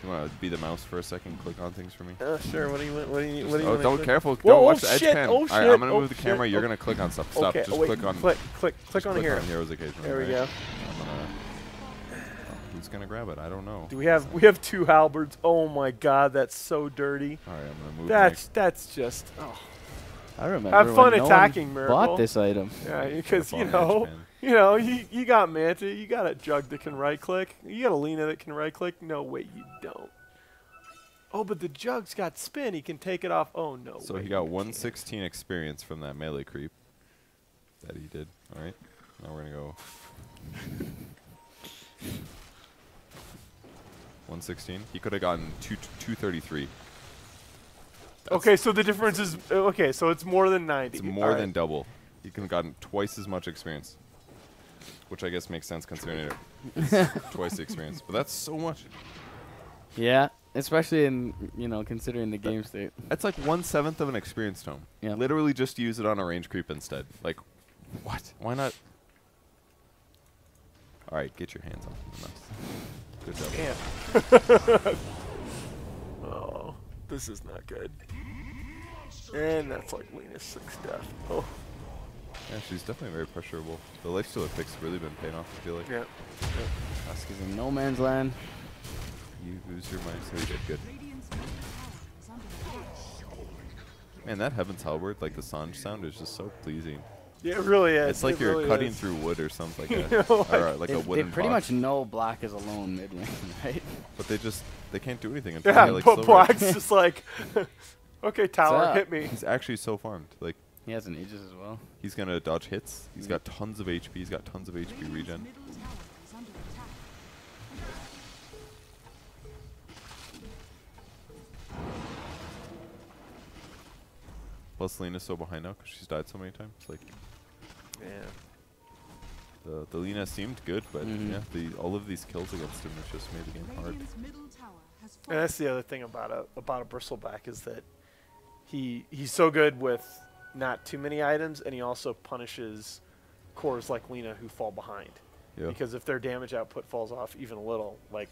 You want to be the mouse for a second? Click on things for me. sure. What do you Just- want? oh, don't careful. Whoa, Don't oh, watch the edge shit, pan. oh, All right, shit, I'm gonna oh, move the camera. shit, You're oh. gonna click on stuff. Stop. Okay, Just wait, click on. click just on a hero. on heroes occasionally. There we right? go. I'm gonna. Who's gonna grab it? I don't know. Do we have 2 halberds? Oh my God, that's so dirty. All right, I'm gonna move. That's just. Oh. I remember. Have fun when no attacking, one Miracle. bought this item. Yeah, because Flip on edge pan. you got Manta, you got a Jug that can right click, you got a Lena that can right click. No, wait, you don't. Oh, but the Jug's got spin. He can take it off. Oh no. So wait, he got you 116 experience from that melee creep that he did. All right, now we're gonna go 116. He could have gotten 233. Okay, so the difference is okay. So it's more than 90. It's more than double. He could have gotten twice as much experience, which I guess makes sense considering it's twice the experience. But that's so much. Yeah, especially in considering the game state. That's like 1/7 of an experience tome. Yeah. Literally just use it on a range creep instead. Like, what? Why not? All right, get your hands off the mouse. Good job. Damn. Oh, this is not good. And that's like Lena's 6th death. Oh. Yeah, she's definitely very pressurable. The lifestealer pick's really been paying off, I feel like. Yeah. Huskies in no man's land. You use your mind, so you did good. Man, that Heaven's Halberd, like the Sanj sound, is just so pleasing. Yeah, it really is. It's like It you're really cutting is. through wood or something, You like know, or like a They wooden pretty box. much know black is alone mid lane, right? But they can't do anything until Yeah, they like but silver. Black's just like, okay, tower, up? hit me. He's actually so farmed. Like, He has an Aegis as well. he's gonna dodge hits. He's got tons of HP. He's got tons of HP regen. Plus, Lena's so behind now because she's died so many times. Like, Yeah. the Lena seemed good, but Mhm. yeah, all of these kills against him has just made the game hard. And that's the other thing about a bristleback is that he's so good with not too many items, and he also punishes cores like Lena who fall behind. Yeah. Because if their damage output falls off even a little, like,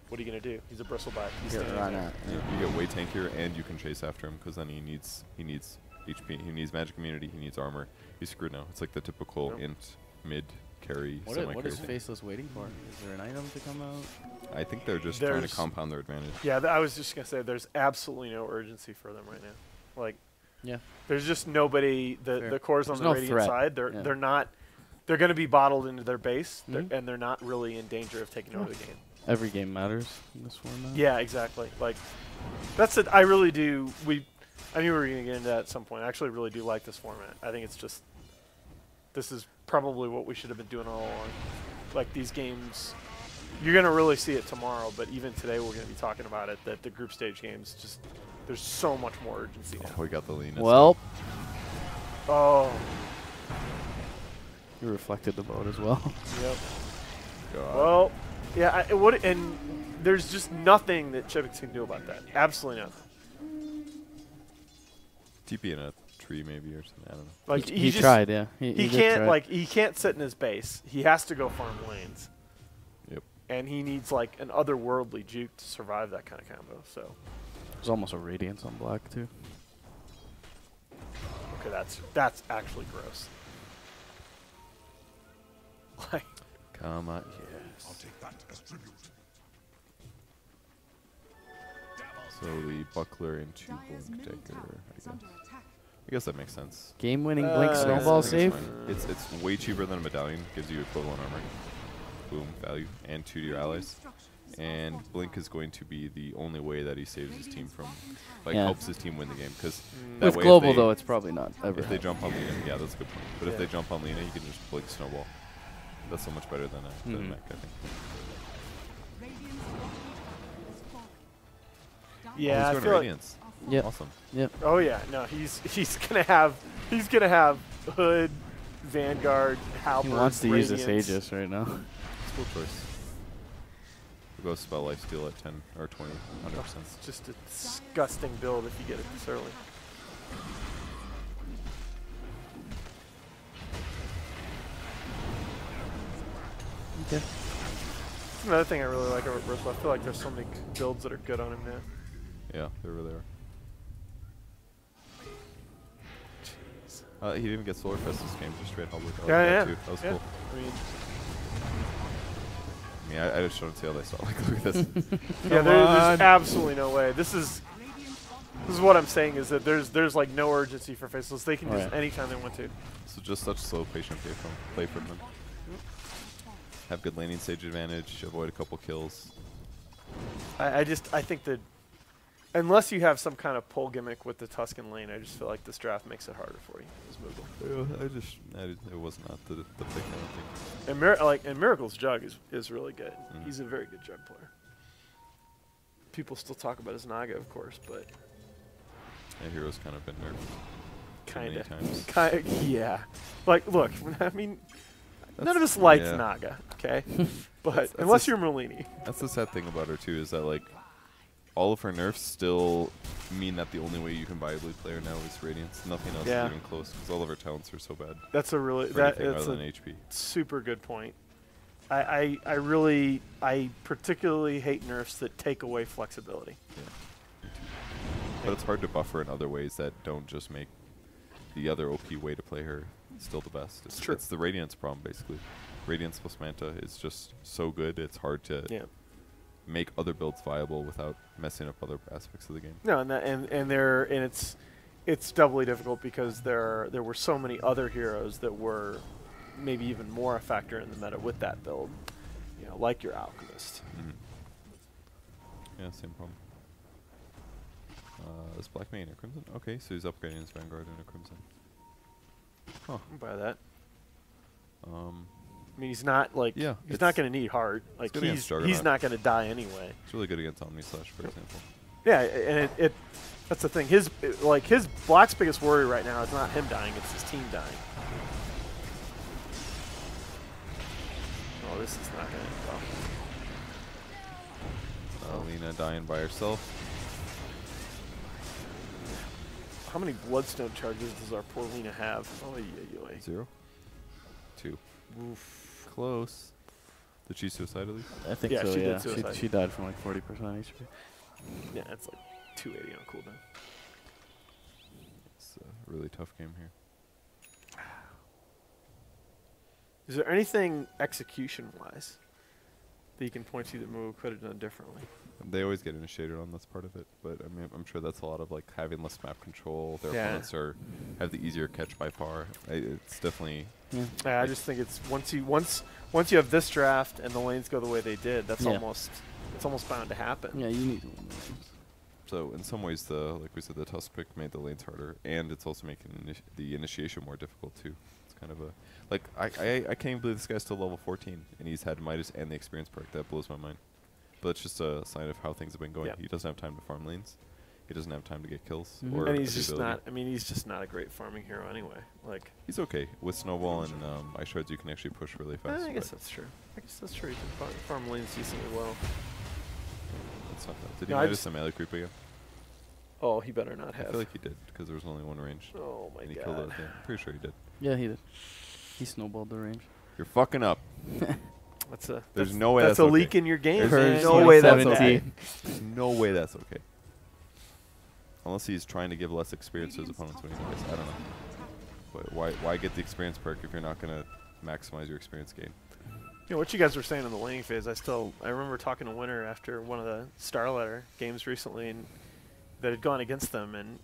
what are you gonna do? He's a bristleback. He's standing there. You get way tankier, and you can chase after him because then he needs HP, he needs magic immunity, he needs armor. He's screwed now. It's like the typical int mid carry. What is Faceless waiting for? Is there an item to come out? I think they're just trying to compound their advantage. Yeah, I was just gonna say there's absolutely no urgency for them right now. Like, yeah, there's just nobody. The cores on the Radiant side, they're not. They're going to be bottled into their base, and they're not really in danger of taking over the game. Every game matters in this format. Yeah, exactly. Like, that's it. I really do. I knew we were going to get into that at some point. I actually really do like this format. I think it's just, this is probably what we should have been doing all along. Like, these games, you're going to really see it tomorrow, but even today we're going to be talking about it, that the group stage games just, there's so much more urgency now. Oh, we got the lean. Well. Oh. You reflected the boat as well. Yep. God. Well, yeah, and there's just nothing that Chivix can do about that. Absolutely nothing. TP in a tree maybe or something. I don't know. Like he tried, yeah. He can't he can't sit in his base. He has to go farm lanes. Yep. And he needs like an otherworldly juke to survive that kind of combo. So. There's almost a Radiance on black too. Okay, that's actually gross. Like, come on, yes. I'll take that as tribute. So the buckler into Blink Decker, I guess that makes sense. Game-winning Blink snowball save. It's way cheaper than a medallion. Gives you equivalent armor, boom value, and 2 to your allies. And Blink is going to be the only way that he saves his team from, like, helps his team win the game. Because with global though, it's probably not ever. If they jump on Lena, yeah, that's a good point. But if they jump on Lena, you can just Blink snowball. That's so much better than a mech, I think. Yeah, he's going Radiance. Yeah. Awesome. Yep. Oh yeah, no, he's gonna have Hood, Vanguard, Halberd. He wants to Radiance. use this Aegis right now. It's cool choice. We'll go spell lifesteal at 10 or 20, 100%. It's just a disgusting build if you get it this early. Okay. That's another thing I really like about Bristle. I feel like there's so many builds that are good on him now. Yeah, they really are. He didn't get Solar Fest this game, just straight Hubbard. Yeah. That was cool. I mean, I just showed how they saw. Like, look at this. Yeah, there's absolutely no way. This is what I'm saying is that there's like no urgency for Faceless. They can just anytime they want to. So just such slow, patient play from them. Have good laning stage advantage. Avoid a couple kills. I think that unless you have some kind of pull gimmick with the Tuscan lane, I just feel like this draft makes it harder for you. This Moogle. Yeah, it was not the pick, I don't think. And Miracle's Jug is really good. He's a very good Jug player. People still talk about his Naga, of course, but yeah, Hero's kind of been nerfed. Kind of, yeah. Like, look, I mean, none of us liked Naga, okay? But that's unless you're Merlini. That's the sad thing about her too, is that like all of her nerfs still mean that the only way you can viably play her now is Radiance. Nothing else is even close because all of her talents are so bad. That's a really that's a HP. Super good point. I particularly hate nerfs that take away flexibility. Yeah. But it's hard to buffer in other ways that don't just make the other OP way to play her still the best. It's true. It's the Radiance problem, basically. Radiance plus Manta is just so good, it's hard to make other builds viable without messing up other aspects of the game. No, and it's doubly difficult because there were so many other heroes that were maybe even more a factor in the meta with that build, you know, like your Alchemist. Yeah, same problem. Is Black Main a Crimson? Okay, so he's upgrading his Vanguard into Crimson. Huh. I'll buy that. I mean, he's not like he's not going to need heart. Like he's not going to die anyway. It's really good against Omni Slash, for example. Yeah, and it that's the thing. His Black's biggest worry right now is not him dying; it's his team dying. Oh, this is not going to Alina dying by herself. How many bloodstone charges does our poor Lena have? Oh, yeah. 0. 2. Oof. Close. Did she suicide at least? I think Yeah, so, she did yeah. suicide. She died from like 40% HP. Yeah, it's like 280 on cooldown. It's a really tough game here. Is there anything execution-wise that you can point to that Moogle could have done differently? They always get initiated on this part of it, but I mean, I'm sure that's a lot of like having less map control. Their Yeah. opponents have the easier catch by far. It's definitely. Yeah, I just think it's once you have this draft and the lanes go the way they did, that's almost bound to happen. Yeah, you need to win those games. So in some ways, like we said, the tusk pick made the lanes harder, and it's also making the initiation more difficult too. It's kind of a like I can't even believe this guy's still level 14 and he's had Midas and the experience perk. That blows my mind. But it's just a sign of how things have been going. Yep. He doesn't have time to farm lanes. He doesn't have time to get kills. Mhm. And he's just not. I mean, he's just not a great farming hero anyway. Like He's okay with Snowball and Ice Shards. You can actually push really fast. I guess that's true. I guess that's true. He can farm lanes decently well. That's not bad. Did No, he I Midas just- the melee creep again? Oh, he better not I have. feel like he did because there was only one range. Oh my and he god. killed it. Yeah, I'm pretty sure he did. Yeah, he did. He snowballed the range. You're fucking up. There's no way that's that's a leak okay. in your game. There's no way that's 2017. okay. There's no way that's okay. Unless he's trying to give less experience to his opponents when he dies. I don't know. But why get the experience perk if you're not going to maximize your experience gain? You know, what you guys were saying in the laning phase, I remember talking to Winter after one of the Starletter games recently and that had gone against them, and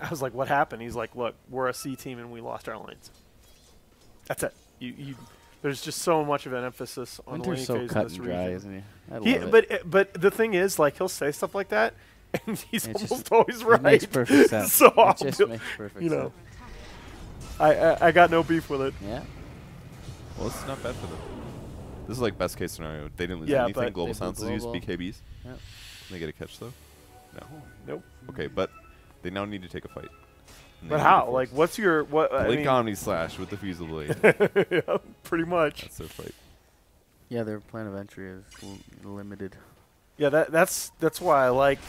I was like, what happened? He's like, look, we're a C team and we lost our lanes. That's it. There's just so much of an emphasis on the laning Winter's so phase cut in this and dry, region. isn't he? I love it. But the thing is, like, he'll say stuff like that, and he's It just- almost always it right. makes perfect sense. So It I'll just do- makes perfect you know, sense. I got no beef with it. Yeah. Well, it's not bad for them. This is like best case scenario. They didn't lose Yeah, anything. but Global they blew Sounds used global. BKBs. Yep. Can they get a catch though? No. Nope. Okay, but they now need to take a fight. And they But need how? to Like, force- what's your what? I Blink mean, Omni Slash with the Fusel Blade. yeah, pretty much. That's their fight. Yeah, their plan of entry is limited. Yeah, that's why I like.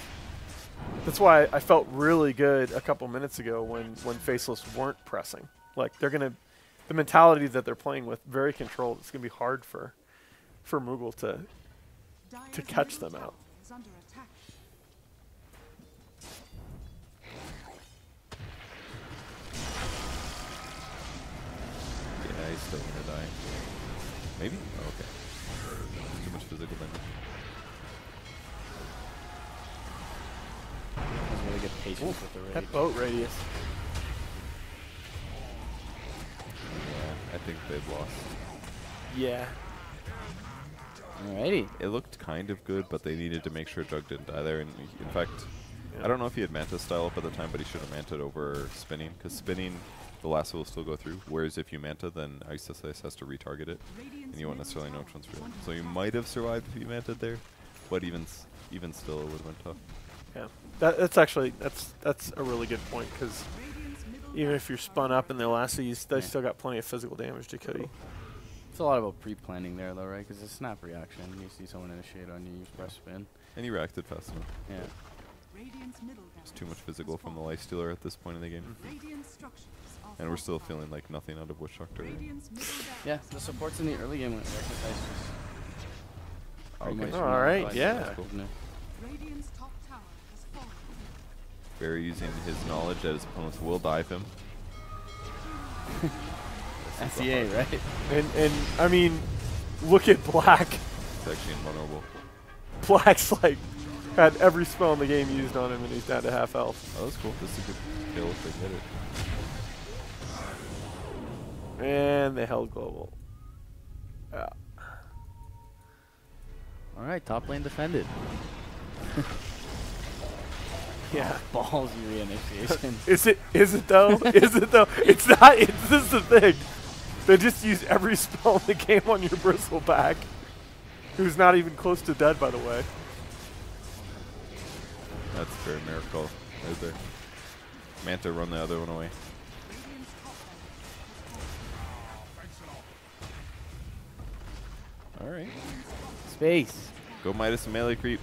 That's why I felt really good a couple minutes ago when Faceless weren't pressing. Like the mentality that they're playing with, very controlled. It's gonna be hard for Moogle to catch them out. Is under attack. Yeah, he's still gonna die. Maybe? Oh, okay. Too much physical damage. Has really good patience with the rage. That boat radius. Yeah, I think they've lost. Yeah. Alrighty. It looked kind of good, but they needed to make sure Jug didn't die there. And in fact, I don't know if he had Manta style up at the time, but he should have Manta'd over spinning, because spinning, the lasso will still go through. Whereas if you Manta, then Ice has to retarget it, and you won't necessarily know which one's real. So you might have survived if you Manta'd there, but even still, it would have been tough. Yeah. That's actually that's a really good point, because even if you're spun up in the lassies, they still got plenty of physical damage to kill you. It's a lot about pre-planning there, though, right? Because it's snap reaction. You see someone initiate on you, you press spin. And he reacted fast enough. Yeah. It's too much physical from the Lifestealer at this point in the game. And we're still feeling like nothing out of Witch Doctor. Yeah, the supports in the early game went exercise. Okay. All right, yeah. Cool. Radiant's top tower has fallen. Barry using his knowledge that his opponents will dive him. SEA, right? And I mean, look at Black. It's actually invulnerable. Black's like had every spell in the game used on him, and he's down to half health. Oh, that's cool. This is a good kill if they get it. And they held global. Yeah. All right, top lane defended. Yeah. Ballsy reinitiation. Is it though? Is it though? It's not. This is the thing. They just use every spell in the game on your Bristleback, who's not even close to dead, by the way. That's a very miracle right there. Manta run the other one away. All right. Space. Go Midas and melee creep.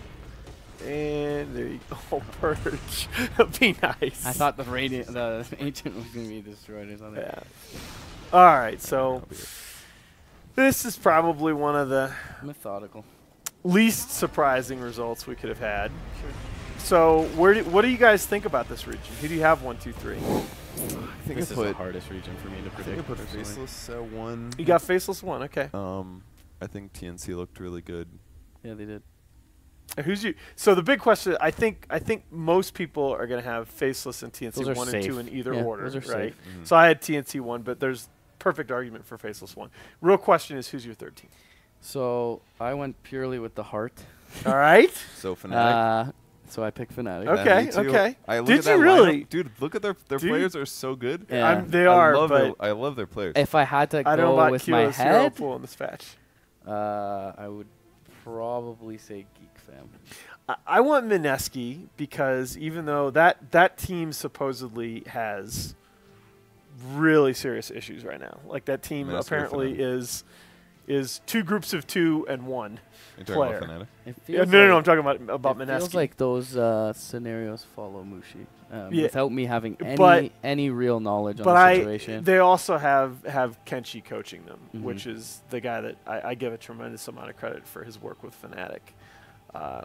And there you go. Oh, Purge. Be nice. I thought the ancient was gonna be destroyed or something. Yeah. All right, so this is probably one of the Methodical. least surprising results we could have had. So, what do you guys think about this region? Who do you have 1, 2, 3? I think This I is put the hardest region for me to I think predict. I put personally. Faceless at 1. You got Faceless 1, okay. I think TNC looked really good. Yeah, they did. Who's you? So the big question, I think most people are going to have Faceless and Those TNC are 1 and 2 in either Yeah, order, those are right? safe. So I had TNC 1, but there's perfect argument for Faceless 1. Real question is, who's your third team? So I went purely with the heart. All right. So Fnatic. So I picked Fnatic. Okay, me too. okay. I look Did at that you really? lineup. Dude, look at their Dude. players are so good. Yeah. They are, I love their players. If I had to I don't know go about with my Kilo's hero head, pool in this patch. I would probably say Geek Fam. I want Mineski because even though that team supposedly has really serious issues right now, like that team Mineski or apparently Fnatic? is 2 groups of 2 and 1 You're talking player. about Fnatic? It Yeah, feels no, like- I'm talking about It Mineski. feels like those scenarios follow Mushi Yeah. without me having But- any real knowledge on but the situation. they also have Kenshi coaching them, Mhm. which is the guy that I give a tremendous amount of credit for his work with Fnatic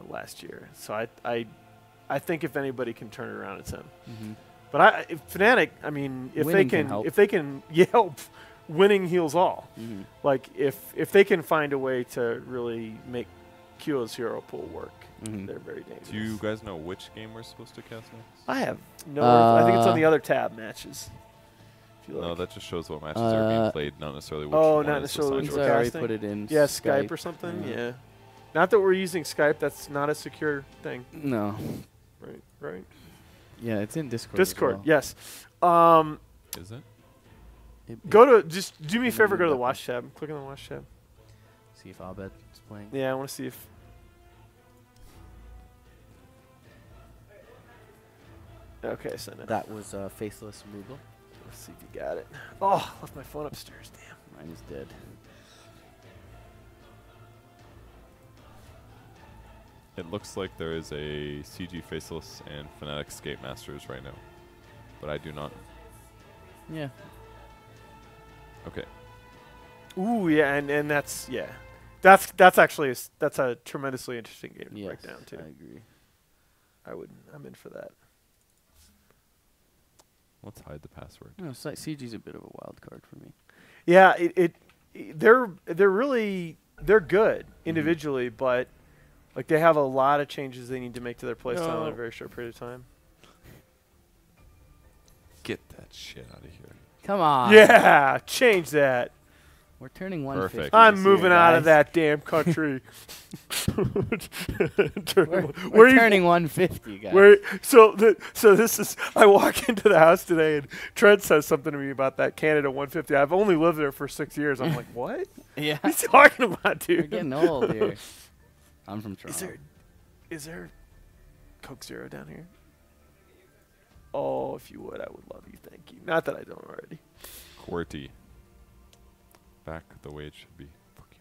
last year. So I think if anybody can turn it around, it's him. Mhm. But Fnatic, I mean, if Winning they can can help. if they can help, winning heals all. Mhm. Like if they can find a way to really make Kyo's hero pool work, Mhm. they're very dangerous. Do you guys know which game we're supposed to cast next? I have no. I think it's on the other tab matches. If you No, look. that just shows what matches are being played, not necessarily which Oh, one not is necessarily assigned which to I it. already casting? put it in Yeah, Skype or Skype. something. Yeah. Yeah. Not that we're using Skype. That's not a secure thing. No. Right. Right. Yeah, it's in Discord. Discord. As well. Yes. Is it? Go to just do me a favor. Go to the watch tab. Click on the watch tab. See if Abed is playing. Yeah, I want to see if. Okay, so now. That was Faceless Moogle. Let's see if you got it. Oh, left my phone upstairs. Damn. Mine is dead. It looks like there is a CG Faceless and Fnatic Skate Masters right now, but I do not. Yeah. Okay. Ooh, yeah, and that's that's actually that's a tremendously interesting game to Yes, break down too. I agree. I'm in for that. Let's hide the password. No, CG's a bit of a wild card for me. Yeah, they're good individually, but like they have a lot of changes they need to make to their playstyle in a very short period of time. Get that shit out of here. Come on. Yeah, change that. We're turning 150. Perfect. I'm this moving year, out of guys. that damn country. We're turning 150, guys. So this is. I walk into the house today and Trent says something to me about that Canada 150. I've only lived there for 6 years. I'm like, what? Yeah. What are you talking about, dude? You're getting old here. I'm from Toronto. Is there Coke Zero down here? Oh, if you would, I would love you. Thank you. Not that I don't already. QWERTY. Back the way it should be. Fuck you.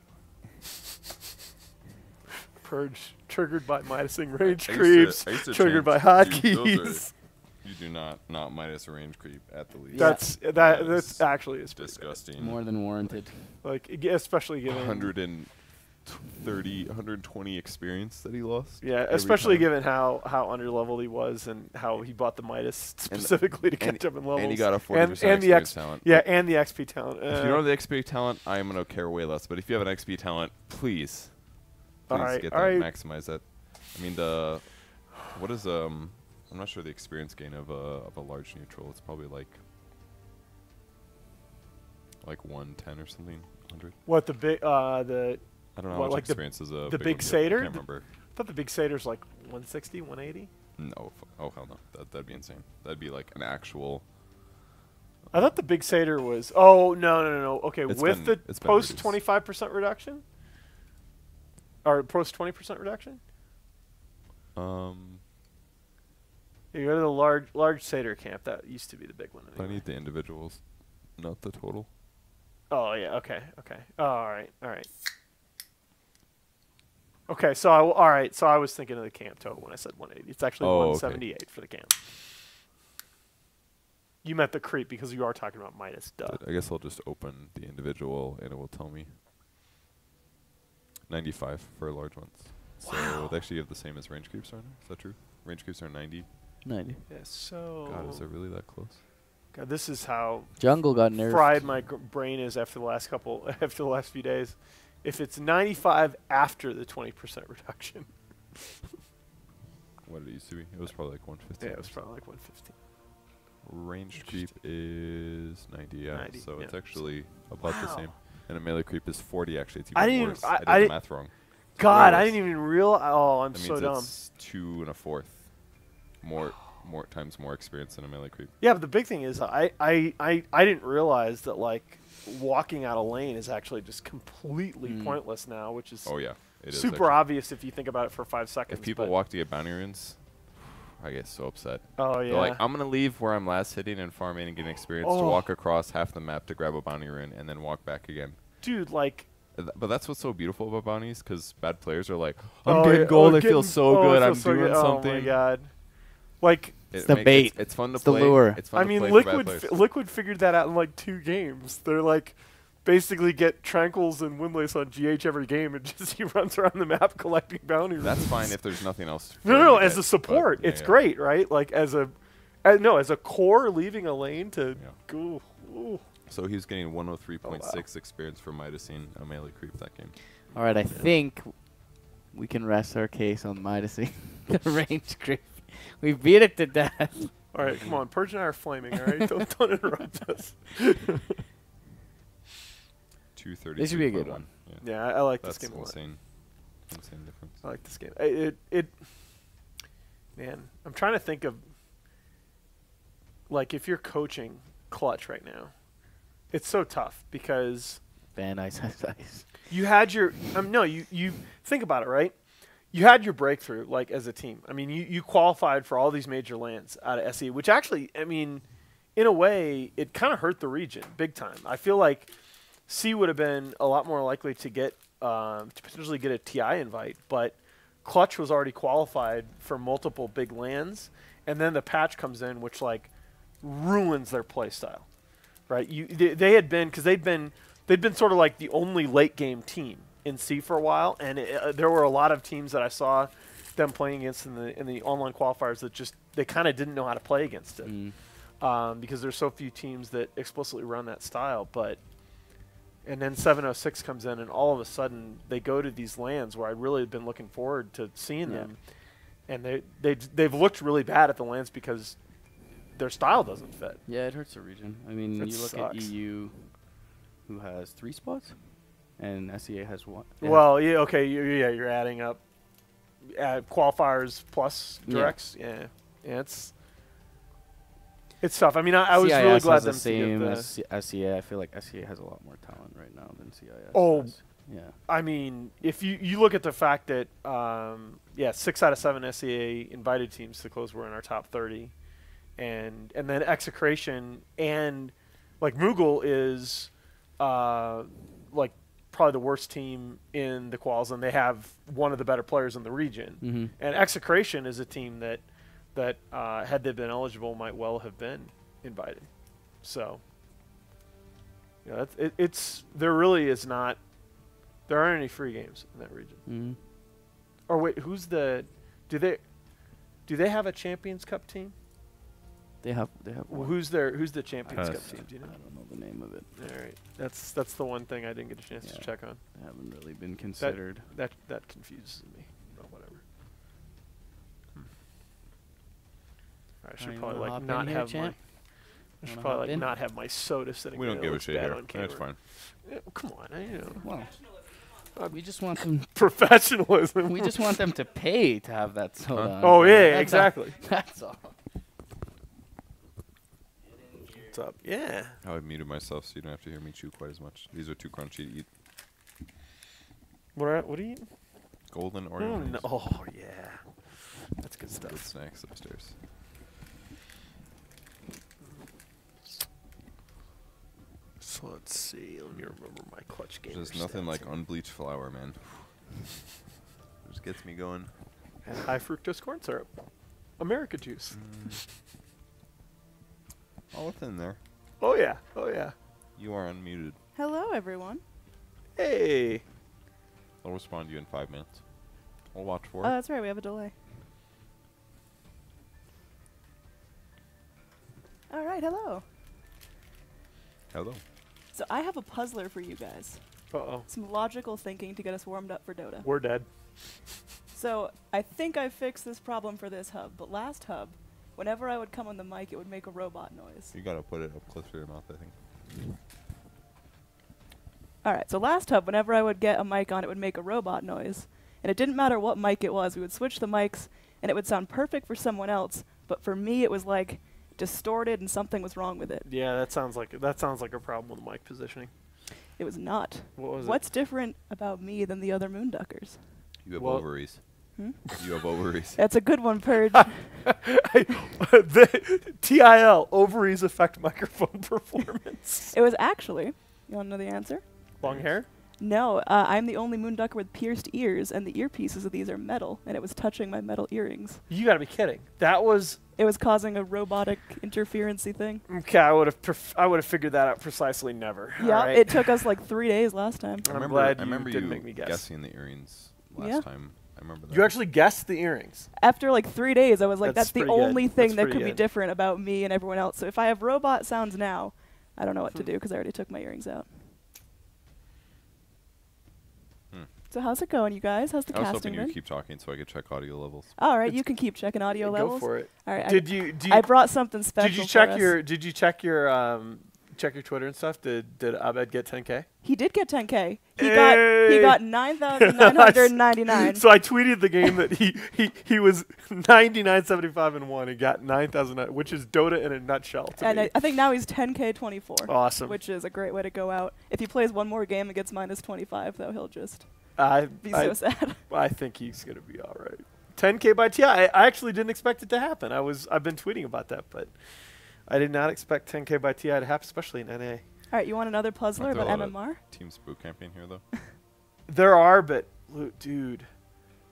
Purge triggered by minusing range I used creeps. to- I used to Triggered by change- dude, hotkeys. those are- You do not minus a range creep at the least. That's actually is pretty disgusting. More than warranted. Like especially given 120 experience that he lost. Yeah, every especially time. given how underleveled he was and how he bought the Midas specifically to catch up in levels. And he got a 40% and the experience talent. Yeah, Like, and the XP talent. if you don't have the XP talent, I am gonna care way less. But if you have an XP talent, please Alright, get that, alright. maximize that. I mean what is I'm not sure the experience gain of a large neutral. It's probably like 110 or something, 100. What the big the I don't know how what, much like experience is a the big one. satyr? I can't remember. I thought the big satyr's like 160, 180. No, oh hell no, that'd be insane. That'd be like an actual. I thought the big satyr was. Oh no. Okay, It's with been the post reduced. 25% reduction, or post 20% reduction. You go to the large satyr camp. That used to be the big one. I need the individuals, not the total. Oh yeah. Okay. Oh, all right. Okay, so all right. So I was thinking of the camp total when I said 180. It's actually Oh, 178 for the camp. You meant the creep because you are talking about Midas. Duh. I guess I'll just open the individual and it will tell me. 95 for large ones. So they actually have the same as range creeps, aren't they? Is that true? Range creeps are 90. 90. Yeah, so. God, is it really that close? God, this is how Jungle got nerfed. fried my brain is after the last few days. If it's 95 after the 20% reduction. What did it used to be? It was probably like 150. Yeah, it was probably like 150. Range creep is 90, yeah. 90, So it's yeah. actually about the same. And a melee creep is 40, actually. It's I even didn't worse. even- I did the I- math wrong. God, Way I worse. didn't even realize. Oh, I'm That so means dumb. it's 2 1/4 more times more experience than a melee creep. Yeah, but the big thing is I didn't realize that like walking out a lane is actually just completely pointless now, which is Oh, yeah. It is super actually. obvious if you think about it for 5 seconds. If people but- walk to get bounty runes, I get so upset. Oh, They're like, yeah. I'm going to leave where I'm last hitting and farming and getting experience to Oh. walk across half the map to grab a bounty rune and then walk back again. Dude, like. But that's what's so beautiful about bounties, because bad players are like, Oh, I'm getting yeah, gold, oh, I feel getting- so oh, good, I feel I'm so doing good. something. Oh my god. Like It the make- bait. It's fun to It's the play. lure. It's fun I to mean, play for bad players. Liquid figured that out in like 2 games. They're like basically get Tranquils and Windlace on GH every game, and just he runs around the map collecting bounties. That's fine if there's nothing else. for No, him no, to as get, a support, but, it's yeah. great, right? Like as a core leaving a lane to go. Ooh. So he was getting 103.6 experience for Midasine, a melee creep that game. All right, I think we can rest our case on Midasine, the range creep. We beat it to death. All right, come on. Purge and I are flaming, all right? don't interrupt us. 230. This should be a good one. Yeah, I like That's this game a lot. insane. Insane difference. I like this game. Man, I'm trying to think of, like, if you're coaching Clutch right now, it's so tough because Ban ice. you had your no, you think about it, right? You had your breakthrough, like, as a team. I mean, you qualified for all these major lands out of SE, which actually, I mean, in a way, it kind of hurt the region big time. I feel like C would have been a lot more likely to get to potentially get a TI invite, but Clutch was already qualified for multiple big lands, and then the patch comes in, which like ruins their play style, right? They had been because they'd been sort of like the only late game team in C for a while, and there were a lot of teams that I saw them playing against in the online qualifiers that just they kind of didn't know how to play against it because there's so few teams that explicitly run that style, but. And then 706 comes in, and all of a sudden they go to these lands where I really had been looking forward to seeing them, and they've looked really bad at the lands because their style doesn't fit. Yeah, it hurts the region. I mean, It you look sucks. at EU, who has 3 spots, and SEA has 1. Well, yeah, okay, you're adding up qualifiers plus directs. Yeah, it's tough. I mean, I was really glad them the same to get as SEA. I feel like SEA has a lot more talent right now than CIS. Oh, does. Yeah. I mean, if you look at the fact that 6 out of 7 SEA invited teams to close were in our top 30, and then Execration and like Moogle is like probably the worst team in the quals, and they have one of the better players in the region. And Execration is a team that had they been eligible might well have been invited. So yeah, there really is not. There aren't any free games in that region. Or wait, who's the? Do they have a Champions Cup team? They have. One. Who's the Champions Cup team? Do you know? I don't know the name of it. All right, that's the one thing I didn't get a chance to check on. They haven't really been considered. That confuses me. But whatever. I should probably like not have my. I should probably like not have my soda sitting. We don't give a shit here. That's fine. Yeah, come on, Well, we just want them professionalism. We just want them to pay to have that soda. Oh yeah, That's exactly. That's all. What's up? Yeah. I would muted myself so you don't have to hear me chew quite as much. These are too crunchy to eat. What are you eating? Golden Oreo. No. Oh yeah, that's good stuff. Good snacks upstairs. So let's see. Let me remember my clutch game. There's nothing like unbleached flour, man. Just gets me going. And high fructose corn syrup. America juice. All within there. Oh yeah. Oh yeah. You are unmuted. Hello, everyone. Hey. I'll respond to you in 5 minutes. We'll watch for Oh, it. that's right. We have a delay. All right. Hello. Hello. So I have a puzzler for you guys. Uh-oh. Some logical thinking to get us warmed up for Dota. We're dead. So I think I fixed this problem for this hub, but last hub, whenever I would come on the mic, it would make a robot noise. You gotta put it up closer to your mouth, I think. All right, so last hub, whenever I would get a mic on, it would make a robot noise. And it didn't matter what mic it was. We would switch the mics, and it would sound perfect for someone else, but for me, it was like distorted and something was wrong with it. Yeah, that sounds like a problem with mic positioning. It was not. What was What's different about me than the other Moonduckers? You have Well- ovaries. Hmm? You have ovaries. That's a good one, Purge. The TIL, ovaries affect microphone performance. It was actually, you want to know the answer? Long hair? No, I'm the only Moonducker with pierced ears, and the earpieces of these are metal, and it was touching my metal earrings. You gotta be kidding. That was... It was causing a robotic interferency thing. Okay, I would have figured that out precisely never. Yeah, Alright. it took us like 3 days last time. I'm glad I remember you you didn't make me guess. guessing the earrings last Yeah. time. I remember that. You actually guessed the earrings. After like 3 days, I was like, that's the pretty good. only thing That's that pretty could be good. different about me and everyone else. So if I have robot sounds now, I don't know what to do because I already took my earrings out. So how's it going, you guys? How's the I was casting hoping you'd been? keep talking so I could check audio levels. All right, you can keep checking audio Go levels. for it. All right, I brought something special. Did you for check us. your Did you check your Twitter and stuff? Did Abed get 10K? He did get 10K. He got 9,999. So I tweeted the game that he was 99.75 and 1 and got 9,000, which is Dota in a nutshell. To And me. I think now he's 10K 24. Awesome. Which is a great way to go out. If he plays one more game and gets minus 25, though, he'll just be so sad. I think he's gonna be all right. 10K by TI. I actually didn't expect it to happen. I've been tweeting about that, but I did not expect 10K by TI to happen, especially in NA. All right, you want another puzzler about MMR? Team spook campaign here though. There are, but dude,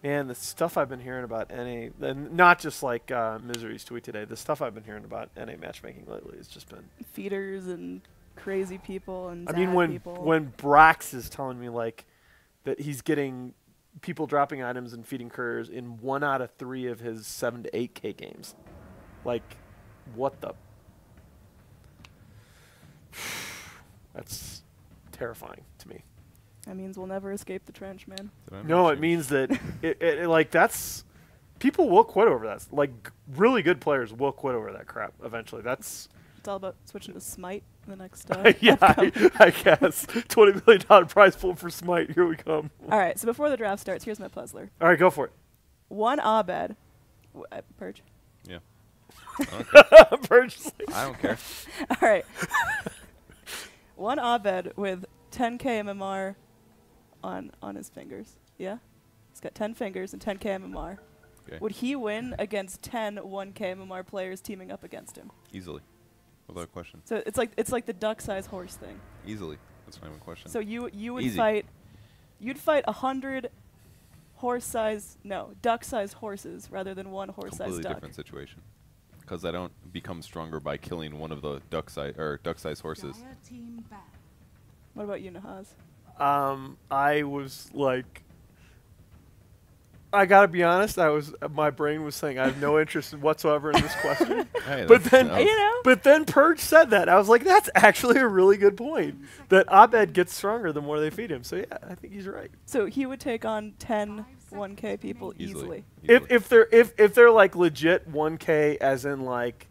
man, the stuff I've been hearing about NA, and not just like Misery's tweet today, the stuff I've been hearing about NA matchmaking lately has just been Feeders and crazy people and I mean, Zad people. when Brax is telling me like that he's getting people dropping items and feeding couriers in 1 out of 3 of his 7 to 8K games, like what the? That's terrifying to me. That means we'll never escape the trench, man. No, it means that it like that's people will quit over that. Like really good players will quit over that crap eventually. That's It's all about switching to Smite the next yeah, I guess $20 million prize pool for Smite. Here we come. All right, so before the draft starts, here's my puzzler. All right, go for it. One Abed. Purge. Yeah. Purge. I don't care. All right. One Abed with 10K MMR on his fingers. Yeah? He's got 10 fingers and 10K MMR. Okay. Would he win against 10 1K MMR players teaming up against him? Easily. Without question. So it's like the duck-sized horse thing. Easily. That's not even a question. So you would Easy. you'd fight 100 duck-sized horses rather than one horse-sized Completely duck. different situation. Because I don't become stronger by killing one of the duck-sized horses. What about you, Nahaz? I was like, I gotta be honest. My brain was saying I have no interest whatsoever in this question. Hey, but that's- then Purge said that. I was like, that's actually a really good point. That Abed gets stronger the more they feed him. So yeah, I think he's right. So he would take on 10 1K people easily. If they're like legit 1K, as in like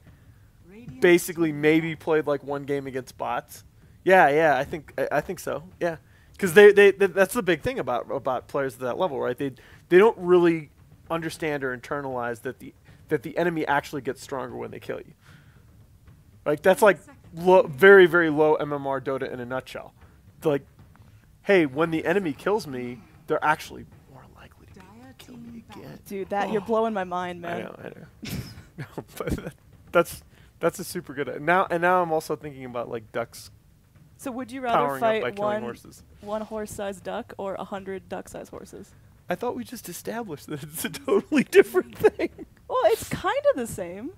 basically maybe played like one game against bots. Yeah, I think so. Yeah, because they that's the big thing about players at that level, right? They don't really understand or internalize that the enemy actually gets stronger when they kill you. Like that's like very very low MMR Dota in a nutshell. Like, hey, when the enemy kills me, they're actually more likely to kill me again. Dude, you're blowing my mind, man. I know. No, but that's a super good. Now I'm also thinking about like ducks. So would you rather powering up by fight killing horses. one horse-sized duck or 100 duck-sized horses? I thought we just established that it's a totally different thing. Well, it's kind of the same.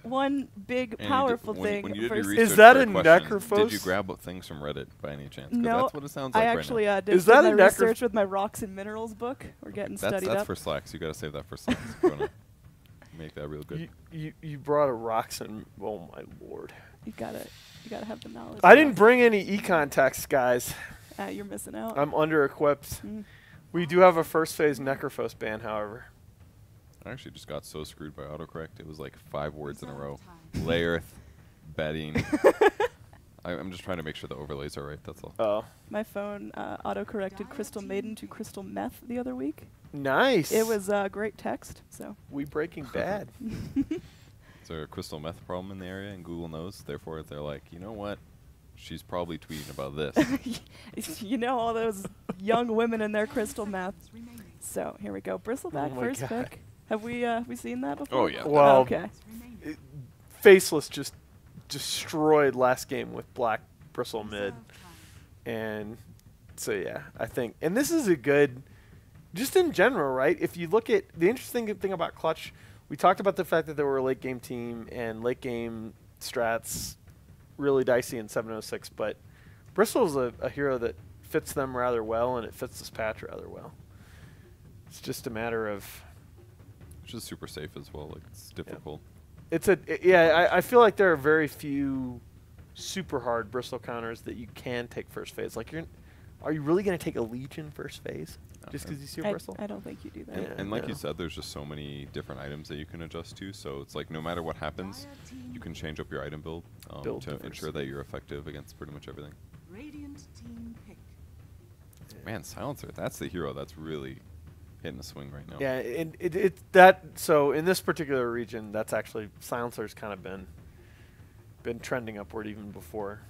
One big, And powerful when, thing when you did your versus. research Is that for a question, necrophos? Did you grab things from Reddit by any chance? 'Cause No, that's what it sounds I like actually right did Is that my a necro- research with my rocks and minerals book. We're getting now. studied That's up. for Slacks. You got to save that for Slacks if you want to make that real good. You brought a rocks and oh my lord. You gotta have the knowledge. I didn't bring any econ texts, guys. You're missing out. I'm under equipped. Mm. We do have a first phase necrophos ban, however. I actually just got so screwed by autocorrect. It was like 5 words in a row. Lairth, bedding. I'm just trying to make sure the overlays are right, that's all. Oh. My phone auto-corrected Crystal Maiden to Crystal Meth the other week. Nice. It was great text, so. We Breaking Bad. Is there a crystal meth problem in the area and Google knows? Therefore, they're like, you know what? She's probably tweeting about this. You know all those young women and their crystal meth. So, here we go. Bristleback Oh my first God. pick. Have we seen that before? Oh, yeah. Well, okay. Faceless just destroyed last game with Black Bristle mid. And so, yeah, I think. And this is a good, just in general, right? If you look at the interesting thing about Clutch, we talked about the fact that they were a late game team and late game strats really dicey in 706, but Bristol's a hero that fits them rather well, and it fits this patch rather well. It's just a matter of. Which is super safe as well. Like, it's difficult. It's I feel like there are very few super hard Bristol counters that you can take first phase. Like, are you really going to take a Legion first phase just because you see a Bristol? I don't think you do that. And like you said, there's just so many different items that you can adjust to. So it's like no matter what happens, you can change up your item build to ensure that you're effective against pretty much everything. Radiant team pick. Man, Silencer, that's the hero that's really hitting the swing right now. Yeah, and so in this particular region, that's actually Silencer's kind of been trending upward even before.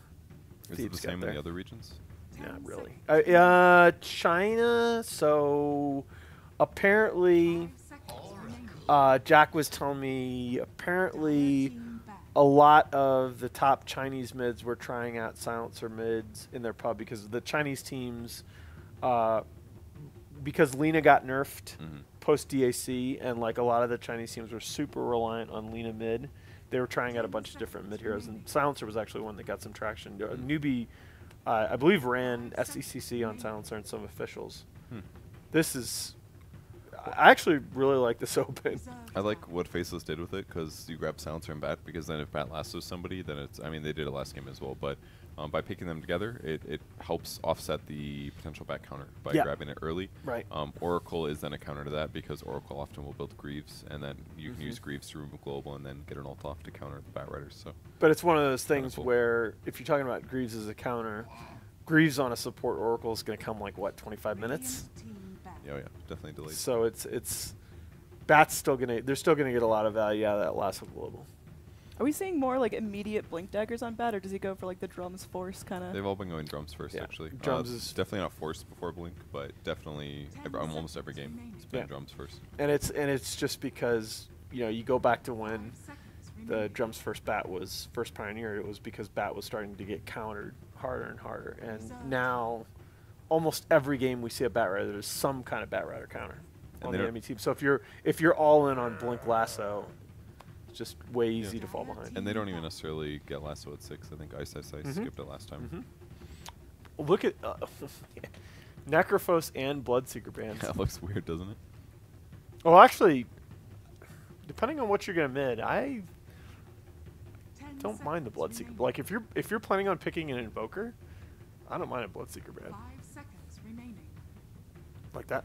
Is it the same in the other regions? Not really. China. So apparently, Jack was telling me apparently a lot of the top Chinese mids were trying out Silencer mids in their pub because the Chinese teams, because Lena got nerfed post DAC, and like a lot of the Chinese teams were super reliant on Lena mid. They were trying out a bunch of different mid heroes, and Silencer was actually one that got some traction. Newbie, I believe, ran SECC on Silencer and some officials. This is, I actually really like this open. I like what Faceless did with it because you grab Silencer and Bat, because then if Bat lassos somebody, then it's, I mean, they did it last game as well, but by picking them together, it helps offset the potential Bat counter by grabbing it early. Right. Oracle is then a counter to that because Oracle often will build Greaves, and then you can use Greaves to remove Global and then get an ult off to counter the Bat Riders. So. But it's one of those things where if you're talking about Greaves as a counter, Greaves on a support Oracle is going to come like, what, 25 minutes? Oh, yeah, definitely delayed. So it's Bat's still going to, they're still going to get a lot of value out of that last Global. Are we seeing more like immediate blink daggers on Bat, or does he go for like the drums force kind of? They've all been going drums first, actually. Drums is definitely not forced before blink, but definitely almost every game it's been drums first. And it's just because you go back to when the drums first Bat was first pioneered. It was because Bat was starting to get countered harder and harder, and now almost every game we see a Bat Rider, there's some kind of Bat Rider counter on the enemy team. So if you're all in on blink lasso, it's just way easy to fall behind. And they don't even necessarily get lasso at 6. I think Ice skipped it last time. Look at Necrophos and Bloodseeker bands. That looks weird, doesn't it? Well, actually, depending on what you're gonna mid, I don't mind the Bloodseeker. Like if you're planning on picking an Invoker, I don't mind a Bloodseeker band. 5 seconds remaining. Like that.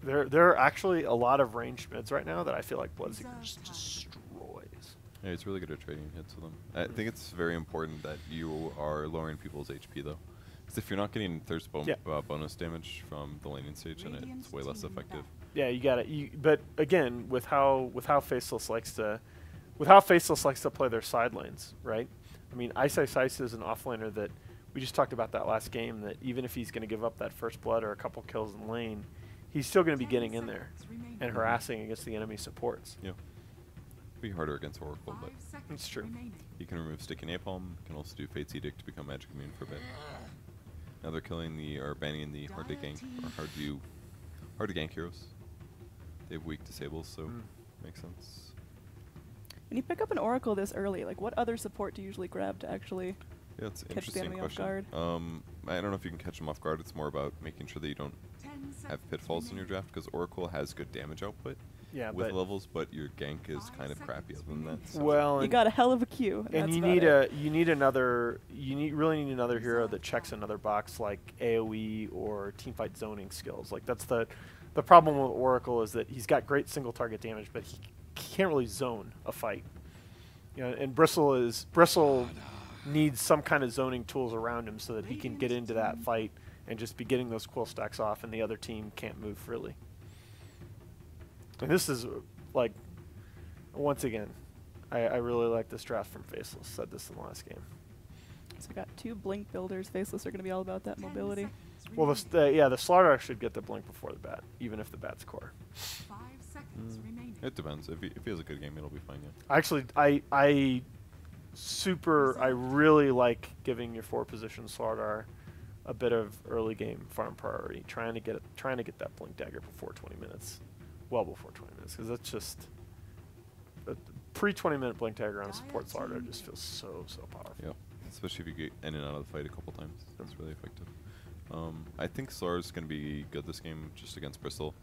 There are actually a lot of ranged mids right now that I feel like Bloodseeker just destroys. Yeah, it's really good at trading hits with them. I think it's very important that you are lowering people's HP though, because if you're not getting thirst bonus damage from the laning stage, then it's way less effective. Yeah, you got it. But again, with how Faceless likes to play their side lanes, right? I mean, Ice is an offlaner that we just talked about that last game. That even if he's going to give up that first blood or a couple kills in lane, he's still going to be getting in there and harassing against the enemy supports. Yeah. Be harder against Oracle, but it's true. You can remove Sticky Napalm. You can also do Fate's Edict to become magic immune for a bit. Now they're killing or banning the hard to gank or hard to gank heroes. They have weak disables, so makes sense. When you pick up an Oracle this early, like what other support do you usually grab to actually Yeah, it's an catch the interesting enemy question. off guard? I don't know if you can catch them off guard. It's more about making sure that you don't have pitfalls in your draft, because Oracle has good damage output with levels, but your gank is kind of crappy other than that. So. Well, You got a hell of a queue. and you need really need another hero that checks another box like AoE or teamfight zoning skills. Like that's the problem with Oracle is that he's got great single target damage, but he can't really zone a fight. You know, and Bristle needs some kind of zoning tools around him so that he can get into that fight and just be getting those quill stacks off, and the other team can't move freely. And this is like, once again, I really like this draft from Faceless. Said this in the last game. So we got 2 Blink builders. Faceless are going to be all about that mobility. Well, the Slaughter should get the blink before the bat, even if the bat's core. It depends. If he has a good game, it'll be fine. Yeah. Actually, I really like giving your 4 position Slaughter a bit of early game farm priority, trying to get that blink dagger before 20 minutes, well before 20 minutes, because that's just a pre 20-minute blink dagger on a support Slaughter just feels so powerful. Yeah, especially if you get in and out of the fight a couple times, that's really effective. I think Slaughter's going to be good this game just against Bristle.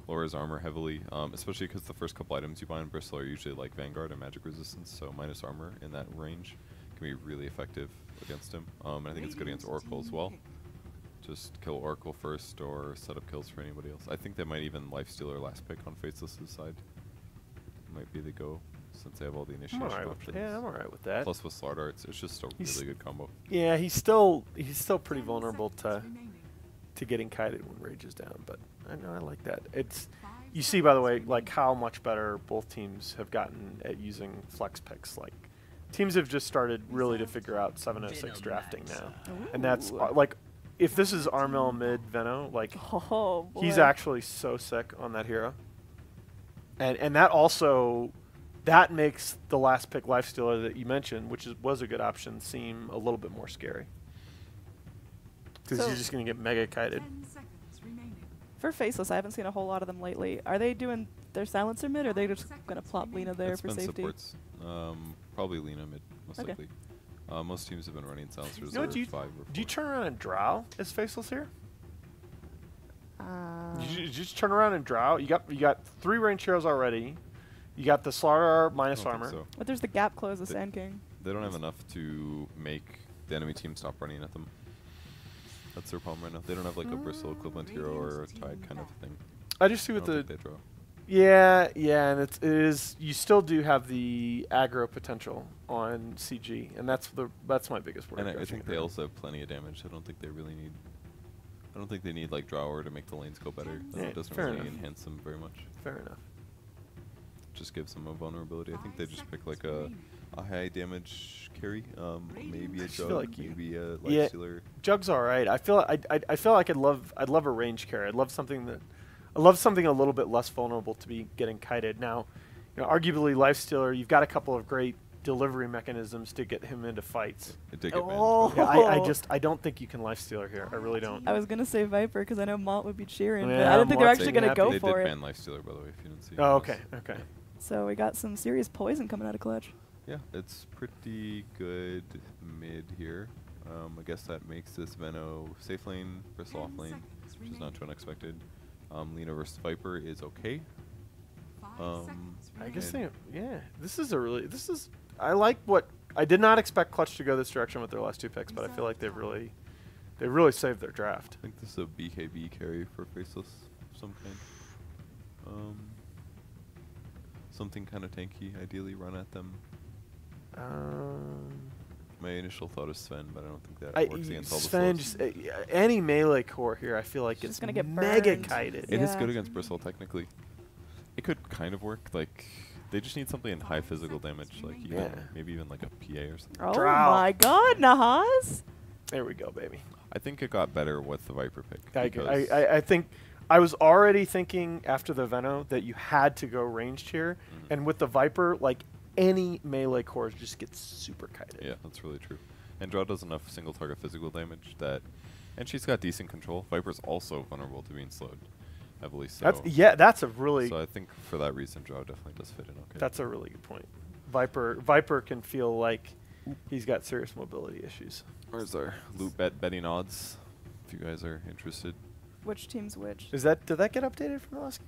Lowers armor heavily, especially because the first couple items you buy in Bristle are usually like Vanguard and Magic Resistance, so minus armor in that range can be really effective against him. And I think it's good against Oracle as well. Just kill Oracle first or set up kills for anybody else. I think they might even lifesteal their last pick on Faceless' side. Might be the go, since they have all the initiation options. Yeah, I'm alright with that. Plus with Slaughter, it's just a really good combo. Yeah, he's still pretty vulnerable to getting kited when Rage is down, but I know I like that. You see, by the way, like how much better both teams have gotten at using flex picks. Like teams have just started really to figure out 706 drafting now, and that's like if this is Armel mid Veno, like he's actually so sick on that hero, and that also that makes the last pick Lifestealer that you mentioned, which was a good option, seem a little bit more scary. Because you're just going to get mega kited. For Faceless, I haven't seen a whole lot of them lately. Are they doing their silencer mid, or are they just going to plop Lena there for safety? Supports. Probably Lena mid, most likely. Most teams have been running silencers. You know, do you turn around and drow as Faceless here? You just turn around and drow. You got 3 range heroes already. You got the Slaughter minus armor. So. But there's the gap close of Sand King. They don't have enough to make the enemy team stop running at them. That's their problem right now. They don't have like a Bristle equivalent hero or a Tide kind of thing. I just see what they draw. Yeah, and it is. You still do have the aggro potential on CG, and that's my biggest worry. And I think they also have plenty of damage. I don't think they really need. I don't think they need like Drower to make the lanes go better. It doesn't really enhance them very much. Fair enough. Just gives them a vulnerability. I think they just pick like a high damage carry, maybe a Jug, maybe a Lifestealer. Jug's all right. I feel like I'd love a range carry. I'd love something a little bit less vulnerable to be getting kited. Now, you know, arguably Lifestealer, you've got a couple of great delivery mechanisms to get him into fights. It did get banned. I don't think you can Lifestealer here. I really don't. I was gonna say Viper because I know Malt would be cheering, Yeah, but I don't think they're actually gonna go they for did it. ban Lifestealer, by the way, if you didn't see. Oh, okay. So we got some serious poison coming out of clutch. Yeah, it's pretty good mid here. I guess that makes this Veno safe lane, Bristle off lane, which is not too unexpected. Lena versus Viper is okay. I guess I like what I did not expect Clutch to go this direction with their last 2 picks, but I feel like they really saved their draft. I think this is a BKB carry for Faceless of some kind. Something kind of tanky, ideally run at them. My initial thought is Sven, but I don't think that works against all the Sven, any melee core here, I feel like it's gonna get mega burned. kited. It is good against Bristle, technically. It could kind of work. Like, they just need something in high physical damage, like maybe even like a PA or something. Oh my God, Nahaz! There we go, baby. I think it got better with the Viper pick. I think I was already thinking after the Veno that you had to go ranged here, and with the Viper, like any melee cores just gets super kited. Yeah, that's really true. And Draw does enough single target physical damage that And she's got decent control. Viper's also vulnerable to being slowed heavily. So That's a really. So I think for that reason, Drow definitely does fit in okay. That's a really good point. Viper can feel like he's got serious mobility issues. Where's our loot betting odds? If you guys are interested. Which team's which? Did that get updated from the last game?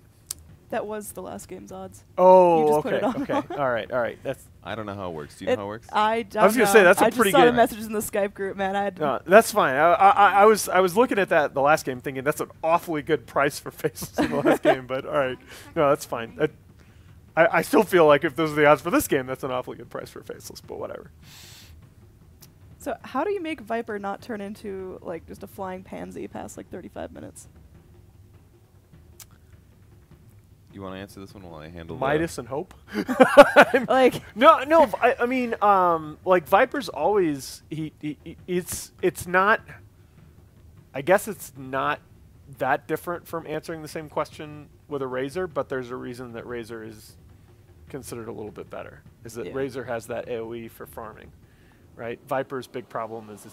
That was the last game's odds. Oh, you just okay, put it on okay. All right. That's. I don't know how it works. Do you know how it works? I was gonna say that's a pretty I just saw good. the messages in the Skype group, man. No, that's fine. I was looking at that the last game, thinking that's an awfully good price for Faceless in the last game. But all right, no, that's fine. I still feel like if those are the odds for this game, that's an awfully good price for Faceless. But whatever. So how do you make Viper not turn into like just a flying pansy past like 35 minutes? You want to answer this one while I handle Midas and Hope? Like no. I mean, like Viper's always it's not. I guess it's not that different from answering the same question with a Razor, but there's a reason that Razor is considered a little bit better. Is that Razor has that AOE for farming, right? Viper's big problem is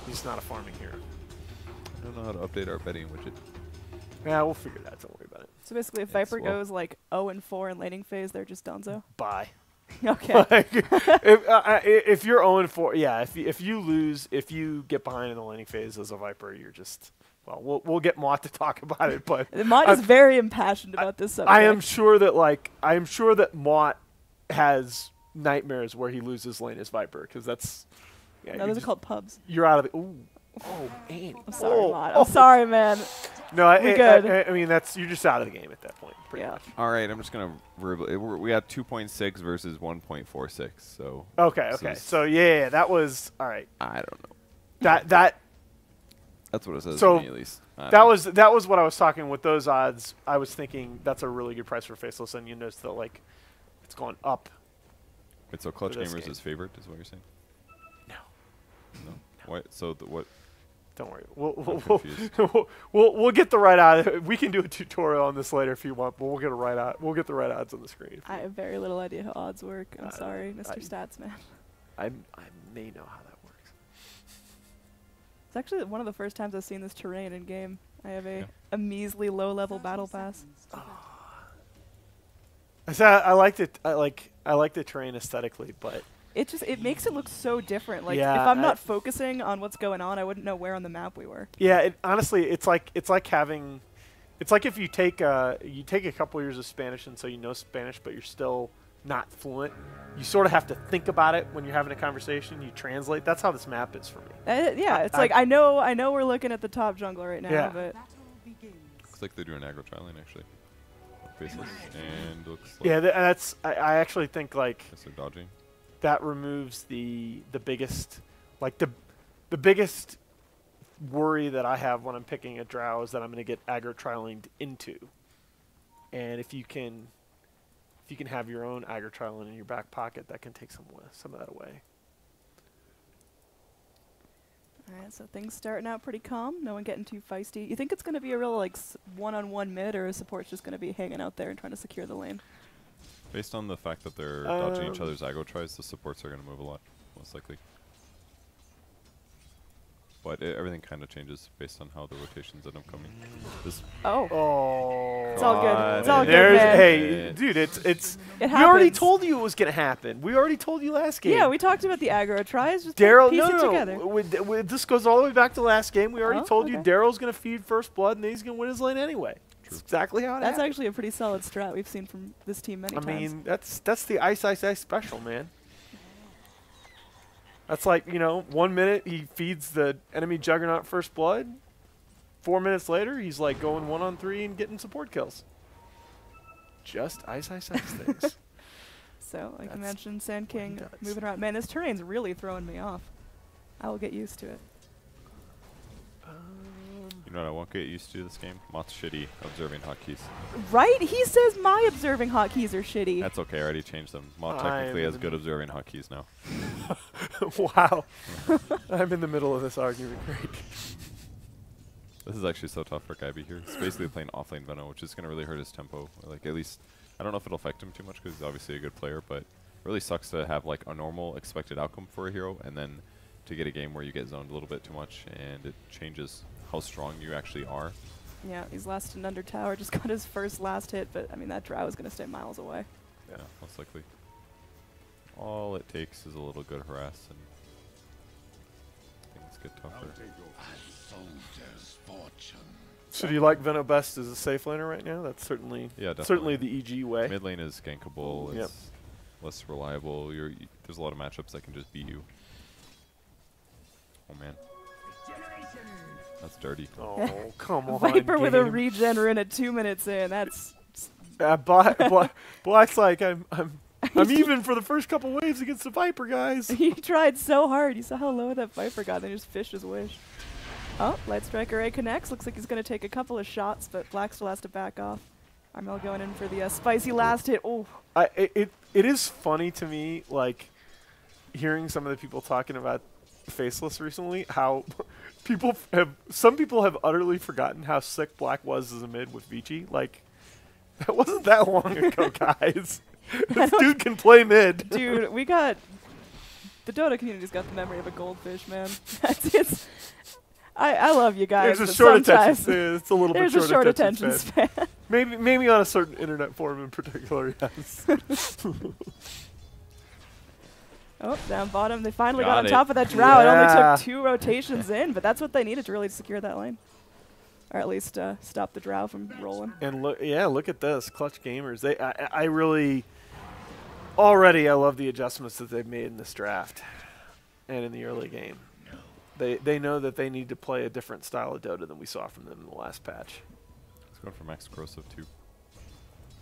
he's not a farming hero. I don't know how to update our betting widget. Yeah, we'll figure that out. Don't worry about it. So basically, if Viper goes like 0-4 in laning phase, they're just donezo. Bye. Okay. Like, if you're 0-4, yeah. If you lose, if you get behind in the laning phase as a Viper, you're just we'll get Mott to talk about it. But Mott is very impassioned about this subject. I am sure that Mott has nightmares where he loses lane as Viper because that's. Yeah, no, those are called pubs. You're out of the. Ooh. Oh, Annie. I'm sorry, Mott. I'm sorry, man. No, I mean you're just out of the game at that point, pretty much. All right, I'm just gonna we got 2.6 versus 1.46. So. Okay. So yeah, that was all right. I don't know. That's what it says so to me, at least. That was what I was talking with those odds. I was thinking that's a really good price for Faceless, and you notice that like it's gone up. Wait, so Clutch Gamers is favored, is what you're saying? No. What? So what? Don't worry. We'll get the right odds. We can do a tutorial on this later if you want, but we'll get the right odds on the screen. I have very little idea how odds work. I'm sorry, Mr. Stats Man. I may know how that works. It's actually one of the first times I've seen this terrain in game. I have a measly low-level battle pass. I liked it. I like the terrain aesthetically, but. It makes it look so different. Like yeah, if I'm not focusing on what's going on, I wouldn't know where on the map we were. Yeah, honestly, it's like if you take a couple years of Spanish and so you know Spanish, but you're still not fluent. You sort of have to think about it when you're having a conversation. You translate. That's how this map is for me. It's like I know we're looking at the top jungler right now, but looks like they're doing aggro trialing actually. Faceless and looks like I actually think like they're dodging. That removes the biggest the biggest worry that I have when I'm picking a Drow is that I'm going to get aggro trialing into. And if you can have your own aggro trialing in your back pocket, that can take some of that away. All right, so things starting out pretty calm. No one getting too feisty. You think it's going to be a real like one-on-one mid, or is support's just going to be hanging out there and trying to secure the lane? Based on the fact that they're dodging each other's aggro tries, the supports are going to move a lot, most likely. But everything kind of changes based on how the rotations end up coming. It's all good. It's all good, man. Hey, dude, it's. We already told you it was gonna happen. We already told you last game. Yeah, we talked about the aggro tries. Just Daryl, piece it together. This goes all the way back to last game. We already told you Daryl's gonna feed first blood, and then he's gonna win his lane anyway. That's exactly how it That's happened. actually a pretty solid strat we've seen from this team many times. I mean, that's the ice special, man. That's like, 1 minute he feeds the enemy Juggernaut first blood. 4 minutes later, he's like going 1-on-3 and getting support kills. Just ice things. So, like I mentioned, Sand King moving around. Man, this terrain's really throwing me off. I will get used to it. You know what I won't get used to this game? Mott's shitty observing hotkeys. Right? He says my observing hotkeys are shitty. That's okay, I already changed them. Mott technically has good observing hotkeys now. Wow. I'm in the middle of this argument. Great. This is actually so tough for Gabby here. He's basically playing offlane Venom, which is going to really hurt his tempo. Like, at least, I don't know if it'll affect him too much because he's obviously a good player, but it really sucks to have like a normal expected outcome for a hero and then to get a game where you get zoned a little bit too much, and it changes how strong you actually are. Yeah, he's last in under tower, just got his first last hit, but I mean that drow is going to stay miles away. Yeah, most likely. All it takes is a little good harass, and things get tougher. So do you like Veno best as a safe laner right now? That's certainly certainly the EG way. Mid lane is gankable. It's less reliable. There's a lot of matchups that can just beat you. Oh man, that's dirty. Oh come on, Viper with a game. regen at 2 minutes in. That's Black's like I'm even for the first couple waves against the Viper guys. He tried so hard. You saw how low that Viper got. They just fished his wish. Oh, Light Strike Array connects. Looks like he's going to take a couple of shots, but Black still has to back off. Armel going in for the spicy last hit. Oh, it is funny to me, like hearing some of the people talking about Faceless recently. How some people have utterly forgotten how sick Black was as a mid with Vici. Like that wasn't that long ago, guys. This dude can play mid. Dude, we got the Dota community's got the memory of a goldfish, man. I love you guys. There's a short attention span. It's a little bit There's a short attention span. Maybe on a certain internet forum in particular, yes. Oh, down bottom. They finally got on top of that drow. It only took 2 rotations in, but that's what they needed to really secure that lane. Or at least stop the drow from rolling. And look at this. Clutch Gamers. I really, already I love the adjustments that they've made in this draft and in the early game. They know that they need to play a different style of Dota than we saw from them in the last patch. Let's go for max corrosive too.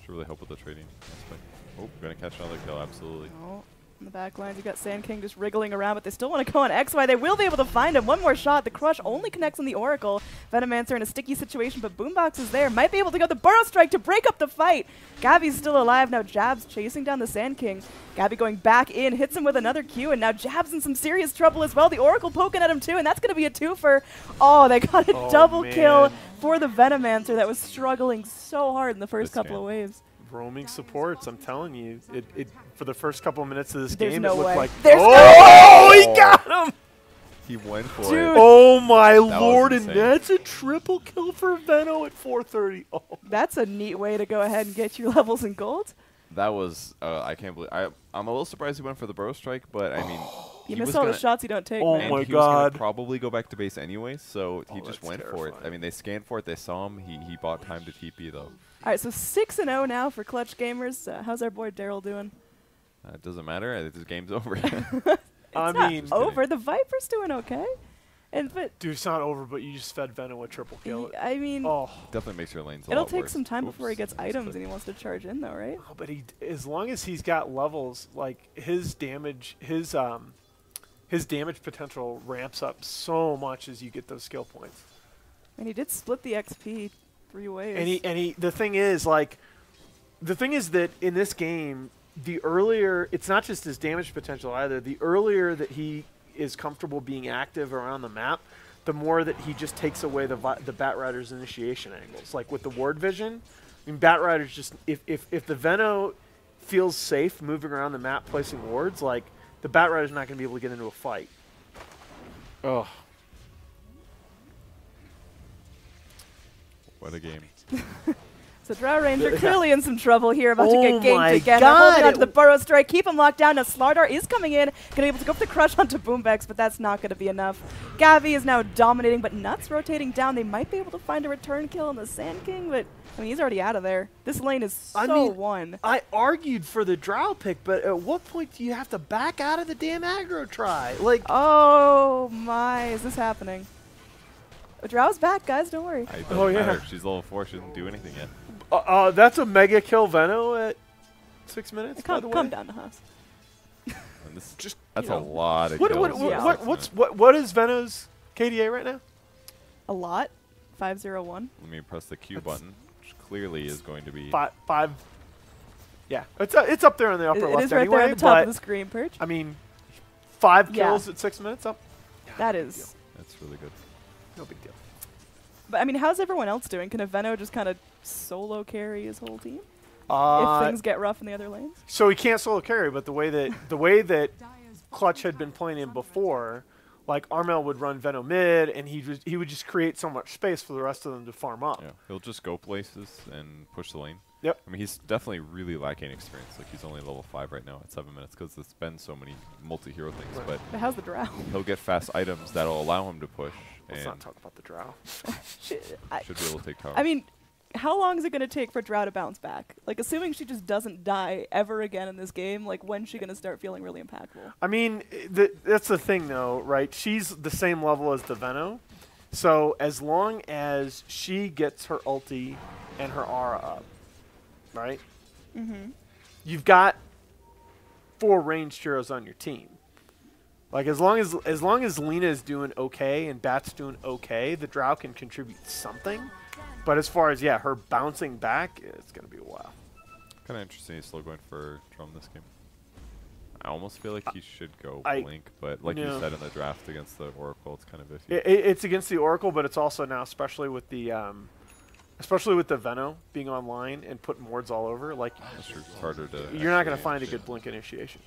Should really help with the trading aspect. Oh, gonna catch another kill, absolutely. Oh, in the back lines, you got Sand King just wriggling around, but they still want to go on XY. They will be able to find him. One more shot. The Crush only connects on the Oracle. Venomancer in a sticky situation, but Boombox is there. Might be able to go the Burrow Strike to break up the fight. Gabby's still alive. Now Jab's chasing down the Sand King. Gabby going back in, hits him with another Q, and now Jab's in some serious trouble as well. The Oracle poking at him too, and that's going to be a twofer. Oh, they got a double kill for the Venomancer that was struggling so hard in the first couple of waves. Roaming supports, I'm telling you. It for the first couple of minutes of this There's game, no it looked way. like There's he got him! He went for Dude. it. Oh my That lord, was and insane. that's a triple kill for Veno at 4:30. Oh. That's a neat way to go ahead and get your levels in gold. That was I can't believe I'm a little surprised he went for the Burrow Strike, but I mean You he miss was all gonna, the shots you don't take, Oh man. my he was gonna God. probably go back to base anyway, so he just that's went for it. I mean, they scanned for it, they saw him. He bought time to TP though. All right, so 6-0 now for Clutch Gamers. How's our boy Daryl doing? It doesn't matter. This game's over. I Not mean, over. The Viper's doing okay. But dude, it's not over, but you just fed Veno a triple kill. I mean, Definitely makes your lanes a it'll lot take worse. some time before he Oops, gets I missed items it. and he wants to charge in, though, right? Oh, but as long as he's got levels, like his damage potential ramps up so much as you get those skill points. And he did split the XP 3 ways. And the thing is that in this game, the earlier, it's not just his damage potential either. The earlier that he is comfortable being active around the map, the more that he just takes away the Batrider's initiation angles. Like with the ward vision, I mean, Batrider's just, if the Veno feels safe moving around the map placing wards, like the Batrider's not going to be able to get into a fight. Oh. What a game. So Drow Ranger clearly in some trouble here, about to get Oh ganked my again. They're holding God. on to the Burrow Strike, keep him locked down. Now Slardar is coming in, going to be able to go for the crush onto Boombex, but that's not going to be enough. Gavi is now dominating, but Nuts rotating down. They might be able to find a return kill on the Sand King, but I mean, he's already out of there. This lane is so won. I argued for the Drow pick, but at what point do you have to back out of the damn aggro try? Like, oh my, is this happening? Drow's back, guys, don't worry. It doesn't matter. She's level 4. She doesn't do anything yet. That's a mega kill Veno at 6 minutes. By the way, Calm down, the Haas. And this, that's a lot of what, kills. what is Veno's KDA right now? A lot. 501. Let me press the Q button, which clearly is going to be Five. Yeah, it's up there on the upper It left is right anyway. there at the top but, of the screen, Perch. I mean, 5 Yeah. kills at 6 minutes up. That is. That's really good. No big deal. But I mean, how's everyone else doing? Can a Veno just kind of solo carry his whole team if things get rough in the other lanes? So he can't solo carry, but the way that Clutch had been playing him before like Armel would run Venom mid, and he would just create so much space for the rest of them to farm up. Yeah, he'll just go places and push the lane. Yep. I mean, he's definitely really lacking experience. Like, he's only level 5 right now at 7 minutes because there's been so many multi-hero things. Right. But how's the drow? He'll get fast items that'll allow him to push. Let's and not talk about the drow. should be able to take tower. I mean, how long is it going to take for Drow to bounce back? Like, assuming she just doesn't die ever again in this game, like, when's she going to start feeling really impactful? I mean, that's the thing, though, right? She's the same level as the Veno. So as long as she gets her ulti and her aura up, right? Mm-hmm. You've got 4 ranged heroes on your team. Like, as long as Lena is doing okay and Bat's doing okay, the Drow can contribute something. But as far as, her bouncing back, it's going to be a while. Kind of interesting he's still going for Drum this game. I almost feel like he should go Blink, but like you said in the draft against the Oracle, it's kind of iffy. It's against the Oracle, but it's also now, especially with the Veno being online and putting wards all over, like, it's harder to you're not going to find a good Blink initiation.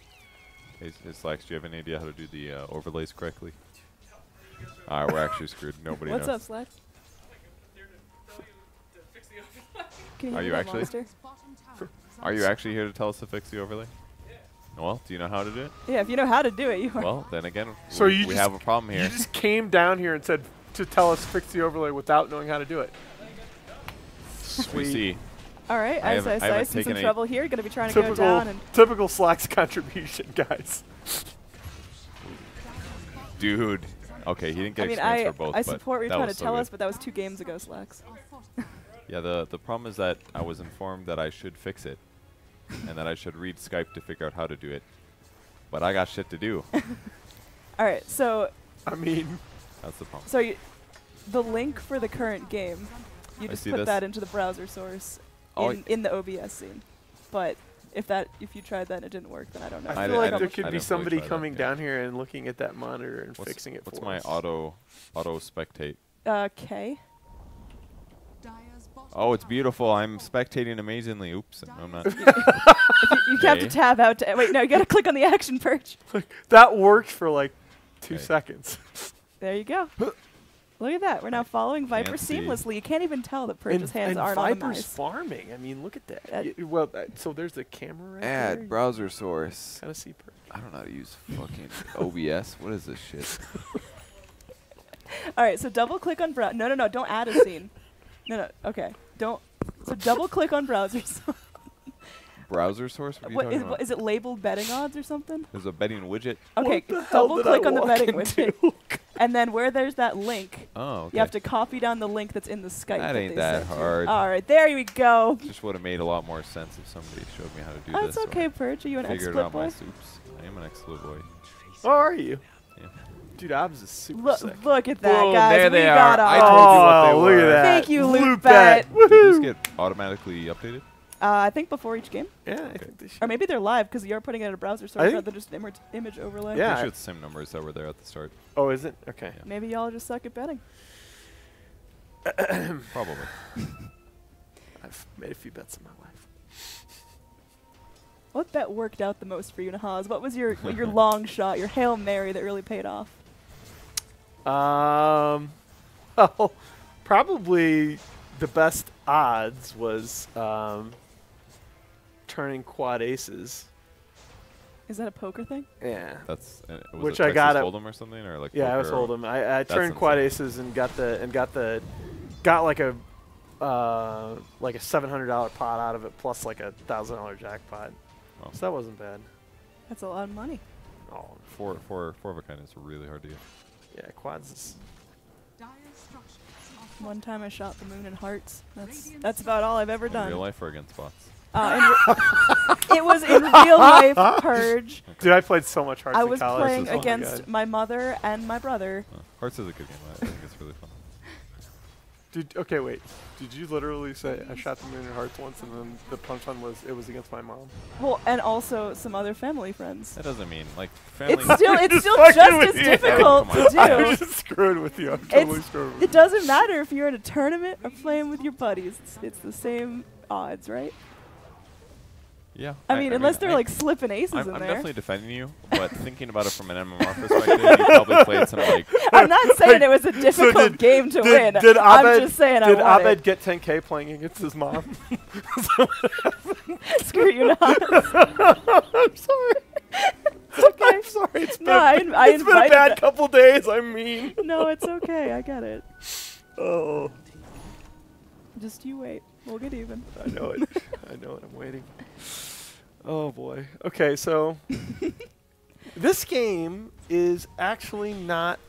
Hey, Slacks, do you have any idea how to do the overlays correctly? Alright, we're actually screwed. Nobody knows. What's up, Slacks? Are you actually? Are you actually here to tell us to fix the overlay? Well, do you know how to do it? Yeah, if you know how to do it, you are. Well, then again, so we have a problem here. You just came down here and said to tell us to fix the overlay without knowing how to do it. We see. All right, as I see some trouble here, going to be trying to go down. And typical Slacks contribution, guys. Dude. Okay, he didn't get experience for both. I support what you're trying to tell us, good. but that was 2 games ago, Slacks. Yeah, the problem is that I was informed that I should fix it, and that I should read Skype to figure out how to do it. But I got shit to do. All right, so... I mean... That's the problem. So the link for the current game, you just put that into the browser source in the OBS scene. But if you tried that and it didn't work, then I don't know. I feel like there could be somebody coming down here and looking at that monitor and fixing it for us. What's my auto spectate? K. Oh, it's beautiful. I'm spectating amazingly. Oops, no, I'm not. You have to tab out. Wait, no, you got to click on the action perch. That worked for like 2 seconds. There you go. Look at that. We're now following Viper seamlessly. You can't even tell that Perch's hands aren't on the mice. Viper's farming. I mean, look at that. So there's the camera right there. Add browser source. Kind of see Perch. I don't know how to use fucking OBS. What is this shit? All right, so double click on browser. No, don't add a scene. No, okay. Don't. So double click on browser source. Browser source? What are you talking about? Is it labeled betting odds or something? There's a betting widget. Okay, double click on the betting widget. And then where there's that link, you have to copy down the link that's in the Skype. That ain't that hard. All right, there we go. Just would have made a lot more sense if somebody showed me how to do this. That's okay, Perch. Are you an exploit boy? I am an exploit boy. Oh, are you? Yeah. Dude, Obs is super sick. Look at that, Whoa, guys. There they are. Got I told you what they were. Look at that. Thank you, Loot Bet. Did these get automatically updated? I think before each game. Yeah, I think they should. Or maybe they're live because you're putting it in a browser source rather than just an image overlay. Yeah, I'm sure it's the same numbers that were there at the start. Oh, is it? Okay. Yeah. Maybe y'all just suck at betting. Probably. I've made a few bets in my life. What bet worked out the most for you, Nahaz? What was your long shot, your Hail Mary that really paid off? Well, probably the best odds was turning quad aces. Is that a poker thing? Yeah. That's which I got it. Hold'em or something, or like I was Hold'em. I turned quad aces and got like a $700 pot out of it plus like a $1,000 jackpot. Oh. So that wasn't bad. That's a lot of money. Oh, four of a kind is really hard to get. Yeah, quads is. One time I shot the moon in hearts. That's about all I've ever done. In real life or against bots? It was in real life, Purge. Dude, I played so much Hearts in college. I was playing against my mother and my brother. Hearts is a good game. I think it's really fun. Dude, okay, wait. Did you literally say I shot the moon in Hearts once, and then the punchline was it was against my mom? Well, and also some other family friends. That doesn't mean like family. It's still just as difficult to do. I'm just screwing with you. I'm totally screwing with you. It doesn't matter if you're in a tournament or playing with your buddies. It's the same odds, right? Yeah. I mean, unless they're like slipping aces I'm in there. definitely defending you, but thinking about it from an MMR perspective, you probably played some like. I'm not saying it was a difficult game to win. I'm just saying I won Abed it. get 10K playing against his mom? Screw you, not. I'm sorry. It's okay. I'm sorry. It's been, it's been a bad couple days. I mean. No, it's okay. I get it. Oh. Just you wait. We'll get even. I know it. I know it. I'm waiting. Oh boy. Okay, so this game is actually not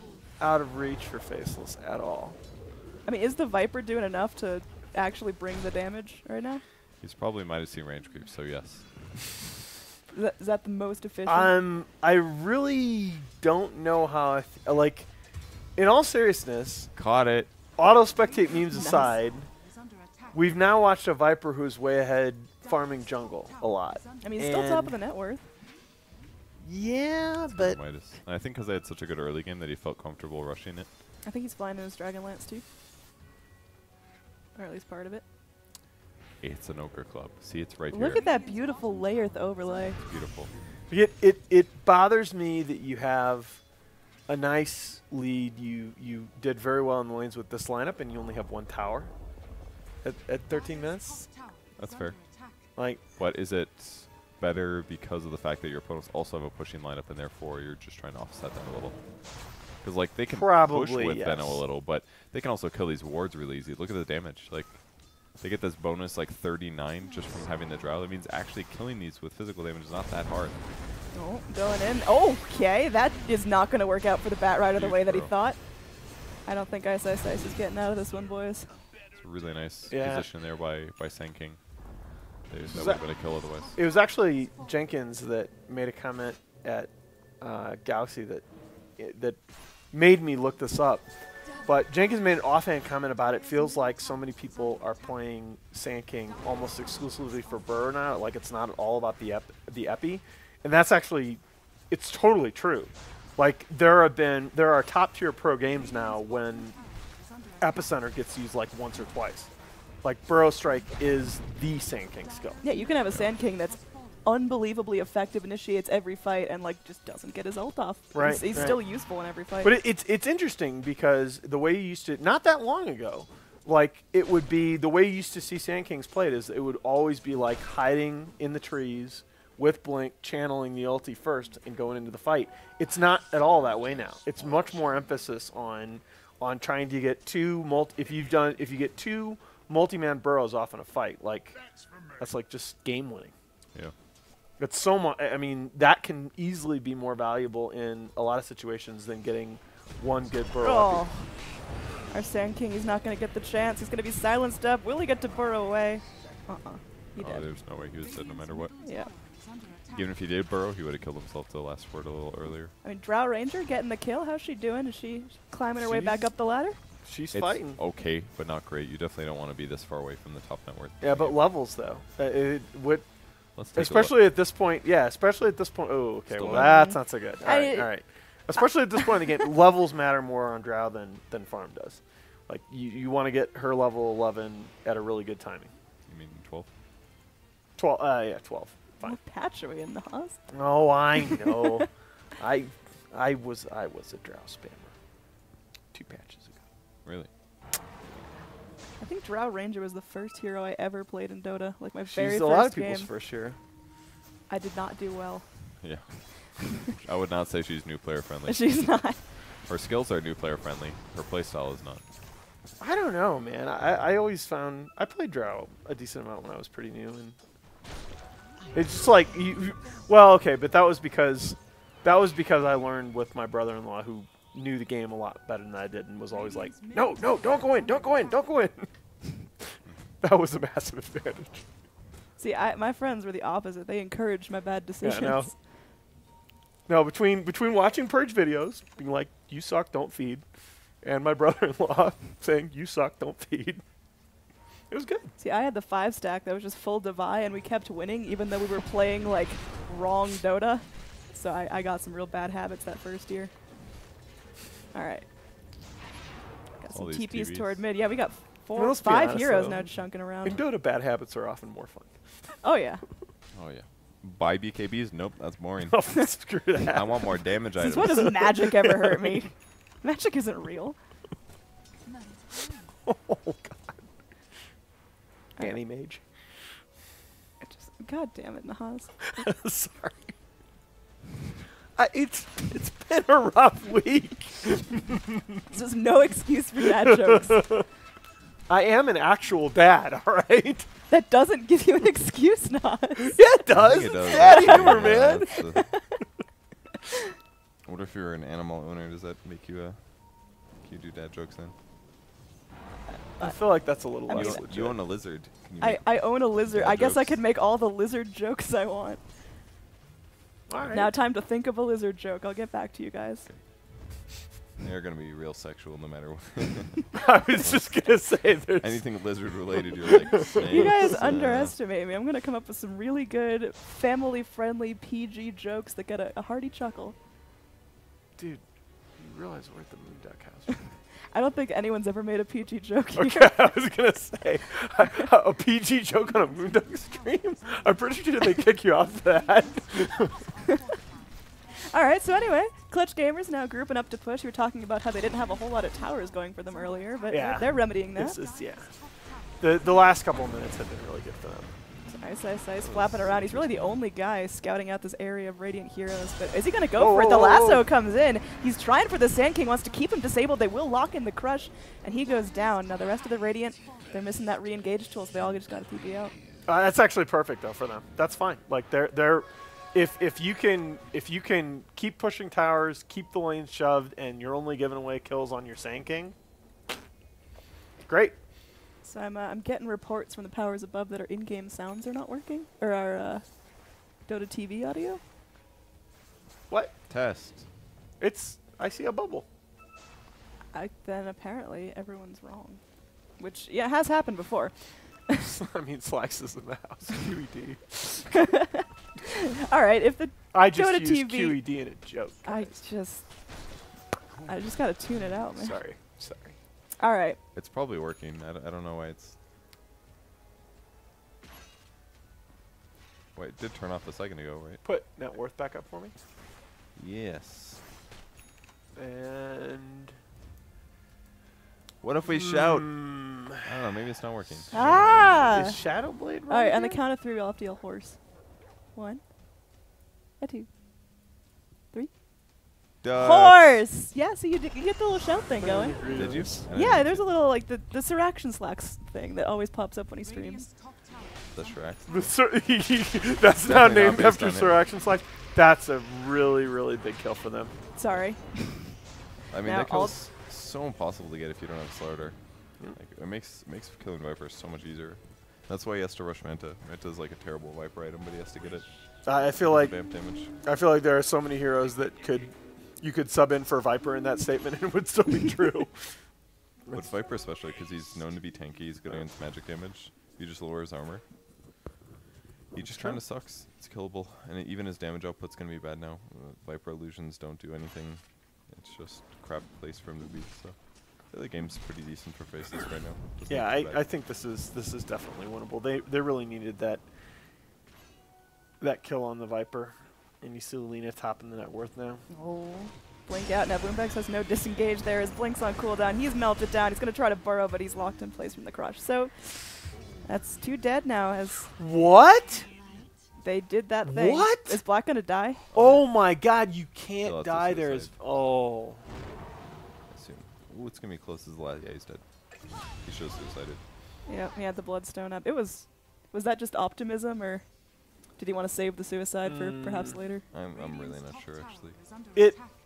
out of reach for Faceless at all. I mean, is the Viper doing enough to actually bring the damage right now? He's probably might have seen range creep, so yes. Is that the most efficient? I really don't know how like, in all seriousness, caught it. Auto spectate memes aside, we've now watched a Viper who's way ahead farming jungle a lot. I mean, still top of the net worth. Yeah, but I think because they had such a good early game that he felt comfortable rushing it. I think he's flying in his Dragonlance too, or at least part of it. It's an ochre club. See, it's right here. Look at that beautiful layers overlay. It's beautiful. It bothers me that you have a nice lead. You did very well in the lanes with this lineup, and you only have one tower at 13 minutes. That's fair. Like, but is it better because of the fact that your opponents also have a pushing lineup, and therefore you're just trying to offset them a little? Because like they can push with Benno a little, but they can also kill these wards really easy. Look at the damage. Like they get this bonus like 39 just from having the drow. That means actually killing these with physical damage is not that hard. Oh, going in. Okay, that is not going to work out for the Bat Rider the way that he thought. I don't think Ice Ice Ice is getting out of this one, boys. It's a really nice position there by Sand King. There's no way to kill otherwise. It was actually Jenkins that made a comment at Galaxy that made me look this up. But Jenkins made an offhand comment about it. Feels like so many people are playing Sand King almost exclusively for burrow now. Like it's not all about the epi, and that's actually, it's totally true. Like there are top tier pro games now when Epicenter gets used like once or twice. Like Burrow Strike is the Sand King skill. Yeah, you can have a Sand King that's unbelievably effective, initiates every fight, and like just doesn't get his ult off. Right, He's still useful in every fight. But it's interesting because the way you used to, not that long ago, like it would be the way you used to see Sand Kings played is it would always be like hiding in the trees with Blink, channeling the ulti first and going into the fight. It's not at all that way now. It's much more emphasis on trying to get if you get two multi-man burrows off in a fight, like that's like just game winning. Yeah. It's so much. I mean, that can easily be more valuable in a lot of situations than getting one good burrow. Oh. Our Sand King is not going to get the chance. He's going to be silenced up. Will he get to burrow away? He did. There's no way he was dead no matter what. Yeah. Even if he did burrow, he would have killed himself to the last word a little earlier. I mean, Drow Ranger getting the kill. How's she doing? Is she climbing her way back up the ladder? She's it's fighting. Okay, but not great. You definitely don't want to be this far away from the top net worth. Yeah, but levels though. Let's especially at this point. Yeah, especially at this point. Oh, okay. Well, that's not so good. All right. Especially at this point in the game, levels matter more on Drow than farm does. Like you want to get her level 11 at a really good timing. You mean 12? 12. Yeah, 12. Fine. What patch are we in the house? Oh, I know. I was a Drow spammer 2 patches ago. Really? I think Drow Ranger was the first hero I ever played in Dota. Like my very first game. She's a lot of people's first hero. I did not do well. Yeah. I would not say she's new player friendly. She's not. Her skills are new player friendly. Her playstyle is not. I don't know, man. I always found I played Drow a decent amount when I was pretty new, and it's just like well, okay, but that was because I learned with my brother-in-law who knew the game a lot better than I did and was always like, no, don't go in. That was a massive advantage. See, my friends were the opposite. They encouraged my bad decisions. Yeah, no, between watching Purge videos, being like, you suck, don't feed, and my brother-in-law saying, you suck, don't feed, it was good. See, I had the 5 stack that was just full Devi, and we kept winning even though we were playing, like, wrong Dota. So I got some real bad habits that first year. All right. Got some TPs toward mid. Yeah, we got 5 heroes now chunking around. In Dota, bad habits are often more fun. Oh, yeah. Oh yeah. Buy BKBs? Nope, that's boring. Oh, screw that. I want more damage Since items. when does magic ever hurt me? Magic isn't real. Oh God. Annie mage. God damn it, Nahaz. Sorry. It's been a rough week. There's no excuse for dad jokes. I am an actual dad, all right? That doesn't give you an excuse, Nahaz. Yeah, it does. It's daddy humor, man. What if you're an animal owner? Does that make you can you do dad jokes then? I feel like that's a little I less mean, legit. You own a lizard. Can you I make own a lizard. dad I guess I jokes? could make all the lizard jokes I want. All right. Now time to think of a lizard joke. I'll get back to you guys. They're gonna be real sexual no matter what. I was just gonna say there's anything lizard related. You're like, You guys snakes, underestimate me. I'm gonna come up with some really good, family-friendly PG jokes that get a hearty chuckle. Dude, you realize we're at the Moon Duck House. I don't think anyone's ever made a PG joke here. Okay, I was gonna say a PG joke on a Moon Duck stream. I'm pretty sure they kick you off that. All right, so anyway, Clutch Gamers now grouping up to push. We were talking about how they didn't have a whole lot of towers going for them earlier, but Yeah. they're remedying that. This is, yeah. The last couple of minutes have been really good for them. Nice, flapping around. He's really the only guy scouting out this area of Radiant Heroes, but is he going to go for it? The lasso comes in. He's trying for the Sand King, wants to keep him disabled. They will lock in the crush, and he goes down. Now the rest of the Radiant, they're missing that re-engage tool, so they all just got to TP out. That's actually perfect though for them. That's fine. Like they're if you can keep pushing towers, keep the lanes shoved, and you're only giving away kills on your Sand King, great. So I'm getting reports from the powers above that our in-game sounds are not working, or our Dota TV audio. What? Test. I see a bubble. Then apparently everyone's wrong, which has happened before. I mean, Slax is in the house. QED. All right, if the I just Dota used TV QED in a joke. I just gotta tune it out, man. Sorry. All right. It's probably working. I don't know why it's. Wait, it did turn off a second ago, right? Put net worth back up for me. Yes. And. What if we shout? I don't know. Maybe it's not working. Ah! Is Shadow Blade All right, right on the here? count of 3, we'll have to yell horse. 1, 2, 3. Horse! Yeah, so you get the little shout thing going. Did you? Yeah, there's a little, like, the Siraction Slacks thing that always pops up when he streams. The Shrek. That's now Definitely not named based after on Sir Action Slash. That's a really, really big kill for them. Sorry. I mean, Now that kill's so impossible to get if you don't have Slaughter. Like, it makes killing Viper so much easier. That's why he has to rush Manta. Manta's like a terrible Viper item, but he has to get it. I feel like Vamp damage. there are so many heroes that you could sub in for Viper in that statement and it would still be true. But Viper especially, because he's known to be tanky, he's good against magic damage. You just lower his armor. He just kind of sucks. It's killable, and even his damage output's gonna be bad now. Viper illusions don't do anything. It's just crap place for him to be. So the game's pretty decent for Faceless right now. Doesn't Yeah, look too bad. I think this is definitely winnable. They really needed that kill on the Viper, and you see Lena topping the net worth now. Oh. Blink out. Now Boombex has no disengage there. His Blink's on cooldown. He's melted down. He's going to try to burrow, but he's locked in place from the crush. So that's 2 dead now. As What? They did that thing. What? Is Black going to die? Oh my God! You Still can't has to die there. Oh. Soon. Ooh, it's gonna be close as the last. Yeah, he's dead. He should have suicided. Yeah, he had the bloodstone up. Was that just optimism, or did he want to save the suicide for perhaps later? I'm really not sure actually.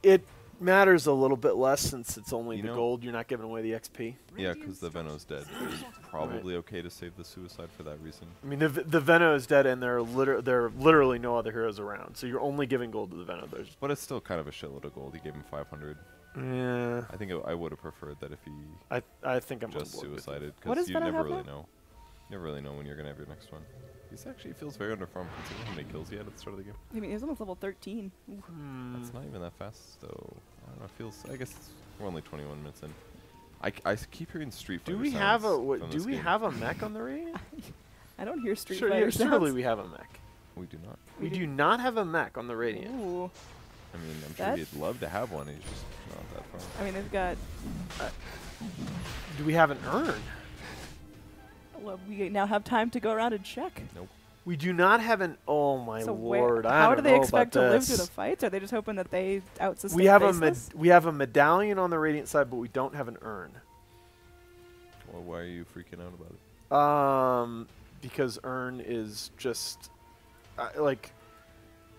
It matters a little bit less since it's only You the know- gold. You're not giving away the XP. Yeah, because the Veno's dead. It's probably okay to save the suicide for that reason. I mean, the Veno is dead, and there are literally no other heroes around. So you're only giving gold to the Veno. But it's still kind of a shitload of gold. He gave him 500. Yeah. I think I would have preferred that if he I think I'm just on board with suicided, What because does you Veno never have really now? know. You never really know when you're gonna have your next one. He feels very underfarmed considering how many kills he had at the start of the game. I mean, he was almost level 13. Ooh. That's not even that fast, though. I don't know. It feels. I guess we're only 21 minutes in. I keep hearing Street Fighter. Do we have a mech on the raid? I don't hear Street Sure, Fighter yeah, surely sounds. we have a mech. We do not. We do not have a mech on the Radiant. Ooh. I mean, I'm sure That's- he'd love to have one. He's just not that far. I mean, they've got. Do we have an urn? Well, we now have time to go around and check. Nope. We do not have an. Oh my So lord! how I do don't they know expect to about live through this. the fights? Are they just hoping that they outsustain We have Faceless? we have a medallion on the Radiant side, but we don't have an urn. Well, why are you freaking out about it? Because urn is just like.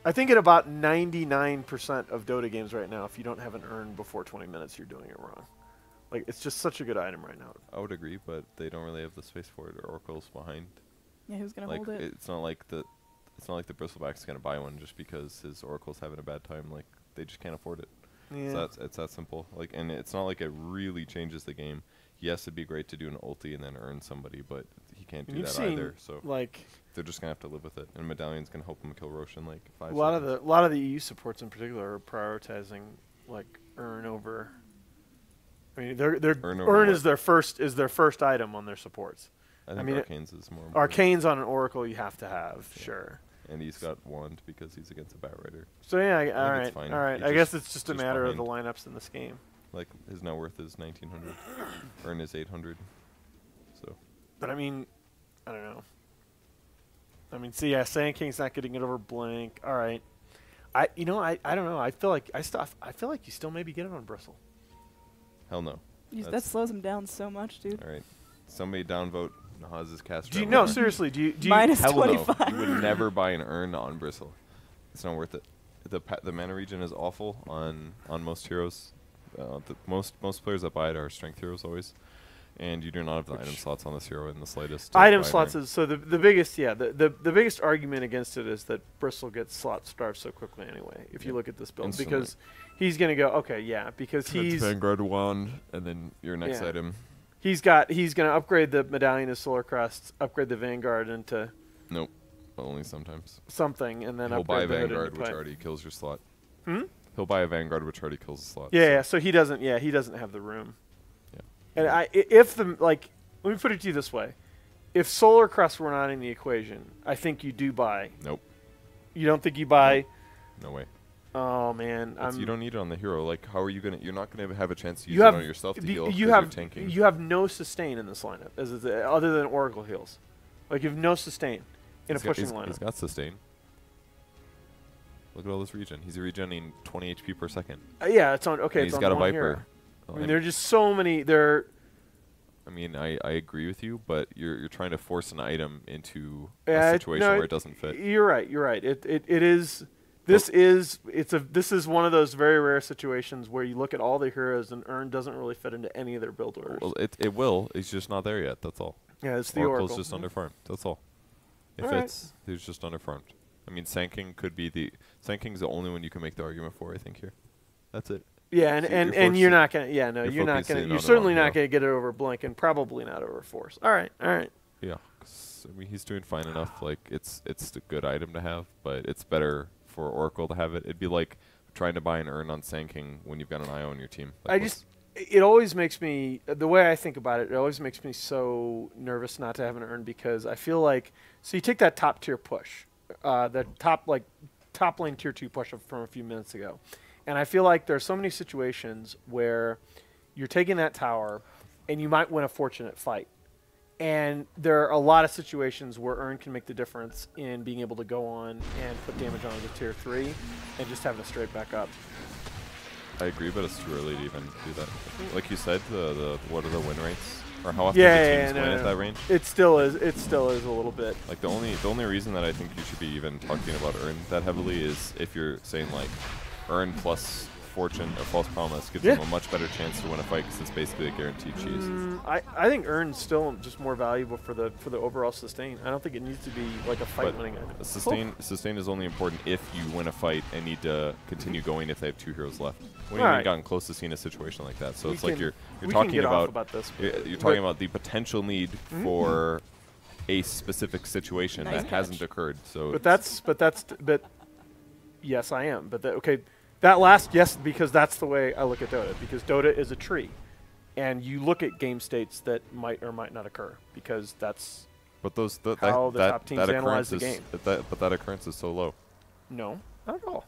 I think in about 99% of Dota games right now, if you don't have an urn before 20 minutes, you're doing it wrong. Like, it's just such a good item right now. I would agree, but they don't really have the space for it or oracles behind. Yeah, who's gonna like, hold it? It's not like the bristleback's gonna buy one just because his oracle's having a bad time. Like, they just can't afford it. Yeah. So it's that simple. Like, and it's not like it really changes the game. Yes, it'd be great to do an ulti and then earn somebody, but he can't do You've that seen, either. So like, they're just gonna have to live with it. And Medallion's gonna help him kill Roche in like 5 a lot seconds. of the EU supports in particular are prioritizing like urn over. I mean, urn is their first item on their supports. I mean, think Arcane's is more important. Arcane's on an oracle you have to have, sure. And he's got wand because he's against a Batrider. So yeah, I think it's fine. all right. He I guess it's just a matter of the behind. lineups in this game. Like, his net worth is 1,900. Earn is 800. So. But I mean, I don't know. I mean, see, yeah, Sand King's not getting it over Blink. All right, I don't know. I feel like you still maybe get it on Bristle. Hell no. That slows him down so much, dude. All right. Somebody downvote Nahaz's cast. Do you know, seriously, do you Minus hell 25. No. You would never buy an urn on Bristle. It's not worth it. The mana regen is awful on most heroes. Most players that buy it are strength heroes always. And you do not have the item slots on this hero in the slightest. Item slots is so the biggest the biggest argument against it is that Bristle gets slot starved so quickly anyway. If you look at this build, Instantly. because he's gonna go because he's Vanguard wand and then your next item. He's gonna upgrade the medallion of Solar Crest, upgrade the Vanguard into Nope, only sometimes. Something, and then he'll buy a upgrade the hood Vanguard, into which pipe. already kills your slot. Hmm? He'll buy a Vanguard, which already kills the slot. Yeah, so he doesn't. Yeah, he doesn't have the room. Yeah. And if the let me put it to you this way: if Solar Crest were not in the equation, I think you do buy. Nope. You don't think you buy? No way. Oh man, You don't need it on the hero. Like, how are you gonna? You're not gonna have a chance to use you have it on yourself to heal. You 'cause have you're tanking. you have no sustain in this lineup, other than Oracle heals. Like you have no sustain in a pushing lineup. He's got sustain. Look at all this regen. He's regenerating 20 HP per second. Yeah, it's on. Okay, And it's he's on got a one Viper. hero. Oh, I mean, there are just so many. I mean, I agree with you, but you're trying to force an item into Yeah, a situation where it doesn't fit. You're right. You're right. It is. This is one of those very rare situations where you look at all the heroes and Urn doesn't really fit into any of their build orders. Well, it will. It's just not there yet. That's all. Yeah, it's the Oracle's Oracle. just underfarmed. That's all. It All right. fits. He's just underfarmed. I mean, Sand King could be the Sand King's the only one you can make the argument for. I think here. That's it. Yeah, So and you're not gonna. Yeah, no, you're you're not focusing gonna. on You're the certainly wrong not gonna get it over Blink, and probably not over Force. All right, all right. Yeah, 'cause, I mean, he's doing fine enough. Like, it's a good item to have, but it's better for Oracle to have it. It'd be like trying to buy an Urn on Sand King when you've got an IO on your team. Like, It always makes me, the way I think about it, it always makes me so nervous not to have an Urn because I feel like, so you take that top tier push, the top lane tier 2 push from a few minutes ago, and I feel like there's so many situations where you're taking that tower and you might win a fortunate fight. And there are a lot of situations where Urn can make the difference in being able to go on and put damage on the tier 3 and just have it straight back up. I agree, but it's too early to even do that. Like you said, what are the win rates? Or how often do teams win at that range? It still is a little bit. Like the only reason that I think you should be even talking about Urn that heavily is if you're saying like Urn plus Fortune or False Promise gives them a much better chance to win a fight because it's basically a guaranteed cheese. I think Urn's still just more valuable for the overall sustain. I don't think it needs to be like a fight winning item. Sustain is only important if you win a fight and need to continue going if they have 2 heroes left. We All haven't right. gotten close to seeing a situation like that. So We it's like can- you're we can talking get off about this, you're talking about the potential need for a specific situation Nice that catch. hasn't occurred. So But yes, I am. But that last yes, because that's the way I look at Dota. Because Dota is a tree, and you look at game states that might or might not occur because that's But those how the top teams that analyze occurrence the is game. but that occurrence is so low. No, not at all.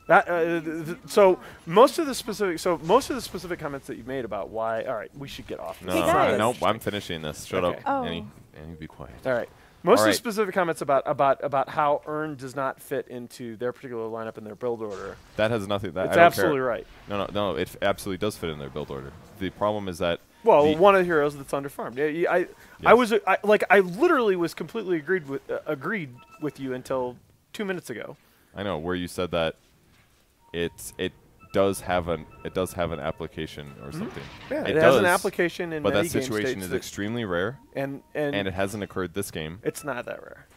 That so most of the specific comments that you made about why. All right, we should get off. No, Hey, guys. nope. I'm finishing this. Shut Okay. up, Oh. Annie. Annie, be quiet. All right. Most All of the right. specific comments about how Earn does not fit into their particular lineup and their build order. That has nothing. That It's I don't absolutely care. right. No. It absolutely does fit in their build order. The problem is that. Well, one of the heroes that's underfarmed. Yeah, I literally was completely agreed with you until 2 minutes ago. I know where you said that. It does have an application or something. Yeah, it has does, an application in but many that game situation states is that- extremely rare, and it hasn't occurred this game. It's not that rare.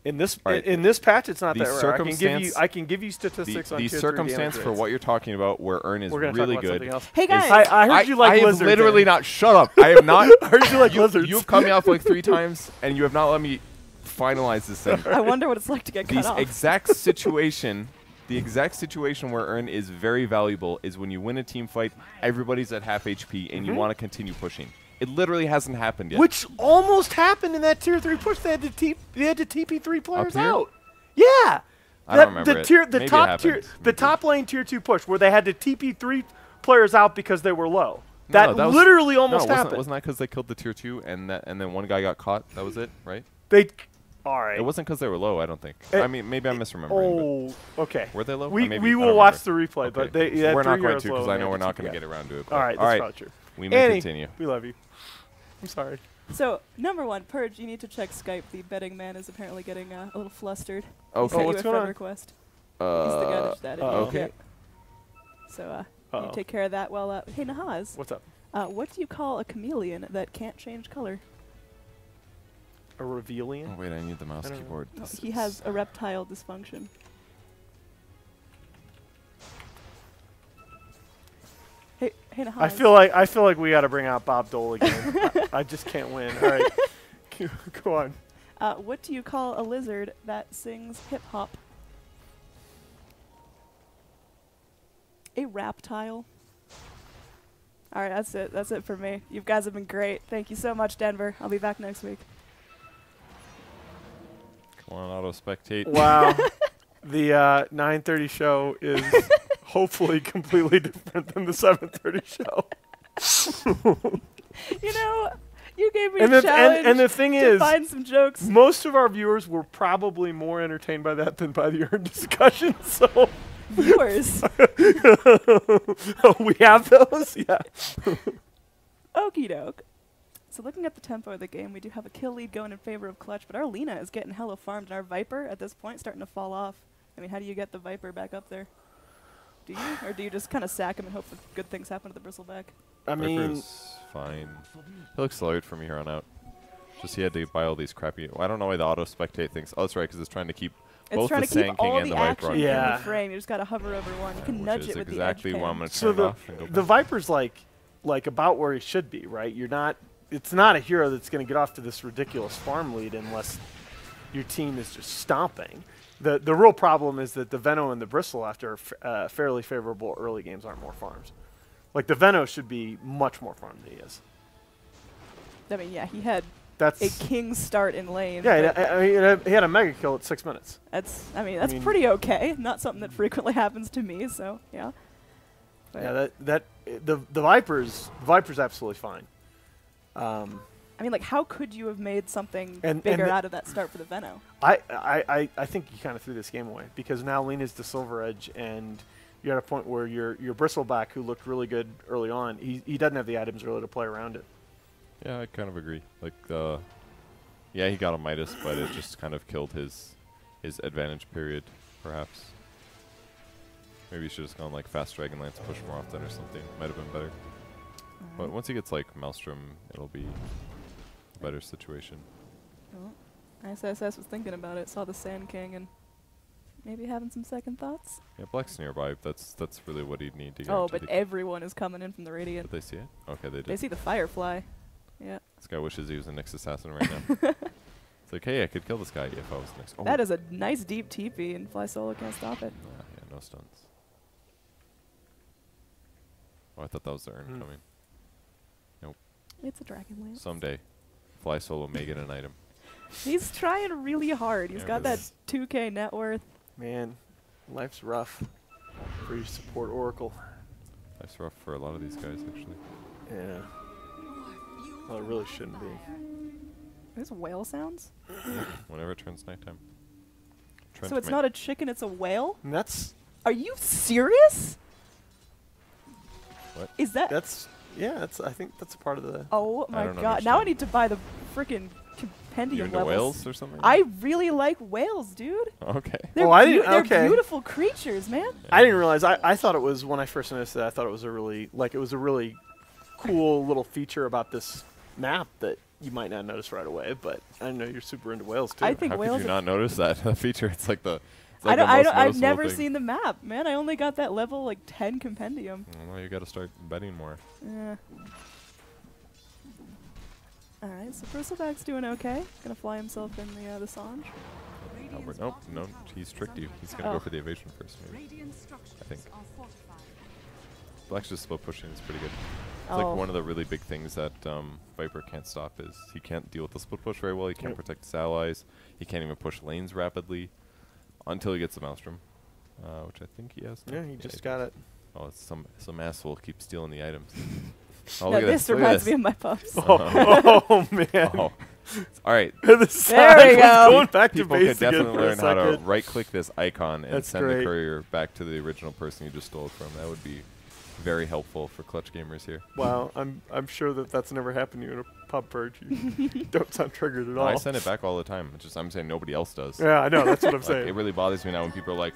In this Right. in this patch, it's not The that rare. I can give you statistics on the tier 3 circumstance damage for rates. what you're talking about, where Earn is We're gonna really talk about good. something else. Hey, guys. I heard you like I have lizards. literally Ed. not. Shut up! I have not. I heard you like lizards. You've cut me off like 3 times, and you have not let me finalize this thing. I wonder what it's like to get cut off. The exact situation where Earn is very valuable is when you win a team fight, everybody's at half HP, and you want to continue pushing. It literally hasn't happened yet. Which almost happened in that tier 3 push. They had to TP 3 players here? out. Yeah. I don't remember it. The Maybe it top happened. the top lane tier 2 push where they had to TP 3 players out because they were low. No, That literally almost wasn't, happened. Wasn't that because they killed the tier 2 and then one guy got caught? That was it, right? All right. It wasn't because they were low, I don't think. I mean, maybe I'm misremembering. Oh, okay. Were they low? We Maybe, I will don't watch remember. the replay, Okay. but they had we're not 3 going heroes to low because and I they know we're had to not TP going to out. get around to it. All right, All that's right. probably true. We may Annie, continue. we love you. I'm sorry. So, number 1, Purge, you need to check Skype. The betting man is apparently getting a little flustered. Okay. He sent you what's a going friend on? request. He's the guy that that okay. idiot. So, you take care of that while, hey, Nahaz. What's up? What do you call a chameleon that can't change color? A Revelian? Oh, wait, I need the mouse keyboard. Oh, he has a reptile dysfunction. Hey, Nahaz. I feel like we got to bring out Bob Dole again. I just can't win. All right. Go on. What do you call a lizard that sings hip hop? A reptile. All right, that's it. That's it for me. You guys have been great. Thank you so much, Denver. I'll be back next week. Come on, auto spectate. Wow. The 9:30 show is hopefully completely different than the 7:30 show. You know, you gave me And a the- challenge and the thing to is, find some jokes. Most of our viewers were probably more entertained by that than by the Earn discussion. So Viewers. we have those, yeah. Okie doke. So looking at the tempo of the game, we do have a kill lead going in favor of Clutch, but our Lina is getting hella farmed, and our Viper at this point starting to fall off. I mean, how do you get the Viper back up there? Do you? Or do you just kind of sack him and hope that good things happen to the Bristleback? I mean, Viper's fine. He looks slow from here on out. Just he had to buy all these crappy. Well, I don't know why the auto spectate thinks. Oh, that's right, because it's trying to keep both trying the to keep Sand all King and the the Viper action on. in Yeah. the frame. You just got to hover over one. You can Which nudge is it with exactly the edge why pan. I'm going to so turn it the off and go the back. Viper's like about where he should be, right? You're not. It's not a hero that's going to get off to this ridiculous farm lead unless your team is just stomping. The real problem is that the Veno and the Bristle, after fairly favorable early games, aren't more farms. Like the Veno should be much more farmed than he is. I mean, yeah, he had That's a king start in lane. yeah. but I mean, he had a mega kill at 6 minutes. that's pretty okay. Not something that frequently happens to me, so yeah. But Yeah, the Viper's absolutely fine. I mean, like, how could you have made something And bigger the- out of that start for the Veno? I think you kind of threw this game away because now Lena's the Silver Edge, and you're at a point where your Bristleback, who looked really good early on, he doesn't have the items really to play around it. Yeah, I kind of agree. Like, yeah, he got a Midas, but it just kind of killed his advantage period, perhaps. Maybe he should have just gone like fast Dragonlance, push more often or something. Might have been better. But once he gets like Maelstrom, it'll be a better situation. Well, ISSS was thinking about it, saw the Sand King, and maybe having some second thoughts. Yeah, Black's nearby. That's really what he'd need to get. Oh, into but the everyone is coming in from the Radiant. Did they see it? Okay, they did. They see the Firefly. Yeah. This guy wishes he was a Nyx assassin right now. It's like, hey, I could kill this guy if I was Nyx. Oh. That is a nice deep TP, and Fly Solo can't stop it. Yeah, no stuns. Oh, I thought that was the Urn coming. Nope. It's a Dragonlance. Someday. fly solo, make it an item. He's trying really hard. He's Yeah, got that because- 2K net worth. Man, life's rough for you support Oracle. That's rough for a lot of these guys, actually. Yeah. Well, it really shouldn't be. There's whale sounds? Whenever it turns nighttime. So it's not a chicken, it's a whale? And that's... Are you serious? What? Is that... That's... Yeah, that's. I think that's a part of the... Oh my don't god. Now I understand. need to buy the freaking You compendium into levels. whales or something? I really like whales, dude. Okay. They're, I didn't... they're Okay. beautiful creatures, man. I didn't realize. I thought it was, when I first noticed it, I thought it was a really... Like, it was a really cool little feature about this map that you might not notice right away, but I know you're super into whales, too. I think How whales could you are- not notice that feature? It's like the... It's I like the don't, most I've noticeable never thing. seen the map, man. I only got that level like 10 compendium. Well, you got to start betting more. Yeah. Alright, so Bristleback's doing okay. Gonna fly himself in the Sange. Albert, nope, no, he's tricked you. He's going to Oh. go for the evasion first, maybe. I think. Black's just split pushing is pretty good. It's Oh. like one of the really big things that Viper can't stop is he can't deal with the split push very well. He can't protect his allies. He can't even push lanes rapidly until he gets the Maelstrom, which I think he has. now. Yeah, he just got it. Oh, it's some asshole keeps stealing the items. Oh, Now look at this Look at reminds this. me of my pups. Oh, man. Oh. All right. The There side we was go. going back to People base could again definitely for a learn how to second. right-click this icon and That's send great. the courier back to the original person you just stole it from. That would be very helpful for clutch gamers here. Wow, I'm sure that that's never happened to you in a pub purge. You don't sound triggered at all. I send it back all the time. It's just I'm saying nobody else does. Yeah, I know. That's what I'm Like, saying. It really bothers me now when people are like,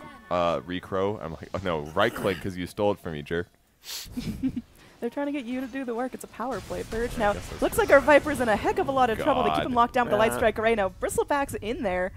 recrow. I'm like, oh no, right-click because you stole it from me, jerk. They're trying to get you to do the work. It's a power play, Purge. Now, guess that's looks like our Viper's in a heck of a lot of trouble to keep God. him locked down with the Light Yeah. Strike Array. Now, Bristleback's in there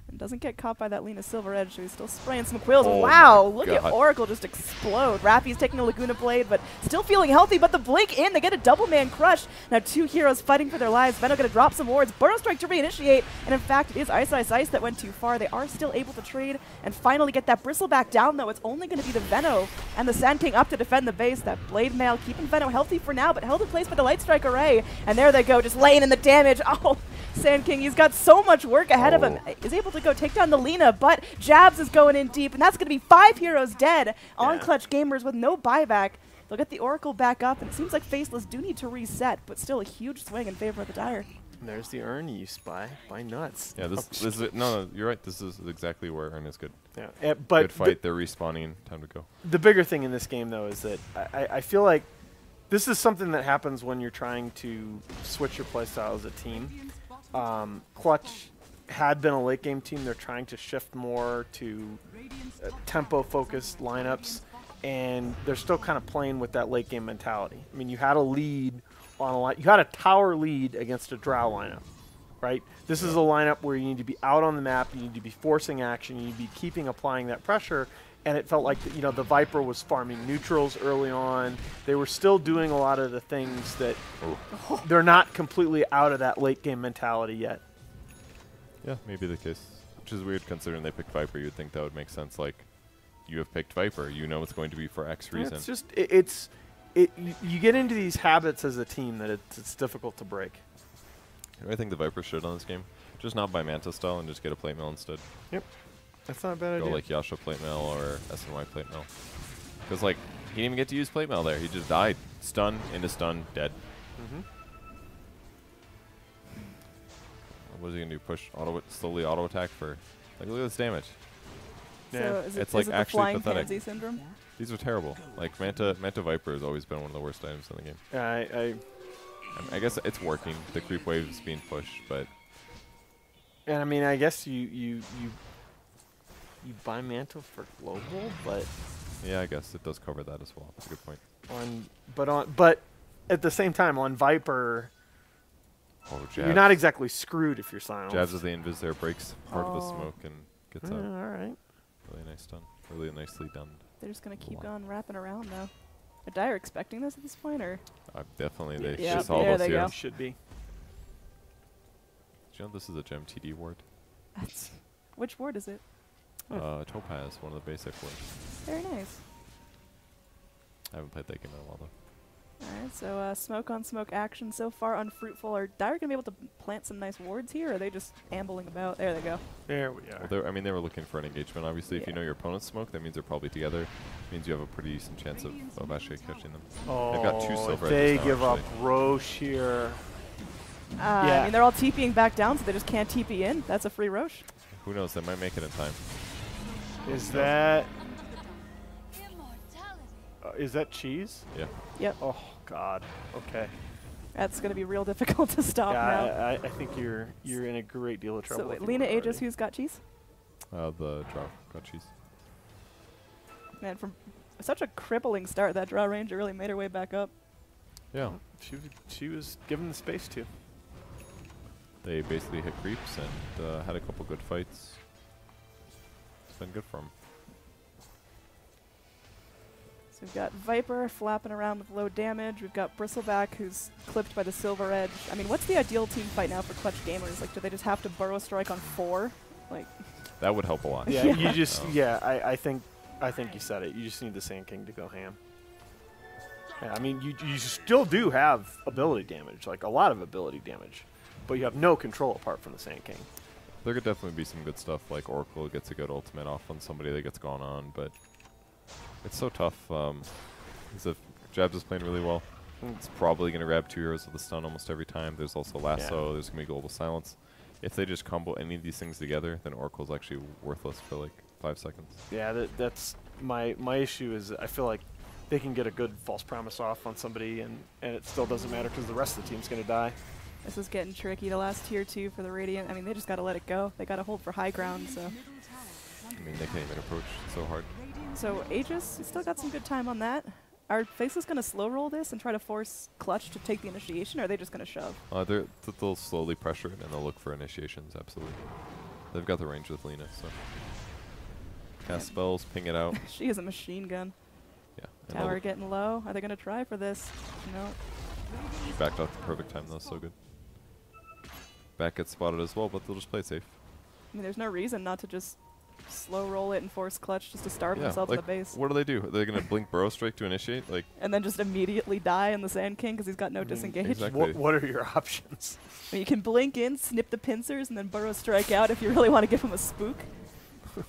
and doesn't get caught by that Lena Silver Edge, so he's still spraying some quills. Oh Wow, my look at God. Oracle just explode. Rappy's taking a Laguna Blade, but still feeling healthy, but the Blink in. They get a double man crush. Now, two heroes fighting for their lives. Veno going to drop some wards. Burrow Strike to reinitiate, and in fact, it is Ice Ice Ice that went too far. They are still able to trade and finally get that Bristleback down, though. It's only going to be the Veno and the Sand King up to defend the base. That Blade Mail keeping Veno healthy for now, but held in place by the Light Strike Array. And there they go, just laying in the damage. Oh, Sand King, he's got so much work ahead of him. Is able to go take down the Lena, but Jabs is going in deep, and that's going to be 5 heroes dead on Yeah. Clutch Gamers with no buyback. They'll get the Oracle back up, and it seems like Faceless do need to reset, but still a huge swing in favor of the Dire. And there's the urn you spy. By nuts. Yeah, this is it. No, you're right. This is exactly where Earn is good. Yeah, but Good fight. They're respawning. Time to go. the bigger thing in this game, though, is that I feel like this is something that happens when you're trying to switch your playstyle as a team. Clutch had been a late game team. They're trying to shift more to tempo-focused lineups, and they're still kind of playing with that late game mentality. I mean, you had a lead on a line. You had a tower lead against a Drow lineup, right? This is a lineup where you need to be out on the map. You need to be forcing action. You need to be keeping applying that pressure. And it felt like the Viper was farming neutrals early on. They were still doing a lot of the things that they're not completely out of that late game mentality yet. Yeah, maybe the case. Which is weird considering they picked Viper. You'd think that would make sense. Like, you have picked Viper. You know it's going to be for X Yeah, reason. it's just you get into these habits as a team that it's difficult to break. I think the Viper should on this game. Just not buy Manta style and just get a plate mail instead. Yep. That's not a bad Go idea. like Yasha plate mail or SNY plate mail. Because like he didn't even get to use plate mail there. He just died. Stun, into stun, dead. What is he gonna do? Push slowly auto attack for like look at this damage. So is It's it, like is it the actually flying pathetic. pansy syndrome? These are terrible. Like Manta Viper has always been one of the worst items in the game. Yeah, I guess it's working. The creep wave is being pushed, but and I mean, I guess you buy Mantle for global, but yeah, I guess it does cover that as well. That's a good point. but at the same time on Viper, Oh, you're not exactly screwed if you're silenced. Jabs as the invis there breaks part of the Oh. smoke and gets Yeah, out. all right. Really nice stun. Really nicely done. They're just going to keep on wrapping around, though. Are Dire expecting this at this point, or? Definitely, they Yeah, just all there those they go. heroes. Should be. Do you know this is a gem TD ward? That's which ward is it? Topaz, one of the basic wards. Very nice. I haven't played that game in a while though. Alright, so smoke on smoke action so far unfruitful. Are Dire going to be able to plant some nice wards here, or are they just ambling about? There they go. There we are. Well, I mean, they were looking for an engagement. Obviously, if you know your opponent's smoke, that means they're probably together. It means you have a pretty decent chance of actually catching them. Oh, they've got 2 silver they edges now, give up actually. Roche here. I mean, they're all TPing back down, so they just can't TP in. That's a free Roche. Who knows? They might make it in time. Is that... is that cheese? Yeah. Yep. Oh, God. Okay. That's going to be real difficult to stop now. I think you're in a great deal of trouble. So wait, Lena Aegis, who's got cheese? The draw got cheese. Man, from such a crippling start, that draw ranger really made her way back up. Yeah. She was given the space to. They basically hit creeps and had a couple good fights. It's been good for them. So we've got Viper flapping around with low damage. We've got Bristleback, who's clipped by the Silver Edge. I mean, what's the ideal team fight now for Clutch Gamers? Like, do they just have to Burrow Strike on 4? Like, that would help a lot. Yeah, you just I think you said it. You just need the Sand King to go ham. Yeah, I mean, you still do have ability damage, like a lot of ability damage, but you have no control apart from the Sand King. There could definitely be some good stuff, like Oracle gets a good ultimate off on somebody that gets gone on, but it's so tough. If Jabs is playing really well, it's probably going to grab 2 heroes with a stun almost every time. There's also Lasso, there's going to be Global Silence. If they just combo any of these things together, then Oracle's actually worthless for like 5 seconds. Yeah, that's my issue is I feel like they can get a good false promise off on somebody and it still doesn't matter because the rest of the team's going to die. this is getting tricky. The last tier 2 for the Radiant. I mean, they just got to let it go. They got to hold for high ground, so. I mean, they can't even approach. It's so hard. So Aegis, still got some good time on that. Are Faceless going to slow roll this and try to force Clutch to take the initiation, or are they just going to shove? They'll slowly pressure it, and they'll look for initiations, absolutely. They've got the range with Lena, so. Cast spells, ping it out. She is a machine gun. Yeah. Tower getting low. Are they going to try for this? No. She backed out the perfect time, though, so good. Back gets spotted as well, but they'll just play it safe. I mean, there's no reason not to just slow roll it and force Clutch just to starve themselves like in the base. What do? They're going to blink Burrow Strike to initiate? Like, and then just immediately die in the Sand King because he's got no disengage. Exactly. What are your options? I mean, you can blink in, snip the pincers, and then Burrow Strike out if you really want to give him a spook.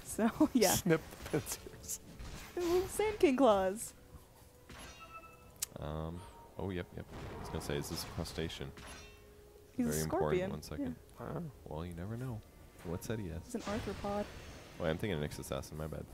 So, yeah. Snip the pincers. Sand King claws. Oh, yep. I was going to say, is this a crustacean? He's Very a important. scorpion. 1 second. Yeah. Well, you never know. What set he has? He's an arthropod. Wait, I'm thinking of Nyx Assassin, my bad.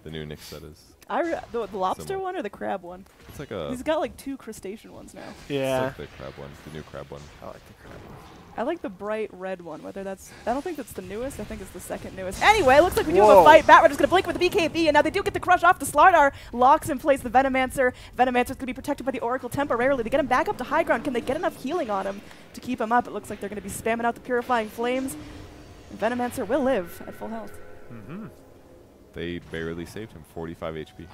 The new Nyx set is. The lobster similar. one or the crab one? It's like a. He's got like 2 crustacean ones now. Yeah. It's like the crab one, the new crab one. I like the crab one. I like the bright red one, whether that's... I don't think that's the newest. I think it's the second newest. Anyway, it looks like we do have a fight. Batrunner's going to blink with the BKB, and now they do get the crush off the Slardar. Locks in place the Venomancer. Venomancer's going to be protected by the Oracle temporarily. They get him back up to high ground. Can they get enough healing on him to keep him up? It looks like they're going to be spamming out the Purifying Flames. And Venomancer will live at full health. Mm-hmm. They barely saved him, 45 HP.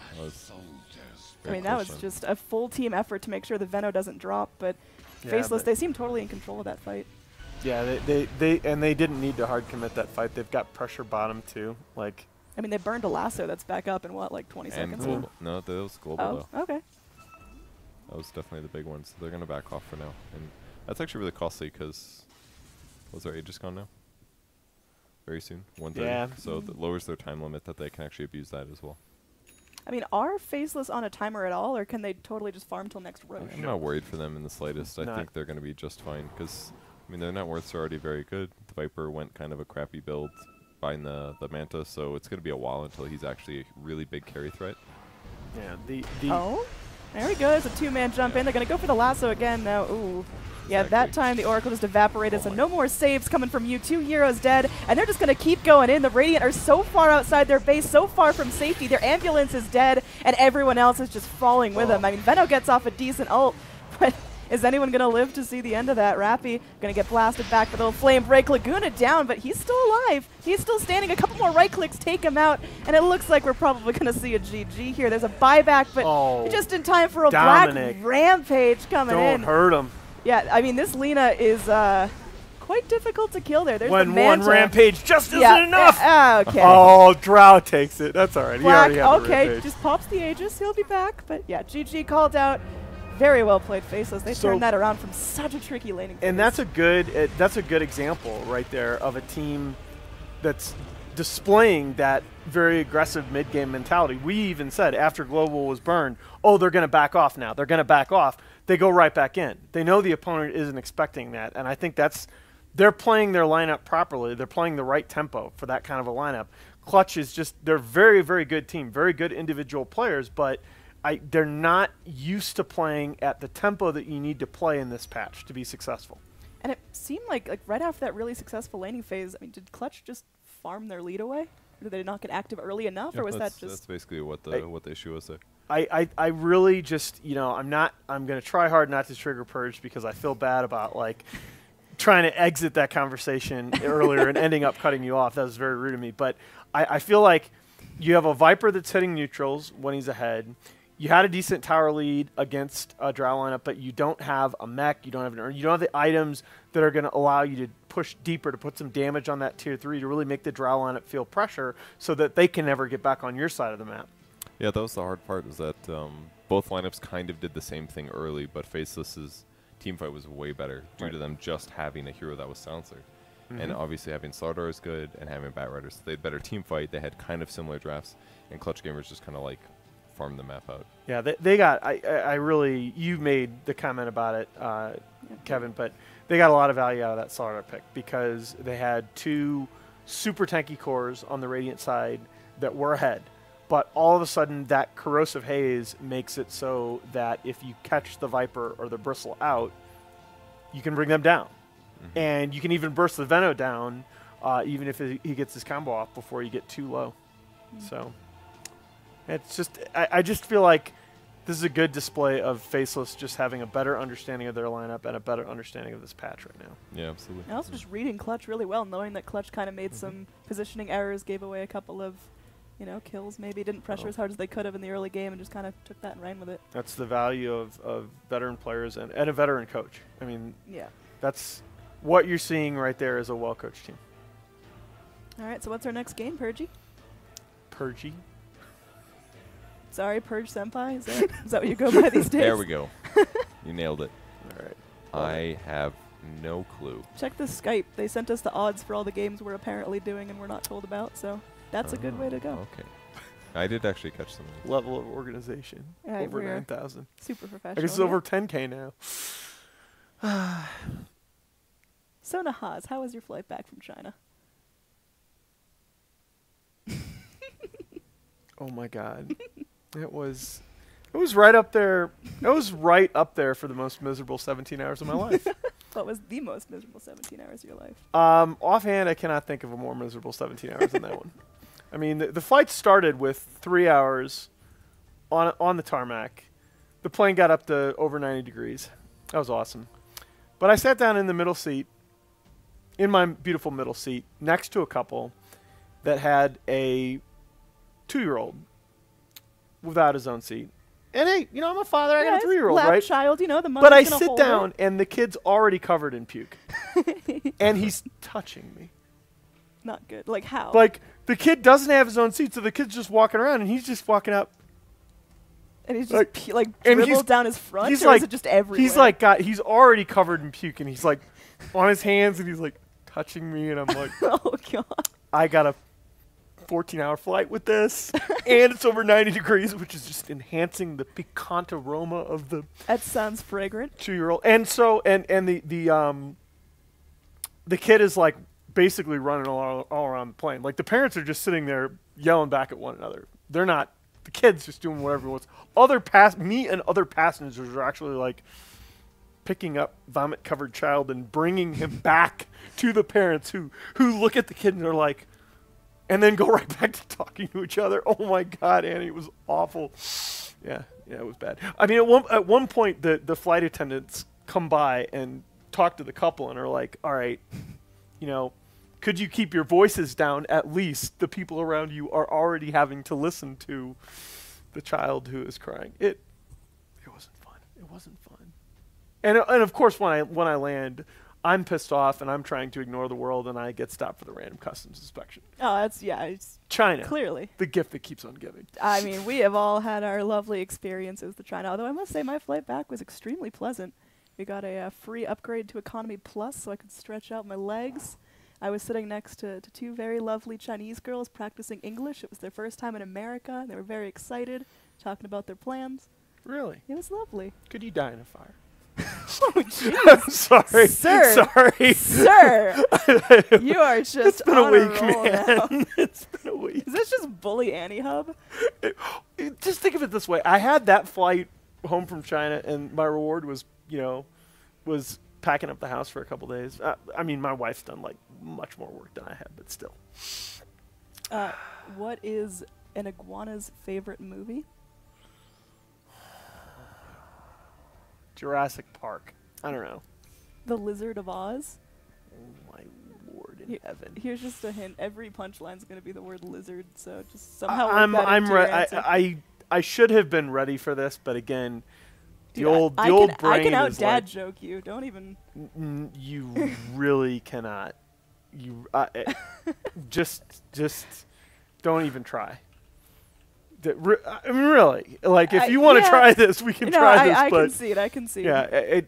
I mean, that was just a full team effort to make sure the Veno doesn't drop, but Faceless, they seem totally in control of that fight. Yeah, they didn't need to hard commit that fight. They've got pressure bottom too. Like, I mean, they burned a lasso that's back up in what, like 20 seconds? Global. No, that was global though. Okay. That was definitely the big one, so they're gonna back off for now, and that's actually really costly because was our Aegis gone now? Very soon, 1:30. Yeah. So that lowers their time limit that they can actually abuse that as well. I mean, are Faceless on a timer at all, or can they totally just farm till next Roche? I'm not worried for them in the slightest. I think they're going to be just fine because, I mean, their net worths are already very good. The Viper went kind of a crappy build buying the Manta, so it's going to be a while until he's actually a really big carry threat. Yeah, Oh, there we go. There's a 2-man jump in. They're going to go for the lasso again now. Ooh. Yeah, that time the Oracle just evaporated, so no more saves coming from you. 2 heroes dead, and they're just going to keep going in. The Radiant are so far outside their base, so far from safety. Their ambulance is dead, and everyone else is just falling with them. I mean, Veno gets off a decent ult, but is anyone going to live to see the end of that? Rappy going to get blasted back with a little flame break. Laguna down, but he's still alive. He's still standing. A couple more right clicks take him out, and it looks like we're probably going to see a GG here. There's a buyback, but just in time for a Dominic. Black Rampage coming in. Don't hurt him. Yeah, I mean, this Lena is quite difficult to kill there. There's when the one Manta. rampage just isn't enough. Okay. Oh, Drow takes it. That's all right. He Black, already had the okay, rampage. just pops the Aegis. He'll be back. But yeah, GG called out. Very well played, Faceless. They turned that around from such a tricky laning phase. And that's a good example right there of a team that's displaying that very aggressive mid-game mentality. We even said after Global was burned, oh, they're going to back off now. They're going to back off. They go right back in. They know the opponent isn't expecting that, and I think they're playing their lineup properly. They're playing the right tempo for that kind of a lineup. Clutch is they're a very, very good team, very good individual players, but they're not used to playing at the tempo that you need to play in this patch to be successful. And it seemed like right after that really successful laning phase, I mean, did Clutch just farm their lead away? Or did they not get active early enough, or was that just... That's basically what the issue was there. I really just, I'm going to try hard not to trigger Purge because I feel bad about, like, trying to exit that conversation earlier and ending up cutting you off. That was very rude of me. But I feel like you have a Viper that's hitting neutrals when he's ahead. You had a decent tower lead against a Drow lineup, but you don't have a mech, you don't have you don't have the items that are going to allow you to push deeper, to put some damage on that tier 3, to really make the Drow lineup feel pressure so that they can never get back on your side of the map. Yeah, that was the hard part, is that both lineups kind of did the same thing early, but Faceless's teamfight was way better due to them just having a hero that was Silencer. And obviously having Slardar is good, and having Batriders. So they had better teamfight, they had kind of similar drafts, and Clutch Gamers just kind of like farm the map out. Yeah, they got, I really, you made the comment about it, Kevin, but they got a lot of value out of that Slardar pick because they had 2 super tanky cores on the Radiant side that were ahead. But all of a sudden, that corrosive haze makes it so that if you catch the Viper or the Bristle out, you can bring them down. And you can even burst the Veno down, even if he gets his combo off before you get too low. So it's just, I just feel like this is a good display of Faceless just having a better understanding of their lineup and a better understanding of this patch right now. Yeah, absolutely. And also just reading Clutch really well, knowing that Clutch kind of made some positioning errors, gave away a couple of kills, maybe didn't pressure as hard as they could have in the early game and just kind of took that and ran with it. That's the value of veteran players and a veteran coach. I mean, yeah, that's what you're seeing right there is a well-coached team. All right, so what's our next game, Purgy? Purgy? Sorry, Purge Senpai? Is that what you go by these days? There we go. You nailed it. All right. I have no clue. Check the Skype. They sent us the odds for all the games we're apparently doing and we're not told about, so that's a good way to go. Okay. I did actually catch some. Level of organization. Yeah, over we're 9,000. Super professional. I guess it's over 10K now. So Nahaz, how was your flight back from China? Oh my God. It was right up there. It was right up there for the most miserable 17 hours of my life. What was the most miserable 17 hours of your life? Offhand, I cannot think of a more miserable 17 hours than that one. I mean, the flight started with 3 hours on the tarmac. The plane got up to over 90 degrees. That was awesome. But I sat down in the middle seat, in my beautiful middle seat, next to a couple that had a 2-year-old without his own seat. And hey, I'm a father. I got a 3-year-old, right? Child, the mother's But I gonna sit hold down, it. and the kid's already covered in puke, and he's touching me. Not good. Like how? Like the kid doesn't have his own seat, so the kid's just walking around, and he's just walking up. And he's just dribbled down his front, he's or is it just everywhere? He's like he's already covered in puke, and he's like on his hands, and he's like touching me, and I'm like, oh God. I got a 14-hour flight with this, and it's over 90 degrees, which is just enhancing the piquant aroma of the. That sounds fragrant. 2-year-old, and so and the kid is like basically running all around the plane. Like the parents are just sitting there yelling back at one another. They're not. The kid's just doing whatever he wants. Me and other passengers are actually like picking up vomit-covered child and bringing him back to the parents who look at the kid and they're like. And then go right back to talking to each other. Oh my God, Annie, it was awful. Yeah, it was bad. I mean, at one point, the flight attendants come by and talk to the couple and are like, "All right, could you keep your voices down? At least the people around you are already having to listen to the child who is crying." It wasn't fun. It wasn't fun. And of course, when I land, I'm pissed off and I'm trying to ignore the world and I get stopped for the random customs inspection. Oh, that's it's China. clearly The gift that keeps on giving. I mean, we have all had our lovely experiences with China. Although I must say, my flight back was extremely pleasant. We got a free upgrade to Economy Plus, so I could stretch out my legs. I was sitting next to two very lovely Chinese girls practicing English. It was their first time in America. They were very excited, talking about their plans. Really? It was lovely. Could you die in a fire? Oh, jeez. Sorry. Sir. Sorry. Sir. You are just It's been on a week, roll man. now. It's been a week. Is this just Bully Annie Hub? Just think of it this way. I had that flight home from China, and my reward was, was packing up the house for a couple days. I mean, my wife's done, much more work than I have, but still. What is an iguana's favorite movie? Jurassic Park. I don't know. The Lizard of Oz? Oh, my Lord in heaven. Here's just a hint. Every punchline's going to be the word lizard, so just somehow I should have been ready for this, but again, Dude, the old I brain can out is dad joke you. Don't even. You really cannot. You just don't even try. I mean, really, if you want to try this, we can try this. I but can see it. I can see it.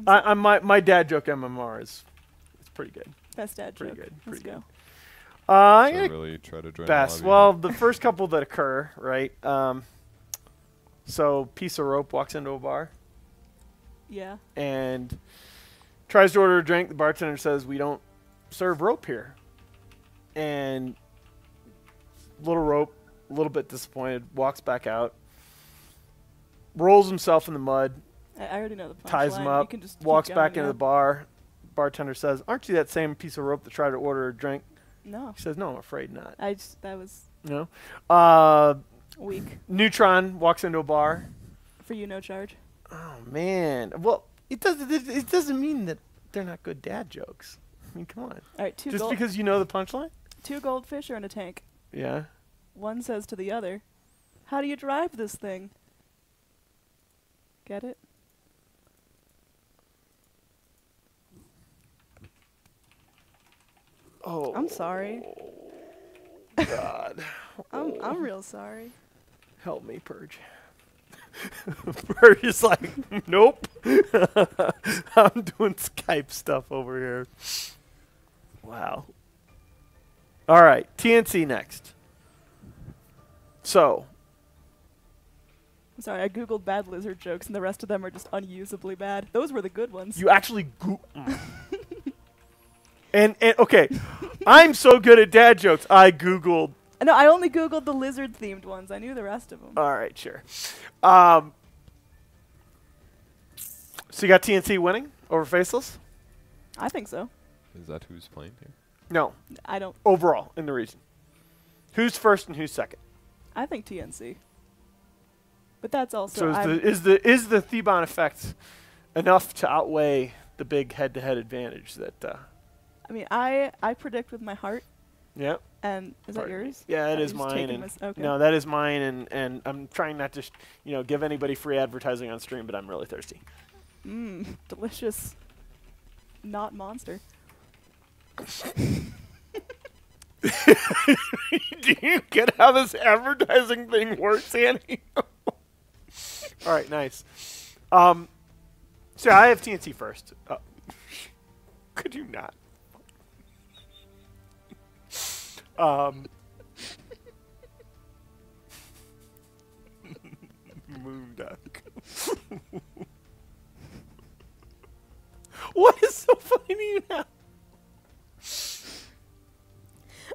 My dad joke MMR is it's pretty good. Best dad pretty joke. Good. Let's Pretty go. Good. Really try to join best. the lobby. Well, the first couple that occur, right? So piece of rope walks into a bar. Yeah. And tries to order a drink. The bartender says, "We don't serve rope here." And little rope, a little bit disappointed, walks back out, rolls himself in the mud, I already know the punchline. ties him You up, can just keep walks going, back into yeah. the bar. Bartender says, "Aren't you that same piece of rope that tried to order a drink?" No. He says, "No, I'm afraid not." That was weak. Neutron walks into a bar. For you, no charge. Oh man. Well, it doesn't mean that they're not good dad jokes. I mean, come on. All right, just because you know the punchline? Two goldfish are in a tank. Yeah. One says to the other, "How do you drive this thing?" Get it? Oh. I'm sorry. God. I'm real sorry. Help me, Purge. Purge is like, nope. I'm doing Skype stuff over here. Wow. All right, TNC next. So. I'm sorry, I googled bad lizard jokes, and the rest of them are just unusably bad. Those were the good ones. You actually and okay, I'm so good at dad jokes. I googled. No, I only googled the lizard-themed ones. I knew the rest of them. All right, sure. So you got TNC winning over Faceless? I think so. Is that who's playing here? No. I don't. Overall, in the region. Who's first and who's second? I think TNC. But that's also. So is the Theban effect enough to outweigh the big head-to-head advantage that? I mean, I predict with my heart. Yep. And is that yours? Yeah, it Oh, is you're just taking mine. okay. No, that is mine, and I'm trying not to, give anybody free advertising on stream, but I'm really thirsty. Delicious. Not monster. Do you get how this advertising thing works, Annie? All right, nice. So I have TNC first. Could you not? Moonduck. What is so funny to you now?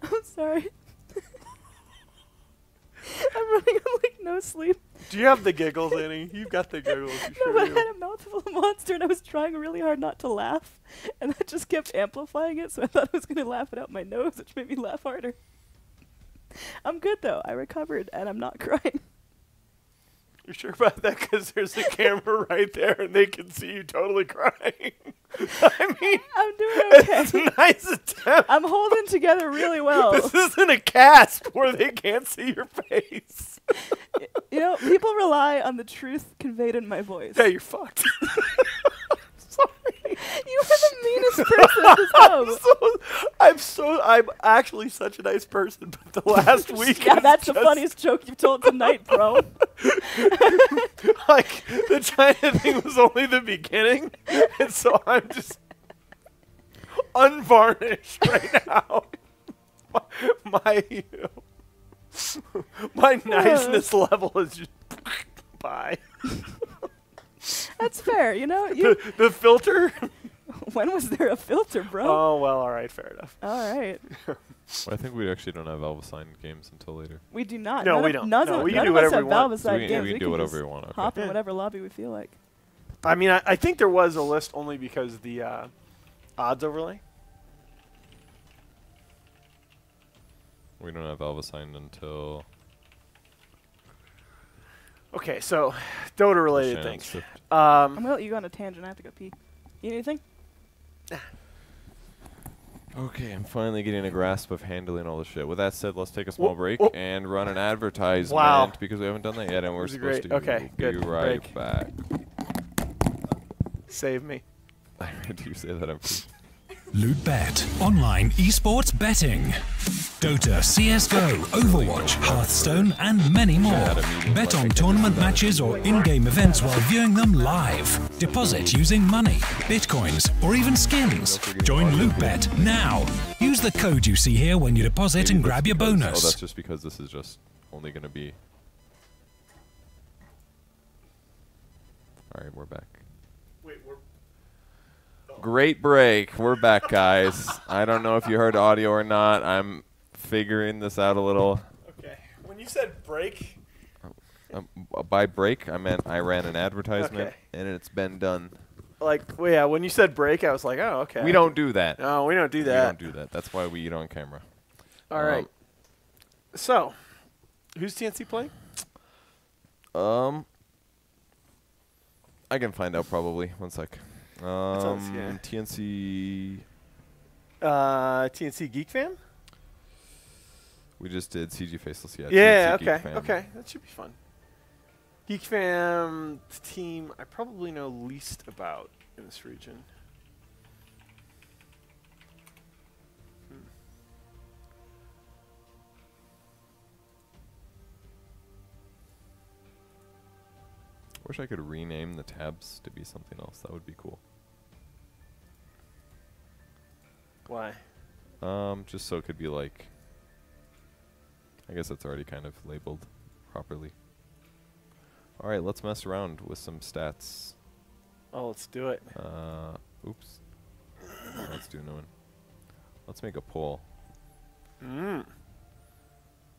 I'm sorry. I'm running on no sleep. Do you have the giggles, Annie? You've got the giggles. You No, sure but I do. had a mouthful of monster, and I was trying really hard not to laugh, and that just kept amplifying it, so I thought I was going to laugh it out my nose, which made me laugh harder. I'm good, though. I recovered, and I'm not crying. You're sure about that? Because there's a camera right there, and they can see you totally crying. I mean, I'm doing okay. It's a nice attempt. I'm holding together really well. This isn't a cast where they can't see your face. You know, people rely on the truth conveyed in my voice. Yeah, you're fucked. I'm actually such a nice person, but the last week. Yeah, is that's the just- funniest joke you've told tonight, bro. Like the China thing was only the beginning, and so I'm just unvarnished right now. My niceness level is just bye. That's fair, you know. The filter. When was there a filter, bro? Oh well, all right, fair enough. All right. Well, I think we actually don't have valve-assigned games until later. We do not. No, none we of- don't. None No, of, we can none do of us whatever have we want. valve So aside we games. can do whatever just we want, okay. Hop in Yeah. whatever lobby we feel like. I mean, I think there was a list only because the odds overlay. We don't have valve assigned until. Okay, so Dota related Shannon things. Swift. I'm gonna let you go on a tangent. I have to go pee. You need anything? Okay, I'm finally getting a grasp of handling all this shit. With that said, let's take a small Whoa, break whoa. and run an advertisement Wow. because we haven't done that yet, and we're This is supposed great. to. Okay, be good. right Break. back. Save me. Do you say that? I'm. LootBet, online esports betting. Dota, CSGO, Overwatch, Hearthstone, and many more. Bet on tournament matches or in-game events while viewing them live. Deposit using money, bitcoins, or even skins. Join LootBet now. Use the code you see here when you deposit and grab your bonus. Oh, that's just because this is just only going to be. All right, we're back. Wait, we're. Great break. We're back, guys. I don't know if you heard audio or not. I'm figuring this out a little. Okay. When you said break. By break, I meant I ran an advertisement, Okay. and it's been done. Like, well, yeah, when you said break, I was like, oh, okay. We don't do that. No, we don't do that. We don't do that. That's why we eat on camera. All right. So, who's TNC playing? I can find out probably. 1 sec. yeah. TNC. TNC Geek Fam? We just did CG Faceless. Yeah. Yeah, TNC Geek okay. Fam. Okay, that should be fun. Geek Fam team I probably know least about in this region. Wish I could rename the tabs to be something else. That would be cool. Why? Just so it could be like. I guess it's already kind of labeled properly. All right, let's mess around with some stats. Oh, let's do it. Oops. Let's do no one. Let's make a poll. Mm.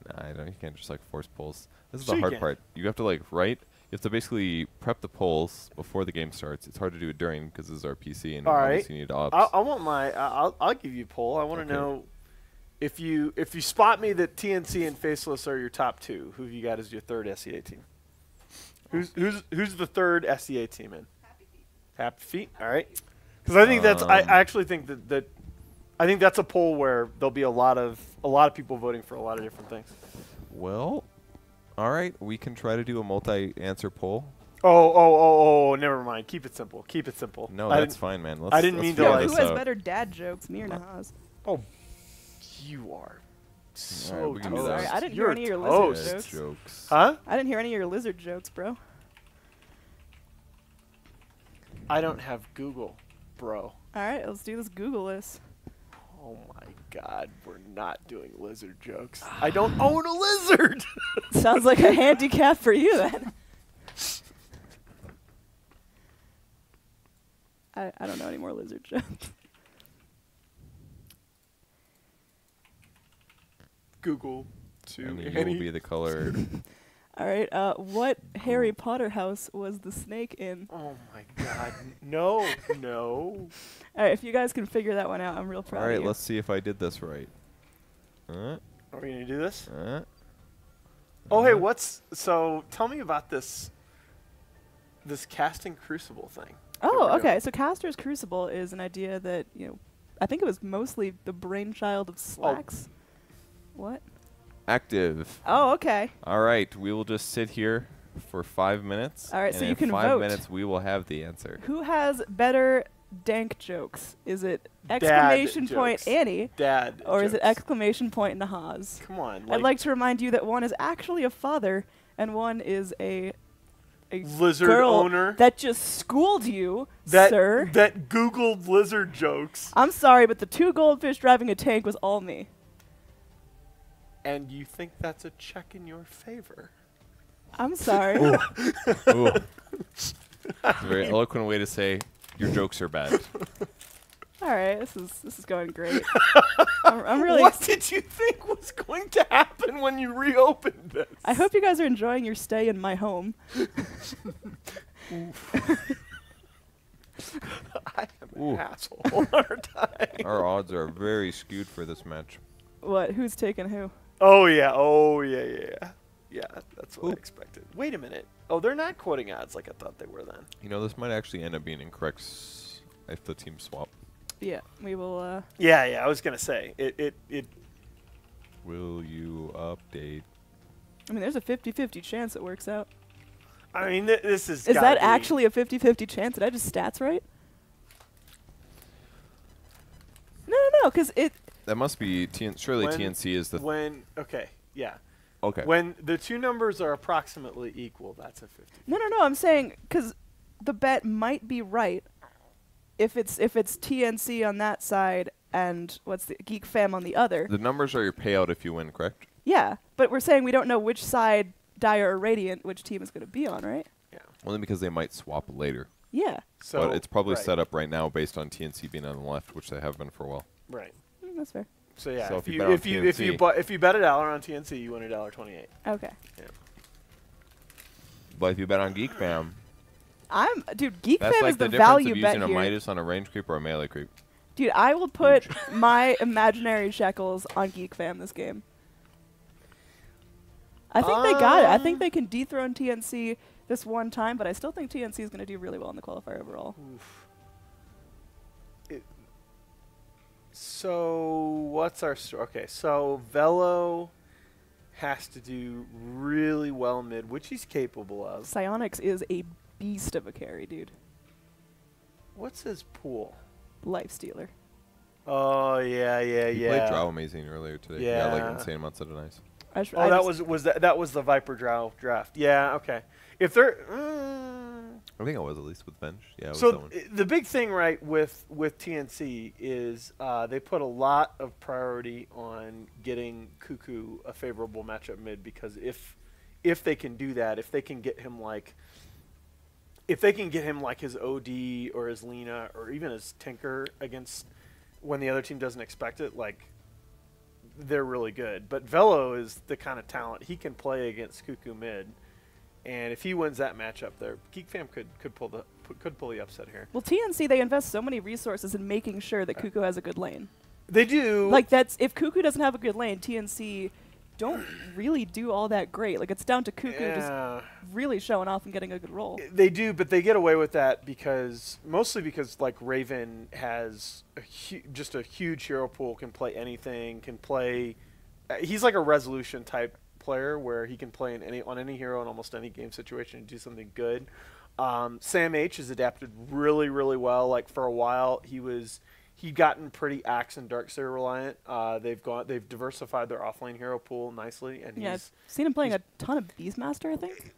Nah, I don't. You can't just like force polls. This is Sure the you hard can. part. You have to like write. You have to basically prep the polls before the game starts. It's hard to do it during because this is our PC and All right. obviously you need ops. I want my. I'll give you a poll. I want to Okay. know if you spot me that TNC and Faceless are your top two. Who have you got as your third SEA team? Who's the third SEA team in? Happy Feet. All right. Because I think that's. I actually think that I think that's a poll where there'll be a lot of people voting for a lot of different things. Well, all right. We can try to do a multi-answer poll. Oh, never mind. Keep it simple. Keep it simple. No, I that's didn't- fine, man. I didn't let's mean to figure like. this Who has out. better dad jokes, me or Nahaz? Oh, you are so Alright, we can do toast. that. Sorry, I didn't You're hear any of your lizard toast. jokes. Jokes. Huh? I didn't hear any of your lizard jokes, bro. I don't have Google, bro. All right, let's do this Google list. Oh my God, we're not doing lizard jokes. I don't own a lizard. Sounds like a handicap for you then. I don't know any more lizard jokes. Google to And you any. will be the color. All right, what Harry Potter house was the snake in? Oh my God, no. All right, if you guys can figure that one out, I'm real proud All of right, you. let's see if I did this right. Are we gonna do this? Oh, hey, so tell me about this casting crucible thing. Oh, we're okay. doing. So Caster's Crucible is an idea that, I think it was mostly the brainchild of Slacks. What? Active. Oh, okay. All right, we will just sit here for 5 minutes. All right, and so you in can 5 vote. minutes, we will have the answer. Who has better dank jokes? Is it Dad exclamation point jokes. Annie? Dad Or is it jokes. exclamation point Nahaz? Come on. I'd like to remind you that one is actually a father and one is a lizard girl owner that just schooled you, that sir. that Googled lizard jokes. I'm sorry, but the 2 goldfish driving a tank was all me. And you think that's a check in your favor? I'm sorry. Ooh. Ooh. It's a very eloquent way to say your jokes are bad. All right, this is going great. I'm really. What did you think was going to happen when you reopened this? I hope you guys are enjoying your stay in my home. I am Ooh. an asshole, aren't I? Our odds are very skewed for this match. What? Who's taking who? Oh yeah. Yeah, that's what I expected. Wait a minute. Oh, they're not quoting odds like I thought they were then. You know, this might actually end up being incorrect if the team swap. Yeah, we will. Yeah. I was gonna say it. Will you update? I mean, there's a 50-50 chance it works out. I mean, this is. Is gotta that be actually a 50-50 chance? Did I just stats right? No, because it. That must be surely when- TNC is the. Okay. Yeah. Okay. When the two numbers are approximately equal, that's a 50. No. I'm saying because the bet might be right if it's TNC on that side and what's the Geek Fam on the other. The numbers are your payout if you win, correct? Yeah, but we're saying we don't know which side Dire or Radiant which team is going to be on, right? Yeah. Only because they might swap later. Yeah. So but it's probably right. set up right now based on TNC being on the left, which they have been for a while. Right. That's fair. So yeah, So if if you you bet on if you TNC if you bet $1 on TNC, you win $1.28. Okay. Yeah. But if you bet on Geek Fam, Dude, Geek that's Fam like is the the difference value of bet using a here. Midas on a range creep or a melee creep. Dude, I will put my imaginary shekels on Geek Fam this game. I think they got it. I think they can dethrone TNC this one time, but I still think TNC is going to do really well in the qualifier overall. Oof. So what's our okay? So Velo has to do really well mid, which he's capable of. Psionics is a beast of a carry, dude. What's his pool? Lifestealer. Oh yeah. He played Drow amazing earlier today. Yeah. He got like insane amounts of nice. Oh, that was the Viper Drow draft. Yeah, okay. If they're I think it was at least with bench. Yeah. It was so that one. the big thing, right, with TNC is they put a lot of priority on getting Cuckoo a favorable matchup mid, because if they can do that, if they can get him like his OD or his Lena or even his Tinker against when the other team doesn't expect it, like they're really good. But Velo is the kind of talent he can play against Cuckoo mid. And if he wins that matchup, there, Geek Fam could pull the upset here. Well, TNC, they invest so many resources in making sure that Cuckoo has a good lane. They do. Like if Cuckoo doesn't have a good lane, TNC don't really do all that great. Like it's down to Cuckoo just really showing off and getting a good roll. They do, but they get away with that mostly because like Raven has just a huge hero pool, can play anything, can play. He's like a resolution type player where he can play on any hero in almost any game situation and do something good. Sam H has adapted really, really well. Like for a while, he'd gotten pretty Axe and Darkseer reliant. They've diversified their offlane hero pool nicely, and I've seen him playing a ton of Beastmaster, I think.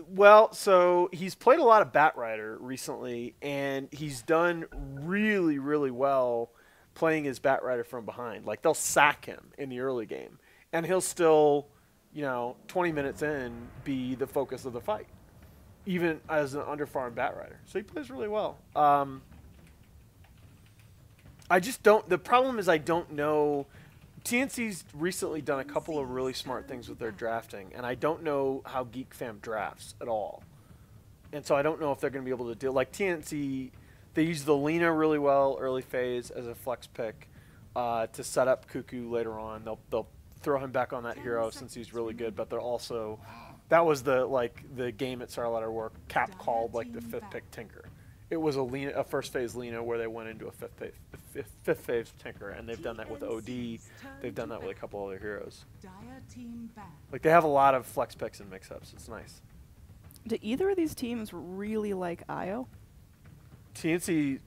Well, so he's played a lot of Batrider recently, and he's done really, really well playing his Batrider from behind. Like they'll sack him in the early game, and he'll still, 20 minutes in, be the focus of the fight, even as an underfarmed Batrider. So he plays really well. I just don't. The problem is I don't know. TNC's recently done a couple of really smart things with their drafting, and I don't know how Geek Fam drafts at all. And so I don't know if they're going to be able to deal. Like TNC, they use the Lena really well early phase as a flex pick to set up Cuckoo later on. They'll throw him back on that hero since he's really good, but they're also that was the game at Starlighter where Cap called like the 5th pick Tinker. It was a first phase Lena where they went into a fifth phase Tinker, and they've done that with OD. They've done that with a couple other heroes. Like they have a lot of flex picks and mix-ups. It's nice. Do either of these teams really like IO? TNC,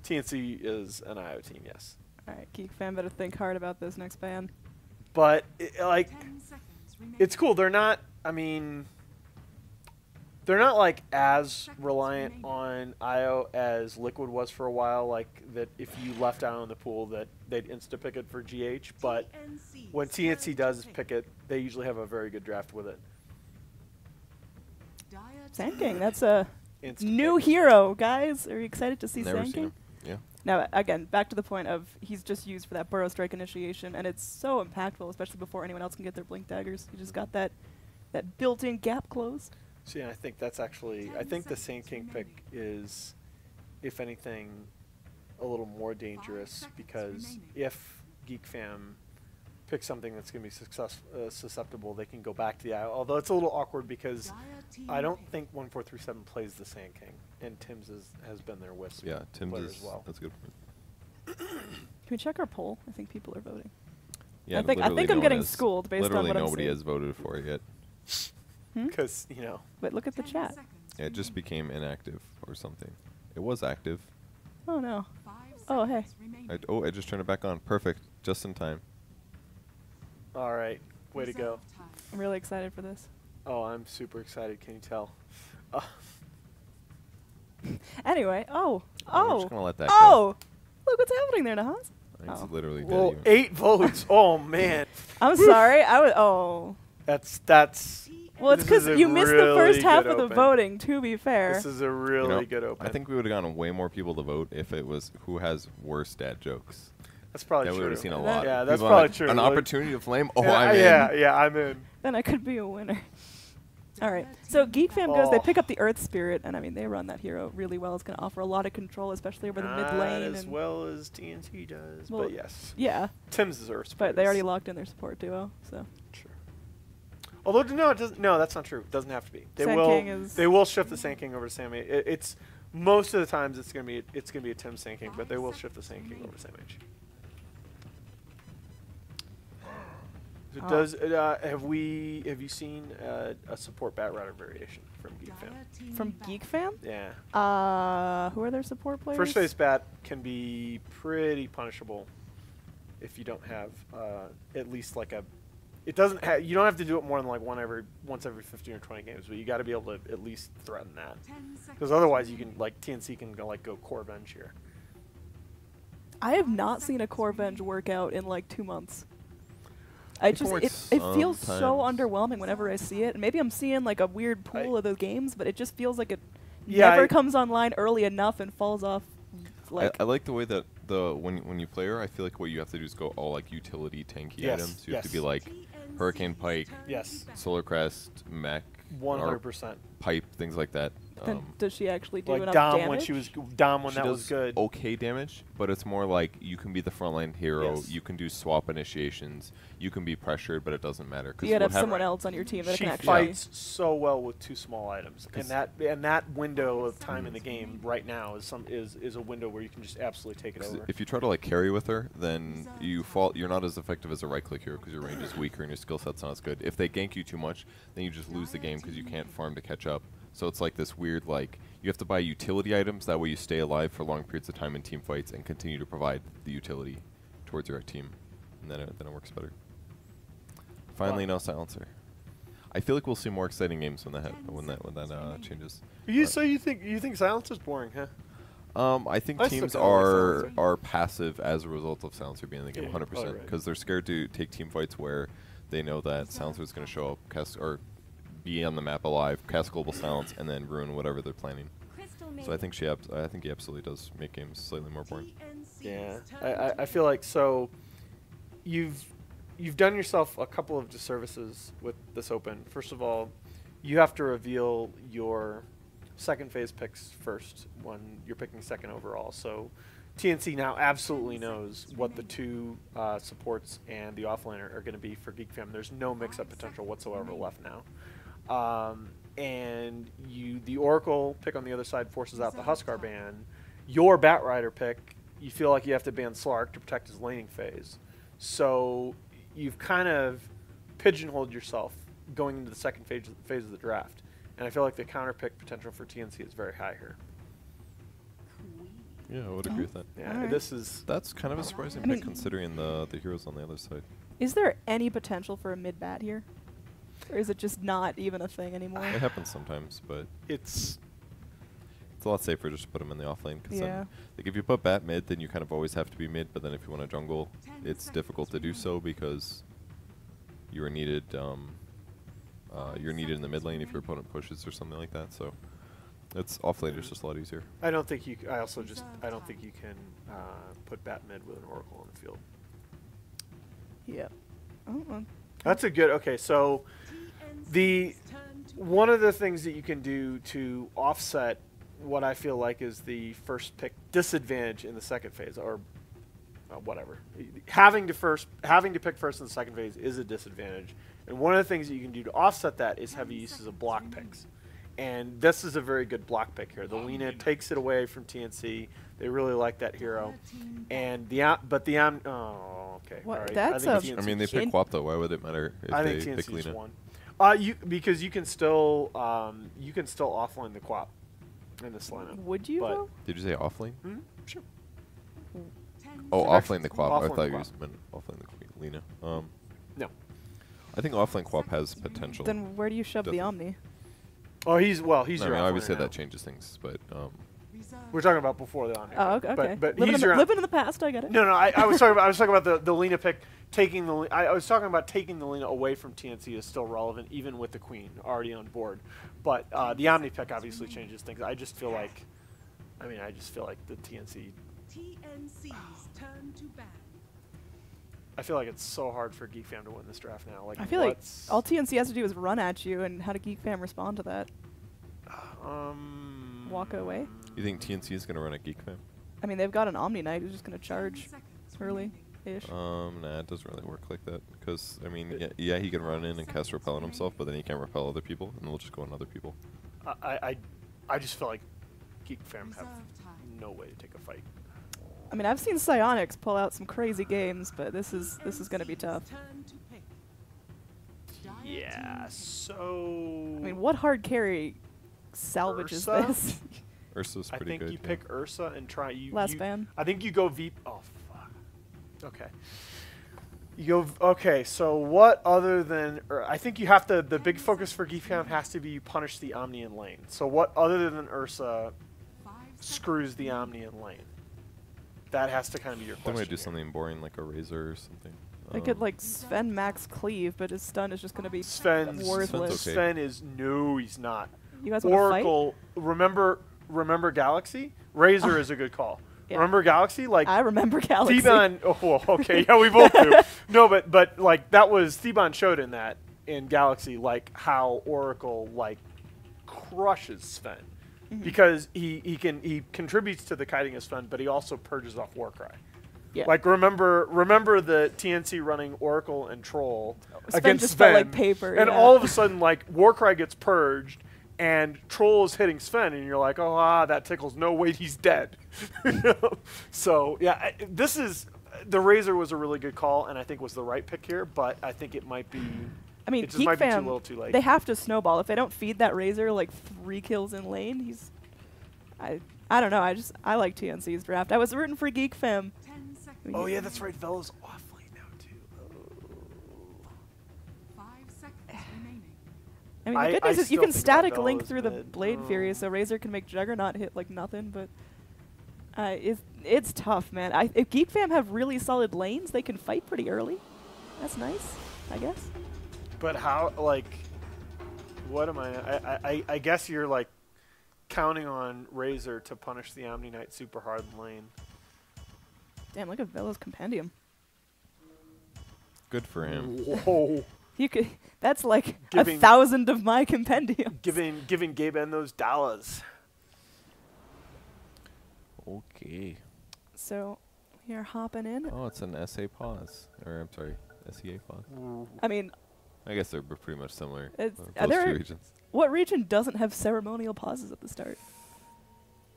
TNC is an IO team, yes. All right, Geek Fam better think hard about this next ban. But it's cool. They're not. I mean, they're not like as reliant on IO as Liquid was for a while. Like that, if you left out on the pool, that they'd insta pick it for GH. But when TNC does pick it, they usually have a very good draft with it. Sand King, that's a Instant new pick. hero, guys. Are you excited to see Never Sand seen King? him. Yeah. Now, again, back to the point of he's just used for that Burrow Strike initiation, and it's so impactful, especially before anyone else can get their Blink Daggers. You just got that built-in gap closed. See, I think that's actually. I think the Sand King pick is, if anything, a little more dangerous because if Geek Fam picks something that's going to be susceptible, they can go back to the IO. Although it's a little awkward because I don't think 1437 plays the Sand King, and Tim's has been there with some Tim's players is as well. That's good. Can we check our poll? I think people are voting. Yeah, I think literally I'm no getting one has- schooled based on literally what I'm nobody seeing. has voted for it yet. Because But look at the chat. Yeah, it just became inactive or something. It was active. Oh no. Oh hey. I just turned it back on. Perfect. Just in time. All right, way to go. I'm really excited for this. Oh, I'm super excited. Can you tell? Anyway, I'm just gonna let that go. oh, look what's happening there, Nahas. It's literally dead. Well, even. 8 votes. Oh man. I'm sorry. I was. Oh. That's. Well, it's this because is a you missed the really first half good of the open. voting. To be fair. This is a really good open. I think we would have gotten way more people to vote if it was who has worst dad jokes. That's probably then true. we would have seen a lot. Yeah, that's People probably like, true. An Like- opportunity to flame? Oh, yeah, I'm in. Yeah, I'm in. Then I could be a winner. All right. So Geek Fam goes. They pick up the Earth Spirit, and I mean they run that hero really well. It's going to offer a lot of control, especially over the mid Not lane. as and well as TNC does, Well, but yes. Yeah. Tim's is Earth Spirit. But they already locked in their support duo, so. Sure. Although no, it doesn't. No, that's not true. It doesn't have to be. They Sand will. King is- They will shift the Sand King over to Sammy. It's most of the times it's gonna be a Tim Sand King, but they will shift the Sand King over to Sam H. It does. Have you seen a support Bat Rider variation from Geek Fam? From Geek Fam? Yeah. Who are their support players? First phase Bat can be pretty punishable if you don't have at least like a. It doesn't. You don't have to do it more than like once every 15 or 20 games, but you got to be able to at least threaten that. Because otherwise, you can like TNC can go Core Venge here. I have not seen a Core Venge work out in like 2 months. It feels so underwhelming whenever I see it. And maybe I'm seeing like a weird pool of the games, but it just feels like it never comes online early enough and falls off. Like I like the way that when you play her, I feel like what you have to do is go all like utility tanky items. You have to be like Hurricane Pike, Solar Crest, Mech, 100%. Pipe, things like that. Then does she actually do like enough Dom damage? when she was Dom when She that does was good. okay damage, but it's more like you can be the frontline hero. Yes. You can do swap initiations. You can be pressured, but it doesn't matter. You gotta have someone else on your team that She can actually. fights so well with 2 small items, and that window of time in the game right now is a window where you can just absolutely take it over. If you try to like carry with her, then you fall. You're not as effective as a right click hero because your range is weaker and your skill set's not as good. If they gank you too much, then you just lose the game because you can't farm to catch up. So it's like this weird like you have to buy utility items that way you stay alive for long periods of time in team fights and continue to provide the utility towards your team, and then it works better. Finally, no silencer. I feel like we'll see more exciting games when that changes. So you think silence is boring, huh? I think I teams still kinda like are passive as a result of silencer being in the game, Yeah, 100%, because they're scared to take team fights where they know that silencer is going to show up, or be on the map alive, cast global silence, and then ruin whatever they're planning. So I think he absolutely does make games slightly more boring. Yeah, I feel like so. You've done yourself a couple of disservices with this open. First of all, you have to reveal your second phase picks first when you're picking second overall. So TNC now absolutely knows what the 2 supports and the offlaner are going to be for Geek Fam. There's no mix-up potential whatsoever left now. And the Oracle pick on the other side forces out the Huskar ban. Your Bat Rider pick, you feel like you have to ban Slark to protect his laning phase. So you've kind of pigeonholed yourself going into the second phase of the draft. And I feel like the counter pick potential for TNC is very high here. Yeah, I would agree with that. Yeah, Alright. this is. That's kind of a surprising I mean- pick considering the heroes on the other side. Is there any potential for a mid bat here? Or is it just not even a thing anymore? It happens sometimes, but It's it's a lot safer just to put him in the off lane. Cause Yeah. then, like, if you put bat mid, then you kind of always have to be mid. But then if you want to jungle, it's difficult to do so because you are needed. You're needed in the mid lane if your opponent pushes or something like that. So it's off lane is just a lot easier. I don't think you. I also just. I don't think you can put bat mid with an Oracle on the field. Yeah. Oh, That's a good. Okay, so the one of the things that you can do to offset what I feel like is the first pick disadvantage in the second phase, or whatever, having to pick first in the second phase is a disadvantage. And one of the things that you can do to offset that is heavy uses of block picks. And this is a very good block pick here. The Lina takes it away from TNC. They really like that hero. And the okay. What? All right. That's I think I mean, they pick WAP though. Why would it matter if I they think pick TNC's Lina? one. Because you can still offline the Quap in this lineup. Would you? But Though? Did you say off lane? Sure. Oh, off lane the Quap. Offlane I the thought you Quap. meant off lane the Lina. No. I think off lane Quap has potential. Then where do you shove the Omni? Oh, he's No, your I mean, offlaner obviously now. that changes things, but We're talking about before the Omni. Oh, okay. But living, he's in your living in the past, I get it. No, I was talking about the Lina pick taking the. I was talking about taking the Lina away from TNC is still relevant, even with the Queen already on board. But the Omni pick obviously changes things. I just feel like the TNC. TNC's turn to ban. I feel like it's so hard for Geek Fam to win this draft now. Like I feel like all TNC has to do is run at you, and how do Geek Fam respond to that? Walk away? you think TNC is going to run a Geek Fam? I mean, they've got an Omni Knight who's just going to charge early-ish. Nah, it doesn't really work like that. Because, I mean, yeah, he can run in and cast Repel on himself, but then he can't repel other people, and they'll just go on other people. I just feel like Geek Fam have no way to take a fight. I mean, I've seen Psionics pull out some crazy games, but this is going to be tough. Yeah, so... I mean, what hard carry salvages Ursa? this? Ursa's pretty good. I think you pick Ursa and try... Last ban. I think you go V... Oh, fuck. Okay. You go... Okay, so what other than... I think you have to... The big focus for Geek Fam has to be you punish the Omni in lane. So what other than Ursa screws the Omni in lane? That has to kind of be your They question. might do something boring like a Razor or something. They could, like, Sven max cleave, but his stun is just going to be Sven's worthless. Sven is... No, he's not. You guys want to fight? Oracle... Remember Galaxy? Razor is a good call. Yeah. Remember Galaxy? Like I remember Galaxy. Theban. Oh, well, okay, yeah, we both do. No, but like that was Theban showed in Galaxy like how Oracle like crushes Sven because he contributes to the kiting of Sven, but he also purges off Warcry. Yeah. Like remember the TNC running Oracle and Troll Sven against just Sven, felt like paper, and yeah. all of a sudden like Warcry gets purged. And Troll is hitting Sven, and you're like, oh, that tickles. No, wait, he's dead. So, yeah, the Razor was a really good call, and I think was the right pick here, but I think it might be, I mean, it just Geek might be Fam, too little too late. they have to snowball. If they don't feed that Razor like 3 kills in lane, I don't know. I like TNC's draft. I was rooting for Geek Fam. Oh, yeah, that's right. Velo's off lane now, too. I mean, the good news is you can static link through the Blade Fury, so Razor can make Juggernaut hit like nothing, but it's tough, man. If Geek Fam have really solid lanes, they can fight pretty early. That's nice, I guess. But how, like, what am I guess you're, like, counting on Razor to punish the Omni Knight super hard in lane. Damn, look at Velo's Compendium. Good for him. Whoa. You could. That's like 1,000 of my compendium. Giving Gabe N those dollars. Okay. So, you're hopping in. Oh, it's an SA pause. Or, I'm sorry, SEA pause. I mean... I guess they're pretty much similar. Are there, two regions. what region doesn't have ceremonial pauses at the start?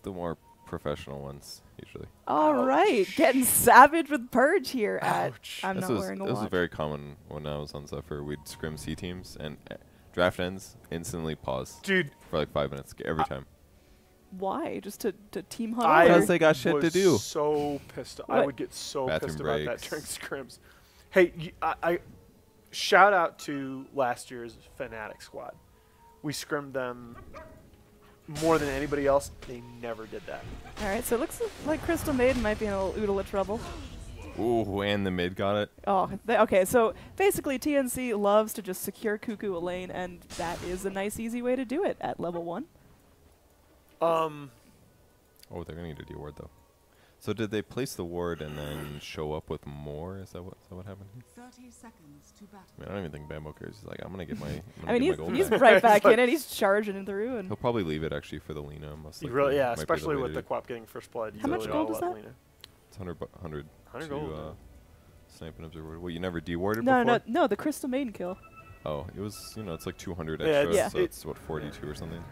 The more professional ones, usually. All right, getting savage with Purge here at... I'm not wearing a watch. This was very common when I was on Zephyr. We'd scrim C teams, and draft ends, instantly pause. Dude. For like 5 minutes, every time. Why? Just to team hunt? Because they got shit to do. was so pissed. I would get so Bathroom pissed about that breaks. during scrims. Hey, I shout out to last year's Fnatic squad. We scrimmed them more than anybody else. They never did that. All right, so it looks like Crystal Maiden might be in a little oodle of trouble. Ooh, and the mid got it. Oh, okay. So basically, TNC loves to just secure Cuckoo a lane, and that is a nice, easy way to do it at level 1. Oh, they're gonna need a D ward though. So did they place the ward and then show up with more? Is that what happened? 30 seconds to battle. I mean, I don't even think Bambo cares. He's like, I'm gonna get my. I mean, gold he's back. right back in it. He's charging through, and He'll probably leave it actually for the Lina. Most You likely. really, yeah, Might be especially way with to the do. Quap getting first blood. You How much really gold gotta is let that? Lina. It's 100 100 to, gold. snipe and observe. Well, you never dewarded no, before? no, the Crystal Maiden kill. Oh, it was, it's like 200 Yeah, extra, it's- so it's what, 42 or something?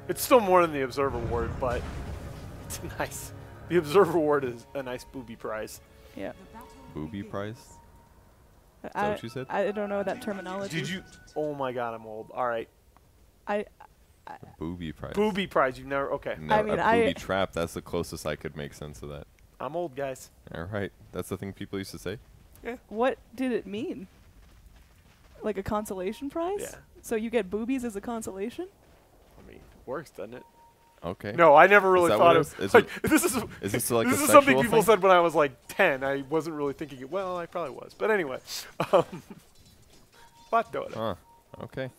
It's still more than the Observer Ward, but it's nice. The Observer Ward is a nice booby prize. Yeah. Booby prize? Is that what you said? I don't know that terminology. Did you? Oh my God, I'm old. All right. Booby prize. Booby prize. You've never. Okay. No, a booby trap. That's the closest I could make sense of that. I'm old, guys. All right, that's the thing people used to say. Yeah. What did it mean? Like a consolation prize? Yeah. So you get boobies as a consolation? I mean, works, doesn't it? Okay. No, I never really Is that thought what it was. is Like, it- this is like this a is something sexual people thing? said when I was like 10. I wasn't really thinking it. Well, I probably was, but anyway. But DOTA. Huh. Okay.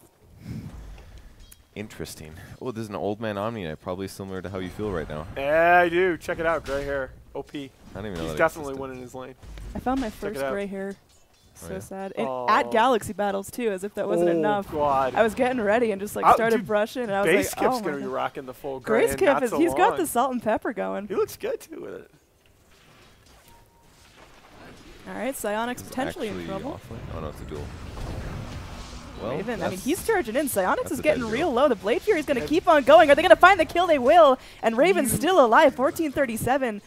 Interesting. Oh, this is an old man Omni-Knight, probably similar to how you feel right now. Yeah, I do. Check it out. Gray hair. OP. I don't even know He's that definitely existed. winning his lane. I found my Check first it out. gray hair. Oh, So yeah? sad. And Oh. at Galaxy Battles, too, as if that wasn't Oh, enough. God. I was getting ready and just like started Dude, brushing, and I was Base like, oh Kip's my going to be God. rocking the full gray. Grace and Kip not is, so he's got long. the salt and pepper going. He looks good, too, with it. All right, Psionics This is potentially in actually trouble. offlane? Oh, no, it's a duel. Well, Raven, I mean, that's- he's charging in. Psionics that's is a getting dead real deal. low. The Blade Fury is going to keep on going. Are they going to find the kill? They will. And Raven's still alive, 1437.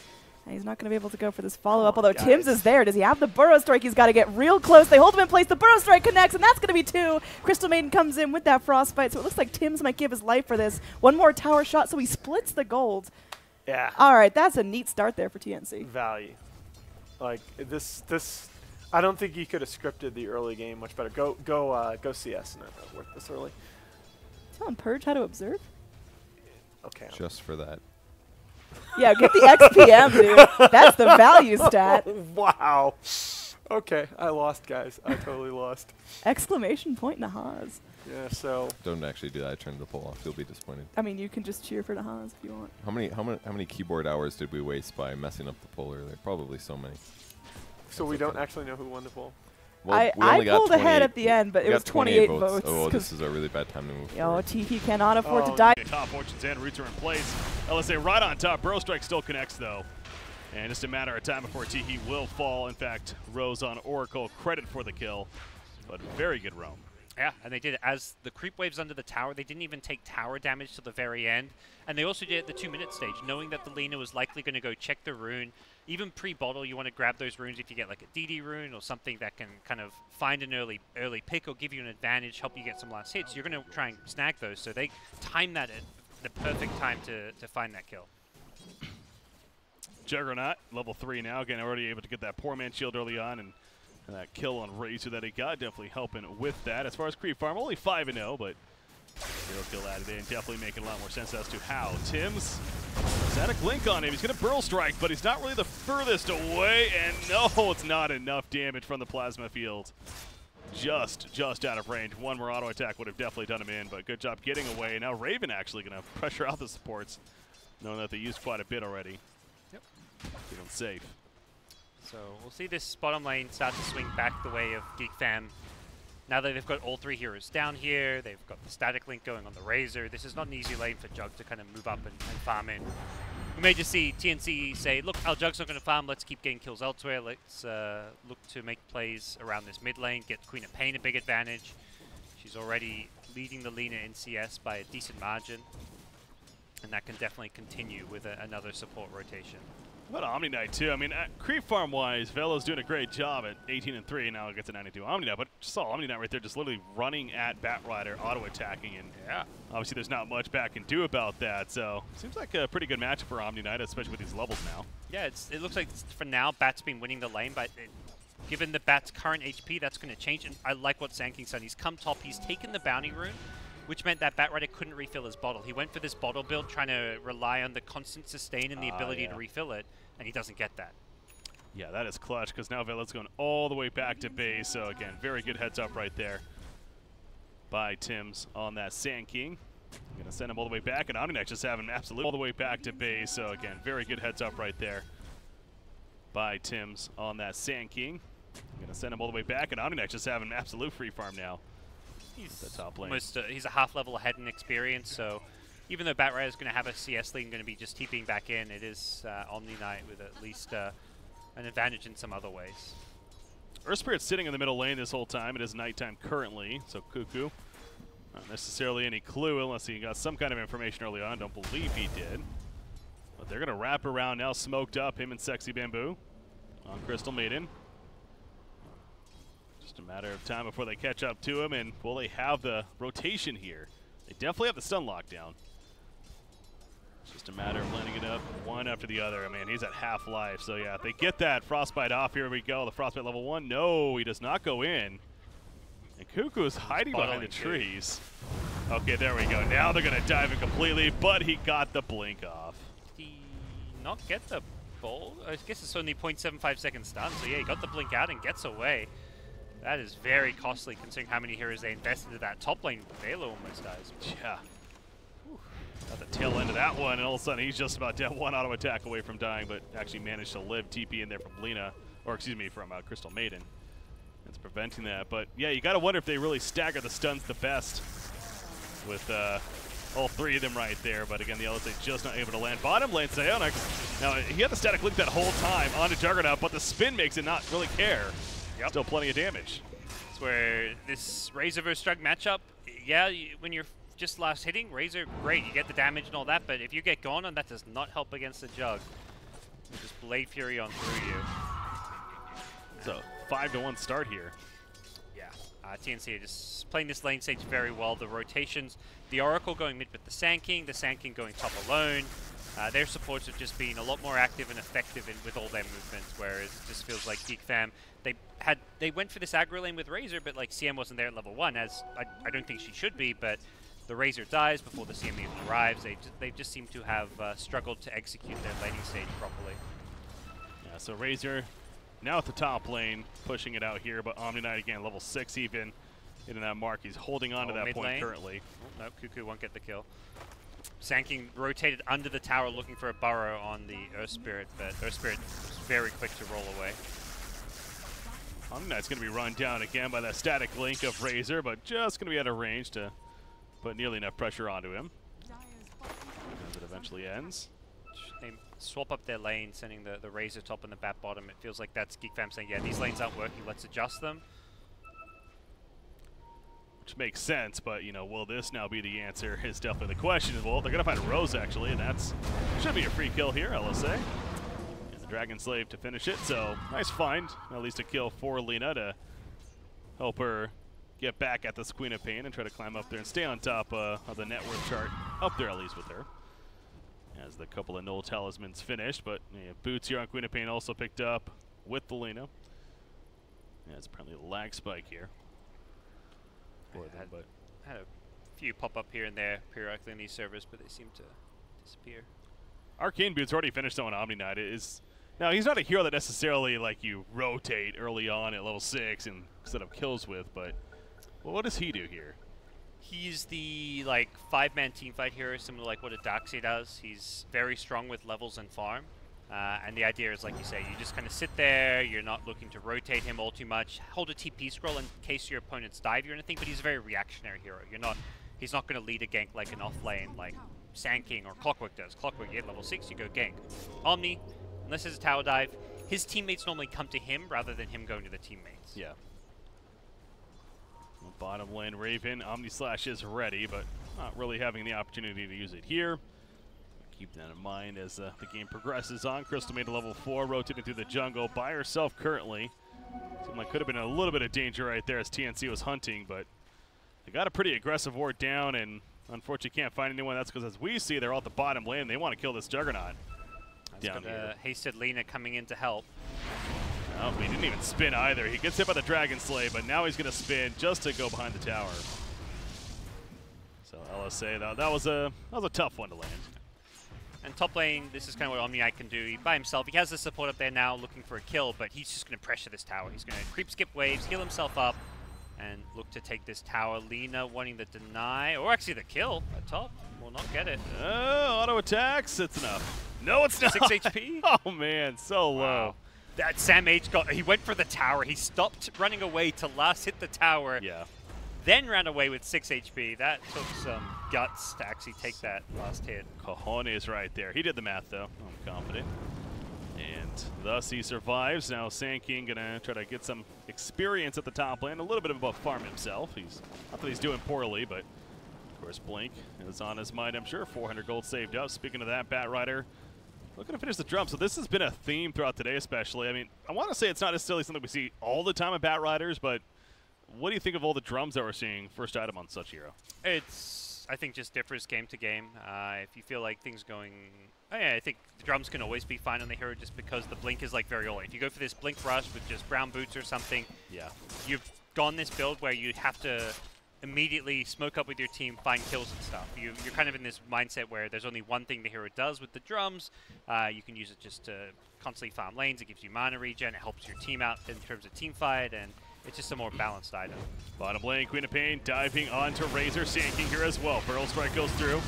And he's not going to be able to go for this follow-up, although Tim's is there. Does he have the Burrow Strike? He's got to get real close. They hold him in place. The Burrow Strike connects, and that's going to be 2. Crystal Maiden comes in with that Frostbite, so it looks like Tim's might give his life for this. One more tower shot, so he splits the gold. Yeah. All right, that's a neat start there for TNC. Value. Like, this. I don't think he could have scripted the early game much better. Go CS. Not worth this early. Telling Purge how to observe? Okay. Just for that. Yeah, get the XPM, dude. That's the value stat. Wow. Okay, I lost, guys. I totally lost. Exclamation point Nahaz. Yeah, so. Don't actually do that. I turned the poll off. You'll be disappointed. I mean, you can just cheer for Nahaz if you want. How many keyboard hours did we waste by messing up the poll earlier? Probably so many. So we don't actually know who won the poll. Well, I only got pulled ahead 28 at the end, but we it got was 28 votes. Oh, 'cause this is a really bad time to move. Yo, TP cannot afford Oh, to die. Top fortunes and roots are in place. LSA right on top. Burrow Strike still connects though. And just a matter of time before Teehee will fall. In fact, Rose on Oracle credit for the kill. But very good roam. Yeah, and they did it as the creep waves under the tower. They didn't even take tower damage till the very end. And they also did it at the 2-minute stage, knowing that the Lina was likely going to go check the rune. Even pre-bottle, you want to grab those runes if you get like a DD rune or something that can kind of find an early pick or give you an advantage, help you get some last hits. You're going to try and snag those. So they time that at the perfect time to find that kill. Juggernaut, level 3 now. Again, already able to get that poor man shield early on, and that kill on Razor that he got definitely helping with that. As far as creep farm, only 5-0, but zero kill added in, definitely making a lot more sense as to how. Tim's static link on him. He's going to Burl Strike, but he's not really the furthest away, and no, it's not enough damage from the plasma field. Just out of range. One more auto attack would have definitely done him in, but good job getting away. Now Raven actually going to pressure out the supports, knowing that they used quite a bit already. Yep. Feeling safe. So we'll see this bottom lane start to swing back the way of Geek Fam. Now that they've got all 3 heroes down here, they've got the static link going on the Razor. This is not an easy lane for Jug to kind of move up and farm in. We may just see TNC say, look, our Jug's not going to farm, let's keep getting kills elsewhere. Let's look to make plays around this mid lane, get Queen of Pain a big advantage. She's already leading the Lina in CS by a decent margin. And that can definitely continue with another support rotation. What about Omni Knight too? I mean, creep farm wise, Velo's doing a great job at 18-3. Now it gets a 92 Omni Knight, but just saw Omni Knight right there, just literally running at Batrider, auto attacking, and obviously there's not much Bat can do about that. So seems like a pretty good match for Omni Knight, especially with these levels now. Yeah, it looks like for now Bat's been winning the lane, but given the Bat's current HP, that's going to change. And I like what Sanking said. He's come top. He's taken the bounty rune, which meant that Batrider couldn't refill his bottle. He went for this bottle build, trying to rely on the constant sustain and the ability to refill it, and he doesn't get that. Yeah, that is clutch, because now Velo's going all the way back to base. So again, very good heads up right there by Tim's on that Sand King. Going to send him all the way back, and Omni Knight just having absolute all the way back to base. So again, very good heads up right there by Tim's on that Sand King. Going to send him all the way back, and Omni Knight just having an absolute free farm now. He's the top lane. Almost, he's a half level ahead in experience, so even though Batrider is going to have a CS lane, going to be just TPing back in, it is Omni Knight with at least an advantage in some other ways. Earth Spirit's sitting in the middle lane this whole time. It is nighttime currently, so Cuckoo, not necessarily any clue unless he got some kind of information early on. Don't believe he did. But they're going to wrap around now, smoked up, him and Sexy Bamboo on Crystal Maiden. Just a matter of time before they catch up to him, and will they have the rotation here? They definitely have the stun lockdown. It's just a matter of lining it up one after the other. I mean, he's at half life, so yeah, if they get that Frostbite off, here we go. The Frostbite level 1. No, he does not go in. And Cuckoo is hiding behind the trees. Okay, there we go. Now they're going to dive in completely, but he got the blink off. Did he not get the ball? I guess it's only 0.75 seconds stun, so yeah, he got the blink out and gets away. That is very costly considering how many heroes they invested into that top lane. Velo almost dies. Yeah. Got the tail end of that one, and all of a sudden he's just about dead, one auto attack away from dying, but actually managed to live TP in there from Lena, or excuse me, from Crystal Maiden. It's preventing that. But yeah, you gotta wonder if they really stagger the stuns the best with all three of them right there. But again, the LSA just not able to land. Bottom lane, Psyonix. Now, he had the static link that whole time onto Juggernaut, but the spin makes it not really care. Yep. Still plenty of damage. That's where this Razor vs. Strug matchup, yeah, when you're just last hitting, Razor, great, you get the damage and all that, but if you get gone on, that does not help against the Jug. You just Blade Fury on through you. So, 5-1 start here. Yeah, TNC are just playing this lane stage very well. The rotations, the Oracle going mid with the Sand King going top alone. Their supports have just been a lot more active and effective with all their movements, whereas it just feels like Geek Fam, they went for this aggro lane with Razor, but like CM wasn't there at level 1, as I don't think she should be, but the Razor dies before the CM even arrives. They just seem to have struggled to execute their laning stage properly. Yeah, so Razor now at the top lane, pushing it out here, but Omni Knight again, level 6 even, hitting that mark. He's holding on to that point lane. Currently. Oh, no, Cuckoo won't get the kill. Sand King rotated under the tower looking for a burrow on the Earth Spirit, but Earth Spirit was very quick to roll away. Omni Knight's going to be run down again by that static link of Razor, but just going to be out of range to put nearly enough pressure onto him. As it eventually ends. They swap up their lane, sending the Razor top and the Bat bottom. It feels like that's Geek Fam saying, yeah, these lanes aren't working, let's adjust them. Which makes sense, but, you know, will this now be the answer is definitely the question. Well, they're going to find Rose, actually, and that's should be a free kill here, LSA. And the Dragon Slave to finish it, so nice find. At least a kill for Lena to help her get back at this Queen of Pain and try to climb up there and stay on top of the net worth chart, up there at least with her. As the couple of Null Talismans finished, but yeah, Boots here on Queen of Pain also picked up with the Lena. Yeah, it's apparently a lag spike here. But had a few pop up here and there periodically in these servers, but they seem to disappear. Arcane Boots already finished on Omni Knight. Now he's not a hero that necessarily like you rotate early on at level 6 and set up kills with, but well, what does he do here? He's the like 5-man teamfight hero, similar to like what a Darkseid does. He's very strong with levels and farm. And the idea is, like you say, you just kind of sit there, you're not looking to rotate him all too much, hold a TP scroll in case your opponents dive you or anything, but he's a very reactionary hero. He's not going to lead a gank like an off lane like Sand King or Clockwork does. Clockwork, you hit level 6, you go gank. Omni, unless there's a tower dive, his teammates normally come to him rather than him going to the teammates. Yeah. Bottom lane Raven, Omni Slash is ready, but not really having the opportunity to use it here. Keep that in mind as the game progresses on. Crystal made a level 4, rotating through the jungle by herself currently. Seemed like could have been a little bit of danger right there as TNC was hunting, but they got a pretty aggressive ward down, and unfortunately can't find anyone. That's because, as we see, they're all at the bottom lane. They want to kill this Juggernaut down here. Hasted Lina coming in to help. Oh, he didn't even spin either. He gets hit by the Dragon Slay, but now he's going to spin just to go behind the tower. So LSA, that was a tough one to land. And top lane, this is kind of what Omniite can do. By himself, he has the support up there now looking for a kill, but he's just going to pressure this tower. He's going to creep skip waves, heal himself up, and look to take this tower. Lina wanting the deny, or actually the kill at top. Will not get it. Auto attacks, it's enough. No, it's not. 6 HP? Oh man, so low. Wow. That Sam H he went for the tower. He stopped running away to last hit the tower. Yeah. Then ran away with 6 HP. That took some guts to actually take that last hit. Cojones right there. He did the math though, I'm confident. And thus he survives. Now Sand King gonna try to get some experience at the top lane. A little bit of a farm himself. Not that he's doing poorly, but of course Blink is on his mind, I'm sure. 400 gold saved up. Speaking of that, Bat Rider looking to finish the drum. So this has been a theme throughout today especially. I mean, I want to say it's not necessarily something we see all the time at Bat Riders, but what do you think of all the drums that we're seeing first item on such hero? It's, I think, just differs game to game. If you feel like things going... Oh yeah, I think the drums can always be fine on the hero just because the blink is like very early. If you go for this blink rush with just brown boots or something, yeah, you've gone this build where you have to immediately smoke up with your team, find kills and stuff. You're kind of in this mindset where there's only one thing the hero does with the drums. You can use it just to constantly farm lanes. It gives you mana regen. It helps your team out in terms of team fight, and it's just a more balanced item. Bottom lane, Queen of Pain diving onto Razor. Sand King here as well. Feral Strike goes through.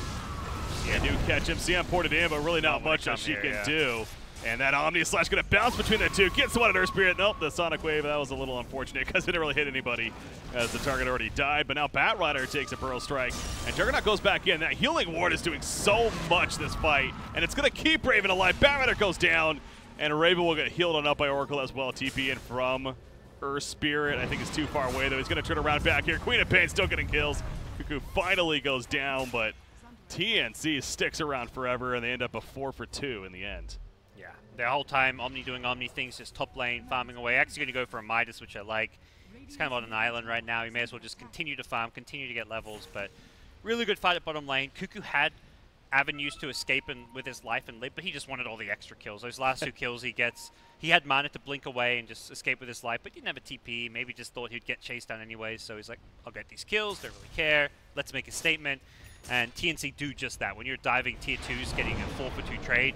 Yeah, do catch him. Sian ported in, but really not much that she can do. And that Omni Slash going to bounce between the two. Gets one at Earth Spirit. Nope, the Sonic Wave, that was a little unfortunate because it didn't really hit anybody as the target already died. But now Bat Rider takes a Pearl Strike. And Juggernaut goes back in. That healing ward is doing so much this fight. And it's going to keep Raven alive. Bat Rider goes down. And Raven will get healed on up by Oracle as well. TP in from Earth Spirit. I think it's too far away, though. He's going to turn around back here. Queen of Pain still getting kills. Cuckoo finally goes down, but TNC sticks around forever, and they end up a 4 for 2 in the end. Yeah, the whole time Omni doing Omni things, just top lane, farming away. Actually going to go for a Midas, which I like. He's kind of on an island right now. He may as well just continue to farm, continue to get levels, but really good fight at bottom lane. Cuckoo had avenues to escape with his life and live, but he just wanted all the extra kills. Those last 2 kills he had mana to blink away and just escape with his life, but he didn't have a TP. Maybe just thought he'd get chased down anyway, so he's like, I'll get these kills, don't really care. Let's make a statement. And TNC do just that. When you're diving tier 2s, getting a 4 for 2 trade,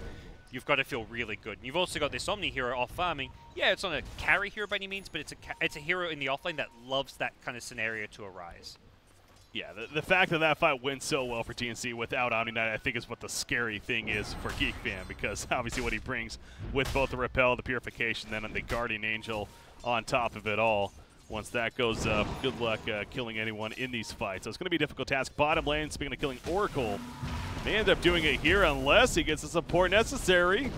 you've got to feel really good. And you've also got this Omni hero off farming. Yeah, it's not a carry hero by any means, but it's a hero in the offlane that loves that kind of scenario to arise. Yeah, the fact that that fight went so well for TNC without Omni Knight, I think is what the scary thing is for Geek Fam, because obviously what he brings with both the Repel, the Purification, then the Guardian Angel on top of it all. Once that goes up, good luck killing anyone in these fights. So it's going to be a difficult task. Bottom lane, speaking of killing Oracle, may end up doing it here unless he gets the support necessary.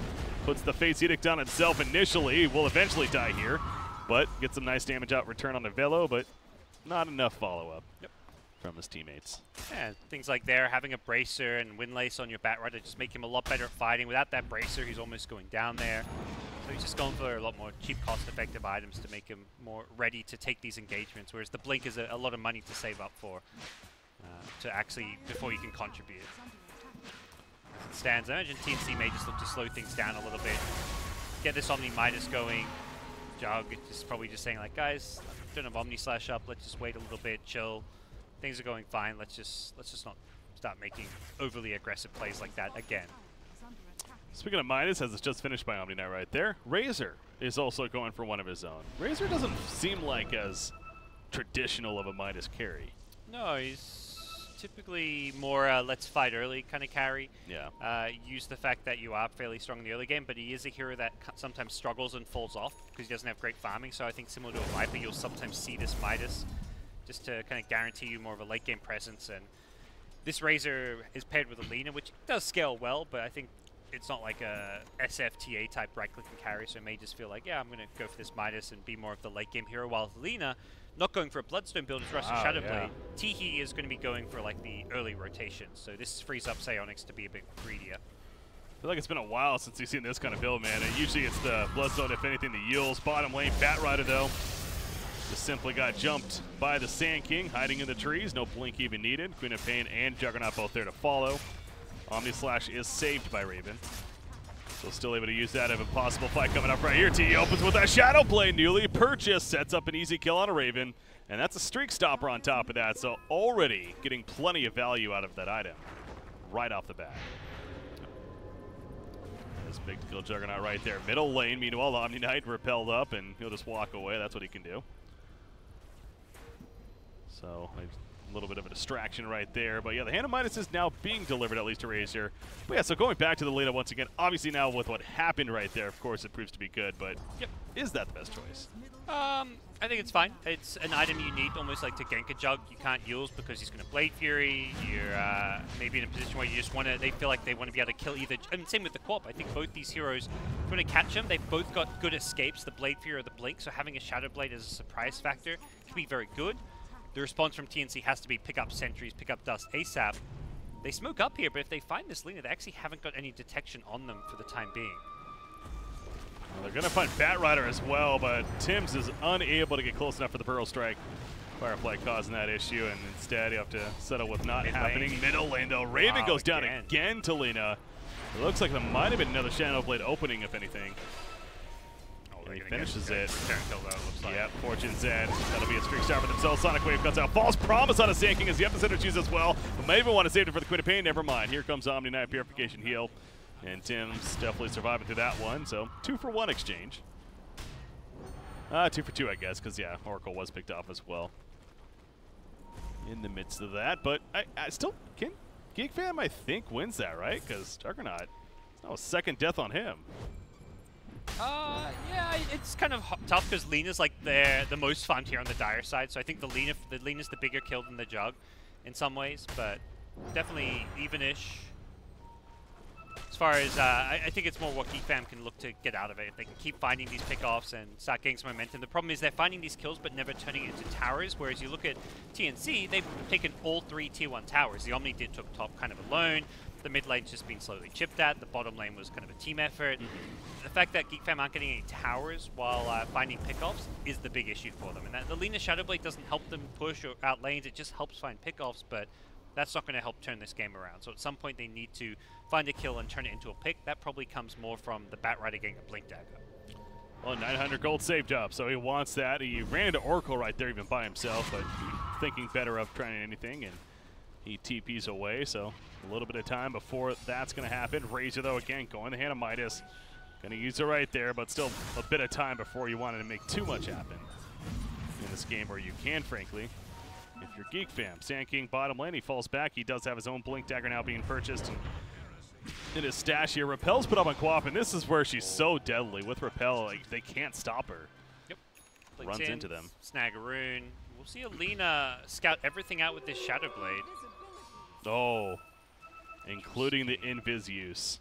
Puts the Fate's Edict on himself initially. He will eventually die here, but gets some nice damage out return on the Velo, but not enough follow-up from his teammates. Yeah, things like there, having a Bracer and Windlace on your Bat Rider just make him a lot better at fighting. Without that Bracer, he's almost going down there. So he's just going for a lot more cheap, cost-effective items to make him more ready to take these engagements, whereas the Blink is a lot of money to save up for, to actually, before you can contribute. As it stands, I imagine TNC may just look to slow things down a little bit, get this Omni Midas going. Jug is probably just saying, like, guys, don't have Omni Slash up, let's just wait a little bit, chill. Things are going fine, let's just not start making overly aggressive plays like that again. Speaking of Midas, as it's just finished by Omni Knight right there, Razor is also going for one of his own. Razor doesn't seem like as traditional of a Midas carry. No, he's typically more let's fight early kind of carry. Yeah. Use the fact that you are fairly strong in the early game, but he is a hero that sometimes struggles and falls off because he doesn't have great farming. So I think similar to a Viper, you'll sometimes see this Midas just to kind of guarantee you more of a late game presence. And this Razor is paired with a Lina, which does scale well, but I think it's not like a SFTA type right-click and carry, so it may just feel like, yeah, I'm going to go for this Midas and be more of the late-game hero, while Lina, not going for a Bloodstone build, is Rusty Shadowblade. Teehee is going to be going for like the early rotation, so this frees up Psionics to be a bit greedier. feel like it's been a while since we've seen this kind of build, man. And usually it's the Bloodstone, if anything, the Yules. Bottom lane, Batrider, though, just simply got jumped by the Sand King, hiding in the trees. No blink even needed. Queen of Pain and Juggernaut both there to follow. Omni Slash is saved by Raven. So still able to use that. Have a possible fight coming up right here. T opens with that Shadow Blade, newly purchased. Sets up an easy kill on a Raven. And that's a streak stopper on top of that. So already getting plenty of value out of that item right off the bat. There's big kill Juggernaut right there. Middle lane, meanwhile, Omni Knight repelled up, and he'll just walk away. That's what he can do. So a little bit of a distraction right there. But yeah, the Hand of Midas is now being delivered, at least to Razor. But yeah, so going back to the Lena once again, obviously now with what happened right there, of course it proves to be good. But yep, is that the best choice? I think it's fine. It's an item you need, almost like to gank a Jug. You can't use because he's going to Blade Fury. You're maybe in a position where you just want to, they feel like they want to be able to kill either, and same with the Corp. I think both these heroes, if you want to catch them, they've both got good escapes, the Blade Fury or the Blink, so having a Shadow Blade as a surprise factor can be very good. The response from TNC has to be pick up sentries, pick up dust ASAP. They smoke up here, but if they find this Lena, they actually haven't got any detection on them for the time being. Well, they're going to find Batrider as well, but Tim's is unable to get close enough for the Pearl Strike. Firefly causing that issue, and instead you have to settle with not happening. Middle lane, though. Raven goes down again to Lena. It looks like there might have been another Shadow Blade opening, if anything. And he finishes it. Yep, Fortune's End. That'll be a streak star for themselves. Sonic Wave cuts out. False Promise on a Sand King as the Epicenter chooses as well. But might even want to save it for the Queen of Pain. Never mind. Here comes Omni Knight Purification Heal. And Tim's definitely surviving through that one. So 2-for-1 exchange. 2-for-2, I guess, because, yeah, Oracle was picked off as well. In the midst of that. But I still can. Geek Fam, I think, wins that, right? Because Juggernaut, it's now a second death on him. Yeah, it's kind of tough because Lena's like the most farmed here on the Dire side, so I think the Lena's the bigger kill than the Jug in some ways, but definitely even-ish. As far as, I think it's more what Geek Fam can look to get out of it. If they can keep finding these pickoffs and start getting some momentum. The problem is they're finding these kills but never turning it into towers, whereas you look at TNC, they've taken all 3 tier 1 towers. The Omni did took top kind of alone. The mid lane's just been slowly chipped at. The bottom lane was kind of a team effort. The fact that Geek Fam aren't getting any towers while finding pickoffs is the big issue for them. And that the Lena Shadowblade doesn't help them push or out lanes. It just helps find pickoffs, but that's not going to help turn this game around. So at some point they need to find a kill and turn it into a pick. That probably comes more from the Batrider getting a Blink Dagger. Well, 900 gold save job, so he wants that. He ran into Oracle right there even by himself, but thinking better of trying anything, and he TPs away, so a little bit of time before that's going to happen. Razor, though, again, going to Hand of Midas. Going to use it right there, but still a bit of time before you wanted to make too much happen in this game, where you can, frankly. If you're Geek Fam, Sand King bottom lane, he falls back. He does have his own Blink Dagger now being purchased. And in his stash here, Repel's put up on Quap, and this is where she's so deadly. With Repel, like, they can't stop her. Yep. Runs into them. Snag a rune. We'll see Alina scout everything out with this Shadow Blade. Oh, including the Invis use.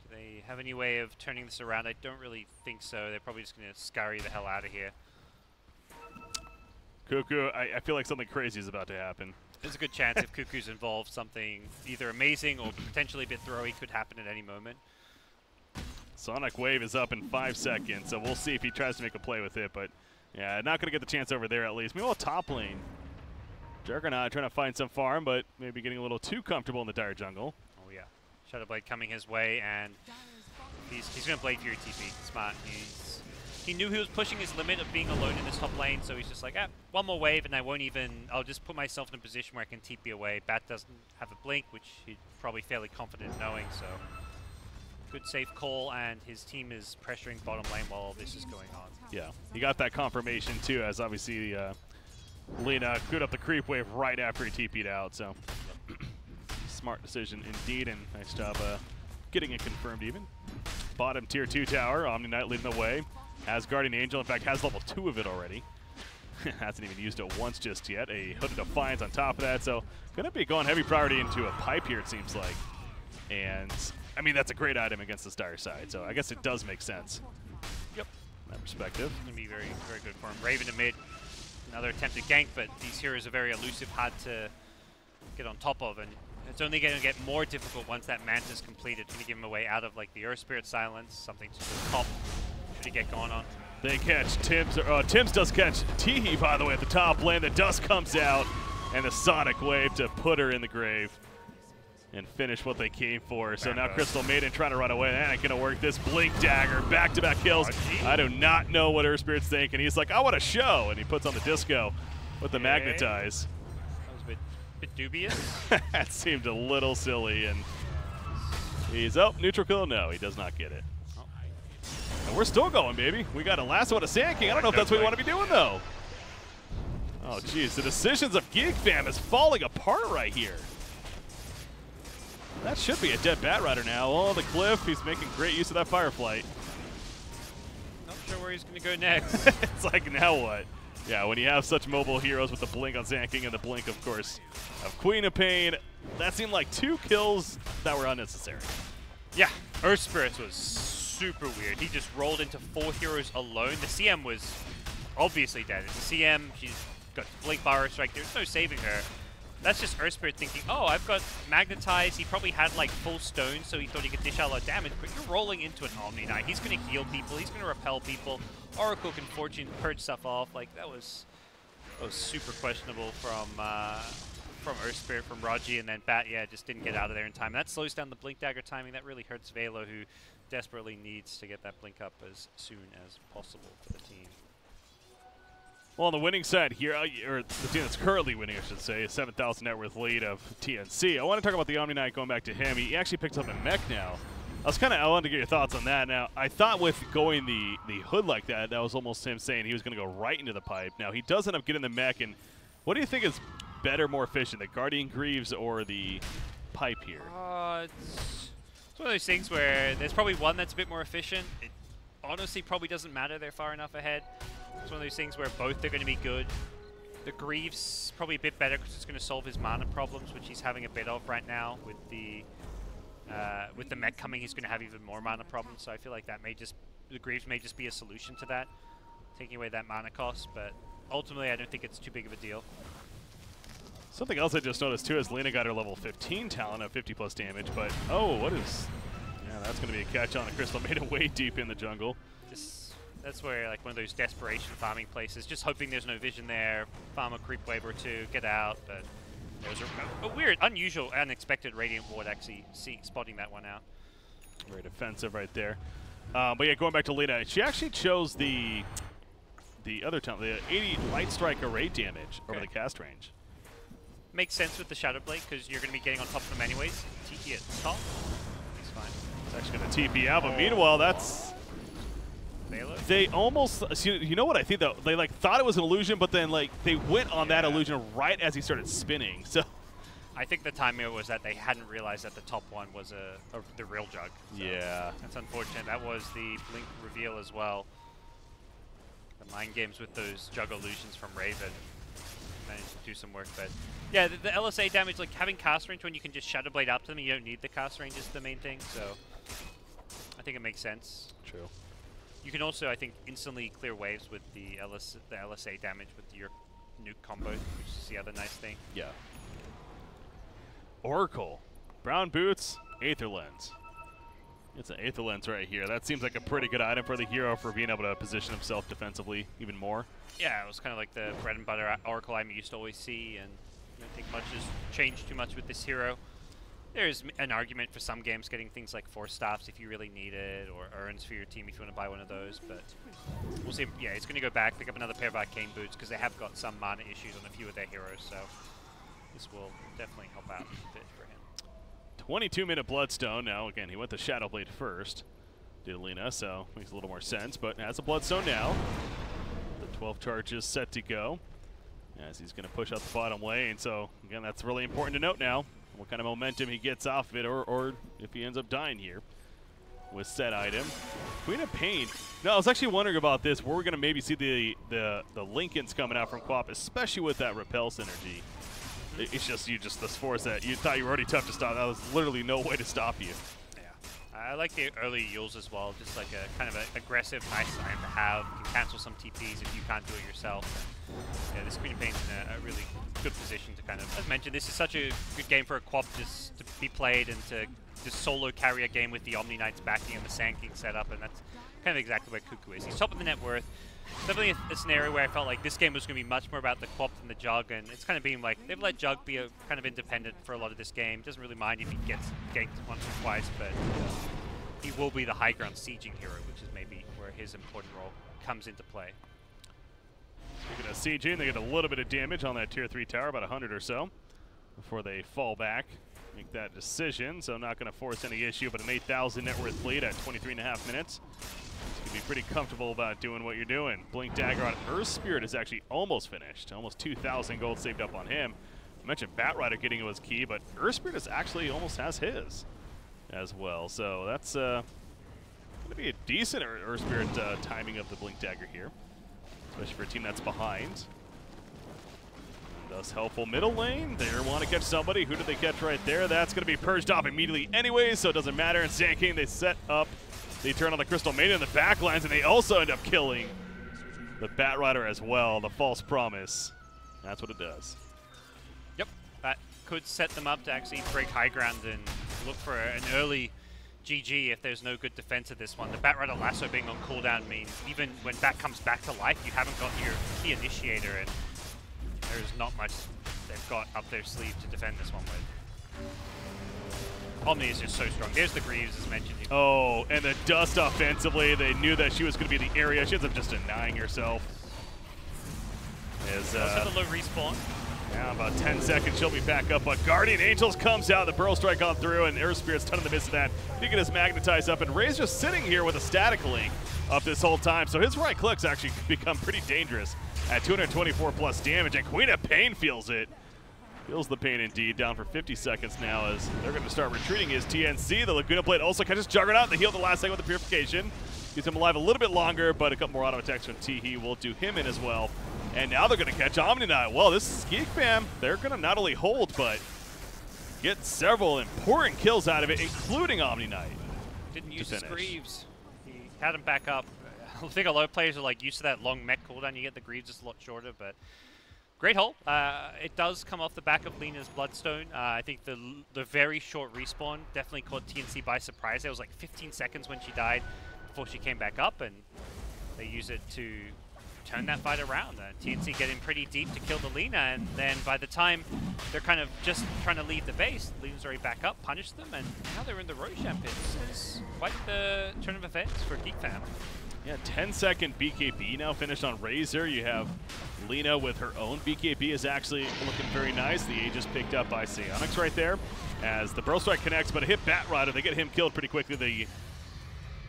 Do they have any way of turning this around? I don't really think so. They're probably just going to scurry the hell out of here. Cuckoo, I feel like something crazy is about to happen. There's a good chance if Cuckoo's involved, something either amazing or potentially a bit throwy could happen at any moment. Sonic Wave is up in 5 seconds, so we'll see if he tries to make a play with it. But yeah, not going to get the chance over there at least. Meanwhile, top lane. Juggernaut trying to find some farm, but maybe getting a little too comfortable in the Dire jungle. Oh yeah, Shadow Blade coming his way, and he's going to Blade Fury TP. Smart. He knew he was pushing his limit of being alone in this top lane, so he's just like, one more wave and I'll just put myself in a position where I can TP away. Bat doesn't have a blink, which he's probably fairly confident in knowing, so good safe call, and his team is pressuring bottom lane while all this is going on. Yeah, he got that confirmation too, as obviously Lena cleared up the creep wave right after he TP'd out, so smart decision indeed, and nice job getting it confirmed even. Bottom tier 2 tower, Omni Knight leading the way. Has Guardian Angel, in fact, has level 2 of it already. Hasn't even used it once just yet. A Hooded Defiance on top of that, so going to be going heavy priority into a pipe here, it seems like. And, I mean, that's a great item against the Dire side, so I guess it does make sense. Yep. In that perspective. It's going to be very, very good for him. Raven to mid, another attempted gank, but these heroes are very elusive, hard to get on top of, and It's only going to get more difficult once that Manta's completed. It's going to give him a way out of like the Earth Spirit Silence, something to just pop should he get going on. They catch Tim's. Tim's does catch Teehee, by the way, at the top lane. The dust comes out, and the Sonic Wave to put her in the grave and finish what they came for. So now Crystal Maiden trying to run away. That ain't going to work. This Blink Dagger, back-to-back kills. I do not know what Earth Spirit's thinking. He's like, I want a show, and he puts on the disco with the Magnetize. That was a bit dubious. That seemed a little silly, and he's, neutral kill? No, he does not get it. And we're still going, baby. We got a last one of Sand King. I don't know if that's what we want to be doing, though. Oh, jeez. The decisions of Geek Fam is falling apart right here. That should be a dead Bat Rider now. Oh, the Cliff. He's making great use of that Fireflight. Not sure where he's going to go next. It's like, now what? Yeah, when you have such mobile heroes with the Blink on Sand King and the Blink, of course, of Queen of Pain, that seemed like 2 kills that were unnecessary. Yeah, Earth Spirits was super weird. He just rolled into 4 heroes alone. The CM was obviously dead. It's a CM. She's got Blink Fire Strike. There's no saving her. That's just Earth Spirit thinking, oh, I've got Magnetize. He probably had like full stone, so he thought he could dish out a lot of damage, but you're rolling into an Omni Knight. He's going to heal people. He's going to repel people. Oracle can Fortune purge stuff off. Like, that was super questionable from Earth Spirit, from Raji, and then Bat, just didn't get out of there in time. That slows down the Blink Dagger timing. That really hurts Velo, who desperately needs to get that Blink up as soon as possible for the team. Well, on the winning side here, or the team that's currently winning, I should say, a 7,000 net worth lead of TNC. I want to talk about the Omni Knight going back to him. He actually picked up a mech now. I wanted to get your thoughts on that. Now, I thought with going the hood like that, that was almost him saying he was going to go right into the pipe. Now, he does end up getting the mech, and what do you think is better, more efficient, the Guardian Greaves or the pipe here? It's one of those things where there's probably one that's a bit more efficient. It honestly probably doesn't matter. They're far enough ahead. It's one of those things where both are going to be good. The Greaves probably a bit better because it's going to solve his mana problems, which he's having a bit of right now. With the mech coming, he's going to have even more mana problems. So I feel like the Greaves may just be a solution to that, taking away that mana cost. But ultimately, I don't think it's too big of a deal. Something else I just noticed too is Lena got her level 15 talent at 50+ damage. But what is? Yeah, that's going to be a catch on the Crystal Maiden way deep in the jungle. That's where, like, one of those desperation farming places, just hoping there's no vision there, farm a creep wave or 2, get out, but there was a weird, unusual, unexpected Radiant Ward actually spotting that one out. Very defensive right there. But yeah, going back to Lena, she actually chose the other talent, the 80 Light Strike array damage over the cast range. Makes sense with the Shadow Blade, because you're going to be getting on top of them anyways. TP at the top. He's fine. It's actually going to TP out, but meanwhile, that's... They almost, you know what I think though? They like thought it was an illusion, but then like they went on that illusion right as he started spinning. So I think the timing was that they hadn't realized that the top one was the real jug. So yeah, that's unfortunate. That was the Blink reveal as well. The mind games with those jug illusions from Raven managed to do some work, but yeah, the LSA damage, like having cast range when you can just Shadow Blade up to them, you don't need the cast range is the main thing. So I think it makes sense. True. You can also, I think, instantly clear waves with the LSA damage with your nuke combo, which is the other nice thing. Yeah. Oracle. Brown boots, Aether Lens. It's an Aether Lens right here. That seems like a pretty good item for the hero for being able to position himself defensively even more. Yeah, it was kind of like the bread and butter Oracle item you used to always see, and I don't think much has changed too much with this hero. There's an argument for some games getting things like Force Staffs if you really need it, or Urns for your team if you want to buy one of those, but we'll see. Yeah, he's going to go back, pick up another pair of Arcane Boots, because they have got some mana issues on a few of their heroes, so this will definitely help out a bit for him. 22-minute Bloodstone. Now, again, he went to Shadow Blade first, did Lena, so makes a little more sense, but has a Bloodstone now. The 12 charges set to go, as he's going to push out the bottom lane, so, again, that's really important to note now. What kind of momentum he gets off of it, or if he ends up dying here with said item. Queen of Pain. No, I was actually wondering about this. Where we're going to maybe see the Lincolns coming out from Quap, especially with that repel synergy. It's just this force that you thought you were already tough to stop. That was literally no way to stop you. Yeah, I like the early Yules as well. Just like a kind of aggressive, nice item to have. You can cancel cancel some TPs if you can't do it yourself. And, yeah, this Queen of Pain's in a really good position to kind of, as mentioned, this is such a good game for a Quap just to be played and to just solo carry a game with the Omni Knights backing and the Sand King setup, and that's kind of exactly where Cuckoo is. He's top of the net worth. Definitely a scenario where I felt like this game was going to be much more about the Quap than the Jug, and it's kind of been like, they've let Jug be a kind of independent for a lot of this game. Doesn't really mind if he gets ganked once or twice, but he will be the high ground sieging hero, which is maybe where his important role comes into play. Speaking of sieging, they get a little bit of damage on that tier 3 tower, about 100 or so, before they fall back, make that decision. So not going to force any issue, but an 8,000 net worth lead at 23.5 minutes. You can be pretty comfortable about doing what you're doing. Blink Dagger on Earth Spirit is actually almost finished. Almost 2,000 gold saved up on him. I mentioned Bat Rider getting it was key, but Earth Spirit is actually almost has his as well. So that's going to be a decent Earth Spirit timing of the Blink Dagger here, especially for a team that's behind. And thus helpful middle lane. They want to catch somebody. Who did they catch right there? That's going to be purged off immediately anyway, so it doesn't matter. And Sand King, they set up. They turn on the Crystal Maiden in the backlines, and they also end up killing the Bat Rider as well, the False Promise. That's what it does. Yep, that could set them up to actually break high ground and look for an early GG if there's no good defense of this one. The Bat Rider Lasso being on cooldown means even when Bat comes back to life, you haven't got your key initiator, and there's not much they've got up their sleeve to defend this one with. Omni is just so strong. There's the Greaves, as mentioned. Oh, and the Dust offensively. They knew that she was going to be in the area. She ends up just denying herself. Also the low respawn. Yeah, about 10 seconds, she'll be back up. But Guardian Angels comes out, the Burrow Strike on through, and Earth Spirit's ton in the midst of that. Deacon is magnetized up, and Ray's just sitting here with a static link up this whole time. So his right clicks actually become pretty dangerous at 224 plus damage, and Queen of Pain feels it. Feels the pain indeed, down for 50 seconds now as they're going to start retreating his TNC. The Laguna Blade also catches Juggernaut. They heal the last second with the Purification. Keeps him alive a little bit longer, but a couple more auto attacks from Teehee will do him in as well. And now they're going to catch Omni Knight. Well, this is Geek Fam. They're going to not only hold, but get several important kills out of it, including Omni Knight. Didn't use his Greaves. He had him back up. I think a lot of players are like used to that long mech cooldown. You get the Greaves just a lot shorter, but great hold. It does come off the back of Lena's Bloodstone. I think the very short respawn definitely caught TNC by surprise. There was like 15 seconds when she died before she came back up, and they use it to turn that fight around. TNC getting pretty deep to kill the Lena, and then by the time they're kind of just trying to leave the base, Lena's already back up, punished them, and now they're in the Roshan pits. It's quite the turn of events for Geek Fam. Yeah, 10-second BKB now finished on Razor. You have Lena with her own BKB is actually looking very nice. The Aegis picked up by Psionics right there as the Burrow Strike connects, but a hit Bat Rider. They get him killed pretty quickly. The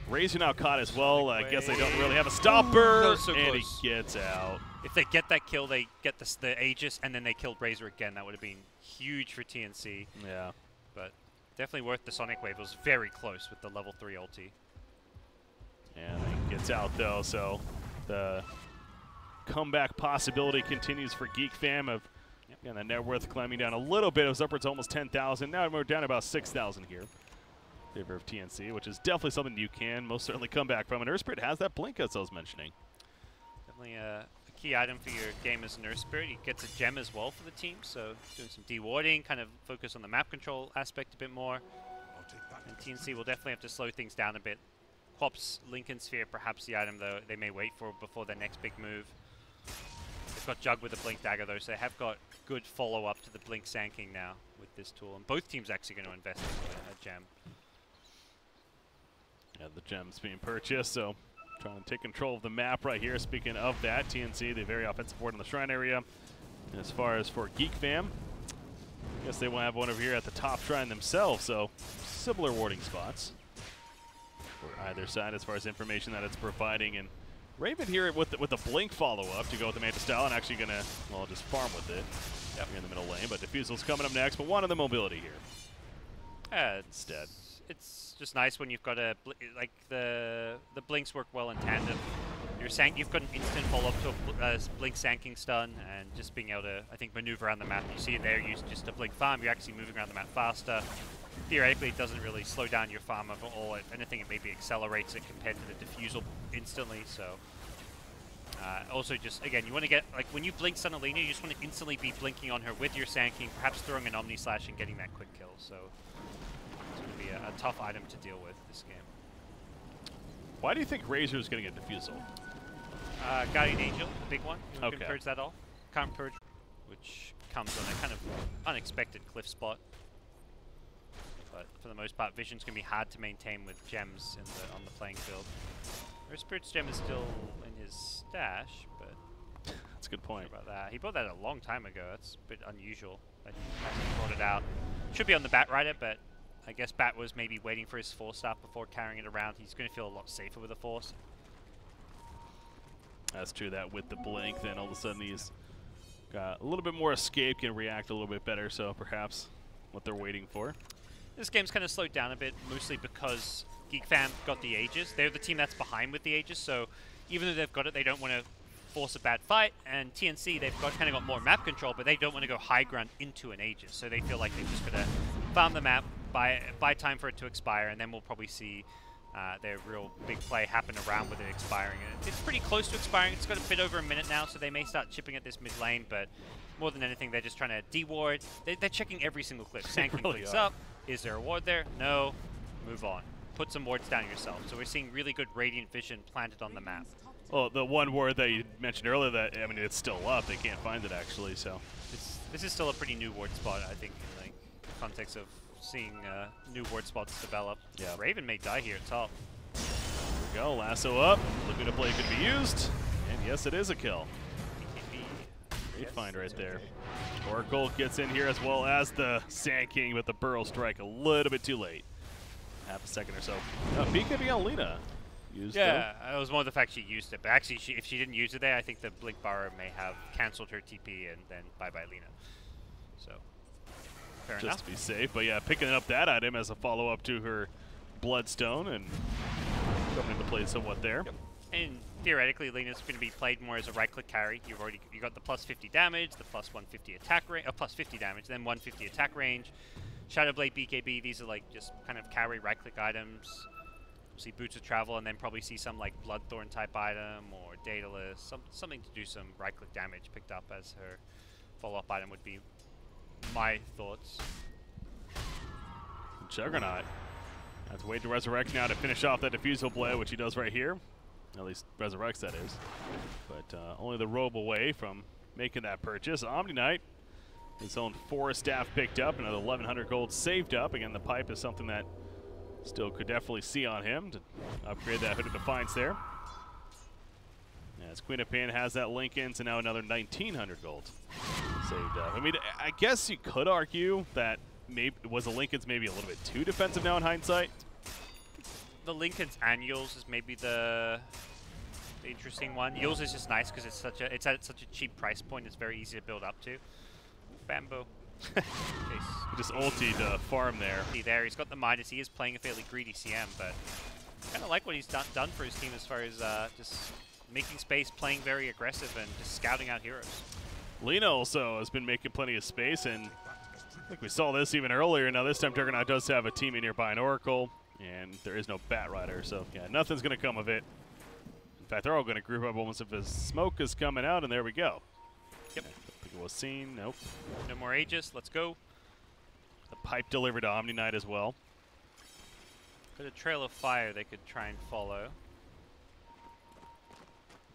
Razor now caught as well. I guess they don't really have a stopper, So and close. he gets out. If they get that kill, they get the Aegis, and then they killed Razor again. That would have been huge for TNC. Yeah. But definitely worth the Sonic Wave. It was very close with the level 3 ulti. And he gets out, though, so the comeback possibility continues for Geek Fam of, again, the net worth climbing down a little bit. It was upwards almost 10,000. Now we're down about 6,000 here in favor of TNC, which is definitely something you can most certainly come back from. And Earth Spirit has that blink, as I was mentioning. Definitely a key item for your game as an Earth Spirit. He gets a gem as well for the team, so doing some dewarding, kind of focus on the map control aspect a bit more. And TNC will definitely have to slow things down a bit. Quap's Lincoln Sphere, perhaps the item though they may wait for before their next big move. They've got Jug with the Blink Dagger though, so they have got good follow-up to the Blink Sand King now with this tool. And both teams actually going to invest in a gem. Yeah, the gem's being purchased, so trying to take control of the map right here. Speaking of that, TNC, the very offensive board in the Shrine area. And as far as for Geek Fam, I guess they will have one over here at the top Shrine themselves, so similar warding spots for either side as far as information that it's providing. And Raven here with the blink follow-up to go with the Manta style and actually going to, well, just farm with it here in the middle lane. But Diffusal's coming up next, but wanted the mobility here instead. It's just nice when you've got a like the blinks work well in tandem. You've got an instant follow-up to a blink Sand King stun, and just being able to, I think, maneuver around the map. You see it there, use just a blink farm. You're actually moving around the map faster. Theoretically, it doesn't really slow down your farm at all. If anything, it maybe accelerates it compared to the Diffusal instantly. So Also, just again, you want to get like when you blink Sunalina, you just want to instantly be blinking on her with your Sand King, perhaps throwing an Omni Slash and getting that quick kill. So it's going to be a tough item to deal with this game. Why do you think Razor is going to get Diffusal? Guardian Angel, the big one. You Okay. can purge that off. Can't purge, which comes on a kind of unexpected cliff spot. But for the most part, Vision's going to be hard to maintain with gems on the playing field. Her Spirit's Gem is still in his stash, but that's a good point about that. He brought that a long time ago. That's a bit unusual that he hasn't brought it out. Should be on the Bat Rider, but I guess Bat was maybe waiting for his Force Staff before carrying it around. He's going to feel a lot safer with a Force. That's true. That with the blink, then all of a sudden he's got a little bit more escape, can react a little bit better. So perhaps what they're waiting for. This game's kind of slowed down a bit, mostly because Geek Fam got the Aegis. They're the team that's behind with the Aegis, so even though they've got it, they don't want to force a bad fight. And TNC, they've kind of got more map control, but they don't want to go high ground into an Aegis. So they feel like they've just got to farm the map, buy time for it to expire, and then we'll probably see their real big play happen around with it expiring. And it's pretty close to expiring. It's got a bit over a minute now, so they may start chipping at this mid lane, but more than anything, they're just trying to de-ward. They're checking every single clip. Sand King really clicks are. up. Is there a ward there? No. Move on. Put some wards down yourself. So we're seeing really good Radiant Vision planted on the map. Well, the one word that you mentioned earlier, that I mean, it's still up. They can't find it actually. So This is still a pretty new ward spot, I think, in like context of seeing new ward spots develop. Yeah. Raven may die here at top. There we go. Lasso up. Laguna Blade could be used. And yes, it is a kill. Great find right there. Oracle gets in here as well as the Sand King with the Burrow Strike a little bit too late. Half a second or so. BKB on Lina. Used Yeah, it was more the fact she used it. But actually, if she didn't use it there, I think the Blink Borrower may have cancelled her TP and then bye-bye Lina. So, fair enough. Just to be safe. But yeah, picking up that item as a follow-up to her Bloodstone and coming into play somewhat there. Yep. And theoretically, Lina's going to be played more as a right-click carry. You got the plus 50 damage, the plus 150 attack range, plus 50 damage, then 150 attack range. Shadowblade, BKB, these are like just kind of carry right-click items. We'll see Boots of Travel, and then probably see some like Bloodthorn type item or Daedalus, something to do some right-click damage picked up as her follow-up item would be my thoughts. Juggernaut. Has to wait to resurrect now to finish off that Diffusal Blade, which he does right here. At least resurrects, that is. But only the robe away from making that purchase. Omni Knight, his own Forest Staff picked up, another 1,100 gold saved up. Again, the pipe is something that still could definitely see on him to upgrade that Hood of Defiance there. As Queen of Pain has that link in, so now another 1,900 gold saved up. I mean, I guess you could argue that maybe was the Lincolns maybe a little bit too defensive now in hindsight. The Lincolns and Yules is maybe the interesting one. Yules is just nice because it's at such a cheap price point. It's very easy to build up to. Bambo. Just ulti to farm there. See there, he's got the Midas. He is playing a fairly greedy CM, but kind of like what he's done for his team as far as just making space, playing very aggressive, and just scouting out heroes. Lina also has been making plenty of space, and I think we saw this even earlier. Now this time Juggernaut does have a teammate nearby, an Oracle, and there is no Bat Rider, so yeah, nothing's going to come of it. In fact, they're all going to group up almost if his smoke is coming out, and there we go. Yep. I think it was seen. Nope. No more Aegis. Let's go. The pipe delivered to Omni Knight as well. Got a Trail of Fire they could try and follow.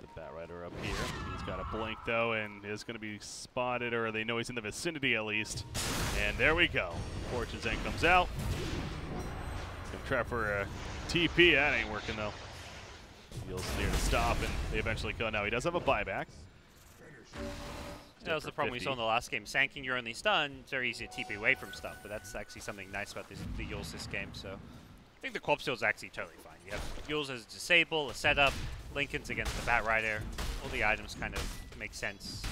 The Bat Rider up here. He's got a blink though, and is going to be spotted, or they know he's in the vicinity at least. And there we go. Fortune's End comes out. Gonna try for a TP. That ain't working though. Heals near to stop, and they eventually kill. Now he does have a buyback. That was the problem we saw in the last game. Sand King, you're only stunned. It's very easy to TP away from stuff, but that's actually something nice about the Yules this game. So I think the Corpse Seal is actually totally fine. You have Yules as a disable, a setup, Lincoln's against the Bat Rider. All the items kind of make sense,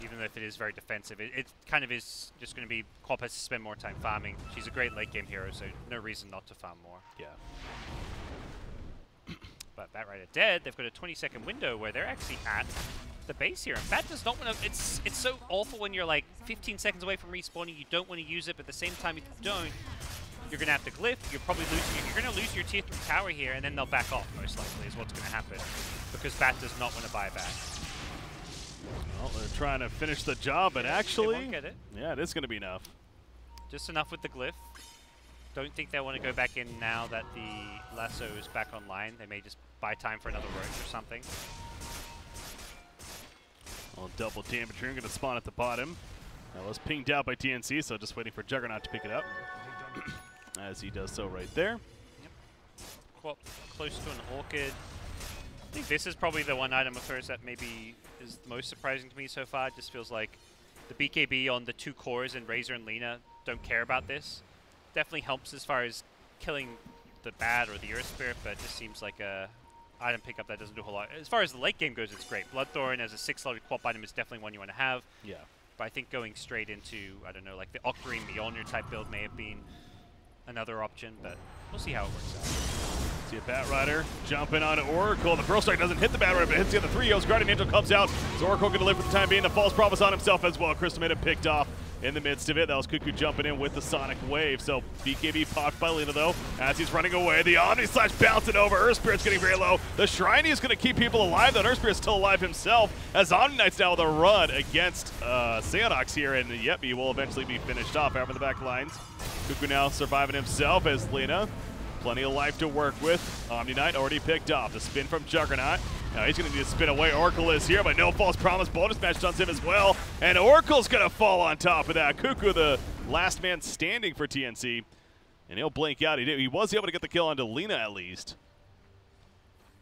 even if it is very defensive. It kind of is just going to be Corp has to spend more time farming. She's a great late game hero, so no reason not to farm more. Yeah. But Bat Rider dead. They've got a 20-second window where they're actually at the base here. And Bat does not want to. It's so awful when you're like 15 seconds away from respawning. You don't want to use it, but at the same time, if you don't, you're going to have to glyph, you're probably losing, you're going to lose your tier 3 tower here, and then they'll back off, most likely, is what's going to happen. Because Bat does not want to buy back. Well, they're trying to finish the job, but actually, they won't get it. Yeah, it is going to be enough. Just enough with the glyph. Don't think they want to go back in now that the lasso is back online. They may just buy time for another roach or something. Well, double damage here, going to spawn at the bottom. That was pinged out by TNC, so just waiting for Juggernaut to pick it up. As he does so right there. Yep. Close to an Orchid. I think this is probably the one item of hers that maybe is the most surprising to me so far. It just feels like the BKB on the 2 cores and Razor and Lina don't care about this. Definitely helps as far as killing the Bat or the Earth Spirit, but it just seems like a item pickup that doesn't do a whole lot. As far as the late game goes, it's great. Bloodthorn as a 6-slotted Quap item is definitely one you want to have. Yeah. But I think going straight into, I don't know, like the Octarine Mjolnir type build may have been another option, but we'll see how it works out. See a Bat Rider jumping on Oracle. The Pearl Strike doesn't hit the Bat Rider, but it hits the other 3 heals. Guardian Angel comes out. Is Oracle going to live for the time being? The False Promise on himself as well. Crystal made it picked off in the midst of it. That was Cuckoo jumping in with the Sonic Wave. So BKB popped by Lina though as he's running away. The Omni Slash bouncing over. Earth Spirit's getting very low. The Shriney is going to keep people alive. That Earth Spirit's still alive himself as Omni Knight's now with a run against Seonox here. And yep, he will eventually be finished off over the back lines. Cuckoo now surviving himself as Lina. Plenty of life to work with. Omni Knight already picked off. The spin from Juggernaut. Now he's going to need to spin away. Oracle is here, but no False Promise. Bonus match stuns him as well. And Oracle's going to fall on top of that. Cuckoo, the last man standing for TNC. And he'll blink out. He was able to get the kill onto Lina at least.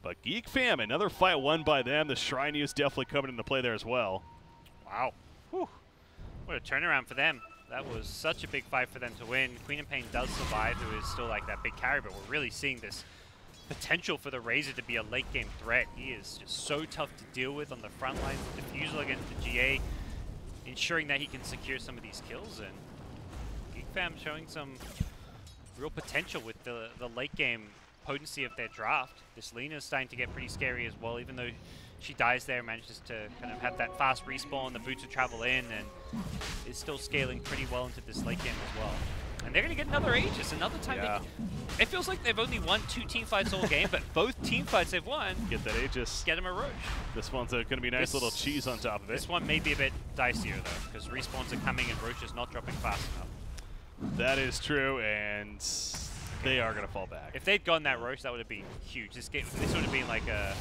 But Geek Fam, another fight won by them. The Shrine use definitely coming into play there as well. Wow. Whew. What a turnaround for them. That was such a big fight for them to win. Queen of Pain does survive, who is still like that big carry, but we're really seeing this potential for the Razor to be a late game threat. He is just so tough to deal with on the front line. Diffusal against the GA, ensuring that he can secure some of these kills. And Geek Fam showing some real potential with the late game potency of their draft. This Lina is starting to get pretty scary as well, even though she dies there, manages to kind of have that fast respawn, the boots to travel in, and is still scaling pretty well into this late game as well. And they're going to get another Aegis, another time. Yeah. It feels like they've only won 2 team fights all game, but both team fights they've won. Get that Aegis. Get him a Roche. This one's going to be a nice little cheese on top of it. This one may be a bit dicier, though, because respawns are coming and Roche is not dropping fast enough. That is true, and they are going to fall back. If they'd gone that Roche, that would have been huge. This would have been like a...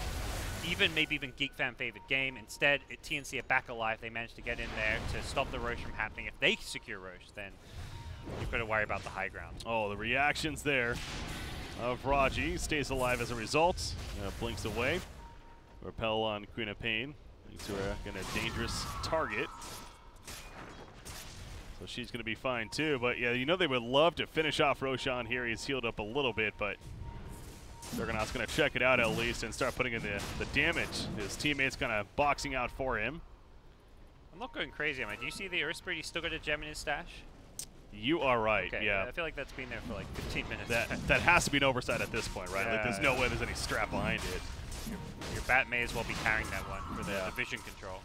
maybe even Geek Fam favorite game. Instead, TNC are back alive. They managed to get in there to stop the Roche from happening. If they secure Roche, then you've got to worry about the high ground. Oh, the reactions there of Raji. Stays alive as a result. Blinks away. Repel on Queen of Pain. These are a dangerous target. So she's going to be fine too. But yeah, you know they would love to finish off Roshan here. He's healed up a little bit, but Juggernaut's going to check it out at least and start putting in the damage. His teammates kind of boxing out for him. I'm not going crazy. I mean, do you see the Earth Spirit? He's still got a gem in his stash? You are right, okay, yeah. I feel like that's been there for like 15 minutes. That has to be an oversight at this point, right? Yeah, like there's no way there's any strap behind it. Your Bat may as well be carrying that one for the vision control.